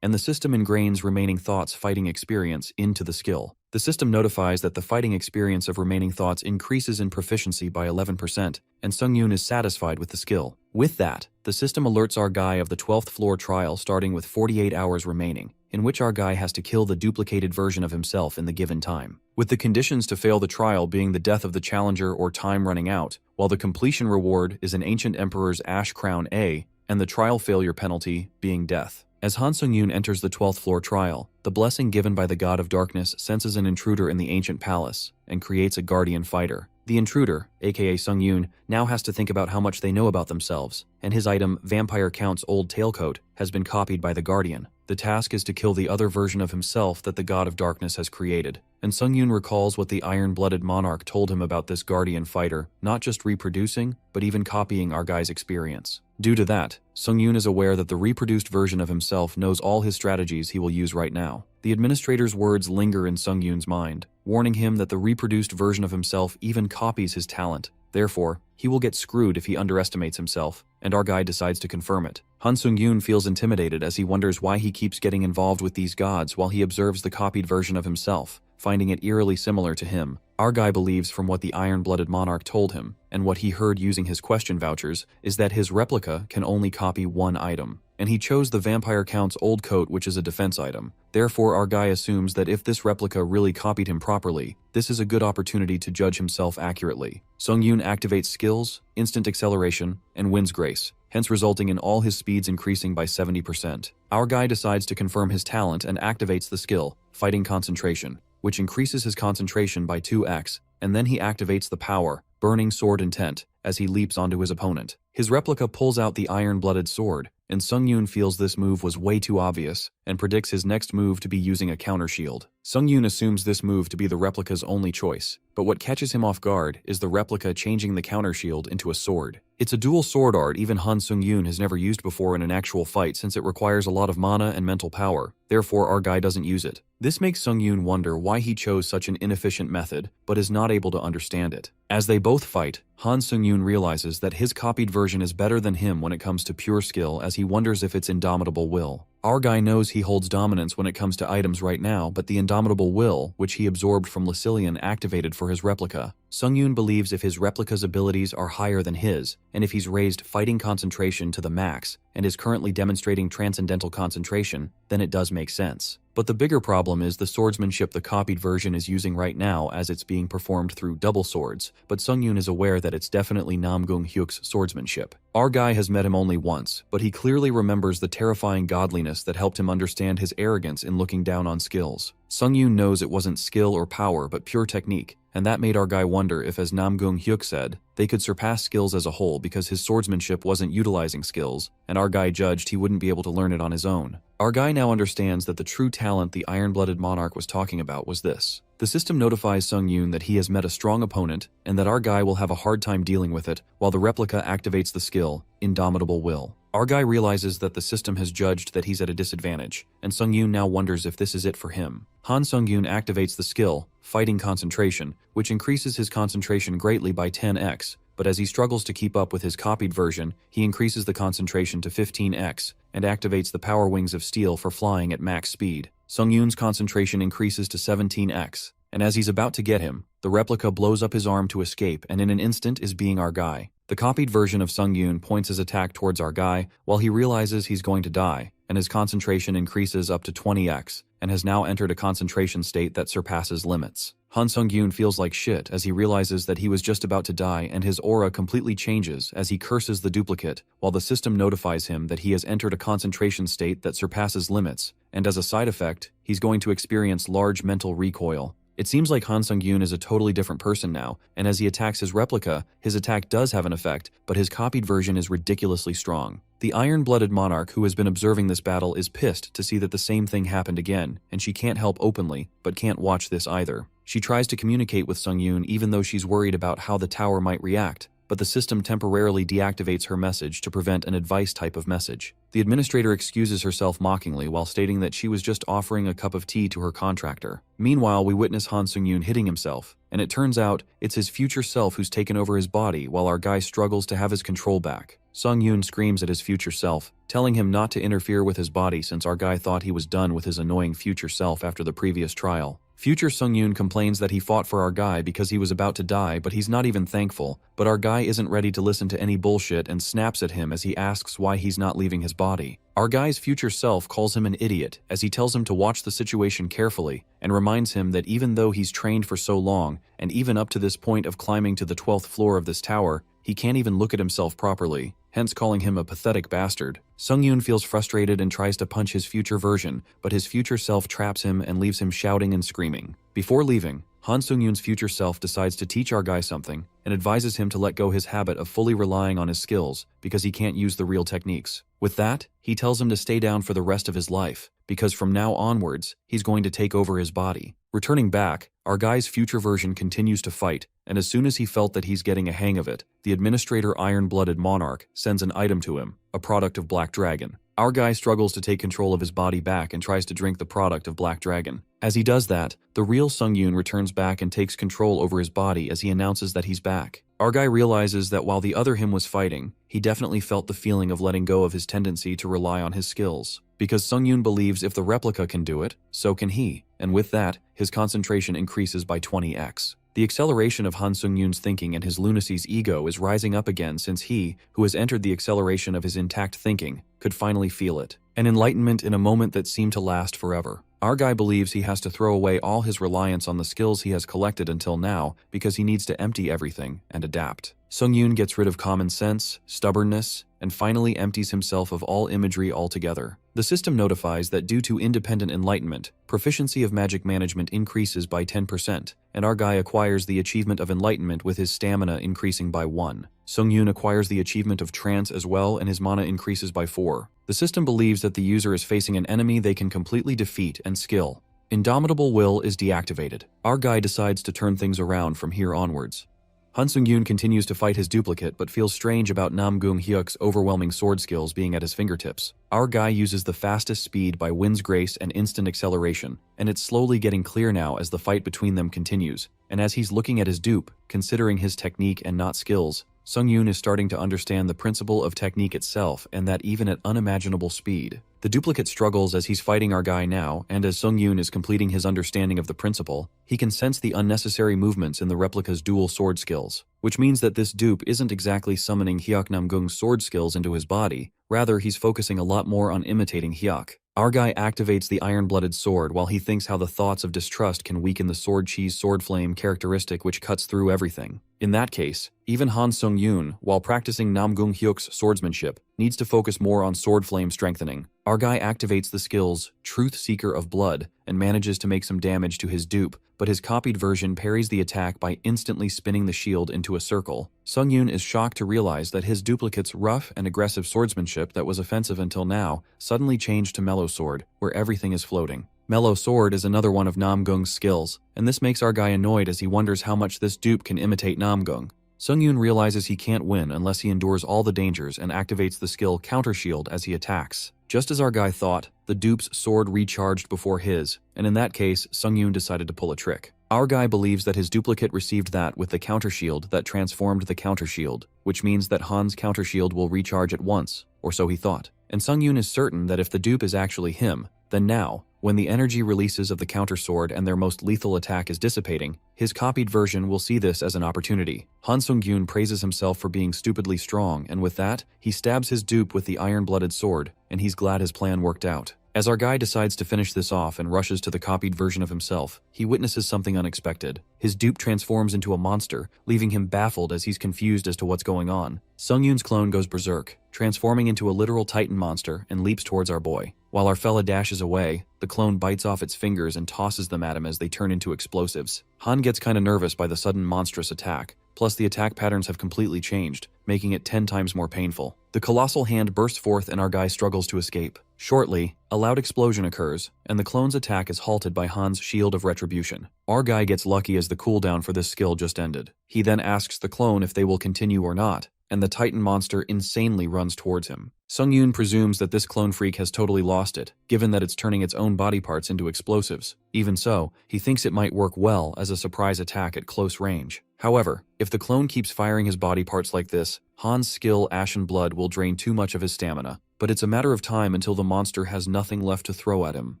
and the system ingrains Remaining Thoughts fighting experience into the skill. The system notifies that the fighting experience of Remaining Thoughts increases in proficiency by 11%, and Sung-yoon is satisfied with the skill. With that, the system alerts our guy of the 12th floor trial starting with 48 hours remaining, in which our guy has to kill the duplicated version of himself in the given time, with the conditions to fail the trial being the death of the challenger or time running out, while the completion reward is an Ancient Emperor's Ash Crown A, and the trial failure penalty being death. As Han Sung-yoon enters the 12th floor trial, the blessing given by the God of Darkness senses an intruder in the ancient palace and creates a guardian fighter. The intruder, aka Sung-yoon, now has to think about how much they know about themselves, and his item, Vampire Count's old tailcoat, has been copied by the guardian. The task is to kill the other version of himself that the God of Darkness has created, and Sung-yoon recalls what the iron-blooded monarch told him about this guardian fighter, not just reproducing, but even copying our guy's experience. Due to that, Sung-yoon is aware that the reproduced version of himself knows all his strategies he will use right now. The administrator's words linger in Sung-yoon's mind, warning him that the reproduced version of himself even copies his talent. Therefore, he will get screwed if he underestimates himself, and our guy decides to confirm it. Han Sung-yoon feels intimidated as he wonders why he keeps getting involved with these gods while he observes the copied version of himself, finding it eerily similar to him. Our guy believes from what the iron-blooded monarch told him, and what he heard using his question vouchers, is that his replica can only copy one item, and he chose the Vampire Count's old coat, which is a defense item. Therefore, our guy assumes that if this replica really copied him properly, this is a good opportunity to judge himself accurately. Sung-yoon activates skills, instant acceleration, and wind's grace, hence resulting in all his speeds increasing by 70%. Our guy decides to confirm his talent and activates the skill, Fighting Concentration, which increases his concentration by 2x, and then he activates the power, Burning Sword Intent, as he leaps onto his opponent. His replica pulls out the iron-blooded sword, and Sung-yoon feels this move was way too obvious, and predicts his next move to be using a counter shield. Sung-yoon assumes this move to be the replica's only choice, but what catches him off guard is the replica changing the counter shield into a sword. It's a dual sword art even Han Sung-yoon has never used before in an actual fight since it requires a lot of mana and mental power, therefore our guy doesn't use it. This makes Sung-yoon wonder why he chose such an inefficient method, but is not able to understand it. As they both fight, Han Sung-yoon realizes that his copied version is better than him when it comes to pure skill as he wonders if it's indomitable will. Our guy knows he holds dominance when it comes to items right now, but the indomitable will, which he absorbed from Lucilian, activated for his replica. Sung-yoon believes if his replica's abilities are higher than his, and if he's raised Fighting Concentration to the max, and is currently demonstrating Transcendental Concentration, then it does make sense. But the bigger problem is the swordsmanship the copied version is using right now as it's being performed through double swords, but Sung-yoon is aware that it's definitely Namgung-hyuk's swordsmanship. Our guy has met him only once, but he clearly remembers the terrifying godliness that helped him understand his arrogance in looking down on skills. Sung-yoon knows it wasn't skill or power but pure technique, and that made our guy wonder if, as Nam Gung-hyuk said, they could surpass skills as a whole because his swordsmanship wasn't utilizing skills, and our guy judged he wouldn't be able to learn it on his own. Our guy now understands that the true talent the iron-blooded monarch was talking about was this. The system notifies Sung-yoon that he has met a strong opponent and that our guy will have a hard time dealing with it, while the replica activates the skill, Indomitable Will. Our guy realizes that the system has judged that he's at a disadvantage, and Sung-yoon now wonders if this is it for him. Han Sung-yoon activates the skill, Fighting Concentration, which increases his concentration greatly by 10x, but as he struggles to keep up with his copied version, he increases the concentration to 15x, and activates the Power Wings of Steel for flying at max speed. Sung-yoon's concentration increases to 17x, and as he's about to get him, the replica blows up his arm to escape and in an instant is being our guy. The copied version of Sung-yoon points his attack towards our guy while he realizes he's going to die, and his concentration increases up to 20x, and has now entered a concentration state that surpasses limits. Han Sung-yoon feels like shit as he realizes that he was just about to die, and his aura completely changes as he curses the duplicate, while the system notifies him that he has entered a concentration state that surpasses limits, and as a side effect, he's going to experience large mental recoil. It seems like Han Sung-yoon is a totally different person now, and as he attacks his replica, his attack does have an effect, but his copied version is ridiculously strong. The iron-blooded monarch who has been observing this battle is pissed to see that the same thing happened again, and she can't help openly, but can't watch this either. She tries to communicate with Sung-yoon even though she's worried about how the tower might react, but the system temporarily deactivates her message to prevent an advice type of message. The administrator excuses herself mockingly while stating that she was just offering a cup of tea to her contractor. Meanwhile, we witness Han Sung-yoon hitting himself, and it turns out it's his future self who's taken over his body while our guy struggles to have his control back. Sung-yoon screams at his future self, telling him not to interfere with his body since our guy thought he was done with his annoying future self after the previous trial. Future Sung-yoon complains that he fought for our guy because he was about to die, but he's not even thankful, but our guy isn't ready to listen to any bullshit and snaps at him as he asks why he's not leaving his body. Our guy's future self calls him an idiot as he tells him to watch the situation carefully and reminds him that even though he's trained for so long, and even up to this point of climbing to the 12th floor of this tower, he can't even look at himself properly, hence calling him a pathetic bastard. Sung-yoon feels frustrated and tries to punch his future version, but his future self traps him and leaves him shouting and screaming. Before leaving, Han Sung-yoon's future self decides to teach our guy something and advises him to let go his habit of fully relying on his skills because he can't use the real techniques. With that, he tells him to stay down for the rest of his life, because from now onwards, he's going to take over his body. Returning back, our guy's future version continues to fight, and as soon as he felt that he's getting a hang of it, the administrator iron-blooded monarch sends an item to him, a product of Black Dragon. Our guy struggles to take control of his body back and tries to drink the product of Black Dragon. As he does that, the real Sung-yoon returns back and takes control over his body as he announces that he's back. Our guy realizes that while the other him was fighting, he definitely felt the feeling of letting go of his tendency to rely on his skills. Because Sung-yoon believes if the replica can do it, so can he, and with that, his concentration increases by 20x. The acceleration of Han Sung-yoon's thinking and his lunacy's ego is rising up again since he, who has entered the acceleration of his intact thinking, could finally feel it. An enlightenment in a moment that seemed to last forever. Our guy believes he has to throw away all his reliance on the skills he has collected until now because he needs to empty everything and adapt. Sung-yoon gets rid of common sense, stubbornness, and finally empties himself of all imagery altogether. The system notifies that due to independent enlightenment, proficiency of magic management increases by 10%, and our guy acquires the achievement of enlightenment with his stamina increasing by 1. Sung-yoon acquires the achievement of trance as well, and his mana increases by 4. The system believes that the user is facing an enemy they can completely defeat and skill. Indomitable Will is deactivated. Our guy decides to turn things around from here onwards. Han Sung-yoon continues to fight his duplicate but feels strange about Nam Gung-hyuk's overwhelming sword skills being at his fingertips. Our guy uses the fastest speed by Wind's Grace and instant acceleration, and it's slowly getting clear now as the fight between them continues. And as he's looking at his dupe, considering his technique and not skills, Sung-yoon is starting to understand the principle of technique itself, and that even at unimaginable speed. The duplicate struggles as he's fighting our guy now, and as Sung-yoon is completing his understanding of the principle, he can sense the unnecessary movements in the replica's dual sword skills, which means that this dupe isn't exactly summoning Hyuk Nam-gung's sword skills into his body, rather he's focusing a lot more on imitating Hyuk. Our guy activates the iron-blooded sword while he thinks how the thoughts of distrust can weaken the sword cheese sword flame characteristic which cuts through everything. In that case, even Han Sung-yoon, while practicing Nam Gung-hyuk's swordsmanship, needs to focus more on sword flame strengthening. Our guy activates the skills Truth Seeker of Blood and manages to make some damage to his dupe, but his copied version parries the attack by instantly spinning the shield into a circle. Sungyun is shocked to realize that his duplicate's rough and aggressive swordsmanship that was offensive until now suddenly changed to Mellow Sword, where everything is floating. Mellow Sword is another one of Namgung's skills, and this makes our guy annoyed as he wonders how much this dupe can imitate Namgung. Sungyun realizes he can't win unless he endures all the dangers and activates the skill Counter Shield as he attacks. Just as our guy thought, the dupe's sword recharged before his, and in that case, Sungyun decided to pull a trick. Our guy believes that his duplicate received that with the Counter Shield that transformed the Counter Shield, which means that Han's Counter Shield will recharge at once, or so he thought. And Sungyun is certain that if the dupe is actually him, then now, when the energy releases of the counter sword and their most lethal attack is dissipating, his copied version will see this as an opportunity. Han Sungyun praises himself for being stupidly strong, and with that, he stabs his dupe with the iron-blooded sword, and he's glad his plan worked out. As our guy decides to finish this off and rushes to the copied version of himself, he witnesses something unexpected. His dupe transforms into a monster, leaving him baffled as he's confused as to what's going on. Sungyun's clone goes berserk, transforming into a literal titan monster and leaps towards our boy. While our fella dashes away, the clone bites off its fingers and tosses them at him as they turn into explosives. Han gets kinda nervous by the sudden monstrous attack, plus the attack patterns have completely changed, making it 10 times more painful. The colossal hand bursts forth and our guy struggles to escape. Shortly, a loud explosion occurs, and the clone's attack is halted by Han's Shield of Retribution. Our guy gets lucky as the cooldown for this skill just ended. He then asks the clone if they will continue or not, and the Titan monster insanely runs towards him. Sungyun presumes that this clone freak has totally lost it, given that it's turning its own body parts into explosives. Even so, he thinks it might work well as a surprise attack at close range. However, if the clone keeps firing his body parts like this, Han's skill Ashen Blood will drain too much of his stamina, but it's a matter of time until the monster has nothing left to throw at him.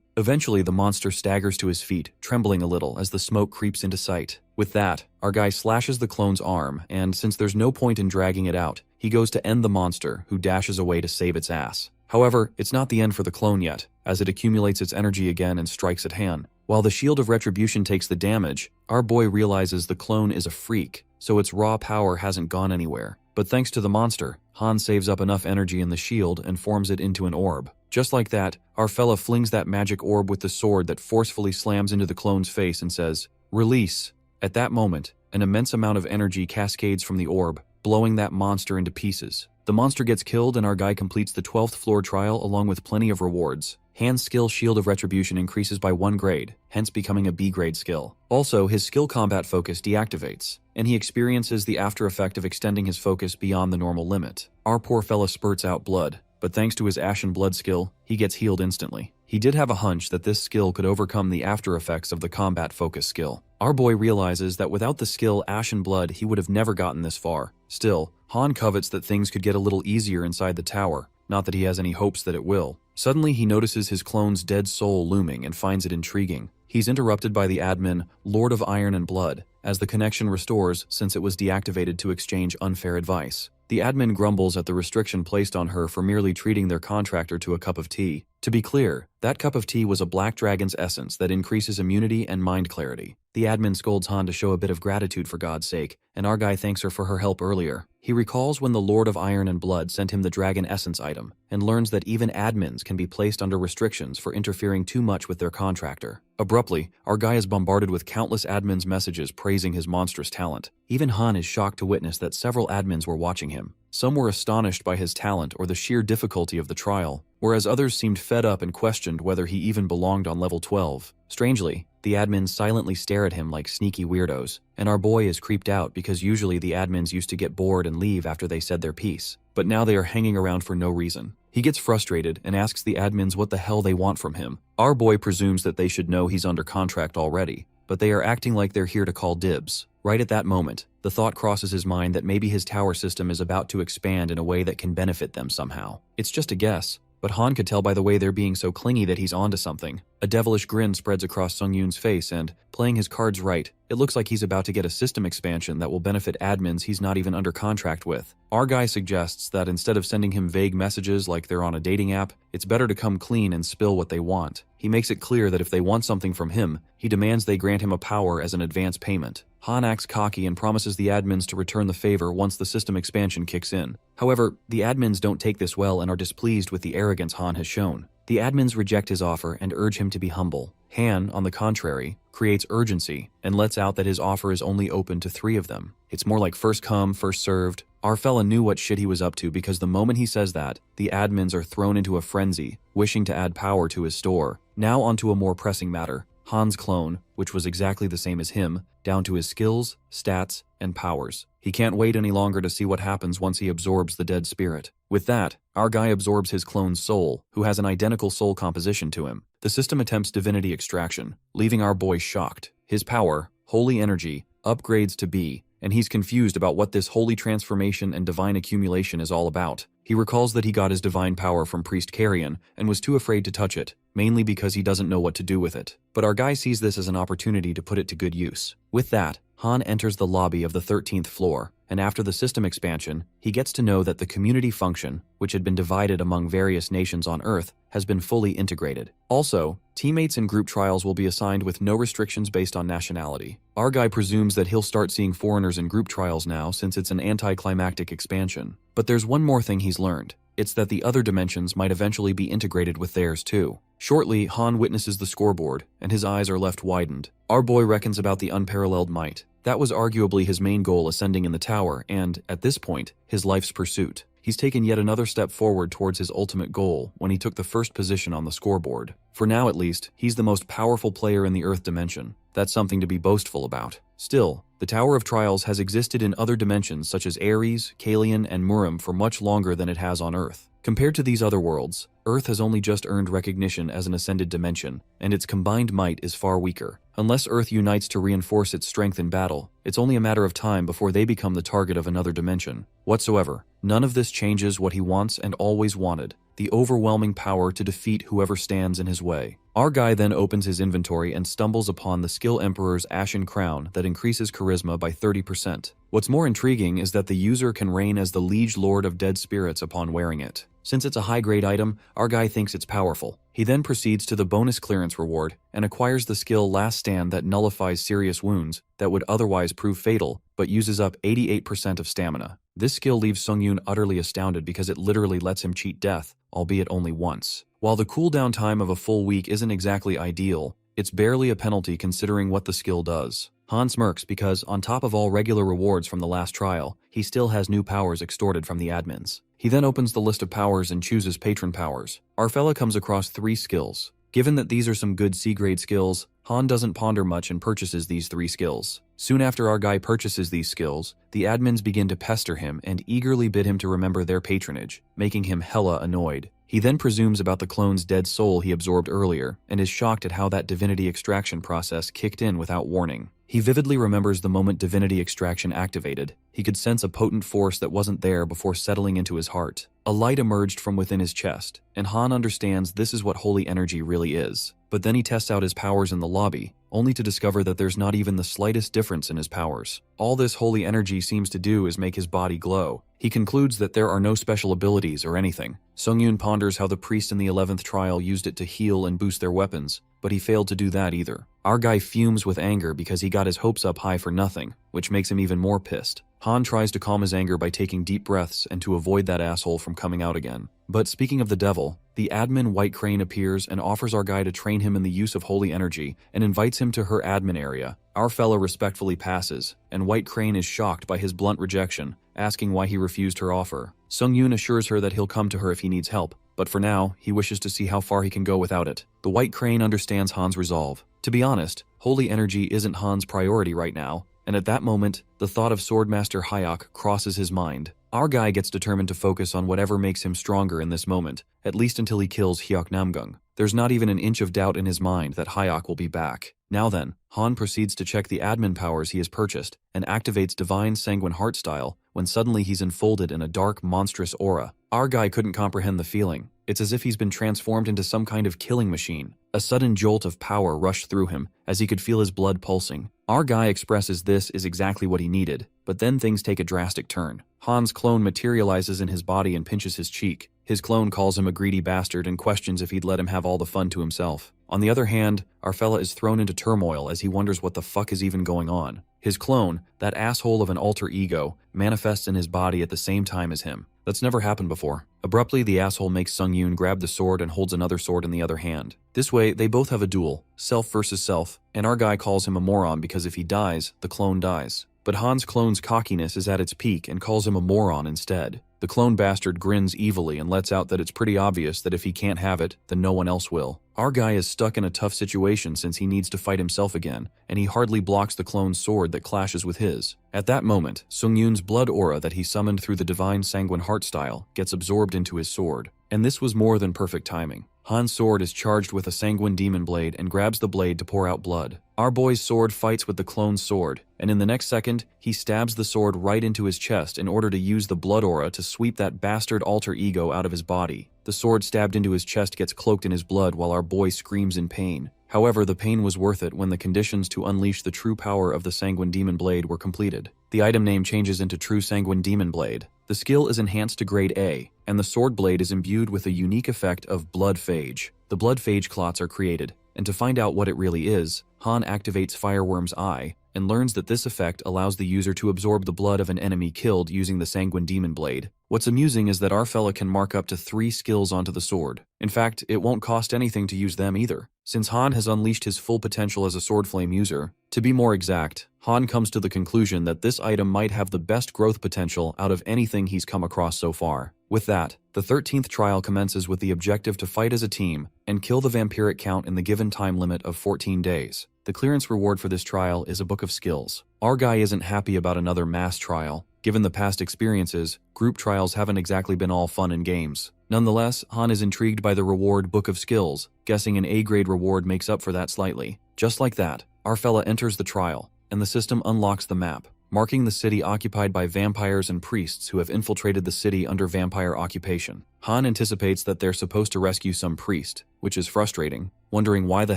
Eventually, the monster staggers to his feet, trembling a little as the smoke creeps into sight. With that, our guy slashes the clone's arm, and since there's no point in dragging it out, he goes to end the monster, who dashes away to save its ass. However, it's not the end for the clone yet, as it accumulates its energy again and strikes at Han. While the Shield of Retribution takes the damage, our boy realizes the clone is a freak, so its raw power hasn't gone anywhere. But thanks to the monster, Han saves up enough energy in the shield and forms it into an orb. Just like that, our fella flings that magic orb with the sword that forcefully slams into the clone's face and says, "Release." At that moment, an immense amount of energy cascades from the orb, blowing that monster into pieces. The monster gets killed and our guy completes the 12th floor trial along with plenty of rewards. Han's skill Shield of Retribution increases by 1 grade, hence becoming a B grade skill. Also, his skill combat focus deactivates, and he experiences the after effect of extending his focus beyond the normal limit. Our poor fella spurts out blood, but thanks to his Ashen Blood skill, he gets healed instantly. He did have a hunch that this skill could overcome the after effects of the combat focus skill. Our boy realizes that without the skill Ashen Blood, he would have never gotten this far. Still, Han covets that things could get a little easier inside the tower, not that he has any hopes that it will. Suddenly, he notices his clone's dead soul looming and finds it intriguing. He's interrupted by the admin, Lord of Iron and Blood, as the connection restores since it was deactivated to exchange unfair advice. The admin grumbles at the restriction placed on her for merely treating their contractor to a cup of tea. To be clear, that cup of tea was a black dragon's essence that increases immunity and mind clarity. The admin scolds Han to show a bit of gratitude for God's sake, and our guy thanks her for her help earlier. He recalls when the Lord of Iron and Blood sent him the Dragon Essence item, and learns that even admins can be placed under restrictions for interfering too much with their contractor. Abruptly, our guy is bombarded with countless admins' messages praising his monstrous talent. Even Han is shocked to witness that several admins were watching him. Some were astonished by his talent or the sheer difficulty of the trial, whereas others seemed fed up and questioned whether he even belonged on level 12. Strangely, the admins silently stare at him like sneaky weirdos, and our boy is creeped out because usually the admins used to get bored and leave after they said their piece, but now they are hanging around for no reason. He gets frustrated and asks the admins what the hell they want from him. Our boy presumes that they should know he's under contract already, but they are acting like they're here to call dibs. Right at that moment, the thought crosses his mind that maybe his tower system is about to expand in a way that can benefit them somehow. It's just a guess, but Han could tell by the way they're being so clingy that he's onto something. A devilish grin spreads across Sungyun's face and, playing his cards right, it looks like he's about to get a system expansion that will benefit admins he's not even under contract with. Our guy suggests that instead of sending him vague messages like they're on a dating app, it's better to come clean and spill what they want. He makes it clear that if they want something from him, he demands they grant him a power as an advance payment. Han acts cocky and promises the admins to return the favor once the system expansion kicks in. However, the admins don't take this well and are displeased with the arrogance Han has shown. The admins reject his offer and urge him to be humble. Han, on the contrary, creates urgency and lets out that his offer is only open to 3 of them. It's more like first come, first served. Our fella knew what shit he was up to because the moment he says that, the admins are thrown into a frenzy, wishing to add power to his store. Now onto a more pressing matter. Han's clone, which was exactly the same as him, down to his skills, stats, and powers. He can't wait any longer to see what happens once he absorbs the dead spirit. With that, our guy absorbs his clone's soul, who has an identical soul composition to him. The system attempts divinity extraction, leaving our boy shocked. His power, holy energy, upgrades to B, and he's confused about what this holy transformation and divine accumulation is all about. He recalls that he got his divine power from Priest Carrion and was too afraid to touch it, mainly because he doesn't know what to do with it. But our guy sees this as an opportunity to put it to good use. With that, Han enters the lobby of the 13th floor, and after the system expansion, he gets to know that the community function, which had been divided among various nations on Earth, has been fully integrated. Also, teammates in group trials will be assigned with no restrictions based on nationality. Our guy presumes that he'll start seeing foreigners in group trials now since it's an anticlimactic expansion. But there's one more thing he's learned. It's that the other dimensions might eventually be integrated with theirs too. Shortly, Han witnesses the scoreboard, and his eyes are left widened. Our boy reckons about the unparalleled might. That was arguably his main goal ascending in the tower and, at this point, his life's pursuit. He's taken yet another step forward towards his ultimate goal when he took the first position on the scoreboard. For now at least, he's the most powerful player in the Earth dimension. That's something to be boastful about. Still, the Tower of Trials has existed in other dimensions such as Ares, Kalian, and Murim for much longer than it has on Earth. Compared to these other worlds, Earth has only just earned recognition as an ascended dimension, and its combined might is far weaker. Unless Earth unites to reinforce its strength in battle, it's only a matter of time before they become the target of another dimension. Whatsoever, none of this changes what he wants and always wanted: the overwhelming power to defeat whoever stands in his way. Our guy then opens his inventory and stumbles upon the Skill Emperor's Ashen Crown that increases charisma by 30%. What's more intriguing is that the user can reign as the Liege Lord of Dead Spirits upon wearing it. Since it's a high-grade item, our guy thinks it's powerful. He then proceeds to the bonus clearance reward and acquires the skill Last Stand that nullifies serious wounds that would otherwise prove fatal, but uses up 88% of stamina. This skill leaves Sungyun utterly astounded because it literally lets him cheat death, albeit only once. While the cooldown time of a full week isn't exactly ideal, it's barely a penalty considering what the skill does. Han smirks because, on top of all regular rewards from the last trial, he still has new powers extorted from the admins. He then opens the list of powers and chooses patron powers. Our fella comes across 3 skills. Given that these are some good C-grade skills, Han doesn't ponder much and purchases these 3 skills. Soon after our guy purchases these skills, the admins begin to pester him and eagerly bid him to remember their patronage, making him hella annoyed. He then presumes about the clone's dead soul he absorbed earlier and is shocked at how that divinity extraction process kicked in without warning. He vividly remembers the moment divinity extraction activated. He could sense a potent force that wasn't there before settling into his heart. A light emerged from within his chest, and Han understands this is what holy energy really is. But then he tests out his powers in the lobby, only to discover that there's not even the slightest difference in his powers. All this holy energy seems to do is make his body glow. He concludes that there are no special abilities or anything. Sungyun ponders how the priest in the 11th trial used it to heal and boost their weapons, but he failed to do that either. Our guy fumes with anger because he got his hopes up high for nothing, which makes him even more pissed. Han tries to calm his anger by taking deep breaths and to avoid that asshole from coming out again. But speaking of the devil, the admin White Crane appears and offers our guy to train him in the use of holy energy and invites him to her admin area. Our fella respectfully passes, and White Crane is shocked by his blunt rejection, asking why he refused her offer. Sungyun assures her that he'll come to her if he needs help, but for now, he wishes to see how far he can go without it. The White Crane understands Han's resolve. To be honest, holy energy isn't Han's priority right now, and at that moment, the thought of Swordmaster Hayek crosses his mind. Our guy gets determined to focus on whatever makes him stronger in this moment, at least until he kills Hyuk Namgung. There's not even an inch of doubt in his mind that Hayek will be back. Now then, Han proceeds to check the admin powers he has purchased and activates Divine Sanguine Heart style when suddenly he's enfolded in a dark, monstrous aura. Our guy couldn't comprehend the feeling. It's as if he's been transformed into some kind of killing machine. A sudden jolt of power rushed through him as he could feel his blood pulsing. Our guy expresses this is exactly what he needed, but then things take a drastic turn. Han's clone materializes in his body and pinches his cheek. His clone calls him a greedy bastard and questions if he'd let him have all the fun to himself. On the other hand, our fella is thrown into turmoil as he wonders what the fuck is even going on. His clone, that asshole of an alter ego, manifests in his body at the same time as him. That's never happened before. Abruptly, the asshole makes Sung-yoon grab the sword and holds another sword in the other hand. This way, they both have a duel, self versus self, and our guy calls him a moron because if he dies, the clone dies. But Han's clone's cockiness is at its peak and calls him a moron instead. The clone bastard grins evilly and lets out that it's pretty obvious that if he can't have it, then no one else will. Our guy is stuck in a tough situation since he needs to fight himself again, and he hardly blocks the clone's sword that clashes with his. At that moment, Sung-yoon's blood aura that he summoned through the divine sanguine heart style gets absorbed into his sword. And this was more than perfect timing. Han's sword is charged with a sanguine demon blade and grabs the blade to pour out blood. Our boy's sword fights with the clone's sword, and in the next second, he stabs the sword right into his chest in order to use the blood aura to sweep that bastard alter ego out of his body. The sword stabbed into his chest gets cloaked in his blood while our boy screams in pain. However, the pain was worth it when the conditions to unleash the true power of the Sanguine Demon Blade were completed. The item name changes into True Sanguine Demon Blade. The skill is enhanced to grade A, and the sword blade is imbued with a unique effect of Blood Phage. The Blood Phage clots are created, and to find out what it really is, Han activates Fireworm's Eye, and learns that this effect allows the user to absorb the blood of an enemy killed using the Sanguine Demon Blade. What's amusing is that our fella can mark up to 3 skills onto the sword. In fact, it won't cost anything to use them either, since Han has unleashed his full potential as a sword flame user. To be more exact, Han comes to the conclusion that this item might have the best growth potential out of anything he's come across so far. With that, the 13th trial commences with the objective to fight as a team and kill the vampiric count in the given time limit of 14 days. The clearance reward for this trial is a book of skills. Our guy isn't happy about another mass trial. Given the past experiences, group trials haven't exactly been all fun and games. Nonetheless, Han is intrigued by the reward Book of Skills, guessing an A-grade reward makes up for that slightly. Just like that, our fella enters the trial, and the system unlocks the map, marking the city occupied by vampires and priests who have infiltrated the city under vampire occupation. Han anticipates that they're supposed to rescue some priest, which is frustrating, wondering why the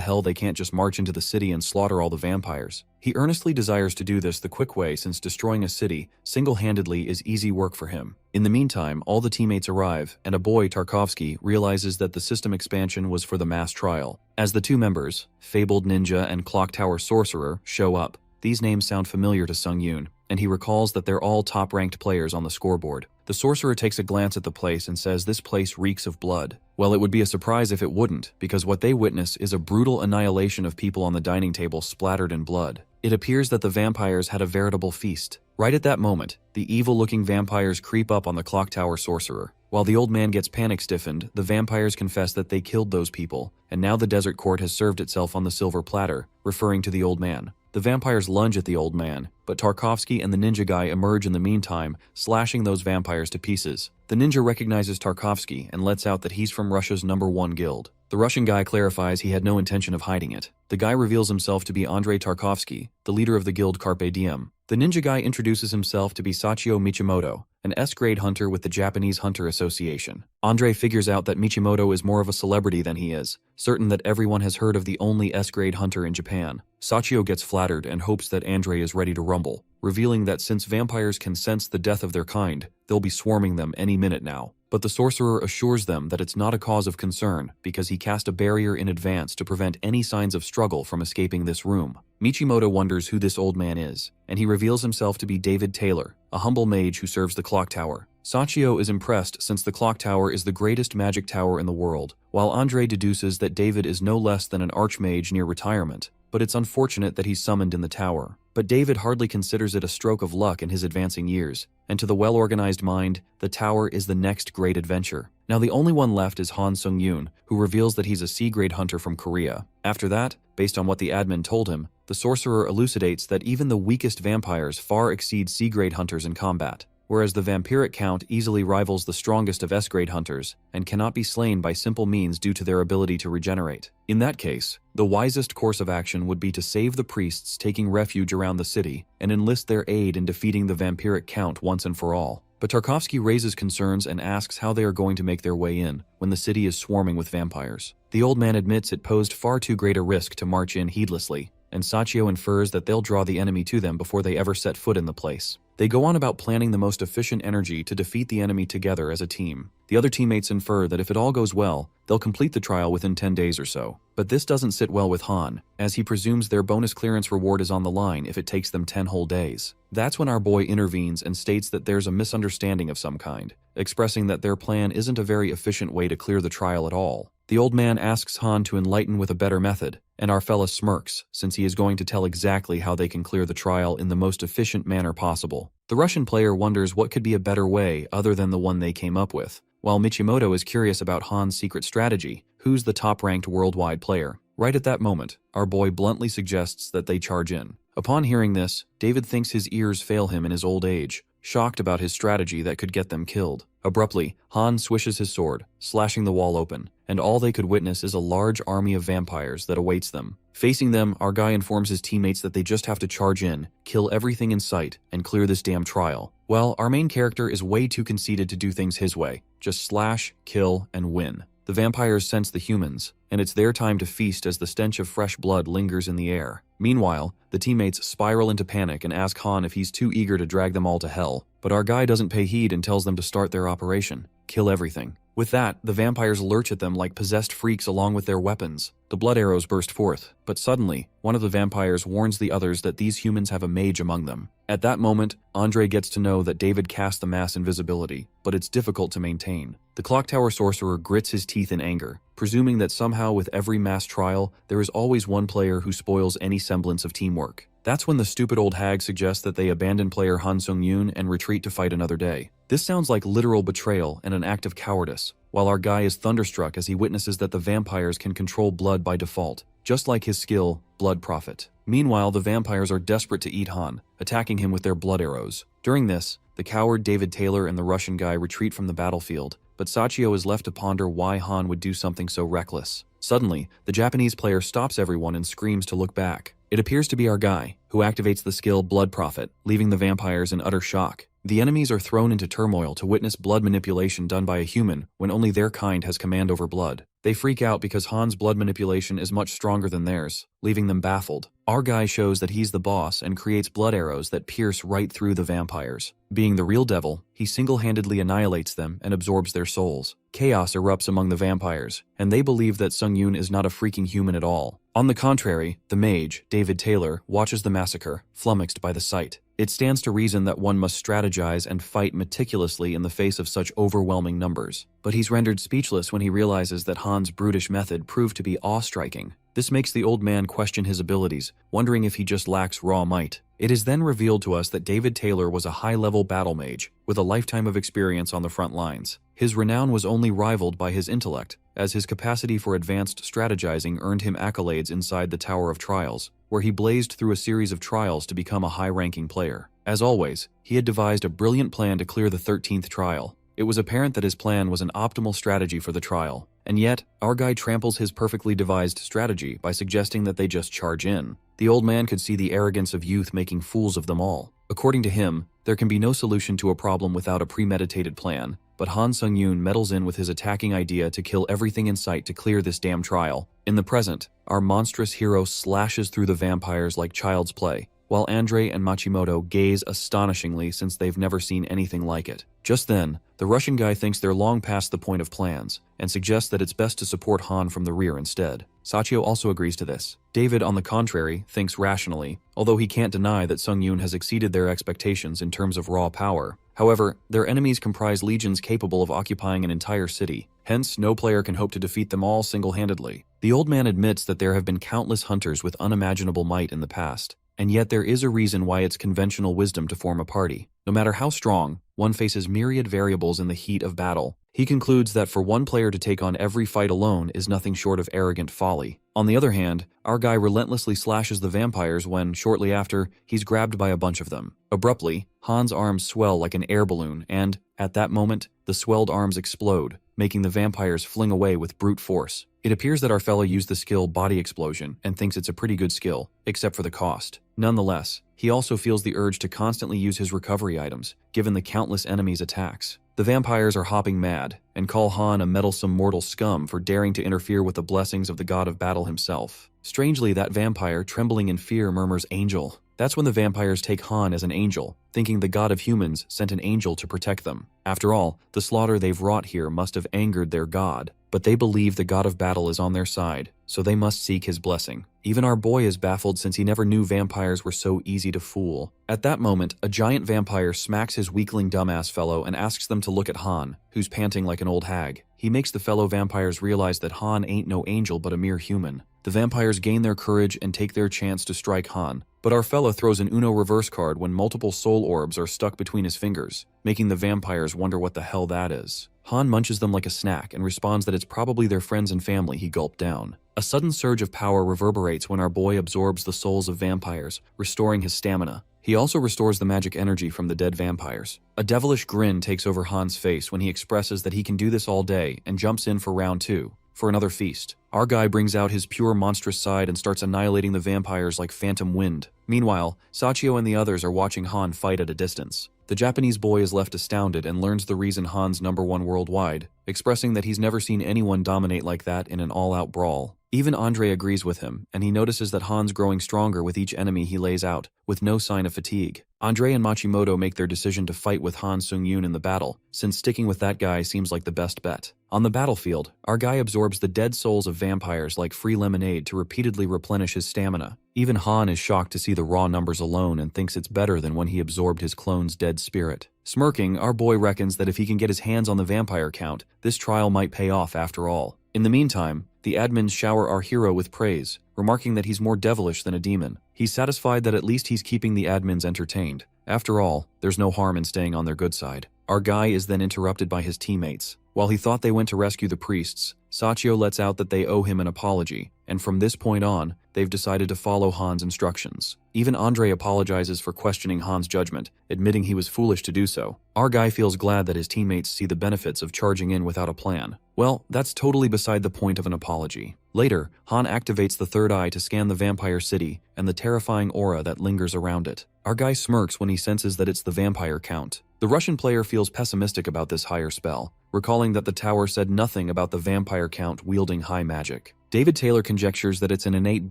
hell they can't just march into the city and slaughter all the vampires. He earnestly desires to do this the quick way since destroying a city single-handedly is easy work for him. In the meantime, all the teammates arrive, and a boy, Tarkovsky, realizes that the system expansion was for the mass trial. As the two members, Fabled Ninja and Clock Tower Sorcerer, show up, these names sound familiar to Sung-yoon, and he recalls that they're all top-ranked players on the scoreboard. The sorcerer takes a glance at the place and says this place reeks of blood. Well, it would be a surprise if it wouldn't, because what they witness is a brutal annihilation of people on the dining table splattered in blood. It appears that the vampires had a veritable feast. Right at that moment, the evil-looking vampires creep up on the Clock Tower Sorcerer. While the old man gets panic-stiffened, the vampires confess that they killed those people, and now the desert court has served itself on the silver platter, referring to the old man. The vampires lunge at the old man, but Tarkovsky and the ninja guy emerge in the meantime, slashing those vampires to pieces. The ninja recognizes Tarkovsky and lets out that he's from Russia's #1 guild. The Russian guy clarifies he had no intention of hiding it. The guy reveals himself to be Andrei Tarkovsky, the leader of the guild Carpe Diem. The ninja guy introduces himself to be Sachio Michimoto, an S-grade hunter with the Japanese Hunter Association. Andrei figures out that Michimoto is more of a celebrity than he is, certain that everyone has heard of the only S-grade hunter in Japan. Sachio gets flattered and hopes that Andrei is ready to rumble, revealing that since vampires can sense the death of their kind, they'll be swarming them any minute now. But the sorcerer assures them that it's not a cause of concern because he cast a barrier in advance to prevent any signs of struggle from escaping this room. Michimoto wonders who this old man is, and he reveals himself to be David Taylor, a humble mage who serves the clock tower. Sachio is impressed since the clock tower is the greatest magic tower in the world, while Andrei deduces that David is no less than an archmage near retirement, but it's unfortunate that he's summoned in the tower. But David hardly considers it a stroke of luck in his advancing years, and to the well-organized mind, the tower is the next great adventure. Now the only one left is Han Sung-yoon, who reveals that he's a C-grade hunter from Korea. After that, based on what the admin told him, the sorcerer elucidates that even the weakest vampires far exceed C-grade hunters in combat, whereas the vampiric count easily rivals the strongest of S-grade hunters and cannot be slain by simple means due to their ability to regenerate. In that case, the wisest course of action would be to save the priests taking refuge around the city and enlist their aid in defeating the vampiric count once and for all. But Tarkovsky raises concerns and asks how they are going to make their way in when the city is swarming with vampires. The old man admits it posed far too great a risk to march in heedlessly, and Sachio infers that they'll draw the enemy to them before they ever set foot in the place. They go on about planning the most efficient energy to defeat the enemy together as a team. The other teammates infer that if it all goes well, they'll complete the trial within 10 days or so. But this doesn't sit well with Han, as he presumes their bonus clearance reward is on the line if it takes them 10 whole days. That's when our boy intervenes and states that there's a misunderstanding of some kind, expressing that their plan isn't a very efficient way to clear the trial at all. The old man asks Han to enlighten with a better method, and our fella smirks, since he is going to tell exactly how they can clear the trial in the most efficient manner possible. The Russian player wonders what could be a better way other than the one they came up with, while Michimoto is curious about Han's secret strategy, who's the top-ranked worldwide player. Right at that moment, our boy bluntly suggests that they charge in. Upon hearing this, David thinks his ears fail him in his old age, shocked about his strategy that could get them killed. Abruptly, Han swishes his sword, slashing the wall open, and all they could witness is a large army of vampires that awaits them. Facing them, our guy informs his teammates that they just have to charge in, kill everything in sight, and clear this damn trial. Well, our main character is way too conceited to do things his way. Just slash, kill, and win. The vampires sense the humans, and it's their time to feast as the stench of fresh blood lingers in the air. Meanwhile, the teammates spiral into panic and ask Han if he's too eager to drag them all to hell, but our guy doesn't pay heed and tells them to start their operation. Kill everything. With that, the vampires lurch at them like possessed freaks along with their weapons. The blood arrows burst forth, but suddenly, one of the vampires warns the others that these humans have a mage among them. At that moment, Andre gets to know that David cast the mass invisibility, but it's difficult to maintain. The clock tower sorcerer grits his teeth in anger, presuming that somehow with every mass trial, there is always one player who spoils any semblance of teamwork. That's when the stupid old hag suggests that they abandon player Han Sung-yoon and retreat to fight another day. This sounds like literal betrayal and an act of cowardice, while our guy is thunderstruck as he witnesses that the vampires can control blood by default, just like his skill, Blood Prophet. Meanwhile, the vampires are desperate to eat Han, attacking him with their blood arrows. During this, the coward David Taylor and the Russian guy retreat from the battlefield, but Sachio is left to ponder why Han would do something so reckless. Suddenly, the Japanese player stops everyone and screams to look back. It appears to be our guy, who activates the skill Blood Prophet, leaving the vampires in utter shock. The enemies are thrown into turmoil to witness blood manipulation done by a human when only their kind has command over blood. They freak out because Han's blood manipulation is much stronger than theirs, leaving them baffled. Our guy shows that he's the boss and creates blood arrows that pierce right through the vampires. Being the real devil, he single-handedly annihilates them and absorbs their souls. Chaos erupts among the vampires, and they believe that Sung-yoon is not a freaking human at all. On the contrary, the mage, David Taylor, watches the massacre, flummoxed by the sight. It stands to reason that one must strategize and fight meticulously in the face of such overwhelming numbers. But he's rendered speechless when he realizes that Han's brutish method proved to be awe-striking. This makes the old man question his abilities, wondering if he just lacks raw might. It is then revealed to us that David Taylor was a high-level battle mage, with a lifetime of experience on the front lines. His renown was only rivaled by his intellect, as his capacity for advanced strategizing earned him accolades inside the Tower of Trials, where he blazed through a series of trials to become a high-ranking player. As always, he had devised a brilliant plan to clear the 13th trial. It was apparent that his plan was an optimal strategy for the trial, and yet, our guy tramples his perfectly devised strategy by suggesting that they just charge in. The old man could see the arrogance of youth making fools of them all. According to him, there can be no solution to a problem without a premeditated plan, but Han Sung-yoon meddles in with his attacking idea to kill everything in sight to clear this damn trial. In the present, our monstrous hero slashes through the vampires like child's play, while Andre and Machimoto gaze astonishingly since they've never seen anything like it. Just then, the Russian guy thinks they're long past the point of plans, and suggests that it's best to support Han from the rear instead. Sachio also agrees to this. David, on the contrary, thinks rationally, although he can't deny that Sung-yoon has exceeded their expectations in terms of raw power. However, their enemies comprise legions capable of occupying an entire city, hence no player can hope to defeat them all single-handedly. The old man admits that there have been countless hunters with unimaginable might in the past, and yet there is a reason why it's conventional wisdom to form a party. No matter how strong, one faces myriad variables in the heat of battle. He concludes that for one player to take on every fight alone is nothing short of arrogant folly. On the other hand, our guy relentlessly slashes the vampires when, shortly after, he's grabbed by a bunch of them. Abruptly, Han's arms swell like an air balloon and, at that moment, the swelled arms explode, making the vampires fling away with brute force. It appears that our fellow used the skill Body Explosion and thinks it's a pretty good skill, except for the cost. Nonetheless, he also feels the urge to constantly use his recovery items, given the countless enemies' attacks. The vampires are hopping mad, and call Han a meddlesome mortal scum for daring to interfere with the blessings of the god of battle himself. Strangely, that vampire, trembling in fear, murmurs "Angel," That's when the vampires take Han as an angel, thinking the god of humans sent an angel to protect them. After all, the slaughter they've wrought here must have angered their god, but they believe the god of battle is on their side, so they must seek his blessing. Even our boy is baffled since he never knew vampires were so easy to fool. At that moment, a giant vampire smacks his weakling dumbass fellow and asks them to look at Han, who's panting like an old hag. He makes the fellow vampires realize that Han ain't no angel but a mere human. The vampires gain their courage and take their chance to strike Han, but our fellow throws an Uno reverse card when multiple soul orbs are stuck between his fingers, making the vampires wonder what the hell that is. Han munches them like a snack and responds that it's probably their friends and family he gulped down. A sudden surge of power reverberates when our boy absorbs the souls of vampires, restoring his stamina. He also restores the magic energy from the dead vampires. A devilish grin takes over Han's face when he expresses that he can do this all day and jumps in for round 2, for another feast. Our guy brings out his pure monstrous side and starts annihilating the vampires like phantom wind. Meanwhile, Sachio and the others are watching Han fight at a distance. The Japanese boy is left astounded and learns the reason Han's #1 worldwide, expressing that he's never seen anyone dominate like that in an all-out brawl. Even Andre agrees with him, and he notices that Han's growing stronger with each enemy he lays out, with no sign of fatigue. Andre and Machimoto make their decision to fight with Han Sung-yoon in the battle, since sticking with that guy seems like the best bet. On the battlefield, our guy absorbs the dead souls of vampires like free lemonade to repeatedly replenish his stamina. Even Han is shocked to see the raw numbers alone and thinks it's better than when he absorbed his clone's dead spirit. Smirking, our boy reckons that if he can get his hands on the vampire count, this trial might pay off after all. In the meantime, the admins shower our hero with praise, remarking that he's more devilish than a demon. He's satisfied that at least he's keeping the admins entertained. After all, there's no harm in staying on their good side. Our guy is then interrupted by his teammates. While he thought they went to rescue the priests, Sachio lets out that they owe him an apology, and from this point on, they've decided to follow Han's instructions. Even Andre apologizes for questioning Han's judgment, admitting he was foolish to do so. Our guy feels glad that his teammates see the benefits of charging in without a plan. Well, that's totally beside the point of an apology. Later, Han activates the third eye to scan the vampire city and the terrifying aura that lingers around it. Our guy smirks when he senses that it's the vampire count. The Russian player feels pessimistic about this higher spell, recalling that the tower said nothing about the vampire count wielding high magic. David Taylor conjectures that it's an innate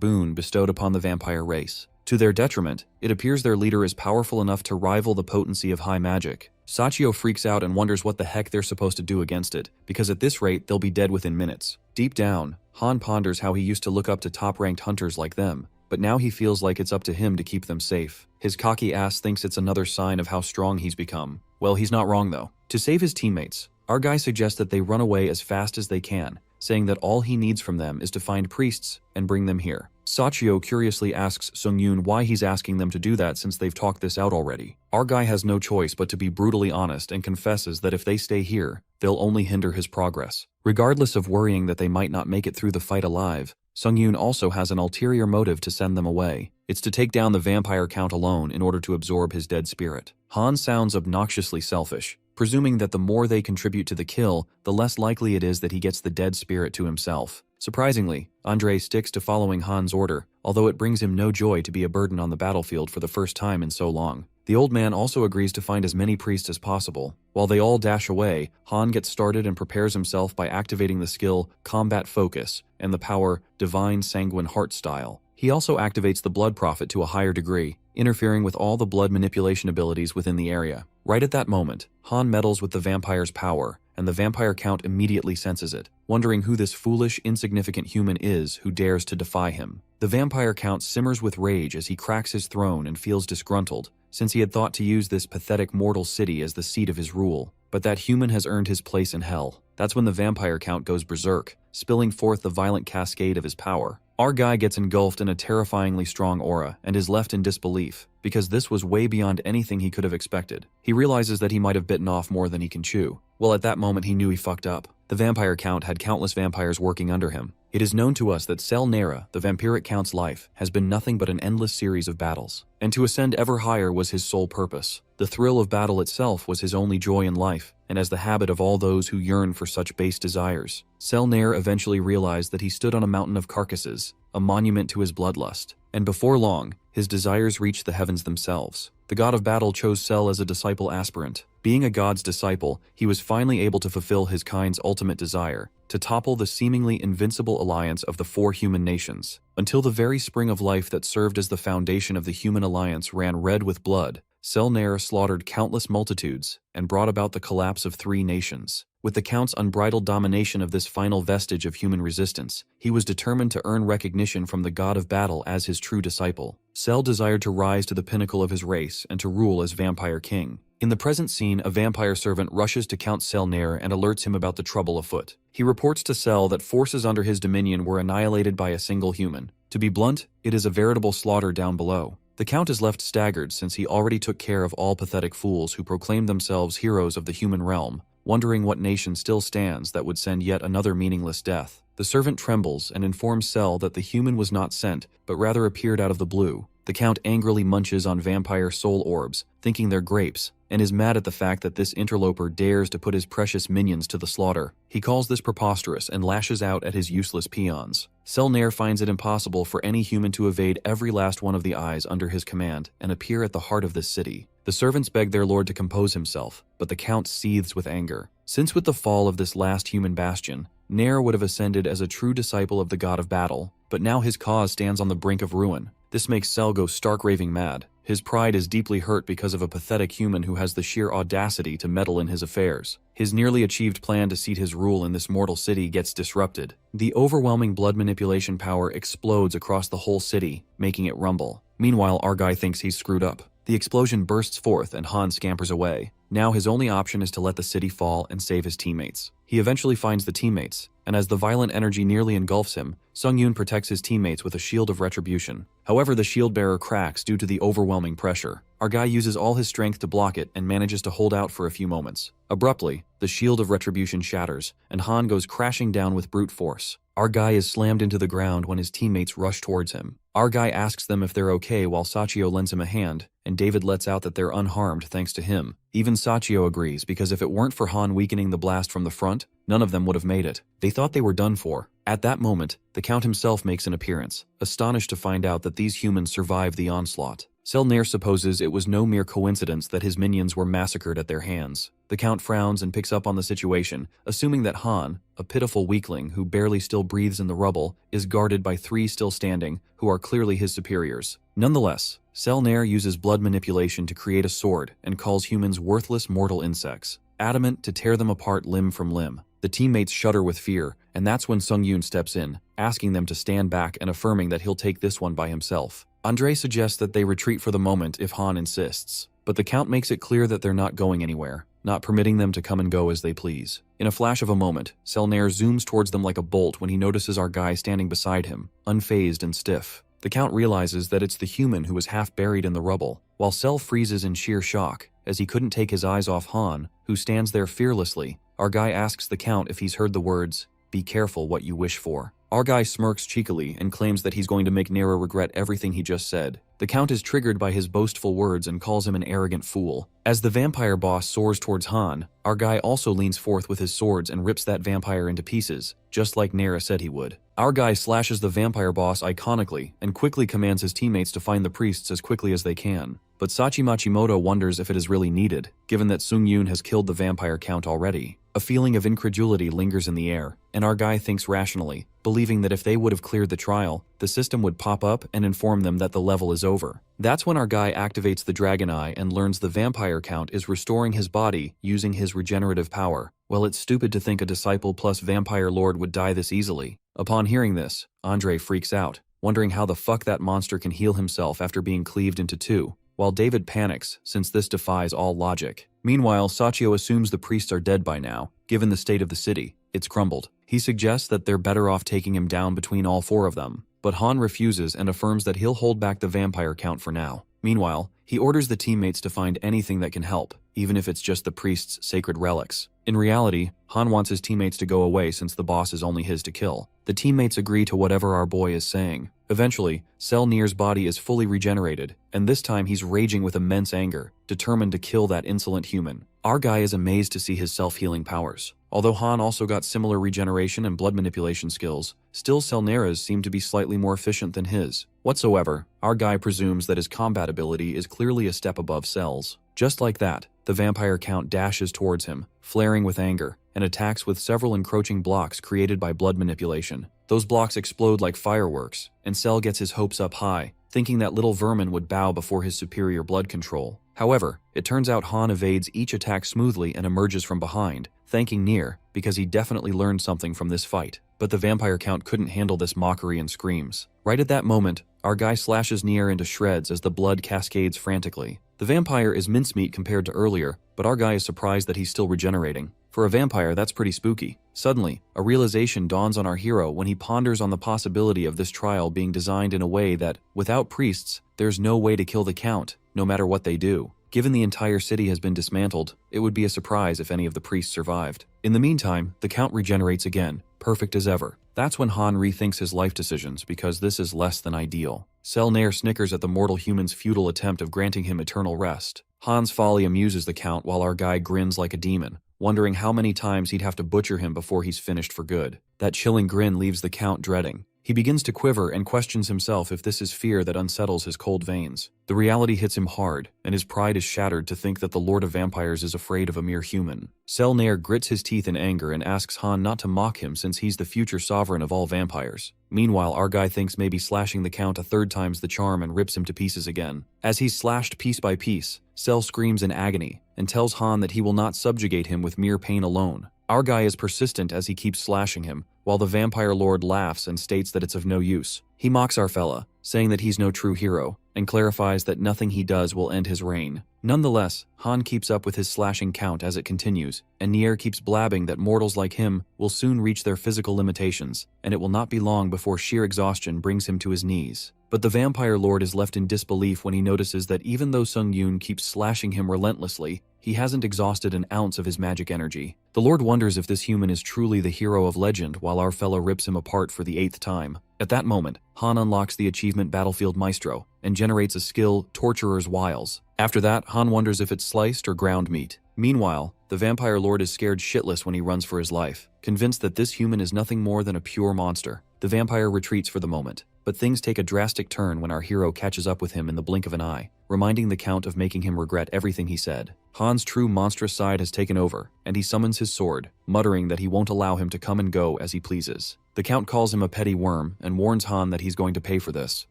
boon bestowed upon the vampire race. To their detriment, it appears their leader is powerful enough to rival the potency of high magic. Sachio freaks out and wonders what the heck they're supposed to do against it, because at this rate they'll be dead within minutes. Deep down, Han ponders how he used to look up to top-ranked hunters like them, but now he feels like it's up to him to keep them safe. His cocky ass thinks it's another sign of how strong he's become. Well, he's not wrong though. To save his teammates, our guy suggests that they run away as fast as they can, saying that all he needs from them is to find priests and bring them here. Sachio curiously asks Sung-yoon why he's asking them to do that since they've talked this out already. Our guy has no choice but to be brutally honest and confesses that if they stay here, they'll only hinder his progress. Regardless of worrying that they might not make it through the fight alive, Sung-yoon also has an ulterior motive to send them away. It's to take down the vampire count alone in order to absorb his dead spirit. Han sounds obnoxiously selfish, presuming that the more they contribute to the kill, the less likely it is that he gets the dead spirit to himself. Surprisingly, Andre sticks to following Han's order, although it brings him no joy to be a burden on the battlefield for the first time in so long. The old man also agrees to find as many priests as possible. While they all dash away, Han gets started and prepares himself by activating the skill Combat Focus and the power Divine Sanguine Heart Style. He also activates the Blood Prophet to a higher degree, interfering with all the blood manipulation abilities within the area. Right at that moment, Han meddles with the vampire's power, and the vampire count immediately senses it, wondering who this foolish, insignificant human is who dares to defy him. The vampire count simmers with rage as he cracks his throne and feels disgruntled, since he had thought to use this pathetic mortal city as the seat of his rule. But that human has earned his place in hell. That's when the vampire count goes berserk, spilling forth the violent cascade of his power. Our guy gets engulfed in a terrifyingly strong aura and is left in disbelief, because this was way beyond anything he could have expected. He realizes that he might have bitten off more than he can chew. Well, at that moment he knew he fucked up. The vampire count had countless vampires working under him. It is known to us that Cell Nera, the vampiric count's life, has been nothing but an endless series of battles, and to ascend ever higher was his sole purpose. The thrill of battle itself was his only joy in life, and as the habit of all those who yearn for such base desires. Cell Nera eventually realized that he stood on a mountain of carcasses, a monument to his bloodlust, and before long, his desires reached the heavens themselves. The god of battle chose Cell as a disciple aspirant. Being a god's disciple, he was finally able to fulfill his kind's ultimate desire, to topple the seemingly invincible alliance of the 4 human nations. Until the very spring of life that served as the foundation of the human alliance ran red with blood, Selnair slaughtered countless multitudes and brought about the collapse of 3 nations. With the Count's unbridled domination of this final vestige of human resistance, he was determined to earn recognition from the god of battle as his true disciple. Cell desired to rise to the pinnacle of his race and to rule as Vampire King. In the present scene, a vampire servant rushes to Count Selnair and alerts him about the trouble afoot. He reports to Cell that forces under his dominion were annihilated by a single human. To be blunt, it is a veritable slaughter down below. The Count is left staggered since he already took care of all pathetic fools who proclaimed themselves heroes of the human realm, wondering what nation still stands that would send yet another meaningless death. The servant trembles and informs Cell that the human was not sent, but rather appeared out of the blue. The Count angrily munches on vampire soul orbs, thinking they're grapes, and is mad at the fact that this interloper dares to put his precious minions to the slaughter. He calls this preposterous and lashes out at his useless peons. Selnair finds it impossible for any human to evade every last one of the eyes under his command and appear at the heart of this city. The servants beg their lord to compose himself, but the Count seethes with anger. Since with the fall of this last human bastion, Nair would have ascended as a true disciple of the god of battle, but now his cause stands on the brink of ruin. This makes Cell go stark raving mad. His pride is deeply hurt because of a pathetic human who has the sheer audacity to meddle in his affairs. His nearly achieved plan to seat his rule in this mortal city gets disrupted. The overwhelming blood manipulation power explodes across the whole city, making it rumble. Meanwhile, our guy thinks he's screwed up. The explosion bursts forth and Han scampers away. Now his only option is to let the city fall and save his teammates. He eventually finds the teammates, and as the violent energy nearly engulfs him, Sung-Yoon protects his teammates with a shield of retribution. However, the shield bearer cracks due to the overwhelming pressure. Our guy uses all his strength to block it and manages to hold out for a few moments. Abruptly, the shield of retribution shatters, and Han goes crashing down with brute force. Our guy is slammed into the ground when his teammates rush towards him. Our guy asks them if they're okay while Sachio lends him a hand, and David lets out that they're unharmed thanks to him. Even Sachio agrees, because if it weren't for Han weakening the blast from the front, none of them would have made it. They thought they were done for. At that moment, the Count himself makes an appearance, astonished to find out that these humans survived the onslaught. Selnair supposes it was no mere coincidence that his minions were massacred at their hands. The Count frowns and picks up on the situation, assuming that Han, a pitiful weakling who barely still breathes in the rubble, is guarded by 3 still standing, who are clearly his superiors. Nonetheless, Selnair uses blood manipulation to create a sword and calls humans worthless mortal insects, adamant to tear them apart limb from limb. The teammates shudder with fear, and that's when Sung-Yoon steps in, asking them to stand back and affirming that he'll take this one by himself. Andre suggests that they retreat for the moment if Han insists, but the Count makes it clear that they're not going anywhere, not permitting them to come and go as they please. In a flash of a moment, Selnair zooms towards them like a bolt when he notices our guy standing beside him, unfazed and stiff. The Count realizes that it's the human who was half buried in the rubble, while Cell freezes in sheer shock, as he couldn't take his eyes off Han, who stands there fearlessly. Our guy asks the Count if he's heard the words, "Be careful what you wish for." Our guy smirks cheekily and claims that he's going to make Nero regret everything he just said. The Count is triggered by his boastful words and calls him an arrogant fool. As the vampire boss soars towards Han, our guy also leans forth with his swords and rips that vampire into pieces, just like Nera said he would. Our guy slashes the vampire boss iconically and quickly commands his teammates to find the priests as quickly as they can. But Sachi Machimoto wonders if it is really needed, given that Sung-Yoon has killed the vampire Count already. A feeling of incredulity lingers in the air, and our guy thinks rationally, believing that if they would have cleared the trial, the system would pop up and inform them that the level is over. That's when our guy activates the Dragon Eye and learns the vampire Count is restoring his body using his regenerative power. Well, it's stupid to think a disciple plus vampire lord would die this easily. Upon hearing this, Andre freaks out, wondering how the fuck that monster can heal himself after being cleaved into 2. While David panics, since this defies all logic. Meanwhile, Sachio assumes the priests are dead by now. Given the state of the city, it's crumbled. He suggests that they're better off taking him down between all 4 of them, but Han refuses and affirms that he'll hold back the vampire Count for now. Meanwhile, he orders the teammates to find anything that can help, even if it's just the priest's sacred relics. In reality, Han wants his teammates to go away since the boss is only his to kill. The teammates agree to whatever our boy is saying. Eventually, Selnair's body is fully regenerated, and this time he's raging with immense anger, determined to kill that insolent human. Our guy is amazed to see his self-healing powers. Although Han also got similar regeneration and blood manipulation skills, still Selnera's seem to be slightly more efficient than his. Whatsoever, our guy presumes that his combat ability is clearly a step above Cell's. Just like that, the vampire count dashes towards him, flaring with anger, and attacks with several encroaching blocks created by blood manipulation. Those blocks explode like fireworks, and Cell gets his hopes up high, thinking that little vermin would bow before his superior blood control. However, it turns out Han evades each attack smoothly and emerges from behind, thanking Nier, because he definitely learned something from this fight. But the vampire count couldn't handle this mockery and screams. Right at that moment, our guy slashes Nier into shreds as the blood cascades frantically. The vampire is mincemeat compared to earlier, but our guy is surprised that he's still regenerating. For a vampire, that's pretty spooky. Suddenly, a realization dawns on our hero when he ponders on the possibility of this trial being designed in a way that, without priests, there's no way to kill the Count, no matter what they do. Given the entire city has been dismantled, it would be a surprise if any of the priests survived. In the meantime, the Count regenerates again, perfect as ever. That's when Han rethinks his life decisions because this is less than ideal. Selnair snickers at the mortal human's futile attempt of granting him eternal rest. Han's folly amuses the Count while our guy grins like a demon, wondering how many times he'd have to butcher him before he's finished for good. That chilling grin leaves the Count dreading. He begins to quiver and questions himself if this is fear that unsettles his cold veins. The reality hits him hard, and his pride is shattered to think that the Lord of Vampires is afraid of a mere human. Selnair grits his teeth in anger and asks Han not to mock him since he's the future sovereign of all vampires. Meanwhile, our guy thinks maybe slashing the Count a third time's the charm and rips him to pieces again. As he's slashed piece by piece, Sel screams in agony and tells Han that he will not subjugate him with mere pain alone. Our guy is persistent as he keeps slashing him, while the vampire lord laughs and states that it's of no use. He mocks our fella, saying that he's no true hero, and clarifies that nothing he does will end his reign. Nonetheless, Han keeps up with his slashing count as it continues, and Nier keeps blabbing that mortals like him will soon reach their physical limitations, and it will not be long before sheer exhaustion brings him to his knees. But the vampire lord is left in disbelief when he notices that even though Sung Yoon keeps slashing him relentlessly, he hasn't exhausted an ounce of his magic energy. The lord wonders if this human is truly the hero of legend while our fella rips him apart for the 8th time. At that moment, Han unlocks the achievement Battlefield Maestro and generates a skill, Torturer's Wiles. After that, Han wonders if it's sliced or ground meat. Meanwhile, the vampire lord is scared shitless when he runs for his life, convinced that this human is nothing more than a pure monster. The vampire retreats for the moment, but things take a drastic turn when our hero catches up with him in the blink of an eye, reminding the Count of making him regret everything he said. Han's true monstrous side has taken over, and he summons his sword, muttering that he won't allow him to come and go as he pleases. The Count calls him a petty worm and warns Han that he's going to pay for this.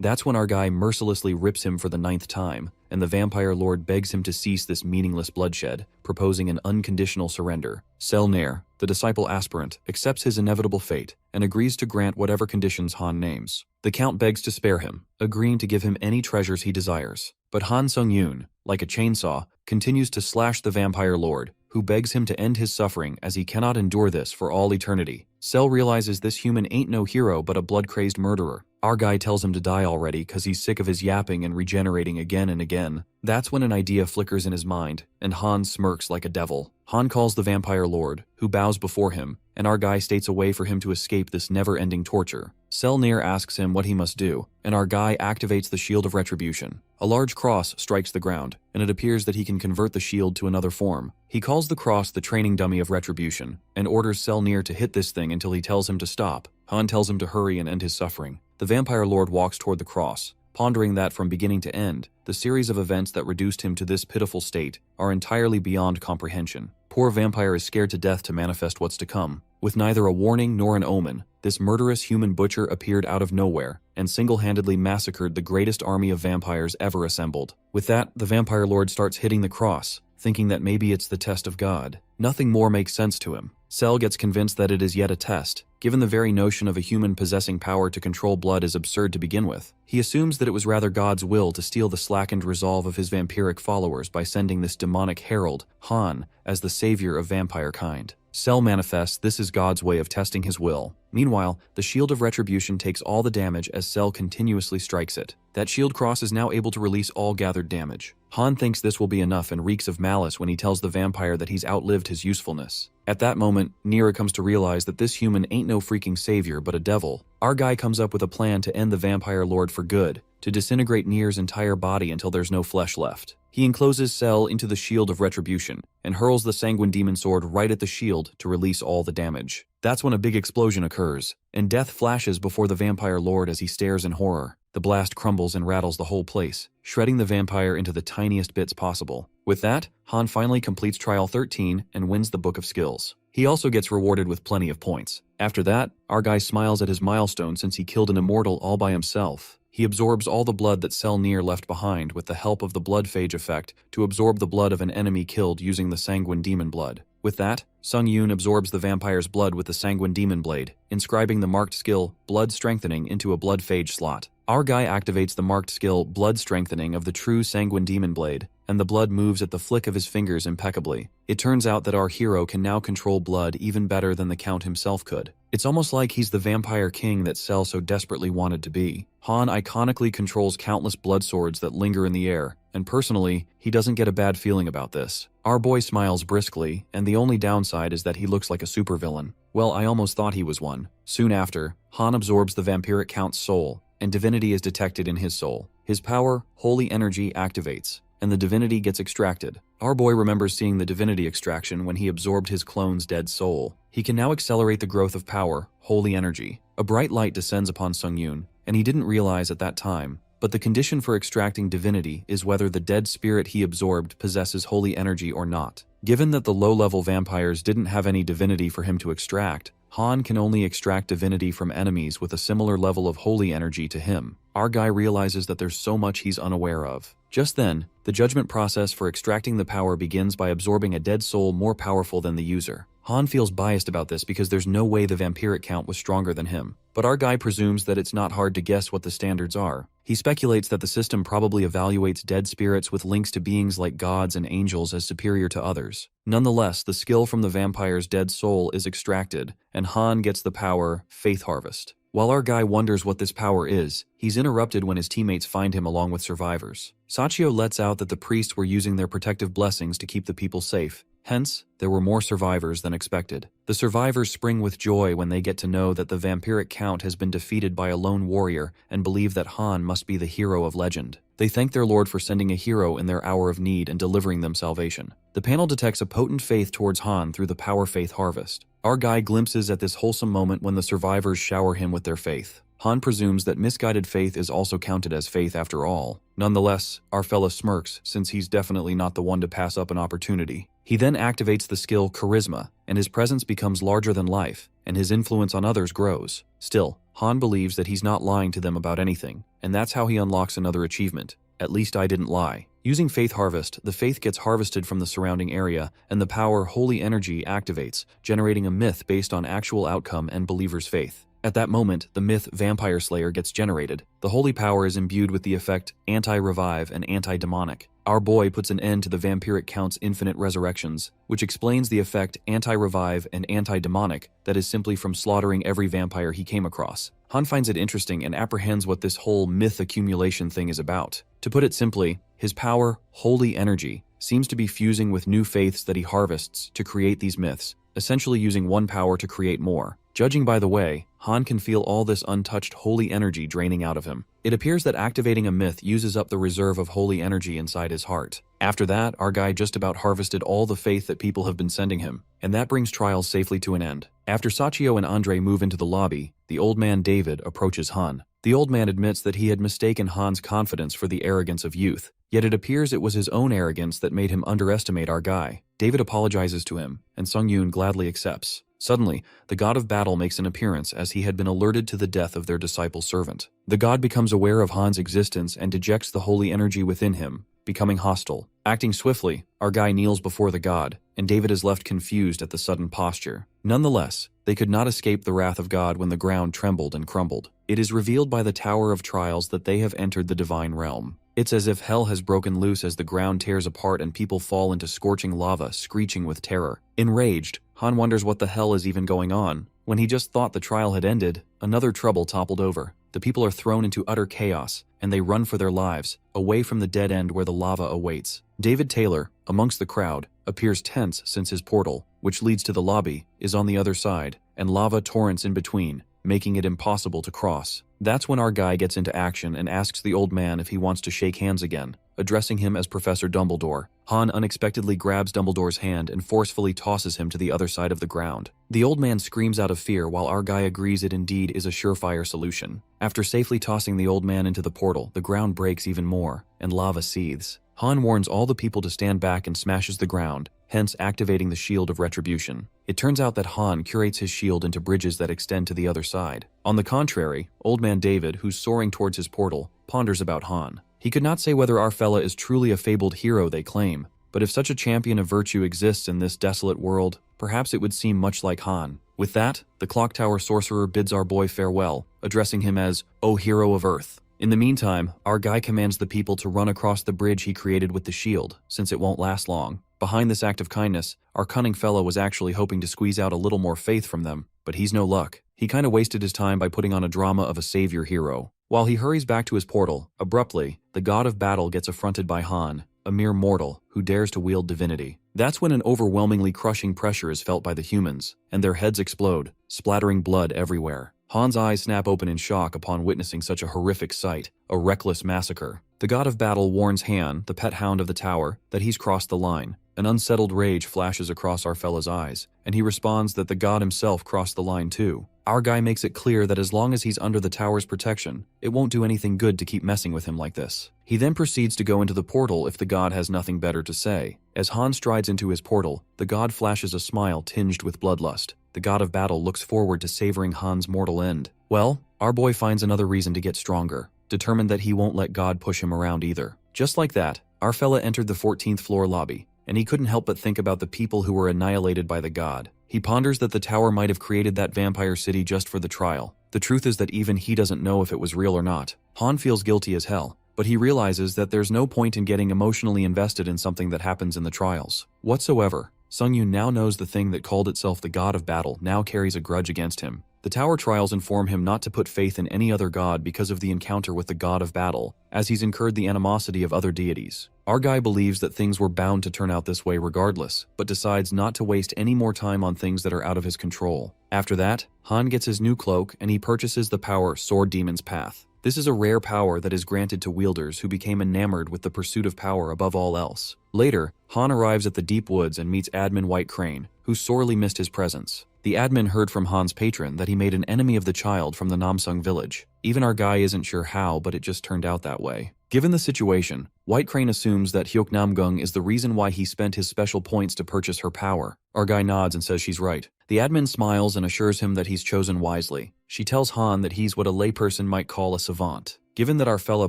That's when our guy mercilessly rips him for the 9th time, and the vampire lord begs him to cease this meaningless bloodshed, proposing an unconditional surrender. Selnair, the disciple aspirant, accepts his inevitable fate and agrees to grant whatever conditions Han names. The Count begs to spare him, agreeing to give him any treasures he desires. But Han Sung-yoon, like a chainsaw, continues to slash the vampire lord, who begs him to end his suffering as he cannot endure this for all eternity. Cell realizes this human ain't no hero but a blood-crazed murderer. Our guy tells him to die already cause he's sick of his yapping and regenerating again and again. That's when an idea flickers in his mind, and Han smirks like a devil. Han calls the vampire lord, who bows before him, and our guy states a way for him to escape this never-ending torture. Selnair asks him what he must do, and our guy activates the Shield of Retribution. A large cross strikes the ground, and it appears that he can convert the shield to another form. He calls the cross the training dummy of Retribution, and orders Selnair to hit this thing until he tells him to stop. Han tells him to hurry and end his suffering. The vampire lord walks toward the cross, pondering that from beginning to end, the series of events that reduced him to this pitiful state are entirely beyond comprehension. Poor vampire is scared to death to manifest what's to come. With neither a warning nor an omen, this murderous human butcher appeared out of nowhere and single-handedly massacred the greatest army of vampires ever assembled. With that, the vampire lord starts hitting the cross, thinking that maybe it's the test of God. Nothing more makes sense to him. Cell gets convinced that it is yet a test, given the very notion of a human possessing power to control blood is absurd to begin with. He assumes that it was rather God's will to steal the slackened resolve of his vampiric followers by sending this demonic herald, Han, as the savior of vampire kind. Cell manifests this is God's way of testing his will. Meanwhile, the Shield of Retribution takes all the damage as Cell continuously strikes it. That shield cross is now able to release all gathered damage. Han thinks this will be enough and reeks of malice when he tells the vampire that he's outlived his usefulness. At that moment, Nira comes to realize that this human ain't no freaking savior but a devil. Our guy comes up with a plan to end the vampire lord for good, to disintegrate Nir's entire body until there's no flesh left. He encloses Cell into the shield of retribution and hurls the sanguine demon sword right at the shield to release all the damage. That's when a big explosion occurs, and death flashes before the vampire lord as he stares in horror. The blast crumbles and rattles the whole place, shredding the vampire into the tiniest bits possible. With that, Han finally completes Trial 13 and wins the Book of Skills. He also gets rewarded with plenty of points. After that, our guy smiles at his milestone since he killed an immortal all by himself. He absorbs all the blood that Cell Near left behind with the help of the blood phage effect to absorb the blood of an enemy killed using the sanguine demon blood. With that, Sung Yoon absorbs the vampire's blood with the sanguine demon blade, inscribing the marked skill Blood Strengthening into a blood phage slot. Our guy activates the marked skill Blood Strengthening of the true sanguine demon blade, and the blood moves at the flick of his fingers impeccably. It turns out that our hero can now control blood even better than the Count himself could. It's almost like he's the vampire king that Cell so desperately wanted to be. Han iconically controls countless blood swords that linger in the air, and personally, he doesn't get a bad feeling about this. Our boy smiles briskly, and the only downside is that he looks like a supervillain. Well, I almost thought he was one. Soon after, Han absorbs the vampiric Count's soul, and divinity is detected in his soul. His power, holy energy, activates, and the divinity gets extracted. Our boy remembers seeing the divinity extraction when he absorbed his clone's dead soul. He can now accelerate the growth of power, holy energy. A bright light descends upon Sung Yoon, and he didn't realize at that time, but the condition for extracting divinity is whether the dead spirit he absorbed possesses holy energy or not. Given that the low-level vampires didn't have any divinity for him to extract, Han can only extract divinity from enemies with a similar level of holy energy to him. Our guy realizes that there's so much he's unaware of. Just then, the judgment process for extracting the power begins by absorbing a dead soul more powerful than the user. Han feels biased about this because there's no way the vampiric Count was stronger than him. But our guy presumes that it's not hard to guess what the standards are. He speculates that the system probably evaluates dead spirits with links to beings like gods and angels as superior to others. Nonetheless, the skill from the vampire's dead soul is extracted, and Han gets the power Faith Harvest. While our guy wonders what this power is, he's interrupted when his teammates find him along with survivors. Sachio lets out that the priests were using their protective blessings to keep the people safe. Hence, there were more survivors than expected. The survivors spring with joy when they get to know that the vampiric Count has been defeated by a lone warrior and believe that Han must be the hero of legend. They thank their lord for sending a hero in their hour of need and delivering them salvation. The panel detects a potent faith towards Han through the power Faith Harvest. Our guy glimpses at this wholesome moment when the survivors shower him with their faith. Han presumes that misguided faith is also counted as faith after all. Nonetheless, our fella smirks since he's definitely not the one to pass up an opportunity. He then activates the skill Charisma, and his presence becomes larger than life, and his influence on others grows. Still, Han believes that he's not lying to them about anything, and that's how he unlocks another achievement. At least I didn't lie. Using Faith Harvest, the faith gets harvested from the surrounding area, and the power Holy Energy activates, generating a myth based on actual outcome and believers' faith. At that moment, the myth Vampire Slayer gets generated. The holy power is imbued with the effect Anti-Revive and Anti-Demonic. Our boy puts an end to the vampiric Count's infinite resurrections, which explains the effect Anti-Revive and Anti-Demonic that is simply from slaughtering every vampire he came across. Han finds it interesting and apprehends what this whole myth accumulation thing is about. To put it simply, his power, Holy Energy, seems to be fusing with new faiths that he harvests to create these myths, essentially using one power to create more. Judging by the way, Han can feel all this untouched holy energy draining out of him. It appears that activating a myth uses up the reserve of holy energy inside his heart. After that, our guy just about harvested all the faith that people have been sending him, and that brings trials safely to an end. After Sachio and Andre move into the lobby, the old man David approaches Han. The old man admits that he had mistaken Han's confidence for the arrogance of youth, yet it appears it was his own arrogance that made him underestimate our guy. David apologizes to him, and Sung Yoon gladly accepts. Suddenly, the god of battle makes an appearance as he had been alerted to the death of their disciple servant. The god becomes aware of Han's existence and dejects the holy energy within him, becoming hostile. Acting swiftly, our guy kneels before the god, and David is left confused at the sudden posture. Nonetheless, they could not escape the wrath of God when the ground trembled and crumbled. It is revealed by the Tower of Trials that they have entered the divine realm. It's as if hell has broken loose as the ground tears apart and people fall into scorching lava, screeching with terror. Enraged, Han wonders what the hell is even going on. When he just thought the trial had ended, another trouble toppled over. The people are thrown into utter chaos, and they run for their lives, away from the dead end where the lava awaits. David Taylor, amongst the crowd, appears tense since his portal, which leads to the lobby, is on the other side, and lava torrents in between. making it impossible to cross. That's when our guy gets into action and asks the old man if he wants to shake hands again, addressing him as Professor Dumbledore. Han unexpectedly grabs Dumbledore's hand and forcefully tosses him to the other side of the ground. The old man screams out of fear while our guy agrees it indeed is a surefire solution. After safely tossing the old man into the portal, the ground breaks even more, and lava seethes. Han warns all the people to stand back and smashes the ground, hence activating the Shield of Retribution. It turns out that Han curates his shield into bridges that extend to the other side. On the contrary, Old Man David, who's soaring towards his portal, ponders about Han. He could not say whether our fella is truly a fabled hero they claim, but if such a champion of virtue exists in this desolate world, perhaps it would seem much like Han. With that, the Clock Tower Sorcerer bids our boy farewell, addressing him as, "O Hero of Earth." In the meantime, our guy commands the people to run across the bridge he created with the shield, since it won't last long. Behind this act of kindness, our cunning fellow was actually hoping to squeeze out a little more faith from them, but he's no luck. He kinda wasted his time by putting on a drama of a savior hero. While he hurries back to his portal, abruptly, the god of battle gets affronted by Han, a mere mortal who dares to wield divinity. That's when an overwhelmingly crushing pressure is felt by the humans, and their heads explode, splattering blood everywhere. Han's eyes snap open in shock upon witnessing such a horrific sight, a reckless massacre. The god of battle warns Han, the pet hound of the tower, that he's crossed the line. An unsettled rage flashes across our fella's eyes, and he responds that the god himself crossed the line too. Our guy makes it clear that as long as he's under the tower's protection, it won't do anything good to keep messing with him like this. He then proceeds to go into the portal if the god has nothing better to say. As Han strides into his portal, the god flashes a smile tinged with bloodlust. The god of battle looks forward to savoring Han's mortal end. Well, our boy finds another reason to get stronger, determined that he won't let God push him around either. Just like that, our fella entered the 14th floor lobby, and he couldn't help but think about the people who were annihilated by the god. He ponders that the tower might have created that vampire city just for the trial. The truth is that even he doesn't know if it was real or not. Han feels guilty as hell, but he realizes that there's no point in getting emotionally invested in something that happens in the trials whatsoever. Sungyun now knows the thing that called itself the god of battle now carries a grudge against him. The tower trials inform him not to put faith in any other god because of the encounter with the god of battle, as he's incurred the animosity of other deities. Our guy believes that things were bound to turn out this way regardless, but decides not to waste any more time on things that are out of his control. After that, Han gets his new cloak and he purchases the power Sword Demon's Path. This is a rare power that is granted to wielders who became enamored with the pursuit of power above all else. Later, Han arrives at the deep woods and meets admin White Crane, who sorely missed his presence. The admin heard from Han's patron that he made an enemy of the child from the Namsung village. Even our guy isn't sure how, but it just turned out that way. Given the situation, White Crane assumes that Hyuk Namgung is the reason why he spent his special points to purchase her power. Our guy nods and says she's right. The admin smiles and assures him that he's chosen wisely. She tells Han that he's what a layperson might call a savant. Given that our fella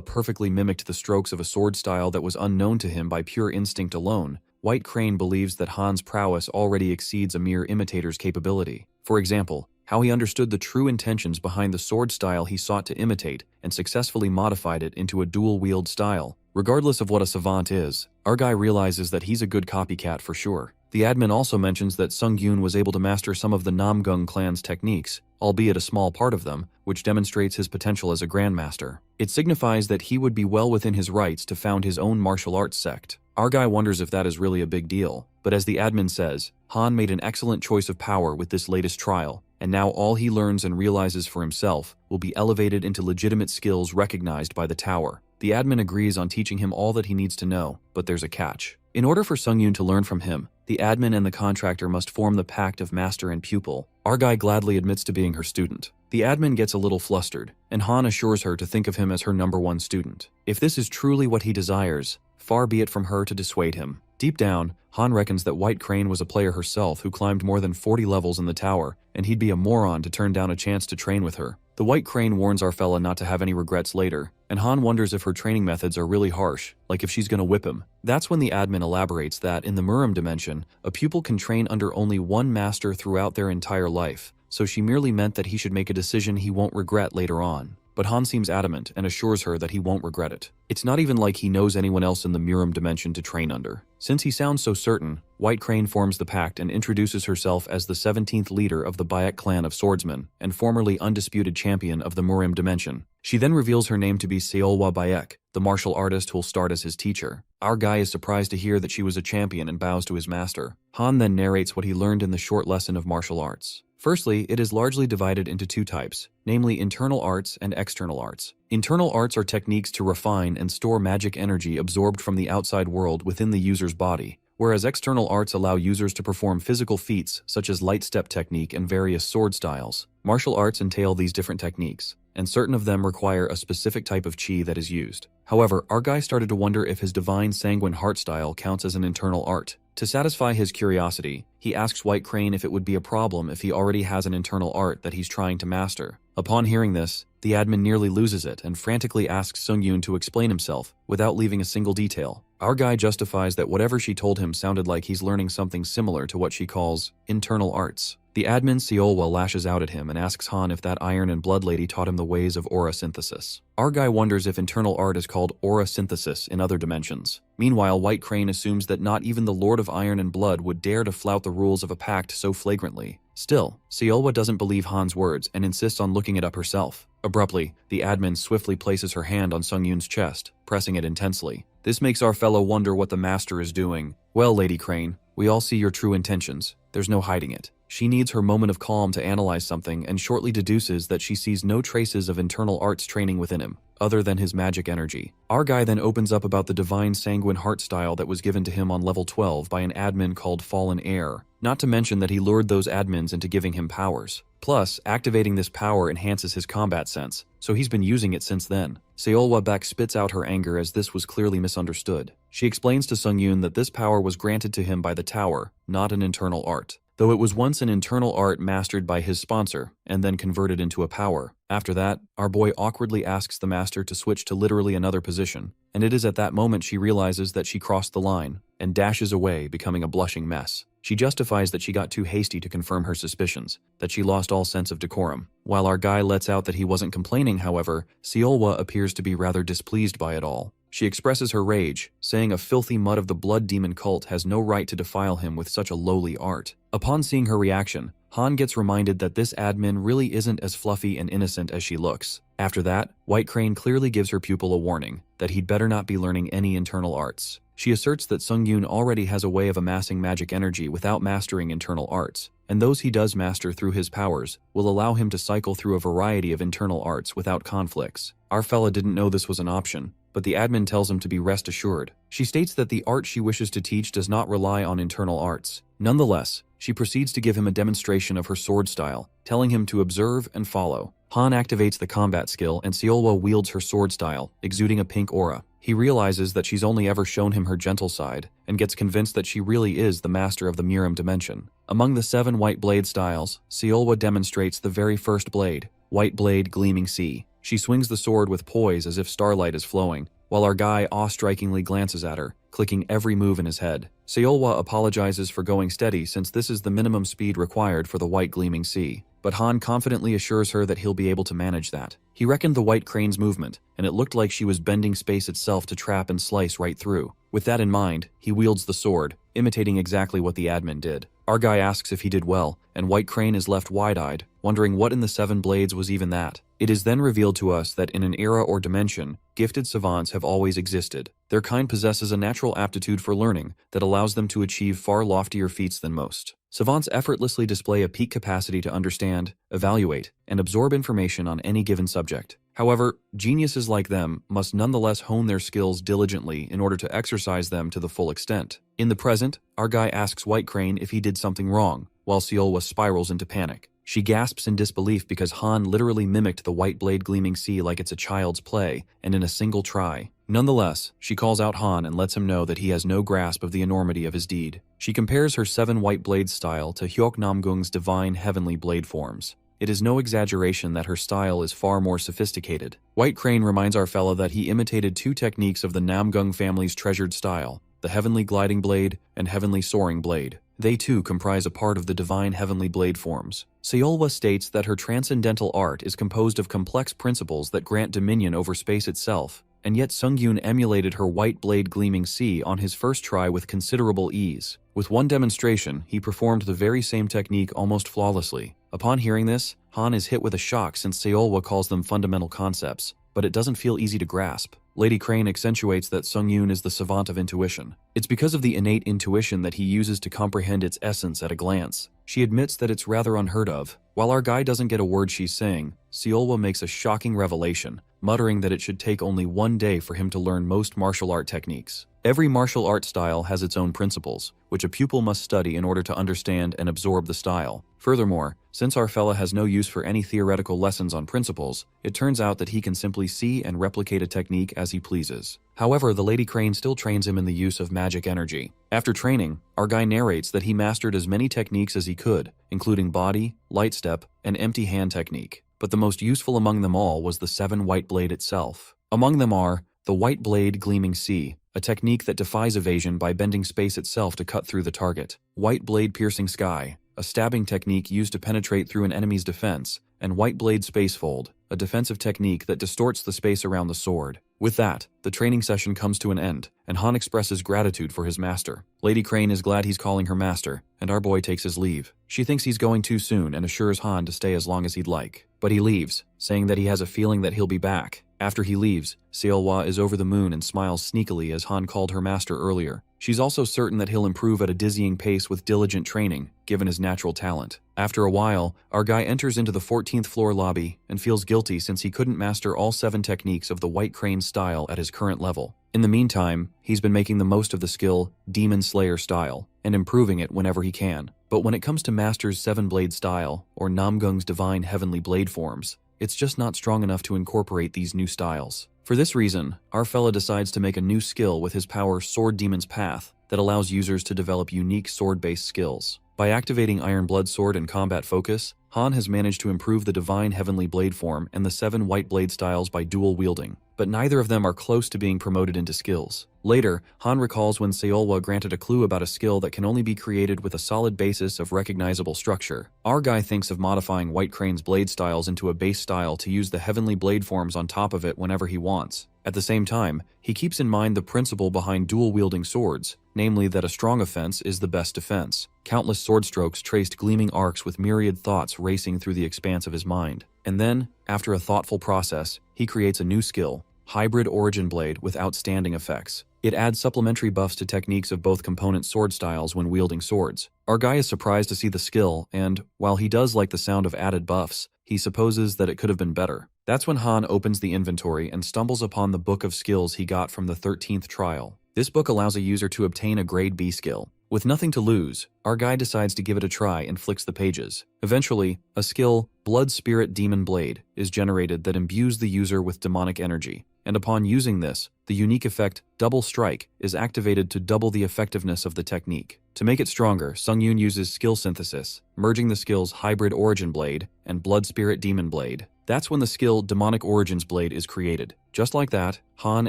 perfectly mimicked the strokes of a sword style that was unknown to him by pure instinct alone, White Crane believes that Han's prowess already exceeds a mere imitator's capability. For example, how he understood the true intentions behind the sword style he sought to imitate and successfully modified it into a dual-wield style. Regardless of what a savant is, our guy realizes that he's a good copycat for sure. The admin also mentions that Sungyun was able to master some of the Namgung clan's techniques, albeit a small part of them, which demonstrates his potential as a grandmaster. It signifies that he would be well within his rights to found his own martial arts sect. Our guy wonders if that is really a big deal, but as the admin says, Han made an excellent choice of power with this latest trial, and now all he learns and realizes for himself will be elevated into legitimate skills recognized by the tower. The admin agrees on teaching him all that he needs to know, but there's a catch. In order for Sungyun to learn from him, the admin and the contractor must form the pact of master and pupil. Our guy gladly admits to being her student. The admin gets a little flustered, and Han assures her to think of him as her #1 student. If this is truly what he desires, far be it from her to dissuade him. Deep down, Han reckons that White Crane was a player herself who climbed more than 40 levels in the tower, and he'd be a moron to turn down a chance to train with her. The White Crane warns our fella not to have any regrets later, and Han wonders if her training methods are really harsh, like if she's gonna whip him. That's when the admin elaborates that in the Murim dimension, a pupil can train under only one master throughout their entire life, so she merely meant that he should make a decision he won't regret later on. But Han seems adamant and assures her that he won't regret it. It's not even like he knows anyone else in the Murim dimension to train under. Since he sounds so certain, White Crane forms the pact and introduces herself as the 17th leader of the Bayek clan of swordsmen and formerly undisputed champion of the Murim dimension. She then reveals her name to be Seolwa Bayek, the martial artist who'll start as his teacher. Our guy is surprised to hear that she was a champion and bows to his master. Han then narrates what he learned in the short lesson of martial arts. Firstly, it is largely divided into two types, namely internal arts and external arts. Internal arts are techniques to refine and store magic energy absorbed from the outside world within the user's body, whereas external arts allow users to perform physical feats such as light step technique and various sword styles. Martial arts entail these different techniques, and certain of them require a specific type of chi that is used. However, our guy started to wonder if his divine sanguine heart style counts as an internal art. To satisfy his curiosity, he asks White Crane if it would be a problem if he already has an internal art that he's trying to master. Upon hearing this, the admin nearly loses it and frantically asks Sung-yoon to explain himself, without leaving a single detail. Our guy justifies that whatever she told him sounded like he's learning something similar to what she calls internal arts. The admin Seolwa lashes out at him and asks Han if that Iron and Blood lady taught him the ways of aura synthesis. Our guy wonders if internal art is called aura synthesis in other dimensions. Meanwhile, White Crane assumes that not even the Lord of Iron and Blood would dare to flout the rules of a pact so flagrantly. Still, Seolwa doesn't believe Han's words and insists on looking it up herself. Abruptly, the admin swiftly places her hand on Sung-yoon's chest, pressing it intensely. This makes our fellow wonder what the master is doing. Well, Lady Crane, we all see your true intentions. There's no hiding it. She needs her moment of calm to analyze something and shortly deduces that she sees no traces of internal arts training within him, other than his magic energy. Our guy then opens up about the divine sanguine heart style that was given to him on level 12 by an admin called Fallen Air, not to mention that he lured those admins into giving him powers. Plus, activating this power enhances his combat sense, so he's been using it since then. Seolwa back spits out her anger as this was clearly misunderstood. She explains to Sung-yoon that this power was granted to him by the tower, not an internal art, though it was once an internal art mastered by his sponsor, and then converted into a power. After that, our boy awkwardly asks the master to switch to literally another position, and it is at that moment she realizes that she crossed the line, and dashes away, becoming a blushing mess. She justifies that she got too hasty to confirm her suspicions, that she lost all sense of decorum. While our guy lets out that he wasn't complaining, however, Seolwa appears to be rather displeased by it all. She expresses her rage, saying a filthy mutt of the blood demon cult has no right to defile him with such a lowly art. Upon seeing her reaction, Han gets reminded that this admin really isn't as fluffy and innocent as she looks. After that, White Crane clearly gives her pupil a warning that he'd better not be learning any internal arts. She asserts that Sung-yoon already has a way of amassing magic energy without mastering internal arts, and those he does master through his powers will allow him to cycle through a variety of internal arts without conflicts. Our fella didn't know this was an option, but the admin tells him to be rest assured. She states that the art she wishes to teach does not rely on internal arts. Nonetheless, she proceeds to give him a demonstration of her sword style, telling him to observe and follow. Han activates the combat skill and Seolwa wields her sword style, exuding a pink aura. He realizes that she's only ever shown him her gentle side, and gets convinced that she really is the master of the Miram dimension. Among the 7 white blade styles, Seolwa demonstrates the very first blade, White Blade Gleaming Sea. She swings the sword with poise as if starlight is flowing, while our guy awe-strikingly glances at her, clicking every move in his head. Seolwa apologizes for going steady since this is the minimum speed required for the White Gleaming Sea, but Han confidently assures her that he'll be able to manage that. He reckoned the White Crane's movement, and it looked like she was bending space itself to trap and slice right through. With that in mind, he wields the sword, imitating exactly what the admin did. Our guy asks if he did well, and White Crane is left wide-eyed, wondering what in the 7 blades was even that. It is then revealed to us that in an era or dimension, gifted savants have always existed. Their kind possesses a natural aptitude for learning that allows them to achieve far loftier feats than most. Savants effortlessly display a peak capacity to understand, evaluate, and absorb information on any given subject. However, geniuses like them must nonetheless hone their skills diligently in order to exercise them to the full extent. In the present, our guy asks White Crane if he did something wrong, while Seolwa spirals into panic. She gasps in disbelief because Han literally mimicked the White Blade Gleaming Sea like it's a child's play, and in a single try. Nonetheless, she calls out Han and lets him know that he has no grasp of the enormity of his deed. She compares her 7 white blades style to Hyuk Namgung's divine heavenly blade forms. It is no exaggeration that her style is far more sophisticated. White Crane reminds our fella that he imitated 2 techniques of the Namgung family's treasured style, the Heavenly Gliding Blade and Heavenly Soaring Blade. They too comprise a part of the divine heavenly blade forms. Seolwa states that her transcendental art is composed of complex principles that grant dominion over space itself, and yet Sung-yoon emulated her White Blade Gleaming Sea on his first try with considerable ease. With one demonstration, he performed the very same technique almost flawlessly. Upon hearing this, Han is hit with a shock since Seolwa calls them fundamental concepts. but it doesn't feel easy to grasp. Lady Crane accentuates that Sung-yoon is the savant of intuition. It's because of the innate intuition that he uses to comprehend its essence at a glance. She admits that it's rather unheard of. While our guy doesn't get a word she's saying, Seolwa makes a shocking revelation, muttering that it should take only 1 day for him to learn most martial art techniques. Every martial art style has its own principles, which a pupil must study in order to understand and absorb the style. Furthermore, since our fella has no use for any theoretical lessons on principles, it turns out that he can simply see and replicate a technique as he pleases. However, the Lady Crane still trains him in the use of magic energy. After training, our guy narrates that he mastered as many techniques as he could, including body, light step, and empty hand technique. But the most useful among them all was the 7 white blade itself. Among them are the white blade gleaming sea, a technique that defies evasion by bending space itself to cut through the target; white blade piercing sky, a stabbing technique used to penetrate through an enemy's defense; and white blade spacefold, a defensive technique that distorts the space around the sword. With that, the training session comes to an end, and Han expresses gratitude for his master. Lady Crane is glad he's calling her master, and our boy takes his leave. She thinks he's going too soon and assures Han to stay as long as he'd like. But he leaves, saying that he has a feeling that he'll be back. After he leaves, Seolwa is over the moon and smiles sneakily as Han called her master earlier. She's also certain that he'll improve at a dizzying pace with diligent training, given his natural talent. After a while, our guy enters into the 14th floor lobby and feels guilty since he couldn't master all 7 techniques of the White Crane style at his current level. In the meantime, he's been making the most of the skill Demon Slayer style and improving it whenever he can. But when it comes to Master's 7-blade style, or Namgung's divine heavenly blade forms, it's just not strong enough to incorporate these new styles. For this reason, our fella decides to make a new skill with his power Sword Demon's Path that allows users to develop unique sword-based skills. By activating Iron Blood Sword and Combat Focus, Han has managed to improve the Divine Heavenly Blade form and the 7 white blade styles by dual wielding, but neither of them are close to being promoted into skills. Later, Han recalls when Seolwa granted a clue about a skill that can only be created with a solid basis of recognizable structure. Our guy thinks of modifying White Crane's blade styles into a base style to use the heavenly blade forms on top of it whenever he wants. At the same time, he keeps in mind the principle behind dual-wielding swords, namely that a strong offense is the best defense. Countless sword strokes traced gleaming arcs with myriad thoughts racing through the expanse of his mind. And then, after a thoughtful process, he creates a new skill, Hybrid Origin Blade with outstanding effects. It adds supplementary buffs to techniques of both component sword styles when wielding swords. Our guy is surprised to see the skill, and, while he does like the sound of added buffs, he supposes that it could have been better. That's when Han opens the inventory and stumbles upon the book of skills he got from the 13th trial. This book allows a user to obtain a grade B skill. With nothing to lose, our guy decides to give it a try and flicks the pages. Eventually, a skill, Blood Spirit Demon Blade, is generated that imbues the user with demonic energy. And upon using this, the unique effect Double Strike is activated to double the effectiveness of the technique. To make it stronger, Sung-yoon uses skill synthesis, merging the skills Hybrid Origin Blade and Blood Spirit Demon Blade. That's when the skill Demonic Origins Blade is created. Just like that, Han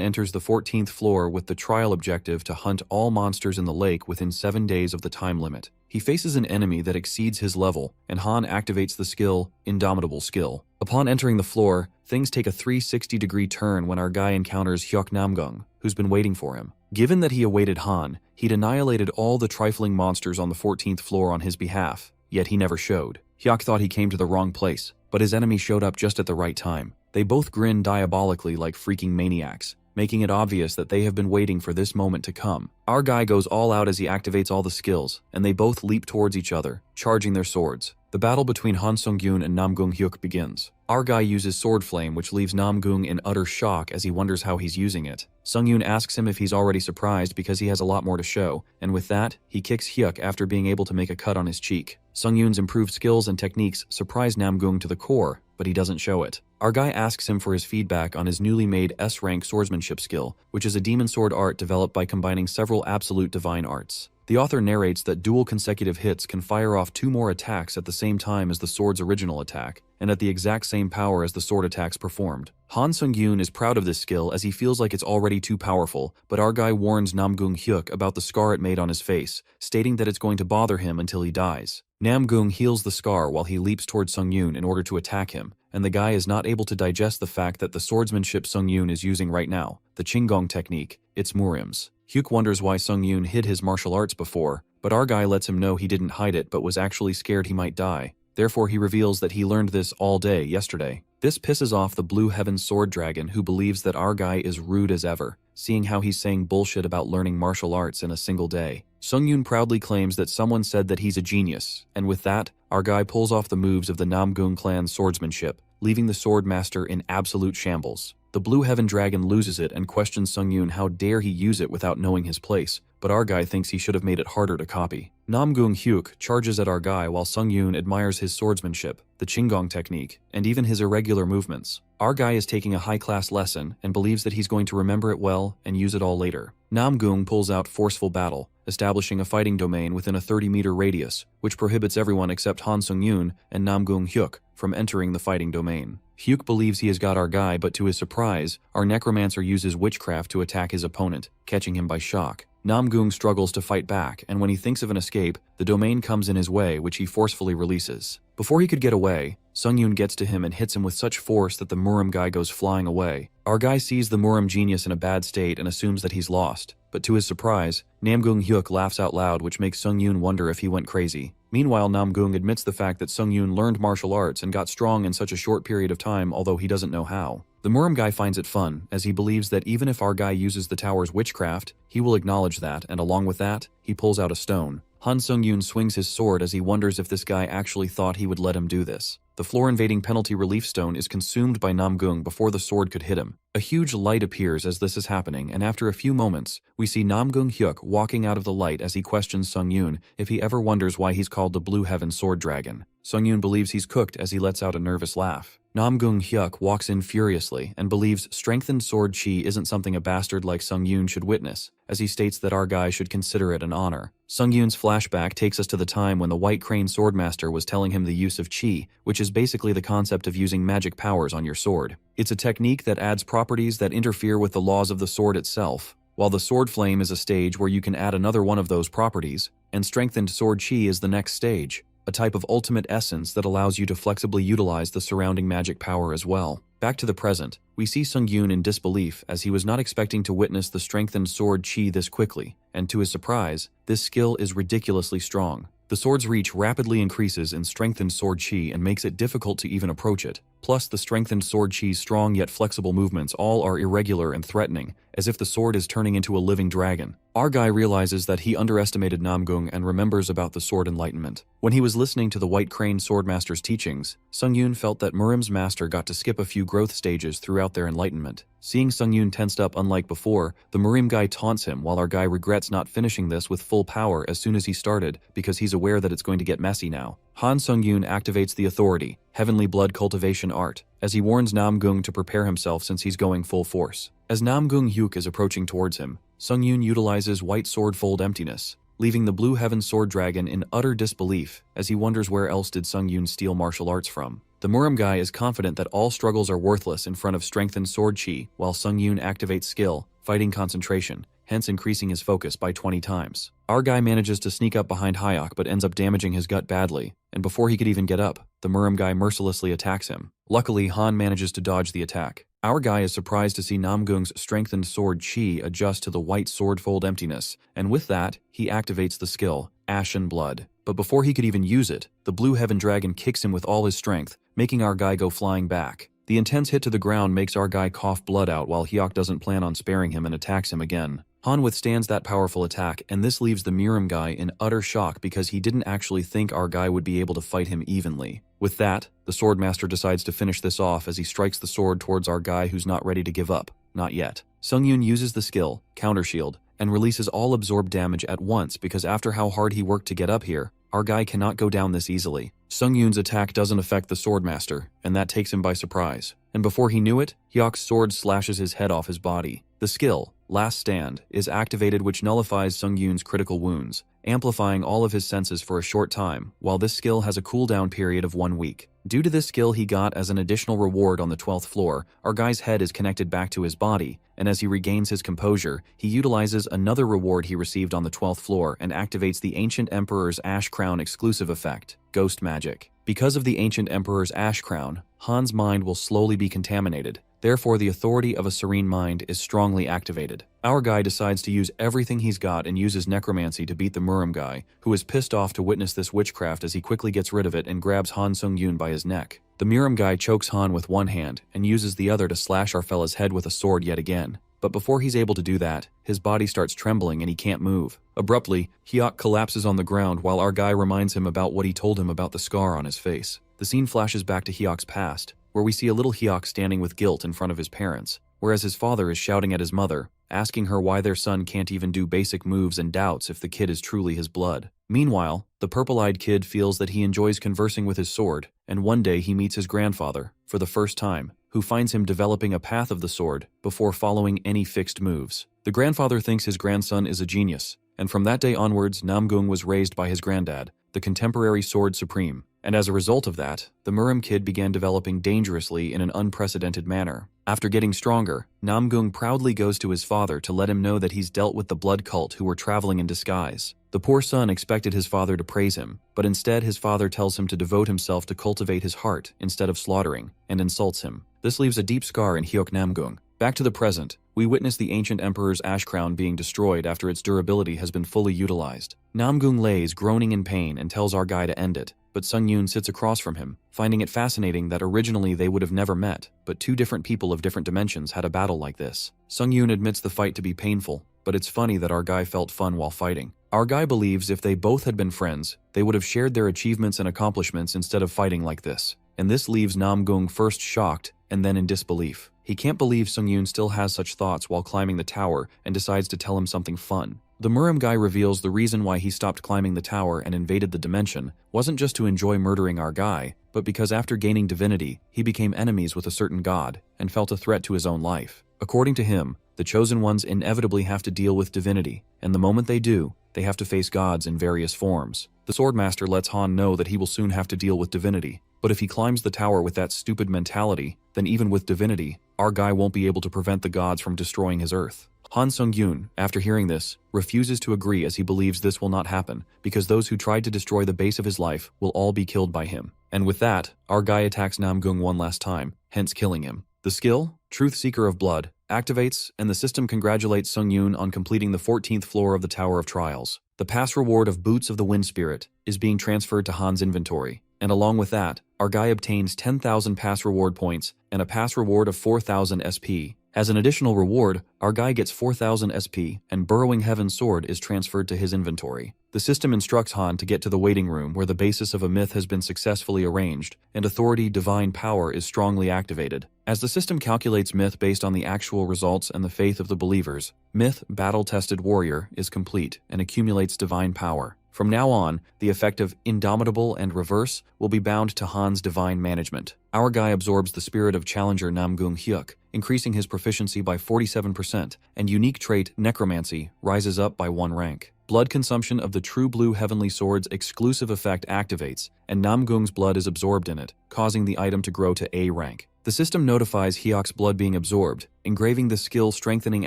enters the 14th floor with the trial objective to hunt all monsters in the lake within 7 days of the time limit. He faces an enemy that exceeds his level, and Han activates the skill Indomitable Skill. Upon entering the floor, things take a 360-degree turn when our guy encounters Hyuk Namgung, who's been waiting for him. Given that he awaited Han, he'd annihilated all the trifling monsters on the 14th floor on his behalf, yet he never showed. Hyuk thought he came to the wrong place, but his enemy showed up just at the right time. They both grin diabolically like freaking maniacs, making it obvious that they have been waiting for this moment to come. Our guy goes all out as he activates all the skills, and they both leap towards each other, charging their swords. The battle between Han Sung-yoon and Namgung Hyuk begins. Our guy uses Sword Flame, which leaves Namgung in utter shock as he wonders how he's using it. Sung-yoon asks him if he's already surprised because he has a lot more to show, and with that, he kicks Hyuk after being able to make a cut on his cheek. Sung-yoon's improved skills and techniques surprise Namgung to the core, but he doesn't show it. Our guy asks him for his feedback on his newly made S-rank swordsmanship skill, which is a demon sword art developed by combining several absolute divine arts. The author narrates that dual consecutive hits can fire off 2 more attacks at the same time as the sword's original attack, and at the exact same power as the sword attacks performed. Han Sung-yoon is proud of this skill as he feels like it's already too powerful, but our guy warns Namgung Hyuk about the scar it made on his face, stating that it's going to bother him until he dies. Namgung heals the scar while he leaps towards Sung-yoon in order to attack him, and the guy is not able to digest the fact that the swordsmanship Sung-yoon is using right now, the Qinggong technique, it's Murims. Hyuk wonders why Sung-yoon hid his martial arts before, but our guy lets him know he didn't hide it but was actually scared he might die. Therefore, he reveals that he learned this all day yesterday. This pisses off the Blue Heaven Sword Dragon, who believes that our guy is rude as ever, seeing how he's saying bullshit about learning martial arts in a single day. Sungyun proudly claims that someone said that he's a genius, and with that, our guy pulls off the moves of the Namgung clan's swordsmanship, leaving the sword master in absolute shambles. The Blue Heaven Dragon loses it and questions Sungyun how dare he use it without knowing his place, but our guy thinks he should have made it harder to copy. Namgung Hyuk charges at our guy while Sungyun admires his swordsmanship, the Qinggong technique, and even his irregular movements. Our guy is taking a high-class lesson and believes that he's going to remember it well and use it all later. Namgung pulls out Forceful Battle, establishing a fighting domain within a 30-meter radius, which prohibits everyone except Han Sungyun and Namgung Hyuk from entering the fighting domain. Hyuk believes he has got our guy, but to his surprise, our necromancer uses witchcraft to attack his opponent, catching him by shock. Namgung struggles to fight back, and when he thinks of an escape, the domain comes in his way, which he forcefully releases. Before he could get away, Sungyun gets to him and hits him with such force that the Murim guy goes flying away. Our guy sees the Murim genius in a bad state and assumes that he's lost, but to his surprise, Namgung Hyuk laughs out loud, which makes Sungyun wonder if he went crazy. Meanwhile, Namgung admits the fact that Sungyun learned martial arts and got strong in such a short period of time, although he doesn't know how. The Murim guy finds it fun, as he believes that even if our guy uses the tower's witchcraft, he will acknowledge that, and along with that, he pulls out a stone. Han Sungyun swings his sword as he wonders if this guy actually thought he would let him do this. The floor-invading penalty relief stone is consumed by Namgung before the sword could hit him. A huge light appears as this is happening, and after a few moments, we see Namgung Hyuk walking out of the light as he questions Sungyun if he ever wonders why he's called the Blue Heaven Sword Dragon. Sungyun believes he's cooked as he lets out a nervous laugh. Namgung Hyuk walks in furiously and believes strengthened sword chi isn't something a bastard like Sungyun should witness, as he states that our guy should consider it an honor. Sungyun's flashback takes us to the time when the White Crane Swordmaster was telling him the use of chi, which is basically the concept of using magic powers on your sword. It's a technique that adds properties that interfere with the laws of the sword itself, while the sword flame is a stage where you can add another one of those properties, and strengthened sword chi is the next stage, a type of ultimate essence that allows you to flexibly utilize the surrounding magic power as well. Back to the present, we see Sungyun in disbelief as he was not expecting to witness the strengthened sword chi this quickly, and to his surprise, this skill is ridiculously strong. The sword's reach rapidly increases in strengthened sword chi and makes it difficult to even approach it. Plus, the strengthened sword chi's strong yet flexible movements all are irregular and threatening, as if the sword is turning into a living dragon. Our guy realizes that he underestimated Namgung and remembers about the sword enlightenment. When he was listening to the White Crane Swordmaster's teachings, Sungyun felt that Murim's master got to skip a few growth stages throughout their enlightenment. Seeing Sungyun tensed up unlike before, the Murim guy taunts him while our guy regrets not finishing this with full power as soon as he started because he's aware that it's going to get messy now. Han Sungyun activates the authority, Heavenly Blood Cultivation Art, as he warns Namgung to prepare himself since he's going full force. As Namgung Hyuk is approaching towards him, Sungyun utilizes White Sword Fold Emptiness, leaving the Blue Heaven Sword Dragon in utter disbelief as he wonders where else did Sungyun steal martial arts from. The Murim guy is confident that all struggles are worthless in front of strengthened sword chi, while Sungyun activates skill, fighting concentration, hence increasing his focus by 20 times. Our guy manages to sneak up behind Hyuk but ends up damaging his gut badly, and before he could even get up, the Murim guy mercilessly attacks him. Luckily, Han manages to dodge the attack. Our guy is surprised to see Namgung's strengthened sword chi adjust to the White Sword Fold Emptiness, and with that, he activates the skill, Ashen Blood. But before he could even use it, the Blue Heaven Dragon kicks him with all his strength, making our guy go flying back. The intense hit to the ground makes our guy cough blood out while Hyuk doesn't plan on sparing him and attacks him again. Han withstands that powerful attack, and this leaves the Murim guy in utter shock because he didn't actually think our guy would be able to fight him evenly. With that, the Swordmaster decides to finish this off as he strikes the sword towards our guy who's not ready to give up. Not yet. Sungyun uses the skill, Counter Shield, and releases all absorbed damage at once because after how hard he worked to get up here, our guy cannot go down this easily. Sungyun's attack doesn't affect the Swordmaster, and that takes him by surprise. And before he knew it, Hyuk's sword slashes his head off his body. The skill, Last Stand, is activated, which nullifies Sungyun's critical wounds, amplifying all of his senses for a short time, while this skill has a cooldown period of 1 week. Due to this skill he got as an additional reward on the 12th floor, our guy's head is connected back to his body, and as he regains his composure, he utilizes another reward he received on the 12th floor and activates the Ancient Emperor's Ash Crown exclusive effect, Ghost Magic. Because of the Ancient Emperor's Ash Crown, Han's mind will slowly be contaminated. Therefore, the authority of a serene mind is strongly activated. Our guy decides to use everything he's got and uses necromancy to beat the Murim guy, who is pissed off to witness this witchcraft as he quickly gets rid of it and grabs Han Sung-yoon by his neck. The Murim guy chokes Han with one hand and uses the other to slash our fella's head with a sword yet again. But before he's able to do that, his body starts trembling and he can't move. Abruptly, Hyuk collapses on the ground while our guy reminds him about what he told him about the scar on his face. The scene flashes back to Hyuk's past, where we see a little Hyuk standing with guilt in front of his parents, whereas his father is shouting at his mother, asking her why their son can't even do basic moves and doubts if the kid is truly his blood. Meanwhile, the purple-eyed kid feels that he enjoys conversing with his sword, and one day he meets his grandfather, for the first time, who finds him developing a path of the sword before following any fixed moves. The grandfather thinks his grandson is a genius, and from that day onwards, Namgung was raised by his granddad, the contemporary sword supreme. And as a result of that, the Murim kid began developing dangerously in an unprecedented manner. After getting stronger, Namgung proudly goes to his father to let him know that he's dealt with the blood cult who were traveling in disguise. The poor son expected his father to praise him, but instead his father tells him to devote himself to cultivate his heart instead of slaughtering, and insults him. This leaves a deep scar in Hyuk Namgung. Back to the present, we witness the ancient emperor's ash crown being destroyed after its durability has been fully utilized. Namgung lays groaning in pain and tells our guy to end it, but Sung-yoon sits across from him, finding it fascinating that originally they would have never met, but two different people of different dimensions had a battle like this. Sung-yoon admits the fight to be painful, but it's funny that our guy felt fun while fighting. Our guy believes if they both had been friends, they would have shared their achievements and accomplishments instead of fighting like this. And this leaves Namgung first shocked and then in disbelief. He can't believe Sung-yoon still has such thoughts while climbing the tower and decides to tell him something fun. The Murim guy reveals the reason why he stopped climbing the tower and invaded the dimension wasn't just to enjoy murdering our guy, but because after gaining divinity, he became enemies with a certain god and felt a threat to his own life. According to him, the chosen ones inevitably have to deal with divinity, and the moment they do, they have to face gods in various forms. The Swordmaster lets Han know that he will soon have to deal with divinity, but if he climbs the tower with that stupid mentality, then even with divinity, our guy won't be able to prevent the gods from destroying his Earth. Han Sung-yoon, after hearing this, refuses to agree as he believes this will not happen, because those who tried to destroy the base of his life will all be killed by him. And with that, our guy attacks Namgung one last time, hence killing him. The skill, Truth Seeker of Blood, activates, and the system congratulates Sung-yoon on completing the 14th floor of the Tower of Trials. The pass reward of Boots of the Wind Spirit is being transferred to Han's inventory, and along with that, our guy obtains 10,000 pass reward points and a pass reward of 4,000 SP. As an additional reward, our guy gets 4,000 SP, and Burrowing Heaven's sword is transferred to his inventory. The system instructs Han to get to the waiting room where the basis of a myth has been successfully arranged, and authority divine power is strongly activated. As the system calculates myth based on the actual results and the faith of the believers, myth battle-tested warrior is complete and accumulates divine power. From now on, the effect of Indomitable and Reverse will be bound to Han's divine management. Our guy absorbs the spirit of Challenger Namgung Hyuk, increasing his proficiency by 47%, and unique trait Necromancy rises up by 1 rank. Blood consumption of the True Blue Heavenly Sword's exclusive effect activates, and Namgung's blood is absorbed in it, causing the item to grow to A rank. The system notifies Hyuk's blood being absorbed, engraving the skill Strengthening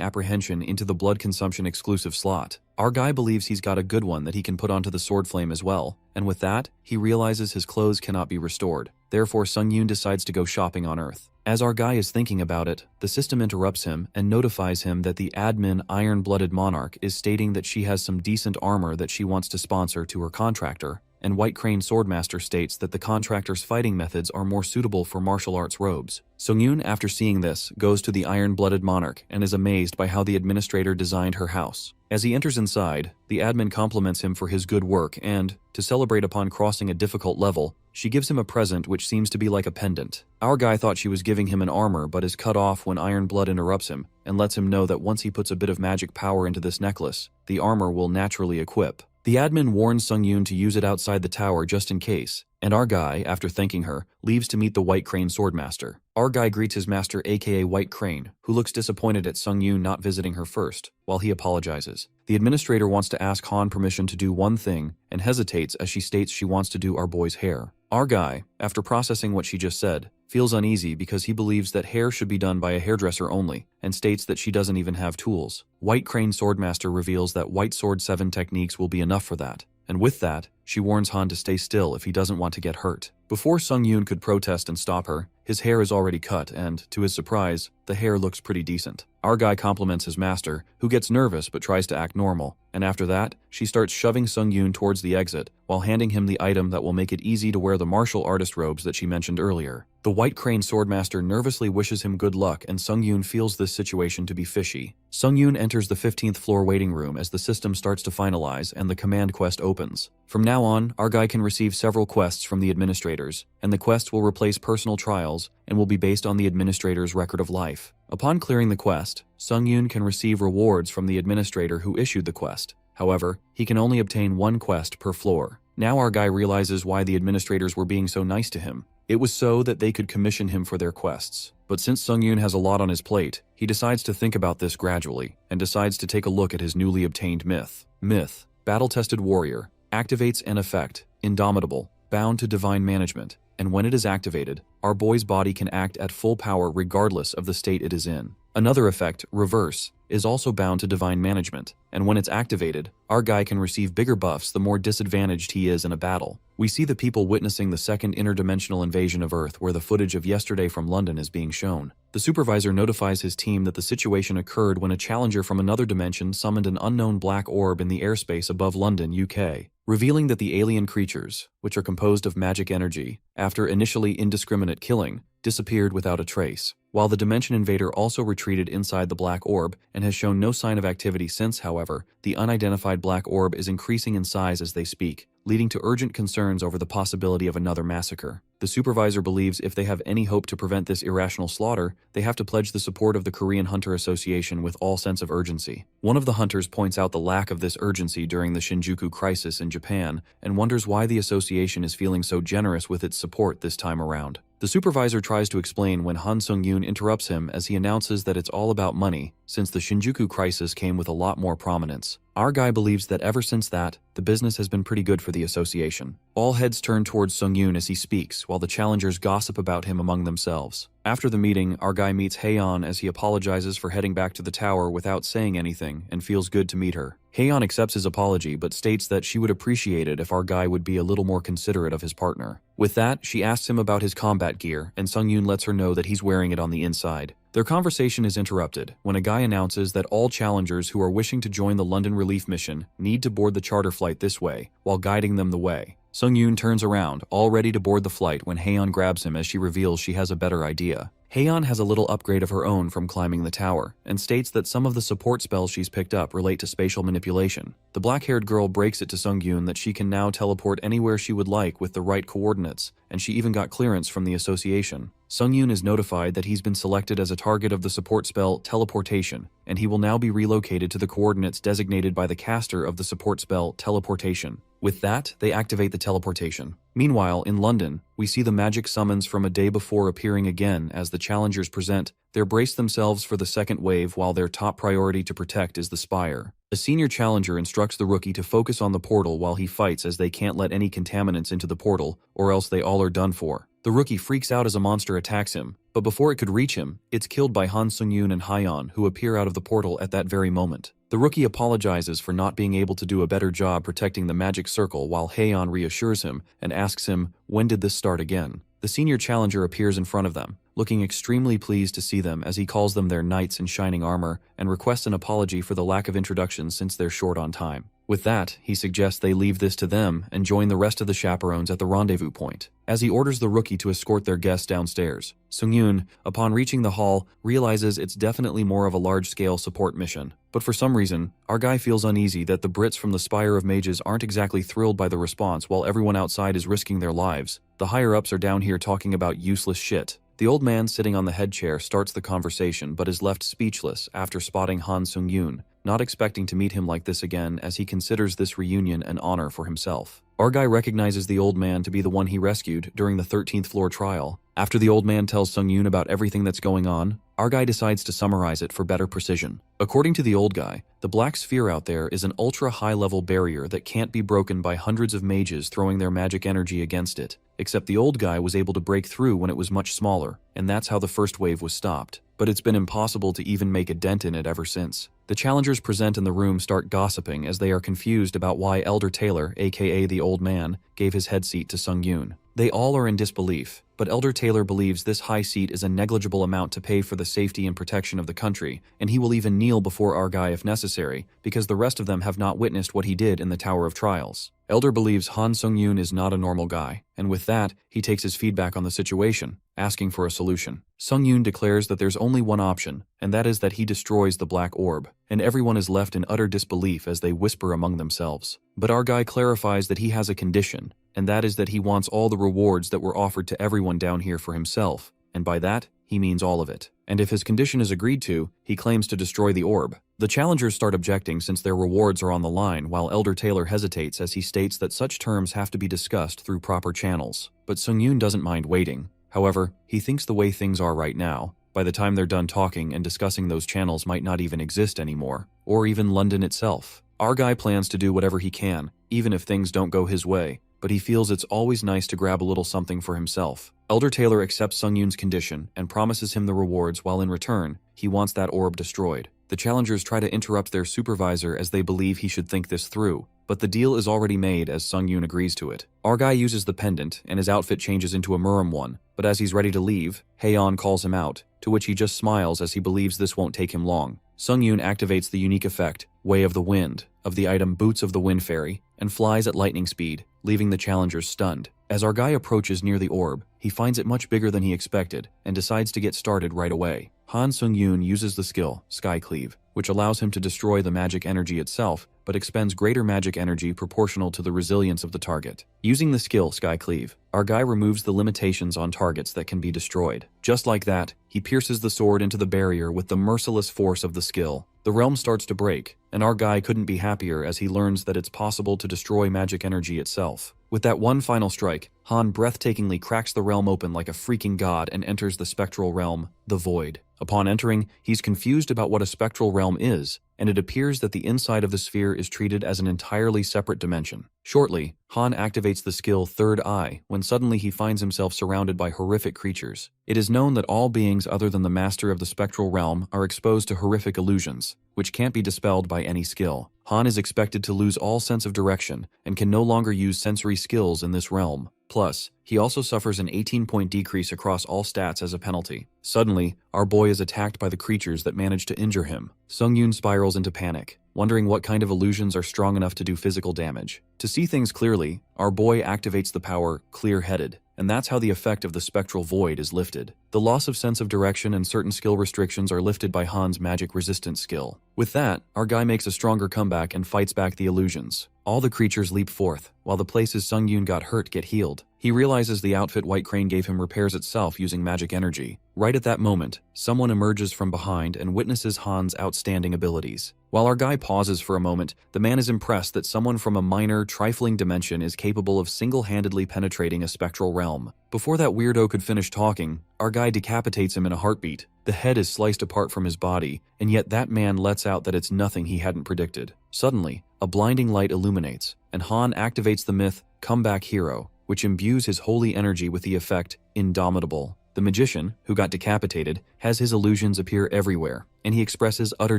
Apprehension into the blood consumption exclusive slot. Our guy believes he's got a good one that he can put onto the sword flame as well, and with that, he realizes his clothes cannot be restored. Therefore, Sung-yoon decides to go shopping on Earth. As our guy is thinking about it, the system interrupts him and notifies him that the admin Iron-Blooded Monarch is stating that she has some decent armor that she wants to sponsor to her contractor, and White Crane Swordmaster states that the contractor's fighting methods are more suitable for martial arts robes. Sung-yoon, after seeing this, goes to the Iron-Blooded Monarch and is amazed by how the administrator designed her house. As he enters inside, the admin compliments him for his good work and, to celebrate upon crossing a difficult level, she gives him a present which seems to be like a pendant. Our guy thought she was giving him an armor but is cut off when Iron Blood interrupts him and lets him know that once he puts a bit of magic power into this necklace, the armor will naturally equip. The admin warns Sung-yoon to use it outside the tower just in case, and our guy, after thanking her, leaves to meet the White Crane Swordmaster. Our guy greets his master aka White Crane, who looks disappointed at Sung-yoon not visiting her first, while he apologizes. The administrator wants to ask Han permission to do one thing, and hesitates as she states she wants to do our boy's hair. Our guy, after processing what she just said, feels uneasy because he believes that hair should be done by a hairdresser only, and states that she doesn't even have tools. White Crane Swordmaster reveals that White Sword 7 techniques will be enough for that, and with that, she warns Han to stay still if he doesn't want to get hurt. Before Sung-yoon could protest and stop her, his hair is already cut and, to his surprise, the hair looks pretty decent. Our guy compliments his master, who gets nervous but tries to act normal, and after that, she starts shoving Sung-yoon towards the exit while handing him the item that will make it easy to wear the martial artist robes that she mentioned earlier. The White Crane Swordmaster nervously wishes him good luck, and Sung-yoon feels this situation to be fishy. Sung-yoon enters the 15th floor waiting room as the system starts to finalize and the command quest opens. From now on, our guy can receive several quests from the administrators, and the quests will replace personal trials and will be based on the administrator's record of life. Upon clearing the quest, Sung-yoon can receive rewards from the administrator who issued the quest. However, he can only obtain one quest per floor. Now our guy realizes why the administrators were being so nice to him. It was so that they could commission him for their quests. But since Sung-yoon has a lot on his plate, he decides to think about this gradually, and decides to take a look at his newly obtained myth. Myth, battle-tested warrior, activates an effect, indomitable, bound to divine management, and when it is activated, our boy's body can act at full power regardless of the state it is in. Another effect, reverse, is also bound to divine management, and when it's activated, our guy can receive bigger buffs the more disadvantaged he is in a battle. We see the people witnessing the second interdimensional invasion of Earth where the footage of yesterday from London is being shown. The supervisor notifies his team that the situation occurred when a challenger from another dimension summoned an unknown black orb in the airspace above London, UK, revealing that the alien creatures, which are composed of magic energy, after initially indiscriminate killing, disappeared without a trace. While the Dimension Invader also retreated inside the black orb and has shown no sign of activity since, however, the unidentified black orb is increasing in size as they speak, leading to urgent concerns over the possibility of another massacre. The supervisor believes if they have any hope to prevent this irrational slaughter, they have to pledge the support of the Korean Hunter Association with all sense of urgency. One of the hunters points out the lack of this urgency during the Shinjuku crisis in Japan and wonders why the association is feeling so generous with its support this time around. The supervisor tries to explain when Han Sung-yoon interrupts him as he announces that it's all about money, since the Shinjuku crisis came with a lot more prominence. Our guy believes that ever since that, the business has been pretty good for the association. All heads turn towards Sung-yoon as he speaks, while the challengers gossip about him among themselves. After the meeting, our guy meets Haeyeon as he apologizes for heading back to the tower without saying anything and feels good to meet her. Haeyeon accepts his apology but states that she would appreciate it if our guy would be a little more considerate of his partner. With that, she asks him about his combat gear, and Sung-yoon lets her know that he's wearing it on the inside. Their conversation is interrupted when a guy announces that all challengers who are wishing to join the London relief mission need to board the charter flight this way, while guiding them the way. Sung-yoon turns around, all ready to board the flight when Haeyeon grabs him as she reveals she has a better idea. Haeyeon has a little upgrade of her own from climbing the tower, and states that some of the support spells she's picked up relate to spatial manipulation. The black-haired girl breaks it to Sung-yoon that she can now teleport anywhere she would like with the right coordinates, and she even got clearance from the association. Sung-yoon is notified that he's been selected as a target of the support spell Teleportation, and he will now be relocated to the coordinates designated by the caster of the support spell Teleportation. With that, they activate the teleportation. Meanwhile, in London, we see the magic summons from a day before appearing again as the challengers present. They brace themselves for the second wave while their top priority to protect is the spire. A senior challenger instructs the rookie to focus on the portal while he fights as they can't let any contaminants into the portal, or else they all are done for. The rookie freaks out as a monster attacks him, but before it could reach him, it's killed by Han Sung-yoon and Haeyeon, who appear out of the portal at that very moment. The rookie apologizes for not being able to do a better job protecting the magic circle while Haeyeon reassures him and asks him, when did this start again? The senior challenger appears in front of them, looking extremely pleased to see them as he calls them their knights in shining armor and requests an apology for the lack of introductions since they're short on time. With that, he suggests they leave this to them and join the rest of the chaperones at the rendezvous point, as he orders the rookie to escort their guests downstairs. Sung-yoon, upon reaching the hall, realizes it's definitely more of a large-scale support mission. But for some reason, our guy feels uneasy that the Brits from the Spire of Mages aren't exactly thrilled by the response while everyone outside is risking their lives. The higher-ups are down here talking about useless shit. The old man sitting on the head chair starts the conversation but is left speechless after spotting Han Sung-yoon, not expecting to meet him like this again as he considers this reunion an honor for himself. Our guy recognizes the old man to be the one he rescued during the 13th floor trial. After the old man tells Sung-yoon about everything that's going on, our guy decides to summarize it for better precision. According to the old guy, the black sphere out there is an ultra-high-level barrier that can't be broken by hundreds of mages throwing their magic energy against it, except the old guy was able to break through when it was much smaller, and that's how the first wave was stopped. But it's been impossible to even make a dent in it ever since. The challengers present in the room start gossiping as they are confused about why Elder Taylor, aka the old man, gave his head seat to Sung-yoon. They all are in disbelief, but Elder Taylor believes this high seat is a negligible amount to pay for the safety and protection of the country, and he will even kneel before our guy if necessary, because the rest of them have not witnessed what he did in the Tower of Trials. Elder believes Han Sung-yoon is not a normal guy, and with that, he takes his feedback on the situation, asking for a solution. Sung-yoon declares that there's only one option, and that is that he destroys the black orb, and everyone is left in utter disbelief as they whisper among themselves. But our guy clarifies that he has a condition, and that is that he wants all the rewards that were offered to everyone down here for himself, and by that, he means all of it. And if his condition is agreed to, he claims to destroy the orb. The challengers start objecting since their rewards are on the line, while Elder Taylor hesitates as he states that such terms have to be discussed through proper channels. But Sung-yoon doesn't mind waiting. However, he thinks the way things are right now, by the time they're done talking and discussing, those channels might not even exist anymore, or even London itself. Our guy plans to do whatever he can, even if things don't go his way, but he feels it's always nice to grab a little something for himself. Elder Taylor accepts Sung-yoon's condition and promises him the rewards, while in return, he wants that orb destroyed. The challengers try to interrupt their supervisor as they believe he should think this through, but the deal is already made as Sung-yoon agrees to it. Our guy uses the pendant, and his outfit changes into a Murim one, but as he's ready to leave, Haeon calls him out, to which he just smiles as he believes this won't take him long. Sung-yoon activates the unique effect, Way of the Wind, of the item Boots of the Wind Fairy, and flies at lightning speed, leaving the challengers stunned. As our guy approaches near the orb, he finds it much bigger than he expected, and decides to get started right away. Han Sung-yoon uses the skill, Sky Cleave, which allows him to destroy the magic energy itself, but expends greater magic energy proportional to the resilience of the target. Using the skill, Sky Cleave, our guy removes the limitations on targets that can be destroyed. Just like that, he pierces the sword into the barrier with the merciless force of the skill. The realm starts to break, and our guy couldn't be happier as he learns that it's possible to destroy magic energy itself. With that one final strike, Han breathtakingly cracks the realm open like a freaking god and enters the spectral realm, the Void. Upon entering, he's confused about what a spectral realm is, and it appears that the inside of the sphere is treated as an entirely separate dimension. Shortly, Han activates the skill Third Eye when suddenly he finds himself surrounded by horrific creatures. It is known that all beings other than the master of the spectral realm are exposed to horrific illusions, which can't be dispelled by any skill. Han is expected to lose all sense of direction and can no longer use sensory skills in this realm. Plus, he also suffers an 18-point decrease across all stats as a penalty. Suddenly, our boy is attacked by the creatures that manage to injure him. Sung-yoon spirals into panic, wondering what kind of illusions are strong enough to do physical damage. To see things clearly, our boy activates the power Clear-Headed, and that's how the effect of the spectral void is lifted. The loss of sense of direction and certain skill restrictions are lifted by Han's magic resistance skill. With that, our guy makes a stronger comeback and fights back the illusions. All the creatures leap forth, while the places Sung-yoon got hurt get healed. He realizes the outfit White Crane gave him repairs itself using magic energy. Right at that moment, someone emerges from behind and witnesses Han's outstanding abilities. While our guy pauses for a moment, the man is impressed that someone from a minor, trifling dimension is capable of single-handedly penetrating a spectral realm. Before that weirdo could finish talking, our guy decapitates him in a heartbeat. The head is sliced apart from his body, and yet that man lets out that it's nothing he hadn't predicted. Suddenly, a blinding light illuminates, and Han activates the myth Comeback Hero, which imbues his holy energy with the effect Indomitable. The magician, who got decapitated, has his illusions appear everywhere, and he expresses utter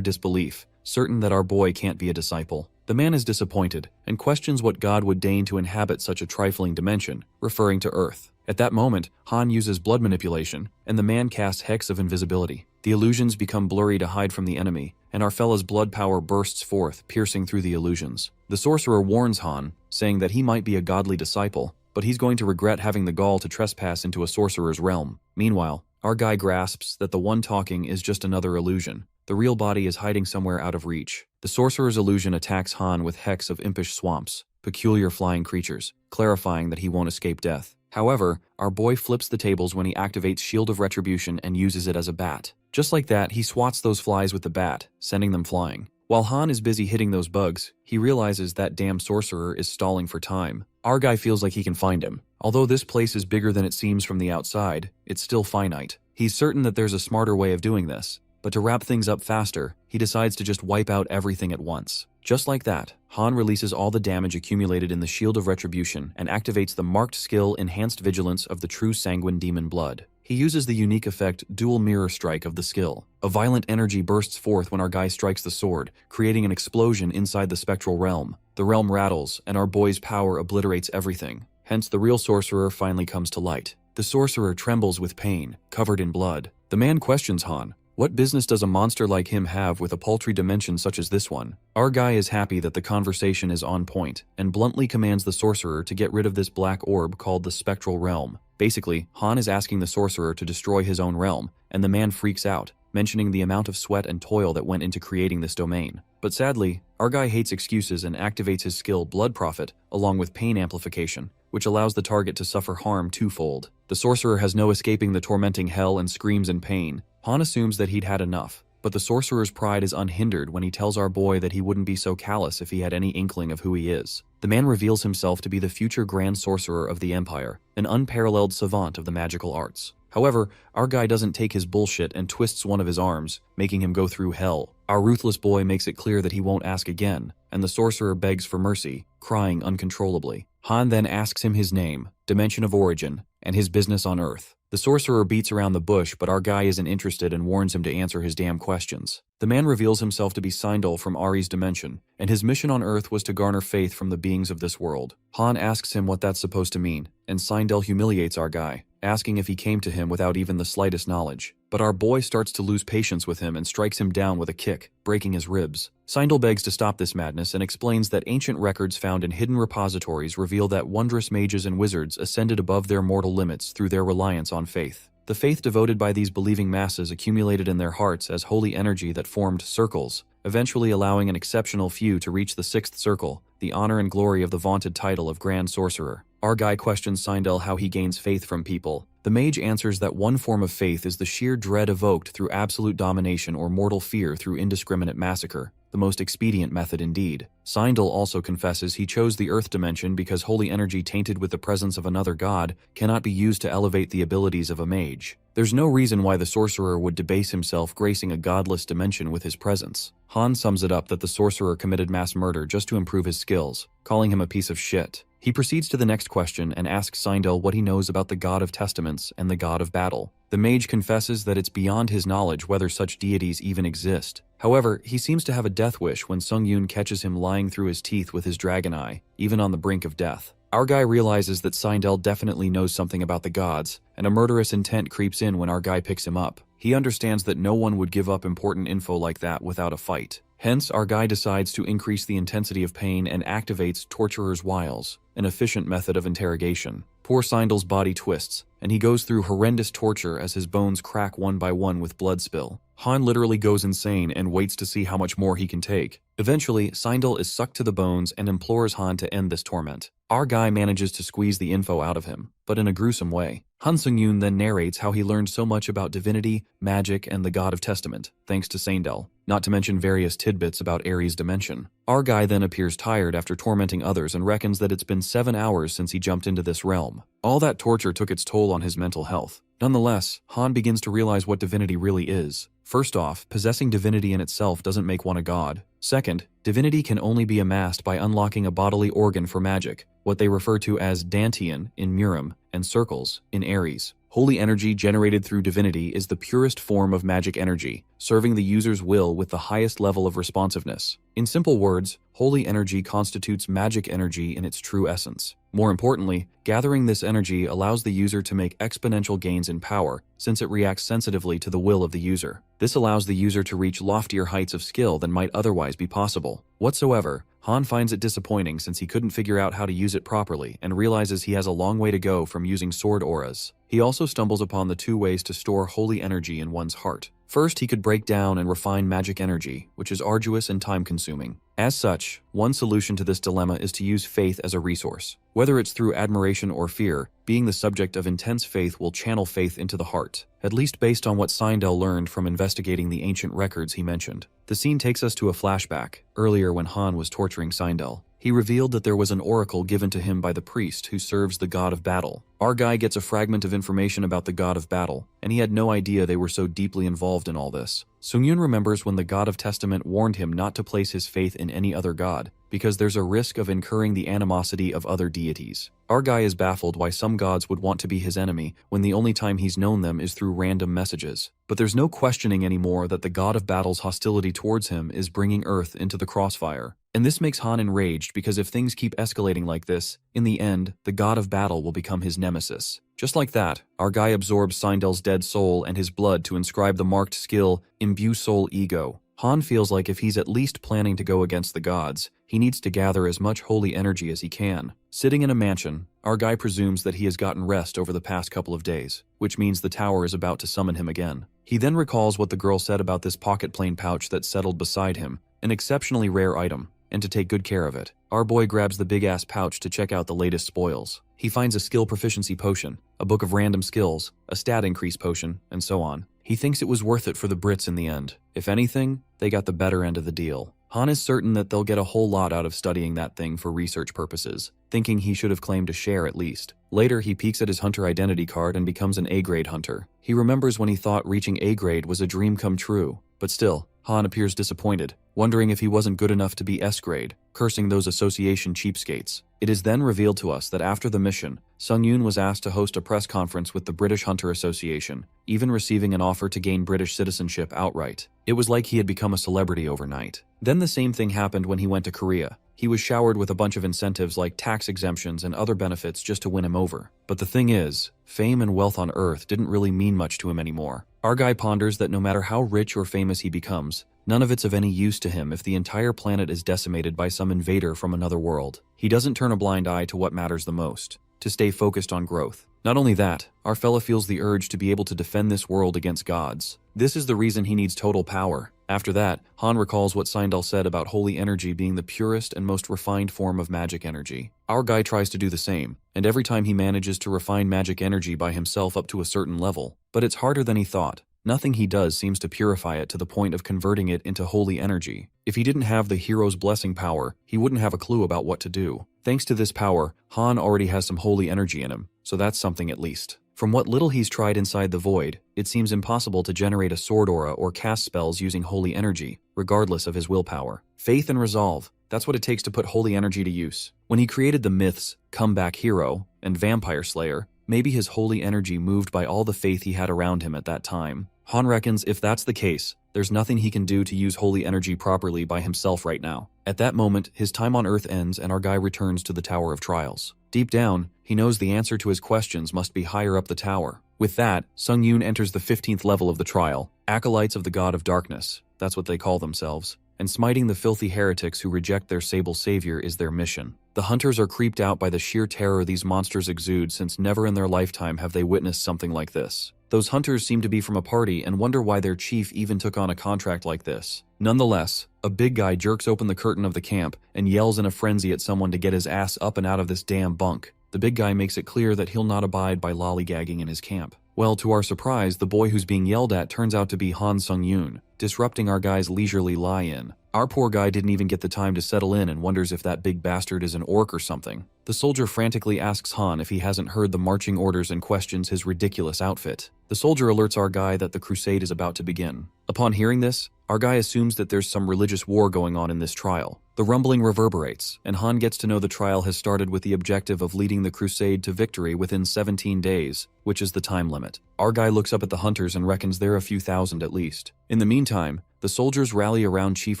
disbelief, certain that our boy can't be a disciple. The man is disappointed, and questions what god would deign to inhabit such a trifling dimension, referring to Earth. At that moment, Han uses blood manipulation, and the man casts Hex of Invisibility. The illusions become blurry to hide from the enemy, and our fella's blood power bursts forth, piercing through the illusions. The sorcerer warns Han, saying that he might be a godly disciple, but he's going to regret having the gall to trespass into a sorcerer's realm. Meanwhile, our guy grasps that the one talking is just another illusion. The real body is hiding somewhere out of reach. The sorcerer's illusion attacks Han with Hex of Impish Swamps, peculiar flying creatures, clarifying that he won't escape death. However, our boy flips the tables when he activates Shield of Retribution and uses it as a bat. Just like that, he swats those flies with the bat, sending them flying. While Han is busy hitting those bugs, he realizes that damn sorcerer is stalling for time. Our guy feels like he can find him. Although this place is bigger than it seems from the outside, it's still finite. He's certain that there's a smarter way of doing this, but to wrap things up faster, he decides to just wipe out everything at once. Just like that, Han releases all the damage accumulated in the Shield of Retribution and activates the marked skill Enhanced Vigilance of the True Sanguine Demon Blood. He uses the unique effect dual mirror strike of the skill. A violent energy bursts forth when our guy strikes the sword, creating an explosion inside the spectral realm. The realm rattles, and our boy's power obliterates everything. Hence, the real sorcerer finally comes to light. The sorcerer trembles with pain, covered in blood. The man questions Han. What business does a monster like him have with a paltry dimension such as this one? Our guy is happy that the conversation is on point, and bluntly commands the sorcerer to get rid of this black orb called the spectral realm. Basically, Han is asking the sorcerer to destroy his own realm, and the man freaks out, mentioning the amount of sweat and toil that went into creating this domain. But sadly, our guy hates excuses and activates his skill Blood Prophet, along with pain amplification, which allows the target to suffer harm twofold. The sorcerer has no escaping the tormenting hell and screams in pain. Han assumes that he'd had enough, but the sorcerer's pride is unhindered when he tells our boy that he wouldn't be so callous if he had any inkling of who he is. The man reveals himself to be the future Grand Sorcerer of the Empire, an unparalleled savant of the magical arts. However, our guy doesn't take his bullshit and twists one of his arms, making him go through hell. Our ruthless boy makes it clear that he won't ask again, and the sorcerer begs for mercy, crying uncontrollably. Han then asks him his name, dimension of origin, and his business on Earth. The sorcerer beats around the bush, but our guy isn't interested and warns him to answer his damn questions. The man reveals himself to be Sindel from Ari's dimension, and his mission on Earth was to garner faith from the beings of this world. Han asks him what that's supposed to mean, and Sindel humiliates our guy, asking if he came to him without even the slightest knowledge. But our boy starts to lose patience with him and strikes him down with a kick, breaking his ribs. Sindel begs to stop this madness and explains that ancient records found in hidden repositories reveal that wondrous mages and wizards ascended above their mortal limits through their reliance on faith. The faith devoted by these believing masses accumulated in their hearts as holy energy that formed circles, eventually allowing an exceptional few to reach the sixth circle, the honor and glory of the vaunted title of Grand Sorcerer. Our guy questions Sindel how he gains faith from people. The mage answers that one form of faith is the sheer dread evoked through absolute domination or mortal fear through indiscriminate massacre, the most expedient method indeed. Sindel also confesses he chose the Earth dimension because holy energy tainted with the presence of another god cannot be used to elevate the abilities of a mage. There's no reason why the sorcerer would debase himself gracing a godless dimension with his presence. Han sums it up that the sorcerer committed mass murder just to improve his skills, calling him a piece of shit. He proceeds to the next question and asks Sindel what he knows about the God of Testaments and the God of Battle. The mage confesses that it's beyond his knowledge whether such deities even exist. However, he seems to have a death wish when Sung-Yoon catches him lying through his teeth with his dragon eye, even on the brink of death. Our guy realizes that Sindel definitely knows something about the gods, and a murderous intent creeps in when our guy picks him up. He understands that no one would give up important info like that without a fight. Hence, our guy decides to increase the intensity of pain and activates Torturer's Wiles, an efficient method of interrogation. Poor Sindel's body twists, and he goes through horrendous torture as his bones crack one by one with blood spill. Han literally goes insane and waits to see how much more he can take. Eventually, Sindel is sucked to the bones and implores Han to end this torment. Our guy manages to squeeze the info out of him, but in a gruesome way. Han Sung-Yoon then narrates how he learned so much about divinity, magic, and the God of Testament, thanks to Sindel, not to mention various tidbits about Ares' dimension. Our guy then appears tired after tormenting others and reckons that it's been 7 hours since he jumped into this realm. All that torture took its toll on his mental health. Nonetheless, Han begins to realize what divinity really is. First off, possessing divinity in itself doesn't make one a god. Second, divinity can only be amassed by unlocking a bodily organ for magic, what they refer to as Dantian in Murim and circles in Ares. Holy energy generated through divinity is the purest form of magic energy, serving the user's will with the highest level of responsiveness. In simple words, holy energy constitutes magic energy in its true essence. More importantly, gathering this energy allows the user to make exponential gains in power, since it reacts sensitively to the will of the user. This allows the user to reach loftier heights of skill than might otherwise be possible. Whatsoever, Han finds it disappointing since he couldn't figure out how to use it properly and realizes he has a long way to go from using sword auras. He also stumbles upon the 2 ways to store holy energy in one's heart. First, he could break down and refine magic energy, which is arduous and time-consuming. As such, one solution to this dilemma is to use faith as a resource. Whether it's through admiration or fear, being the subject of intense faith will channel faith into the heart, at least based on what Sindel learned from investigating the ancient records he mentioned. The scene takes us to a flashback, earlier when Han was torturing Sindel. He revealed that there was an oracle given to him by the priest who serves the god of battle. Our guy gets a fragment of information about the god of battle, and he had no idea they were so deeply involved in all this. Sung-Yoon remembers when the God of Testament warned him not to place his faith in any other god, because there's a risk of incurring the animosity of other deities. Our guy is baffled why some gods would want to be his enemy when the only time he's known them is through random messages. But there's no questioning anymore that the god of battle's hostility towards him is bringing Earth into the crossfire. And this makes Han enraged because if things keep escalating like this, in the end, the god of battle will become his nemesis. Just like that, our guy absorbs Sindel's dead soul and his blood to inscribe the marked skill, Imbue Soul Ego. Han feels like if he's at least planning to go against the gods, he needs to gather as much holy energy as he can. Sitting in a mansion, our guy presumes that he has gotten rest over the past couple of days, which means the tower is about to summon him again. He then recalls what the girl said about this pocket plane pouch that settled beside him, an exceptionally rare item, and to take good care of it. Our boy grabs the big-ass pouch to check out the latest spoils. He finds a skill proficiency potion, a book of random skills, a stat increase potion, and so on. He thinks it was worth it for the Brits in the end. If anything, they got the better end of the deal. Han is certain that they'll get a whole lot out of studying that thing for research purposes, thinking he should have claimed a share at least. Later, he peeks at his hunter identity card and becomes an A-grade hunter. He remembers when he thought reaching A-grade was a dream come true, but still, Han appears disappointed, wondering if he wasn't good enough to be S-grade, cursing those association cheapskates. It is then revealed to us that after the mission, Sung-yoon was asked to host a press conference with the British Hunter Association, even receiving an offer to gain British citizenship outright. It was like he had become a celebrity overnight. Then the same thing happened when he went to Korea. He was showered with a bunch of incentives like tax exemptions and other benefits just to win him over. But the thing is, fame and wealth on Earth didn't really mean much to him anymore. Our guy ponders that no matter how rich or famous he becomes, none of it's of any use to him if the entire planet is decimated by some invader from another world. He doesn't turn a blind eye to what matters the most, to stay focused on growth. Not only that, our fella feels the urge to be able to defend this world against gods. This is the reason he needs total power. After that, Han recalls what Sindel said about holy energy being the purest and most refined form of magic energy. Our guy tries to do the same, and every time he manages to refine magic energy by himself up to a certain level, but it's harder than he thought. Nothing he does seems to purify it to the point of converting it into holy energy. If he didn't have the hero's blessing power, he wouldn't have a clue about what to do. Thanks to this power, Han already has some holy energy in him, so that's something at least. From what little he's tried inside the void, it seems impossible to generate a sword aura or cast spells using holy energy, regardless of his willpower. Faith and resolve, that's what it takes to put holy energy to use. When he created the myths, Comeback Hero, and Vampire Slayer, maybe his holy energy moved by all the faith he had around him at that time. Han reckons if that's the case, there's nothing he can do to use holy energy properly by himself right now. At that moment, his time on Earth ends and our guy returns to the Tower of Trials. Deep down, he knows the answer to his questions must be higher up the tower. With that, Sung-yoon enters the 15th level of the trial, Acolytes of the God of Darkness, that's what they call themselves, and smiting the filthy heretics who reject their sable savior is their mission. The hunters are creeped out by the sheer terror these monsters exude since never in their lifetime have they witnessed something like this. Those hunters seem to be from a party and wonder why their chief even took on a contract like this. Nonetheless, a big guy jerks open the curtain of the camp and yells in a frenzy at someone to get his ass up and out of this damn bunk. The big guy makes it clear that he'll not abide by lollygagging in his camp. Well, to our surprise, the boy who's being yelled at turns out to be Han Sung-yoon, disrupting our guy's leisurely lie-in. Our poor guy didn't even get the time to settle in and wonders if that big bastard is an orc or something. The soldier frantically asks Han if he hasn't heard the marching orders and questions his ridiculous outfit. The soldier alerts our guy that the crusade is about to begin. Upon hearing this, our guy assumes that there's some religious war going on in this trial. The rumbling reverberates, and Han gets to know the trial has started with the objective of leading the crusade to victory within 17 days, which is the time limit. Our guy looks up at the hunters and reckons they're a few thousand at least. In the meantime, the soldiers rally around Chief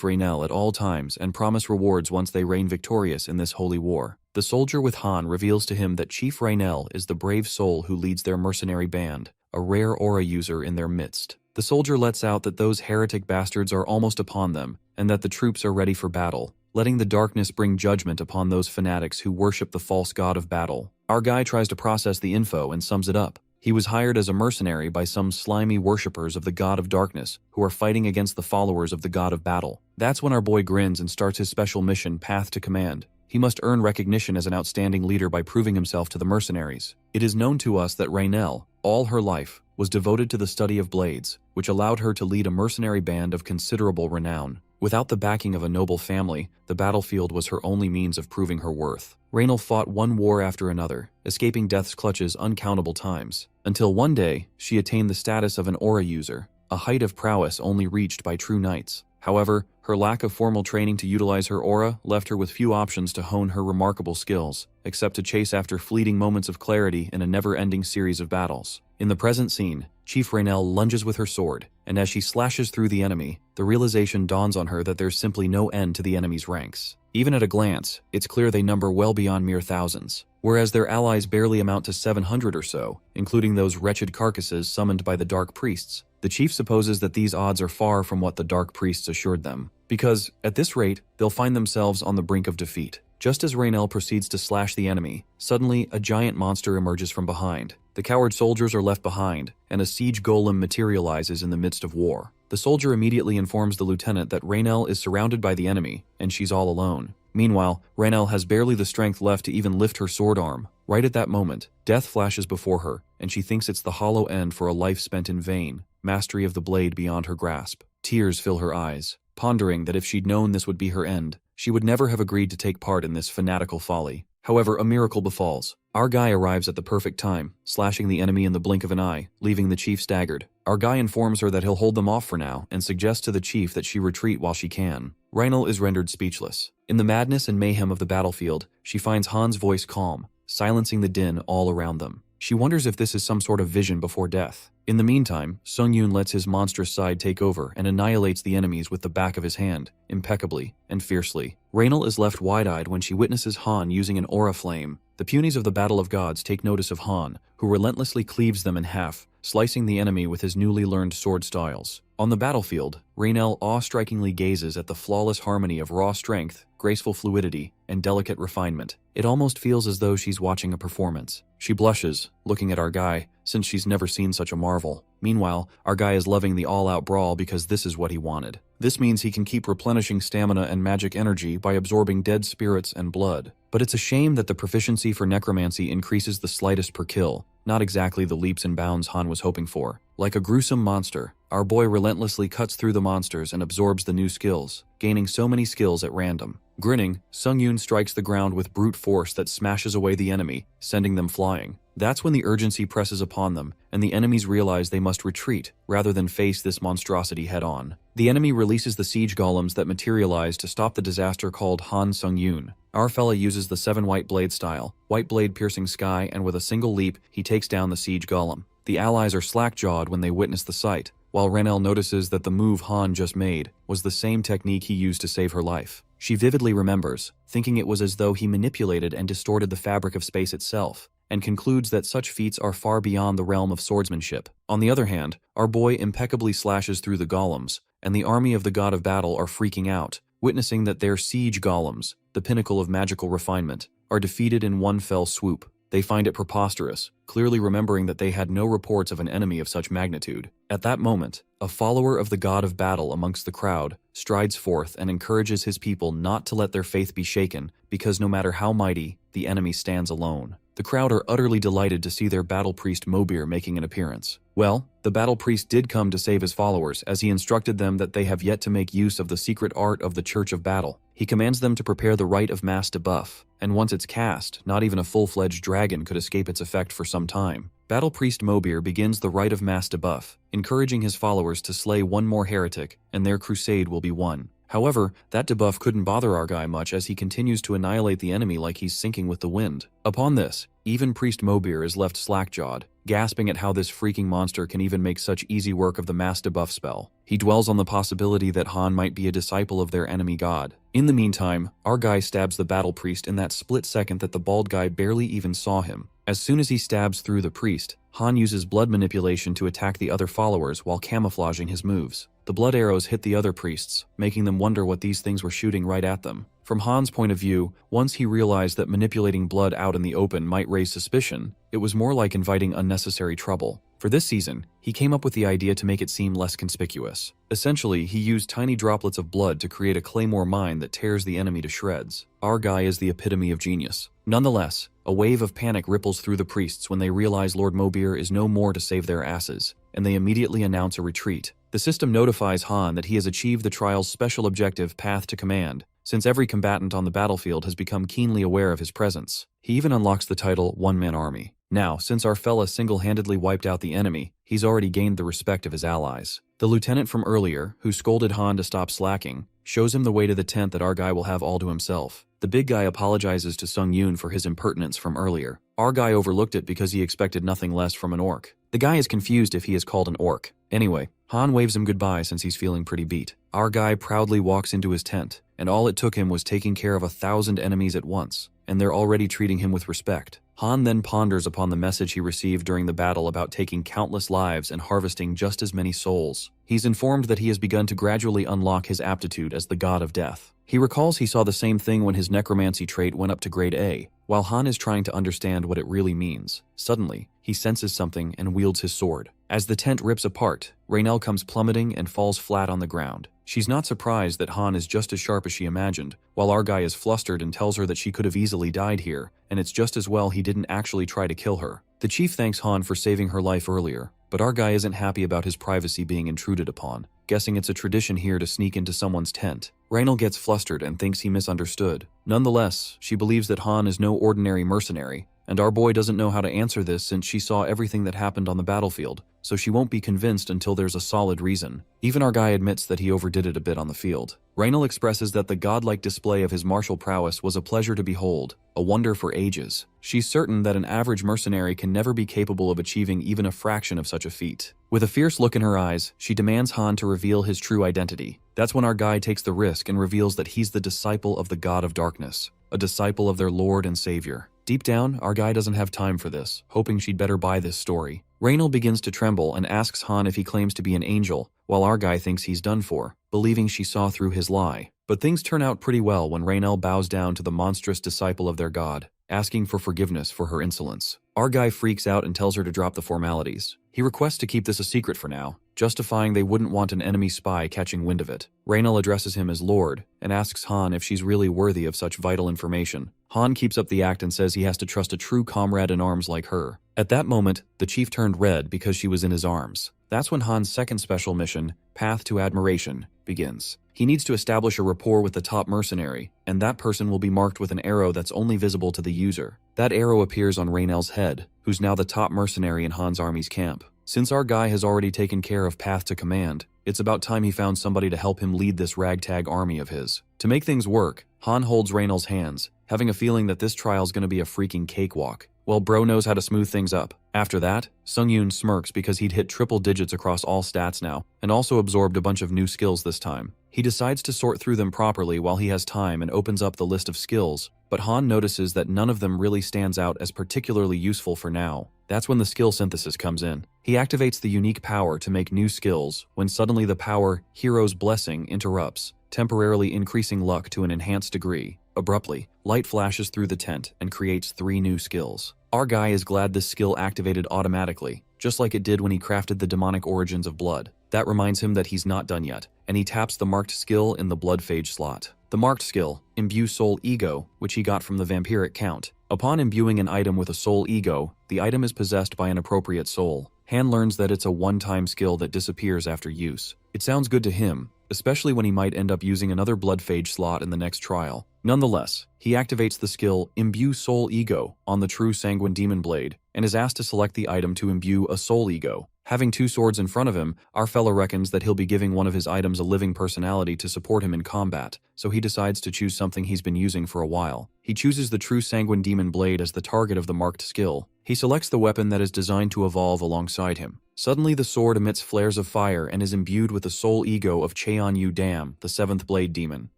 Raynell at all times and promise rewards once they reign victorious in this holy war. The soldier with Han reveals to him that Chief Raynell is the brave soul who leads their mercenary band, a rare aura user in their midst. The soldier lets out that those heretic bastards are almost upon them, and that the troops are ready for battle, letting the darkness bring judgment upon those fanatics who worship the false god of battle. Our guy tries to process the info and sums it up. He was hired as a mercenary by some slimy worshippers of the god of darkness who are fighting against the followers of the god of battle. That's when our boy grins and starts his special mission, Path to Command. He must earn recognition as an outstanding leader by proving himself to the mercenaries. It is known to us that Raynell, all her life, was devoted to the study of blades, which allowed her to lead a mercenary band of considerable renown. Without the backing of a noble family, the battlefield was her only means of proving her worth. Raynell fought one war after another, escaping death's clutches uncountable times, until one day she attained the status of an aura user, a height of prowess only reached by true knights. However, Her lack of formal training to utilize her aura left her with few options to hone her remarkable skills, except to chase after fleeting moments of clarity in a never-ending series of battles. In the present scene, Chief Raynell lunges with her sword, and as she slashes through the enemy, the realization dawns on her that there's simply no end to the enemy's ranks. Even at a glance, it's clear they number well beyond mere thousands, whereas their allies barely amount to 700 or so, including those wretched carcasses summoned by the Dark Priests. The chief supposes that these odds are far from what the Dark Priests assured them, because, at this rate, they'll find themselves on the brink of defeat. Just as Raynell proceeds to slash the enemy, suddenly a giant monster emerges from behind. The coward soldiers are left behind, and a siege golem materializes in the midst of war. The soldier immediately informs the lieutenant that Raynell is surrounded by the enemy, and she's all alone. Meanwhile, Raynell has barely the strength left to even lift her sword arm. Right at that moment, death flashes before her, and she thinks it's the hollow end for a life spent in vain, mastery of the blade beyond her grasp. Tears fill her eyes, pondering that if she'd known this would be her end, she would never have agreed to take part in this fanatical folly. However, a miracle befalls. Our guy arrives at the perfect time, slashing the enemy in the blink of an eye, leaving the chief staggered. Our guy informs her that he'll hold them off for now and suggests to the chief that she retreat while she can. Raynell is rendered speechless. In the madness and mayhem of the battlefield, she finds Han's voice calm, silencing the din all around them. She wonders if this is some sort of vision before death. In the meantime, Sung-yoon lets his monstrous side take over and annihilates the enemies with the back of his hand, impeccably and fiercely. Raynell is left wide-eyed when she witnesses Han using an aura flame. The punies of the Battle of Gods take notice of Han, who relentlessly cleaves them in half, slicing the enemy with his newly learned sword styles. On the battlefield, Raynell awe-strikingly gazes at the flawless harmony of raw strength, graceful fluidity, and delicate refinement. It almost feels as though she's watching a performance. She blushes, looking at our guy, since she's never seen such a marvel. Meanwhile, our guy is loving the all-out brawl because this is what he wanted. This means he can keep replenishing stamina and magic energy by absorbing dead spirits and blood. But it's a shame that the proficiency for necromancy increases the slightest per kill, not exactly the leaps and bounds Han was hoping for. Like a gruesome monster, our boy relentlessly cuts through the monsters and absorbs the new skills, gaining so many skills at random. Grinning, Sung-yoon strikes the ground with brute force that smashes away the enemy, sending them flying. That's when the urgency presses upon them, and the enemies realize they must retreat rather than face this monstrosity head-on. The enemy releases the siege golems that materialize to stop the disaster called Han Sung-yoon. Our fella uses the 7 white blade style, white blade piercing sky, and with a single leap, he takes down the siege golem. The allies are slack-jawed when they witness the sight, while Raynell notices that the move Han just made was the same technique he used to save her life. She vividly remembers, thinking it was as though he manipulated and distorted the fabric of space itself, and concludes that such feats are far beyond the realm of swordsmanship. On the other hand, our boy impeccably slashes through the golems, and the army of the god of battle are freaking out, witnessing that their siege golems, the pinnacle of magical refinement, are defeated in one fell swoop. They find it preposterous, clearly remembering that they had no reports of an enemy of such magnitude. At that moment, a follower of the god of battle amongst the crowd strides forth and encourages his people not to let their faith be shaken, because no matter how mighty, the enemy stands alone. The crowd are utterly delighted to see their battle priest Mobir making an appearance. Well, the battle priest did come to save his followers, as he instructed them that they have yet to make use of the secret art of the Church of Battle. He commands them to prepare the rite of mass debuff, and once it's cast, not even a full-fledged dragon could escape its effect for some time. Battle priest Mobir begins the rite of mass debuff, encouraging his followers to slay one more heretic, and their crusade will be won. However, that debuff couldn't bother our guy much as he continues to annihilate the enemy like he's sinking with the wind. Upon this, even Priest Mobir is left slack-jawed, gasping at how this freaking monster can even make such easy work of the mass debuff spell. He dwells on the possibility that Han might be a disciple of their enemy god. In the meantime, our guy stabs the battle priest in that split second that the bald guy barely even saw him. As soon as he stabs through the priest, Han uses blood manipulation to attack the other followers while camouflaging his moves. The blood arrows hit the other priests, making them wonder what these things were shooting right at them. From Han's point of view, once he realized that manipulating blood out in the open might raise suspicion, it was more like inviting unnecessary trouble. For this season, he came up with the idea to make it seem less conspicuous. Essentially, he used tiny droplets of blood to create a claymore mine that tears the enemy to shreds. Our guy is the epitome of genius. Nonetheless, a wave of panic ripples through the priests when they realize Lord Mobir is no more to save their asses, and they immediately announce a retreat. The system notifies Han that he has achieved the trial's special objective, Path to Command, since every combatant on the battlefield has become keenly aware of his presence. He even unlocks the title One-Man Army. Now, since our fella single-handedly wiped out the enemy, he's already gained the respect of his allies. The lieutenant from earlier, who scolded Han to stop slacking, shows him the way to the tent that our guy will have all to himself. The big guy apologizes to Sung-yoon for his impertinence from earlier. Our guy overlooked it because he expected nothing less from an orc. The guy is confused if he is called an orc. Anyway, Han waves him goodbye since he's feeling pretty beat. Our guy proudly walks into his tent, and all it took him was taking care of 1,000 enemies at once, and they're already treating him with respect. Han then ponders upon the message he received during the battle about taking countless lives and harvesting just as many souls. He's informed that he has begun to gradually unlock his aptitude as the god of death. He recalls he saw the same thing when his necromancy trait went up to grade A. While Han is trying to understand what it really means, suddenly, he senses something and wields his sword. As the tent rips apart, Raynell comes plummeting and falls flat on the ground. She's not surprised that Han is just as sharp as she imagined, while our guy is flustered and tells her that she could have easily died here, and it's just as well he didn't actually try to kill her. The chief thanks Han for saving her life earlier, but our guy isn't happy about his privacy being intruded upon, guessing it's a tradition here to sneak into someone's tent. Raynell gets flustered and thinks he misunderstood. Nonetheless, she believes that Han is no ordinary mercenary, and our boy doesn't know how to answer this since she saw everything that happened on the battlefield, so she won't be convinced until there's a solid reason. Even our guy admits that he overdid it a bit on the field. Raynell expresses that the godlike display of his martial prowess was a pleasure to behold, a wonder for ages. She's certain that an average mercenary can never be capable of achieving even a fraction of such a feat. With a fierce look in her eyes, she demands Han to reveal his true identity. That's when our guy takes the risk and reveals that he's the disciple of the God of Darkness, a disciple of their Lord and Savior. Deep down, our guy doesn't have time for this, hoping she'd better buy this story. Raynell begins to tremble and asks Han if he claims to be an angel, while our guy thinks he's done for, believing she saw through his lie. But things turn out pretty well when Raynell bows down to the monstrous disciple of their god, asking for forgiveness for her insolence. Our guy freaks out and tells her to drop the formalities. He requests to keep this a secret for now, justifying they wouldn't want an enemy spy catching wind of it. Raynell addresses him as Lord, and asks Han if she's really worthy of such vital information. Han keeps up the act and says he has to trust a true comrade in arms like her. At that moment, the chief turned red because she was in his arms. That's when Han's second special mission, Path to Admiration, begins. He needs to establish a rapport with the top mercenary, and that person will be marked with an arrow that's only visible to the user. That arrow appears on Raynell's head, who's now the top mercenary in Han's army's camp. Since our guy has already taken care of Path to Command, it's about time he found somebody to help him lead this ragtag army of his. To make things work, Han holds Raynell's hands, having a feeling that this trial's gonna be a freaking cakewalk. Well, bro knows how to smooth things up. After that, Sung-yoon smirks because he'd hit triple digits across all stats now, and also absorbed a bunch of new skills this time. He decides to sort through them properly while he has time and opens up the list of skills, but Han notices that none of them really stands out as particularly useful for now. That's when the skill synthesis comes in. He activates the unique power to make new skills, when suddenly the power, Hero's Blessing, interrupts, temporarily increasing luck to an enhanced degree. Abruptly, light flashes through the tent and creates 3 new skills. Our guy is glad this skill activated automatically, just like it did when he crafted the demonic origins of blood. That reminds him that he's not done yet, and he taps the marked skill in the blood phage slot. The marked skill, Imbue Soul Ego, which he got from the vampiric count. Upon imbuing an item with a soul ego, the item is possessed by an appropriate soul. Han learns that it's a one-time skill that disappears after use. It sounds good to him, especially when he might end up using another blood phage slot in the next trial. Nonetheless, he activates the skill Imbue Soul Ego on the true Sanguine Demon Blade, and is asked to select the item to imbue a soul ego. Having 2 swords in front of him, our fella reckons that he'll be giving one of his items a living personality to support him in combat, so he decides to choose something he's been using for a while. He chooses the true Sanguine Demon Blade as the target of the marked skill. He selects the weapon that is designed to evolve alongside him. Suddenly the sword emits flares of fire and is imbued with the soul ego of Cheon-yu Dam, the 7th Blade Demon.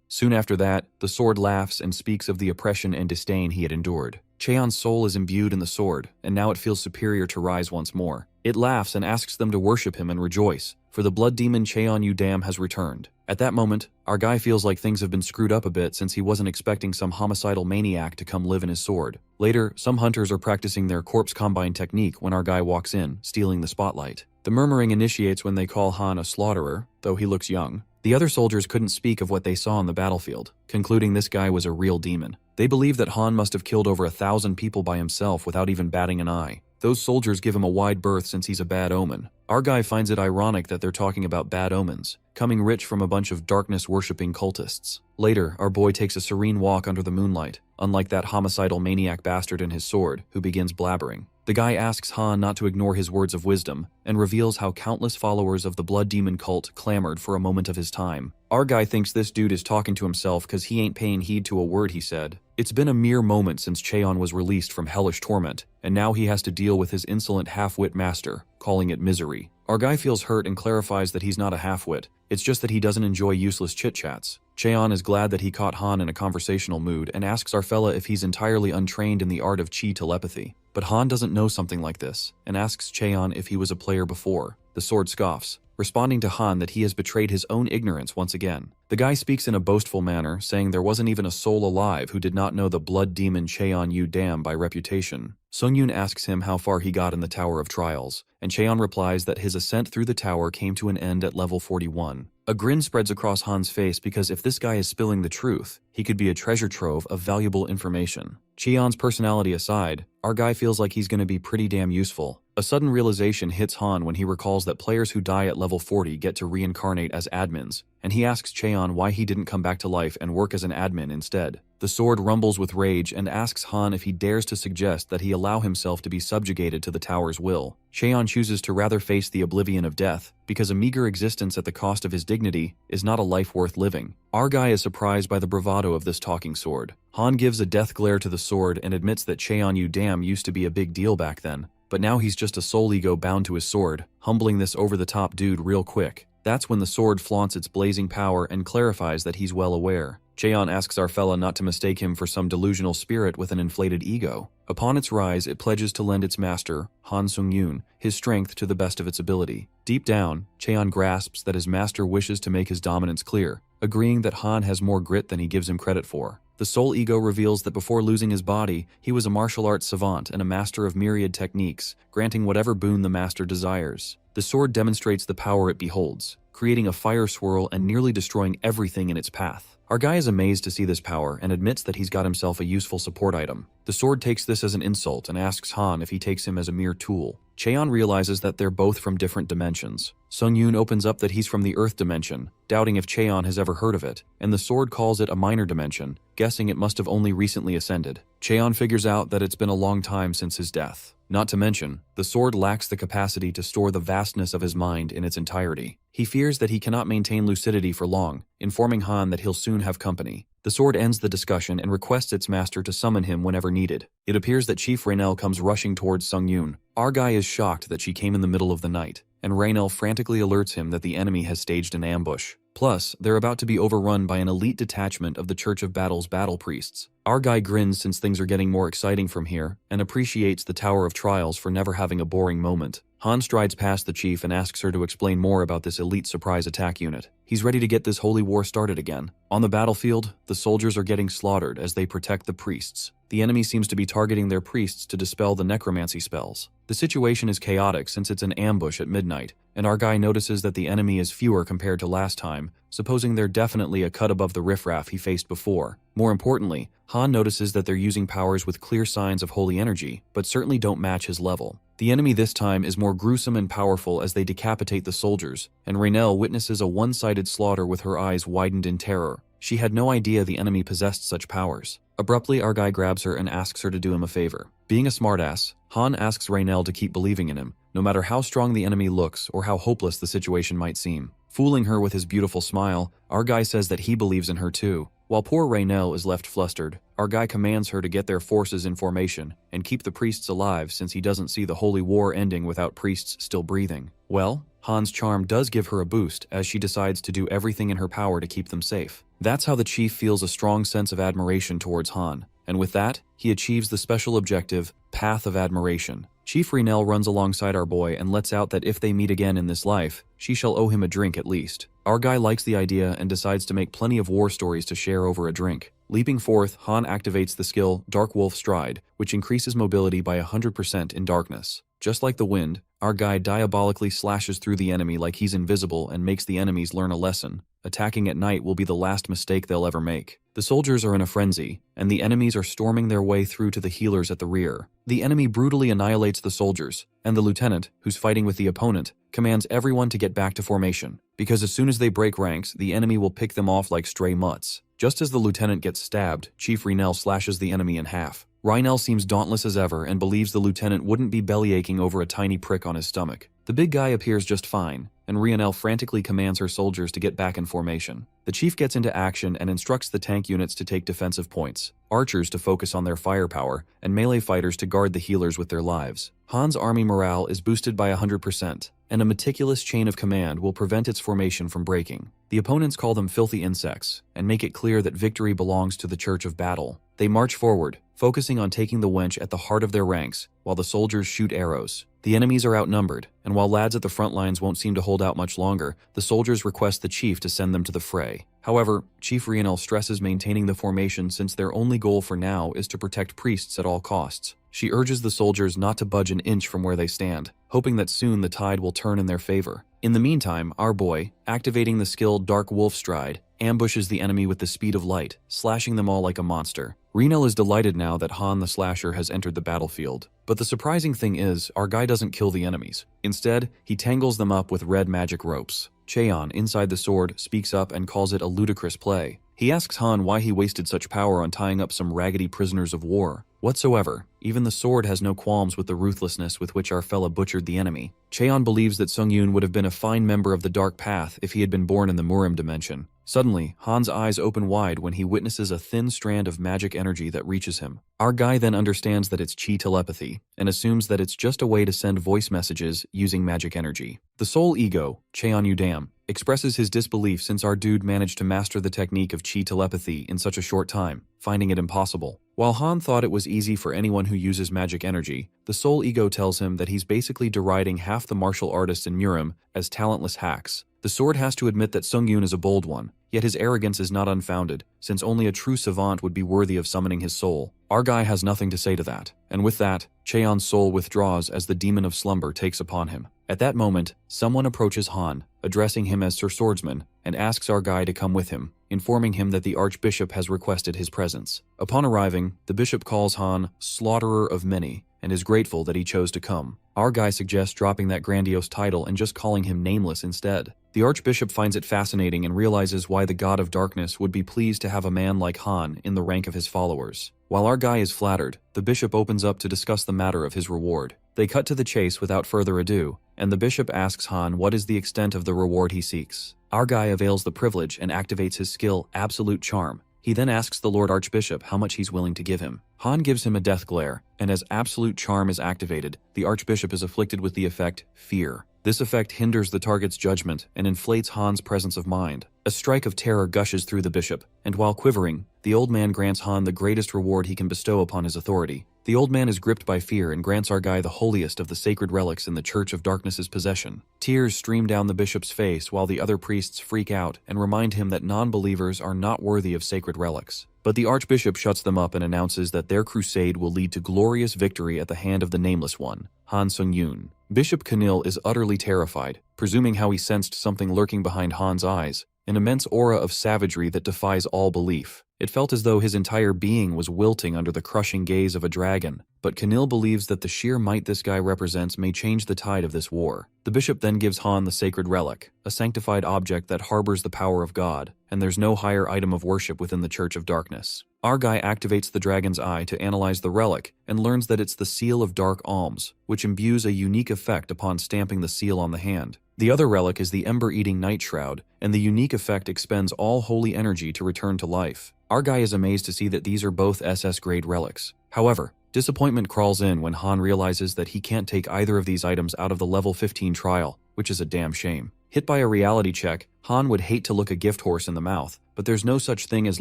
Soon after that, the sword laughs and speaks of the oppression and disdain he had endured. Cheon's soul is imbued in the sword, and now it feels superior to Rise once more. It laughs and asks them to worship him and rejoice, for the blood demon Cheon-yu Dam has returned. At that moment, our guy feels like things have been screwed up a bit since he wasn't expecting some homicidal maniac to come live in his sword. Later, some hunters are practicing their corpse combine technique when our guy walks in, stealing the spotlight. The murmuring initiates when they call Han a slaughterer, though he looks young. The other soldiers couldn't speak of what they saw on the battlefield, concluding this guy was a real demon. They believe that Han must have killed over 1,000 people by himself without even batting an eye. Those soldiers give him a wide berth since he's a bad omen. Our guy finds it ironic that they're talking about bad omens, coming rich from a bunch of darkness-worshipping cultists. Later, our boy takes a serene walk under the moonlight, unlike that homicidal maniac bastard in his sword, who begins blabbering. The guy asks Han not to ignore his words of wisdom, and reveals how countless followers of the blood demon cult clamored for a moment of his time. Our guy thinks this dude is talking to himself cause he ain't paying heed to a word he said. It's been a mere moment since Cheon was released from hellish torment, and now he has to deal with his insolent half-wit master, calling it misery. Our guy feels hurt and clarifies that he's not a half-wit, it's just that he doesn't enjoy useless chit-chats. Cheon is glad that he caught Han in a conversational mood and asks our fella if he's entirely untrained in the art of chi telepathy. But Han doesn't know something like this, and asks Cheon if he was a player before. The sword scoffs, responding to Han that he has betrayed his own ignorance once again. The guy speaks in a boastful manner, saying there wasn't even a soul alive who did not know the blood demon Cheon Yu Dam by reputation. Sungyun asks him how far he got in the Tower of Trials, and Cheon replies that his ascent through the tower came to an end at level 41. A grin spreads across Han's face because if this guy is spilling the truth, he could be a treasure trove of valuable information. Cheon's personality aside, our guy feels like he's gonna be pretty damn useful. A sudden realization hits Han when he recalls that players who die at level 40 get to reincarnate as admins, and he asks Cheon why he didn't come back to life and work as an admin instead. The sword rumbles with rage and asks Han if he dares to suggest that he allow himself to be subjugated to the tower's will. Cheon chooses to rather face the oblivion of death, because a meager existence at the cost of his dignity is not a life worth living. Our guy is surprised by the bravado of this talking sword. Han gives a death glare to the sword and admits that Cheon Yu Dam used to be a big deal back then, but now he's just a soul ego bound to his sword, humbling this over-the-top dude real quick. That's when the sword flaunts its blazing power and clarifies that he's well aware. Cheon asks our fella not to mistake him for some delusional spirit with an inflated ego. Upon its rise, it pledges to lend its master, Han Sung-yoon, his strength to the best of its ability. Deep down, Cheon grasps that his master wishes to make his dominance clear, agreeing that Han has more grit than he gives him credit for. The soul ego reveals that before losing his body, he was a martial arts savant and a master of myriad techniques, granting whatever boon the master desires. The sword demonstrates the power it beholds, creating a fire swirl and nearly destroying everything in its path. Our guy is amazed to see this power and admits that he's got himself a useful support item. The sword takes this as an insult and asks Han if he takes him as a mere tool. Cheon realizes that they're both from different dimensions. Sung-yoon opens up that he's from the Earth dimension, doubting if Cheon has ever heard of it, and the sword calls it a minor dimension, guessing it must have only recently ascended. Cheon figures out that it's been a long time since his death. Not to mention, the sword lacks the capacity to store the vastness of his mind in its entirety. He fears that he cannot maintain lucidity for long, informing Han that he'll soon have company. The sword ends the discussion and requests its master to summon him whenever needed. It appears that Chief Raynell comes rushing towards Sung-yoon. Our guy is shocked that she came in the middle of the night, and Raynell frantically alerts him that the enemy has staged an ambush. Plus, they're about to be overrun by an elite detachment of the Church of Battle's battle priests. Our guy grins since things are getting more exciting from here, and appreciates the Tower of Trials for never having a boring moment. Han strides past the chief and asks her to explain more about this elite surprise attack unit. He's ready to get this holy war started again. On the battlefield, the soldiers are getting slaughtered as they protect the priests. The enemy seems to be targeting their priests to dispel the necromancy spells. The situation is chaotic since it's an ambush at midnight, and our guy notices that the enemy is fewer compared to last time, supposing they're definitely a cut above the riffraff he faced before. More importantly, Han notices that they're using powers with clear signs of holy energy, but certainly don't match his level. The enemy this time is more gruesome and powerful as they decapitate the soldiers, and Raynell witnesses a one-sided slaughter with her eyes widened in terror. She had no idea the enemy possessed such powers. Abruptly, our guy grabs her and asks her to do him a favor. Being a smartass, Han asks Raynell to keep believing in him, no matter how strong the enemy looks or how hopeless the situation might seem. Fooling her with his beautiful smile, our guy says that he believes in her too. While poor Raynell is left flustered, our guy commands her to get their forces in formation and keep the priests alive since he doesn't see the holy war ending without priests still breathing. Well, Han's charm does give her a boost as she decides to do everything in her power to keep them safe. That's how the chief feels a strong sense of admiration towards Han, and with that, he achieves the special objective, Path of Admiration. Chief Raynell runs alongside our boy and lets out that if they meet again in this life, she shall owe him a drink at least. Our guy likes the idea and decides to make plenty of war stories to share over a drink. Leaping forth, Han activates the skill Dark Wolf Stride, which increases mobility by 100% in darkness. Just like the wind, our guy diabolically slashes through the enemy like he's invisible and makes the enemies learn a lesson. Attacking at night will be the last mistake they'll ever make. The soldiers are in a frenzy, and the enemies are storming their way through to the healers at the rear. The enemy brutally annihilates the soldiers, and the lieutenant, who's fighting with the opponent, commands everyone to get back to formation, because as soon as they break ranks, the enemy will pick them off like stray mutts. Just as the lieutenant gets stabbed, Chief Raynell slashes the enemy in half. Raynell seems dauntless as ever and believes the lieutenant wouldn't be bellyaching over a tiny prick on his stomach. The big guy appears just fine, and Rionel frantically commands her soldiers to get back in formation. The chief gets into action and instructs the tank units to take defensive points, archers to focus on their firepower, and melee fighters to guard the healers with their lives. Han's army morale is boosted by 100%, and a meticulous chain of command will prevent its formation from breaking. The opponents call them filthy insects, and make it clear that victory belongs to the Church of Battle. They march forward, focusing on taking the wench at the heart of their ranks, while the soldiers shoot arrows. The enemies are outnumbered, and while lads at the front lines won't seem to hold out much longer, the soldiers request the chief to send them to the fray. However, Chief Rionel stresses maintaining the formation since their only goal for now is to protect priests at all costs. She urges the soldiers not to budge an inch from where they stand, hoping that soon the tide will turn in their favor. In the meantime, our boy, activating the skill Dark Wolf Stride, ambushes the enemy with the speed of light, slashing them all like a monster. Rionel is delighted now that Han the Slasher has entered the battlefield. But the surprising thing is, our guy doesn't kill the enemies. Instead, he tangles them up with red magic ropes. Cheon, inside the sword, speaks up and calls it a ludicrous play. He asks Han why he wasted such power on tying up some raggedy prisoners of war. Whatsoever, even the sword has no qualms with the ruthlessness with which our fella butchered the enemy. Cheon believes that Sungyun would have been a fine member of the Dark Path if he had been born in the Murim dimension. Suddenly, Han's eyes open wide when he witnesses a thin strand of magic energy that reaches him. Our guy then understands that it's chi telepathy, and assumes that it's just a way to send voice messages using magic energy. The soul ego, Cheon Udam, expresses his disbelief since our dude managed to master the technique of chi telepathy in such a short time, finding it impossible. While Han thought it was easy for anyone who uses magic energy, the soul ego tells him that he's basically deriding half the martial artists in Murim as talentless hacks. The sword has to admit that Sungyun is a bold one, yet his arrogance is not unfounded, since only a true savant would be worthy of summoning his soul. Our guy has nothing to say to that, and with that, Cheon's soul withdraws as the demon of slumber takes upon him. At that moment, someone approaches Han, addressing him as Sir Swordsman, and asks our guy to come with him, informing him that the Archbishop has requested his presence. Upon arriving, the bishop calls Han Slaughterer of Many, and is grateful that he chose to come. Our guy suggests dropping that grandiose title and just calling him Nameless instead. The Archbishop finds it fascinating and realizes why the God of Darkness would be pleased to have a man like Han in the rank of his followers. While our guy is flattered, the bishop opens up to discuss the matter of his reward. They cut to the chase without further ado, and the bishop asks Han what is the extent of the reward he seeks. Our guy avails the privilege and activates his skill Absolute Charm. He then asks the Lord Archbishop how much he's willing to give him. Han gives him a death glare, and as Absolute Charm is activated, the Archbishop is afflicted with the effect Fear. This effect hinders the target's judgment and inflates Han's presence of mind. A strike of terror gushes through the bishop, and while quivering, the old man grants Han the greatest reward he can bestow upon his authority. The old man is gripped by fear and grants our guy the holiest of the sacred relics in the Church of Darkness's possession. Tears stream down the bishop's face while the other priests freak out and remind him that non-believers are not worthy of sacred relics. But the Archbishop shuts them up and announces that their crusade will lead to glorious victory at the hand of the Nameless One, Han Sungyun. Bishop Kanil is utterly terrified, presuming how he sensed something lurking behind Han's eyes, an immense aura of savagery that defies all belief. It felt as though his entire being was wilting under the crushing gaze of a dragon, but Kanil believes that the sheer might this guy represents may change the tide of this war. The bishop then gives Han the sacred relic, a sanctified object that harbors the power of God, and there's no higher item of worship within the Church of Darkness. Our guy activates the dragon's eye to analyze the relic and learns that it's the Seal of Dark Alms, which imbues a unique effect upon stamping the seal on the hand. The other relic is the Ember-Eating Night Shroud, and the unique effect expends all holy energy to return to life. Our guy is amazed to see that these are both SS-grade relics. However, disappointment crawls in when Han realizes that he can't take either of these items out of the level 15 trial, which is a damn shame. Hit by a reality check, Han would hate to look a gift horse in the mouth, but there's no such thing as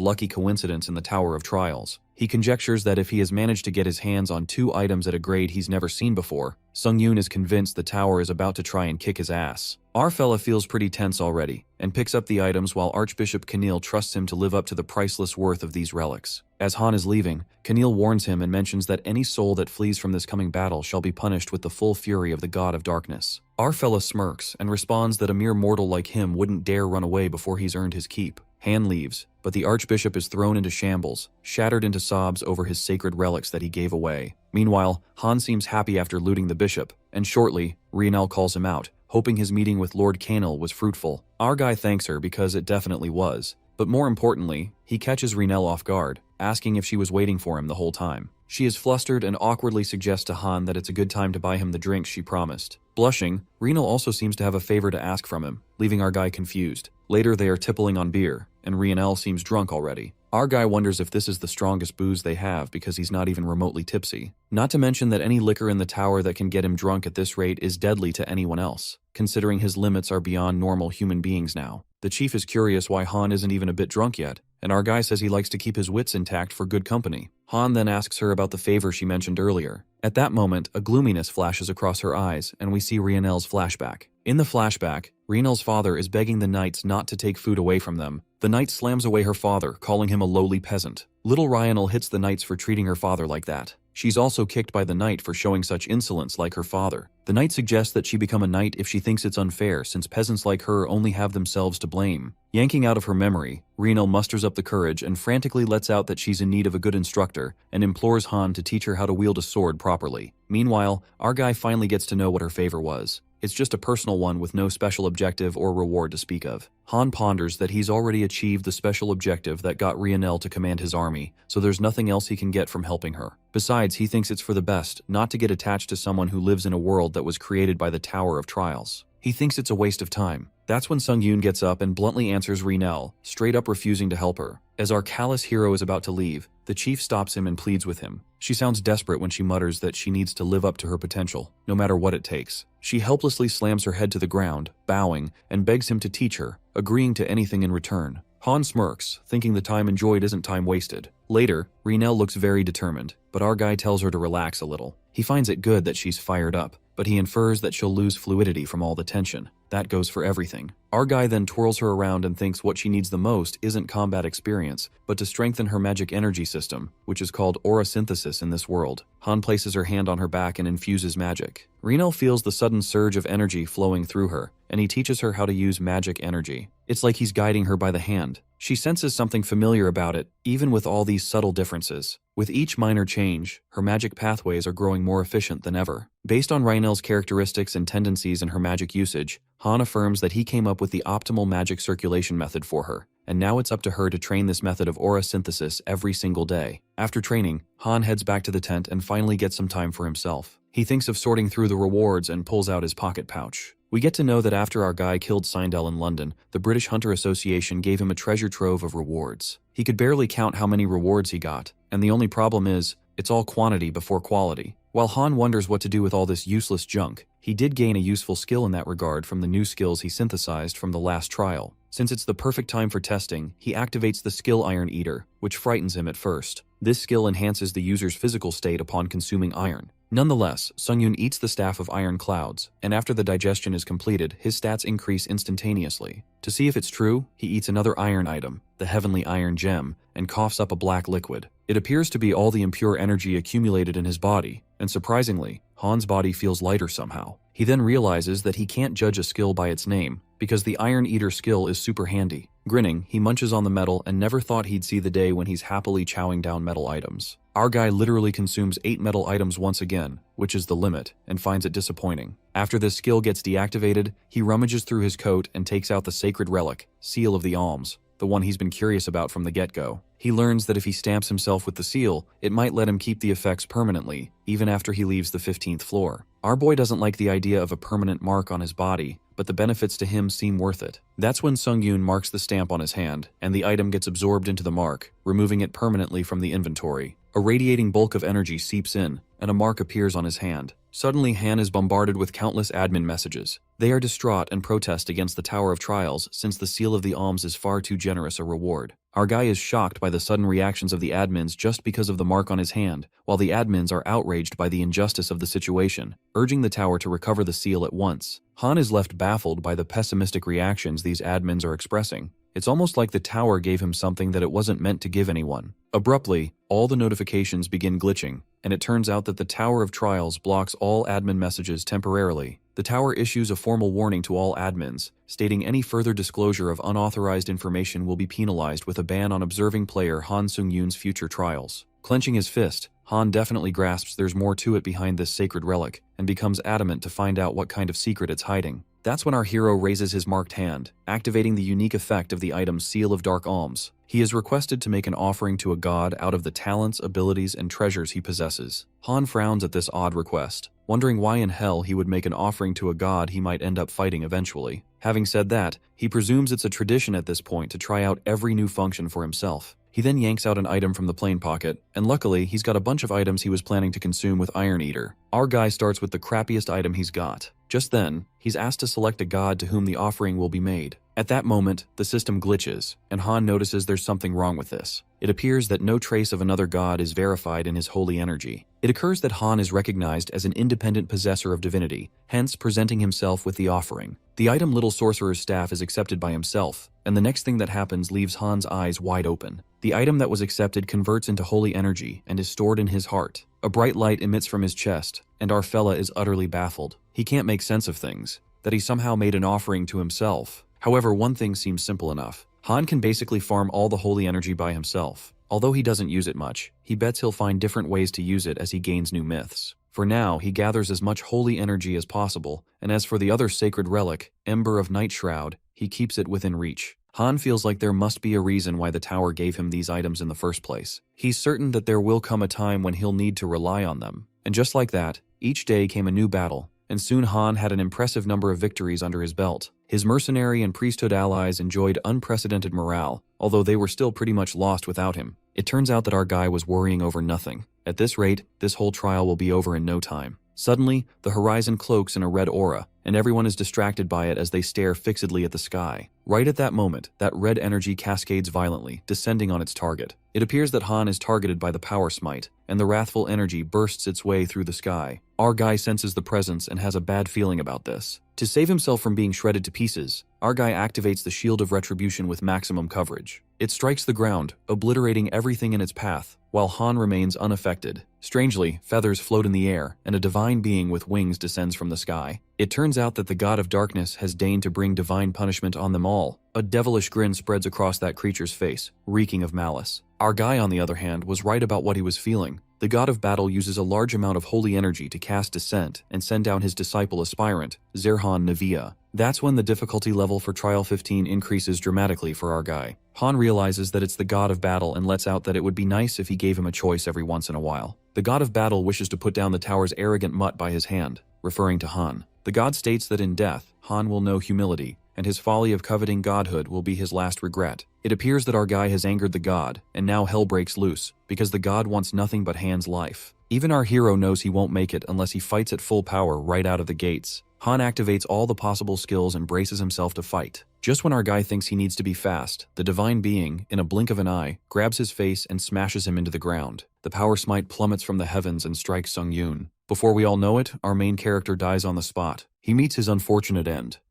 lucky coincidence in the Tower of Trials. He conjectures that if he has managed to get his hands on 2 items at a grade he's never seen before, Sungyun is convinced the tower is about to try and kick his ass. Our fella feels pretty tense already, and picks up the items while Archbishop Kanil trusts him to live up to the priceless worth of these relics. As Han is leaving, Kanil warns him and mentions that any soul that flees from this coming battle shall be punished with the full fury of the God of Darkness. Our fella smirks and responds that a mere mortal like him wouldn't dare run away before he's earned his keep. Han leaves, but the Archbishop is thrown into shambles, shattered into sobs over his sacred relics that he gave away. Meanwhile, Han seems happy after looting the bishop, and shortly, Rionel calls him out, hoping his meeting with Lord Kanil was fruitful. Our guy thanks her because it definitely was, but more importantly, he catches Rionel off guard, asking if she was waiting for him the whole time. She is flustered and awkwardly suggests to Han that it's a good time to buy him the drinks she promised. Blushing, Renal also seems to have a favor to ask from him, leaving our guy confused. Later they are tippling on beer, and Rienel seems drunk already. Our guy wonders if this is the strongest booze they have because he's not even remotely tipsy. Not to mention that any liquor in the tower that can get him drunk at this rate is deadly to anyone else, considering his limits are beyond normal human beings now. The chief is curious why Han isn't even a bit drunk yet, and our guy says he likes to keep his wits intact for good company. Han then asks her about the favor she mentioned earlier. At that moment, a gloominess flashes across her eyes, and we see Rienel's flashback. In the flashback, Rienel's father is begging the knights not to take food away from them. The knight slams away her father, calling him a lowly peasant. Little Rienel hits the knights for treating her father like that. She's also kicked by the knight for showing such insolence like her father. The knight suggests that she become a knight if she thinks it's unfair since peasants like her only have themselves to blame. Yanking out of her memory, Rienel musters up the courage and frantically lets out that she's in need of a good instructor and implores Han to teach her how to wield a sword properly. Meanwhile, our guy finally gets to know what her favor was. It's just a personal one with no special objective or reward to speak of. Han ponders that he's already achieved the special objective that got Rienel to command his army, so there's nothing else he can get from helping her. Besides, he thinks it's for the best not to get attached to someone who lives in a world that was created by the Tower of Trials. He thinks it's a waste of time. That's when Sung-yoon gets up and bluntly answers Rienel, straight up refusing to help her. As our callous hero is about to leave, the chief stops him and pleads with him. She sounds desperate when she mutters that she needs to live up to her potential, no matter what it takes. She helplessly slams her head to the ground, bowing, and begs him to teach her, agreeing to anything in return. Han smirks, thinking the time enjoyed isn't time wasted. Later, Rienel looks very determined, but our guy tells her to relax a little. He finds it good that she's fired up, but he infers that she'll lose fluidity from all the tension. That goes for everything. Our guy then twirls her around and thinks what she needs the most isn't combat experience, but to strengthen her magic energy system, which is called aura synthesis in this world. Han places her hand on her back and infuses magic. Rienel feels the sudden surge of energy flowing through her, and he teaches her how to use magic energy. It's like he's guiding her by the hand. She senses something familiar about it, even with all these subtle differences. With each minor change, her magic pathways are growing more efficient than ever. Based on Rienel's characteristics and tendencies in her magic usage, Han affirms that he came up with the optimal magic circulation method for her, and now it's up to her to train this method of aura synthesis every single day. After training, Han heads back to the tent and finally gets some time for himself. He thinks of sorting through the rewards and pulls out his pocket pouch. We get to know that after our guy killed Seindel in London, the British Hunter Association gave him a treasure trove of rewards. He could barely count how many rewards he got, and the only problem is, it's all quantity before quality. While Han wonders what to do with all this useless junk, he did gain a useful skill in that regard from the new skills he synthesized from the last trial. Since it's the perfect time for testing, he activates the skill Iron Eater, which frightens him at first. This skill enhances the user's physical state upon consuming iron. Nonetheless, Sung-yoon eats the staff of iron clouds, and after the digestion is completed, his stats increase instantaneously. To see if it's true, he eats another iron item, the heavenly iron gem, and coughs up a black liquid. It appears to be all the impure energy accumulated in his body, and surprisingly, Han's body feels lighter somehow. He then realizes that he can't judge a skill by its name, because the Iron Eater skill is super handy. Grinning, he munches on the metal and never thought he'd see the day when he's happily chowing down metal items. Our guy literally consumes 8 metal items once again, which is the limit, and finds it disappointing. After this skill gets deactivated, he rummages through his coat and takes out the sacred relic, Seal of the Alms, the one he's been curious about from the get-go. He learns that if he stamps himself with the seal, it might let him keep the effects permanently, even after he leaves the 15th floor. Our boy doesn't like the idea of a permanent mark on his body, but the benefits to him seem worth it. That's when Sung-yoon marks the stamp on his hand, and the item gets absorbed into the mark, removing it permanently from the inventory. A radiating bulk of energy seeps in, and a mark appears on his hand. Suddenly, Han is bombarded with countless admin messages. They are distraught and protest against the Tower of Trials since the Seal of the Alms is far too generous a reward. Our guy is shocked by the sudden reactions of the admins just because of the mark on his hand, while the admins are outraged by the injustice of the situation, urging the tower to recover the seal at once. Han is left baffled by the pessimistic reactions these admins are expressing. It's almost like the tower gave him something that it wasn't meant to give anyone. Abruptly, all the notifications begin glitching, and it turns out that the Tower of Trials blocks all admin messages temporarily. The tower issues a formal warning to all admins, stating any further disclosure of unauthorized information will be penalized with a ban on observing player Han Sung-yoon's future trials. Clenching his fist, Han definitely grasps there's more to it behind this sacred relic, and becomes adamant to find out what kind of secret it's hiding. That's when our hero raises his marked hand, activating the unique effect of the item's Seal of Dark Alms. He is requested to make an offering to a god out of the talents, abilities, and treasures he possesses. Han frowns at this odd request, wondering why in hell he would make an offering to a god he might end up fighting eventually. Having said that, he presumes it's a tradition at this point to try out every new function for himself. He then yanks out an item from the plain pocket, and luckily he's got a bunch of items he was planning to consume with Iron Eater. Our guy starts with the crappiest item he's got. Just then, he's asked to select a god to whom the offering will be made. At that moment, the system glitches, and Han notices there's something wrong with this. It appears that no trace of another god is verified in his holy energy. It occurs that Han is recognized as an independent possessor of divinity, hence presenting himself with the offering. The item Little Sorcerer's Staff is accepted by himself, and the next thing that happens leaves Han's eyes wide open. The item that was accepted converts into holy energy and is stored in his heart. A bright light emits from his chest, and our fella is utterly baffled. He can't make sense of things, that he somehow made an offering to himself. However, one thing seems simple enough. Han can basically farm all the holy energy by himself. Although he doesn't use it much, he bets he'll find different ways to use it as he gains new myths. For now, he gathers as much holy energy as possible, and as for the other sacred relic, Ember of Night Shroud, he keeps it within reach. Han feels like there must be a reason why the tower gave him these items in the first place. He's certain that there will come a time when he'll need to rely on them. And just like that, each day came a new battle, and soon Han had an impressive number of victories under his belt. His mercenary and priesthood allies enjoyed unprecedented morale, although they were still pretty much lost without him. It turns out that our guy was worrying over nothing. At this rate, this whole trial will be over in no time. Suddenly, the horizon cloaks in a red aura, and everyone is distracted by it as they stare fixedly at the sky. Right at that moment, that red energy cascades violently, descending on its target. It appears that Han is targeted by the power smite, and the wrathful energy bursts its way through the sky. Our guy senses the presence and has a bad feeling about this. To save himself from being shredded to pieces, our guy activates the Shield of Retribution with maximum coverage. It strikes the ground, obliterating everything in its path, while Han remains unaffected. Strangely, feathers float in the air, and a divine being with wings descends from the sky. It turns out that the god of darkness has deigned to bring divine punishment on them all. A devilish grin spreads across that creature's face, reeking of malice. Our guy, on the other hand, was right about what he was feeling. The god of battle uses a large amount of holy energy to cast Descent and send down his disciple aspirant, Zerhan Navia. That's when the difficulty level for Trial 15 increases dramatically for our guy. Han realizes that it's the god of battle and lets out that it would be nice if he gave him a choice every once in a while. The god of battle wishes to put down the tower's arrogant mutt by his hand, referring to Han. The god states that in death, Han will know humility, and his folly of coveting godhood will be his last regret. It appears that our guy has angered the god, and now hell breaks loose, because the god wants nothing but Han's life. Even our hero knows he won't make it unless he fights at full power right out of the gates. Han activates all the possible skills and braces himself to fight. Just when our guy thinks he needs to be fast, the divine being, in a blink of an eye, grabs his face and smashes him into the ground. The power smite plummets from the heavens and strikes Sung Yoon. Before we all know it, our main character dies on the spot. He meets his unfortunate end.